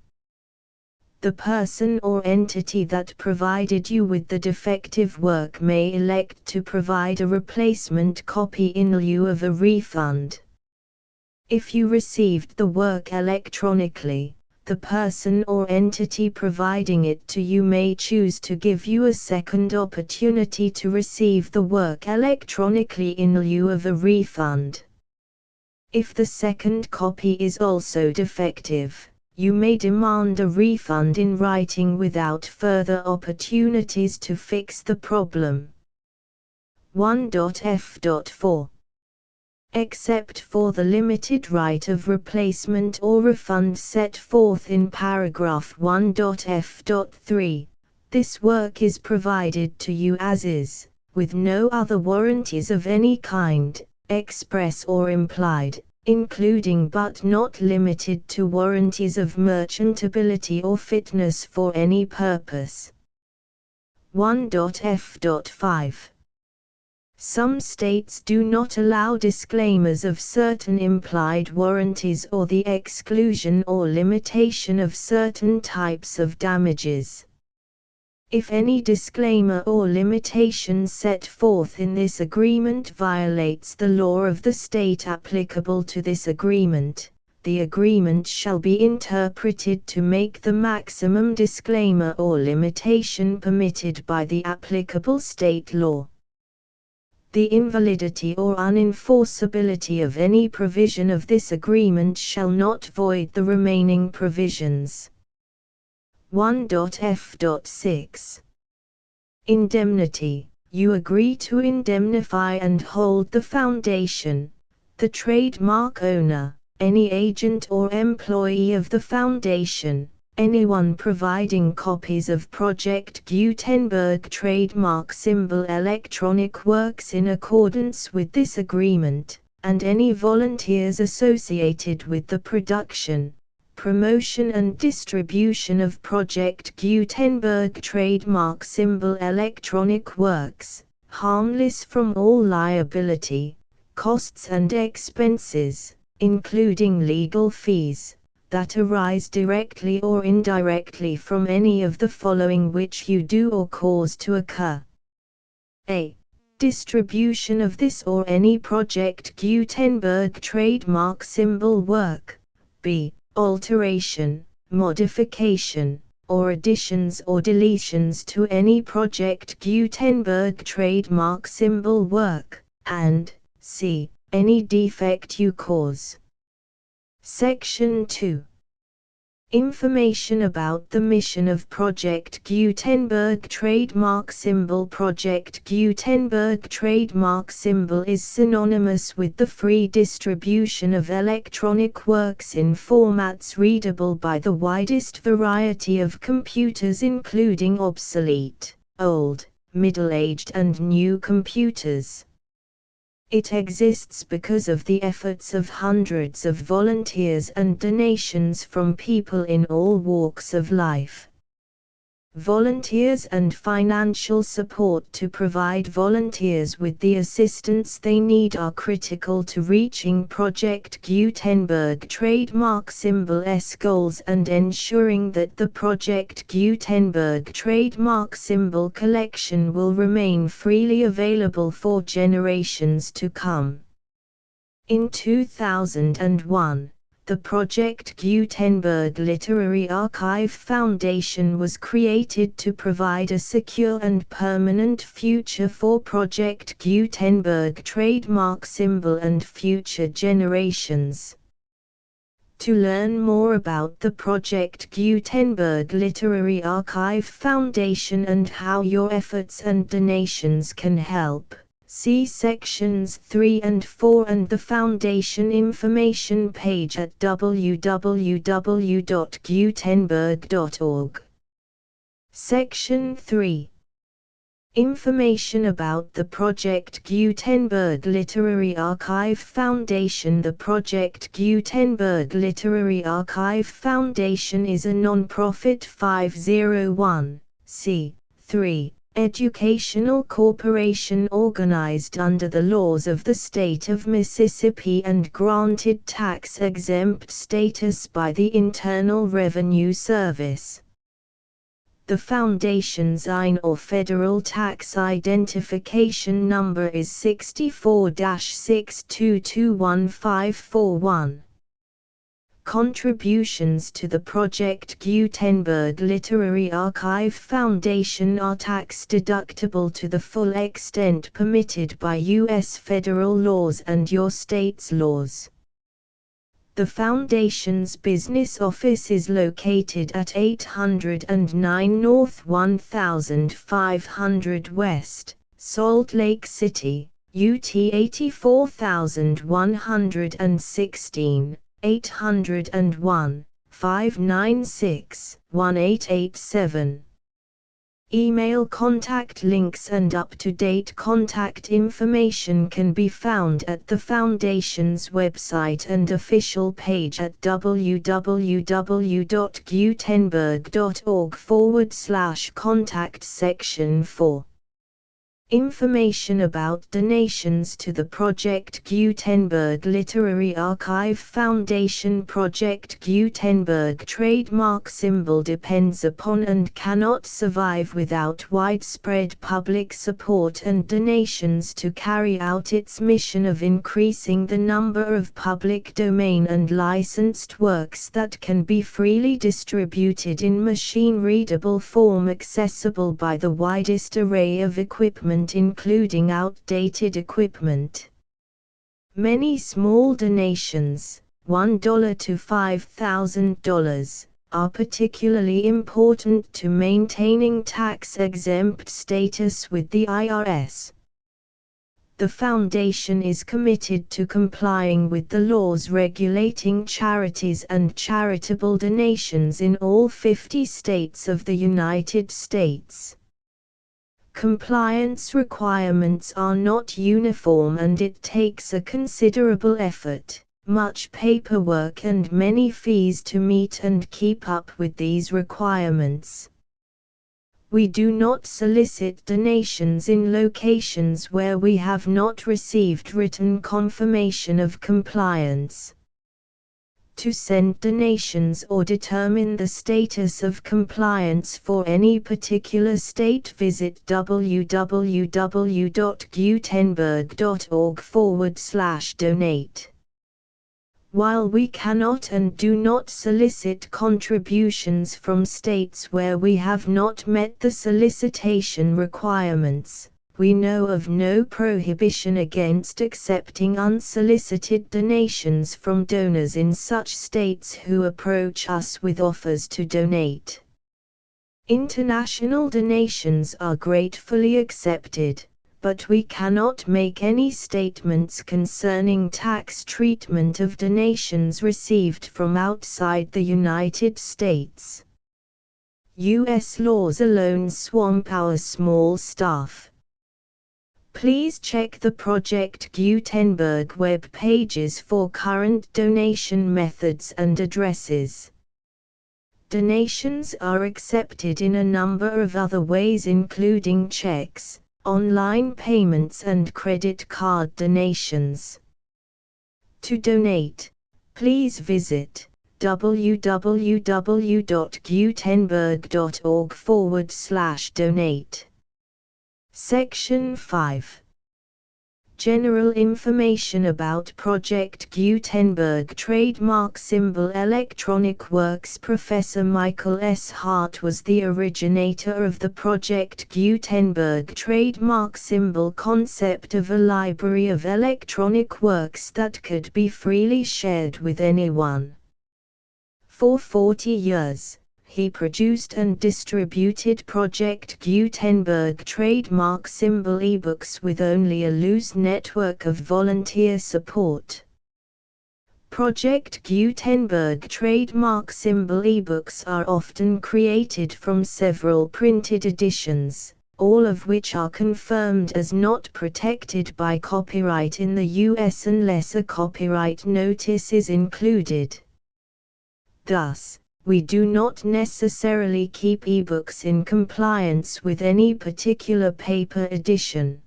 The person or entity that provided you with the defective work may elect to provide a replacement copy in lieu of a refund. If you received the work electronically, the person or entity providing it to you may choose to give you a second opportunity to receive the work electronically in lieu of a refund. If the second copy is also defective, you may demand a refund in writing without further opportunities to fix the problem. 1.f.4. Except for the limited right of replacement or refund set forth in paragraph 1.f.3, this work is provided to you as is, with no other warranties of any kind, express or implied, including but not limited to warranties of merchantability or fitness for any purpose. 1.f.5. Some states do not allow disclaimers of certain implied warranties or the exclusion or limitation of certain types of damages. If any disclaimer or limitation set forth in this agreement violates the law of the state applicable to this agreement, the agreement shall be interpreted to make the maximum disclaimer or limitation permitted by the applicable state law. The invalidity or unenforceability of any provision of this agreement shall not void the remaining provisions. 1.f.6. Indemnity. You agree to indemnify and hold the foundation, the trademark owner, any agent or employee of the foundation, anyone providing copies of Project Gutenberg trademark symbol electronic works in accordance with this agreement, and any volunteers associated with the production, promotion and distribution of Project Gutenberg trademark symbol electronic works, harmless from all liability, costs and expenses, including legal fees, that arise directly or indirectly from any of the following which you do or cause to occur. A. Distribution of this or any Project Gutenberg trademark symbol work. B. Alteration, modification, or additions or deletions to any Project Gutenberg trademark symbol work, and C. Any defect you cause. Section 2. Information about the mission of Project Gutenberg trademark symbol. Project Gutenberg trademark symbol is synonymous with the free distribution of electronic works in formats readable by the widest variety of computers, including obsolete, old, middle-aged and new computers. It exists because of the efforts of hundreds of volunteers and donations from people in all walks of life. Volunteers and financial support to provide volunteers with the assistance they need are critical to reaching Project Gutenberg trademark symbol's goals and ensuring that the Project Gutenberg trademark symbol collection will remain freely available for generations to come. In 2001, the Project Gutenberg Literary Archive Foundation was created to provide a secure and permanent future for Project Gutenberg trademark symbol and future generations. To learn more about the Project Gutenberg Literary Archive Foundation and how your efforts and donations can help, see sections 3 and 4 and the Foundation information page at www.gutenberg.org. Section 3. Information about the Project Gutenberg Literary Archive Foundation. The Project Gutenberg Literary Archive Foundation is a non-profit 501(c)(3) educational corporation organized under the laws of the state of Mississippi and granted tax-exempt status by the Internal Revenue Service. The Foundation's IN or Federal Tax Identification Number is 64-6221541. Contributions to the Project Gutenberg Literary Archive Foundation are tax-deductible to the full extent permitted by U.S. federal laws and your state's laws. The Foundation's business office is located at 809 North 1500 West, Salt Lake City, UT 84116, 801-596-1887. Email contact links and up-to-date contact information can be found at the Foundation's website and official page at www.gutenberg.org/contact section 4. Information about donations to the Project Gutenberg Literary Archive Foundation. Project Gutenberg trademark symbol depends upon and cannot survive without widespread public support and donations to carry out its mission of increasing the number of public domain and licensed works that can be freely distributed in machine-readable form accessible by the widest array of equipment, including outdated equipment. Many small donations, $1 to $5,000, are particularly important to maintaining tax-exempt status with the IRS. The Foundation is committed to complying with the laws regulating charities and charitable donations in all 50 states of the United States. Compliance requirements are not uniform and it takes a considerable effort, much paperwork and many fees to meet and keep up with these requirements. We do not solicit donations in locations where we have not received written confirmation of compliance. To send donations or determine the status of compliance for any particular state, visit www.gutenberg.org/donate. While we cannot and do not solicit contributions from states where we have not met the solicitation requirements, We know of no prohibition against accepting unsolicited donations from donors in such states who approach us with offers to donate. International donations are gratefully accepted, but we cannot make any statements concerning tax treatment of donations received from outside the United States. U.S. laws alone swamp our small staff. Please check the Project Gutenberg web pages for current donation methods and addresses. Donations are accepted in a number of other ways, including checks, online payments and credit card donations. To donate, please visit www.gutenberg.org/donate. Section 5. General information about Project Gutenberg Trademark Symbol Electronic Works. Professor Michael S. Hart was the originator of the Project Gutenberg trademark symbol concept of a library of electronic works that could be freely shared with anyone. For 40 years, he produced and distributed Project Gutenberg trademark symbol ebooks with only a loose network of volunteer support. Project Gutenberg trademark symbol ebooks are often created from several printed editions, all of which are confirmed as not protected by copyright in the US unless a copyright notice is included. Thus, we do not necessarily keep ebooks in compliance with any particular paper edition.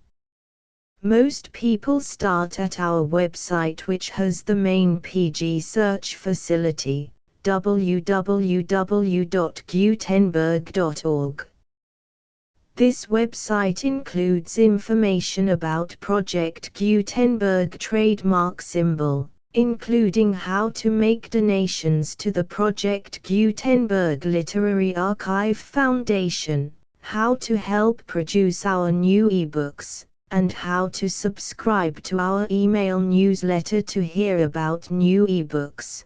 Most people start at our website, which has the main PG search facility, www.gutenberg.org. This website includes information about Project Gutenberg trademark symbol, including how to make donations to the Project Gutenberg Literary Archive Foundation, how to help produce our new ebooks, and how to subscribe to our email newsletter to hear about new ebooks.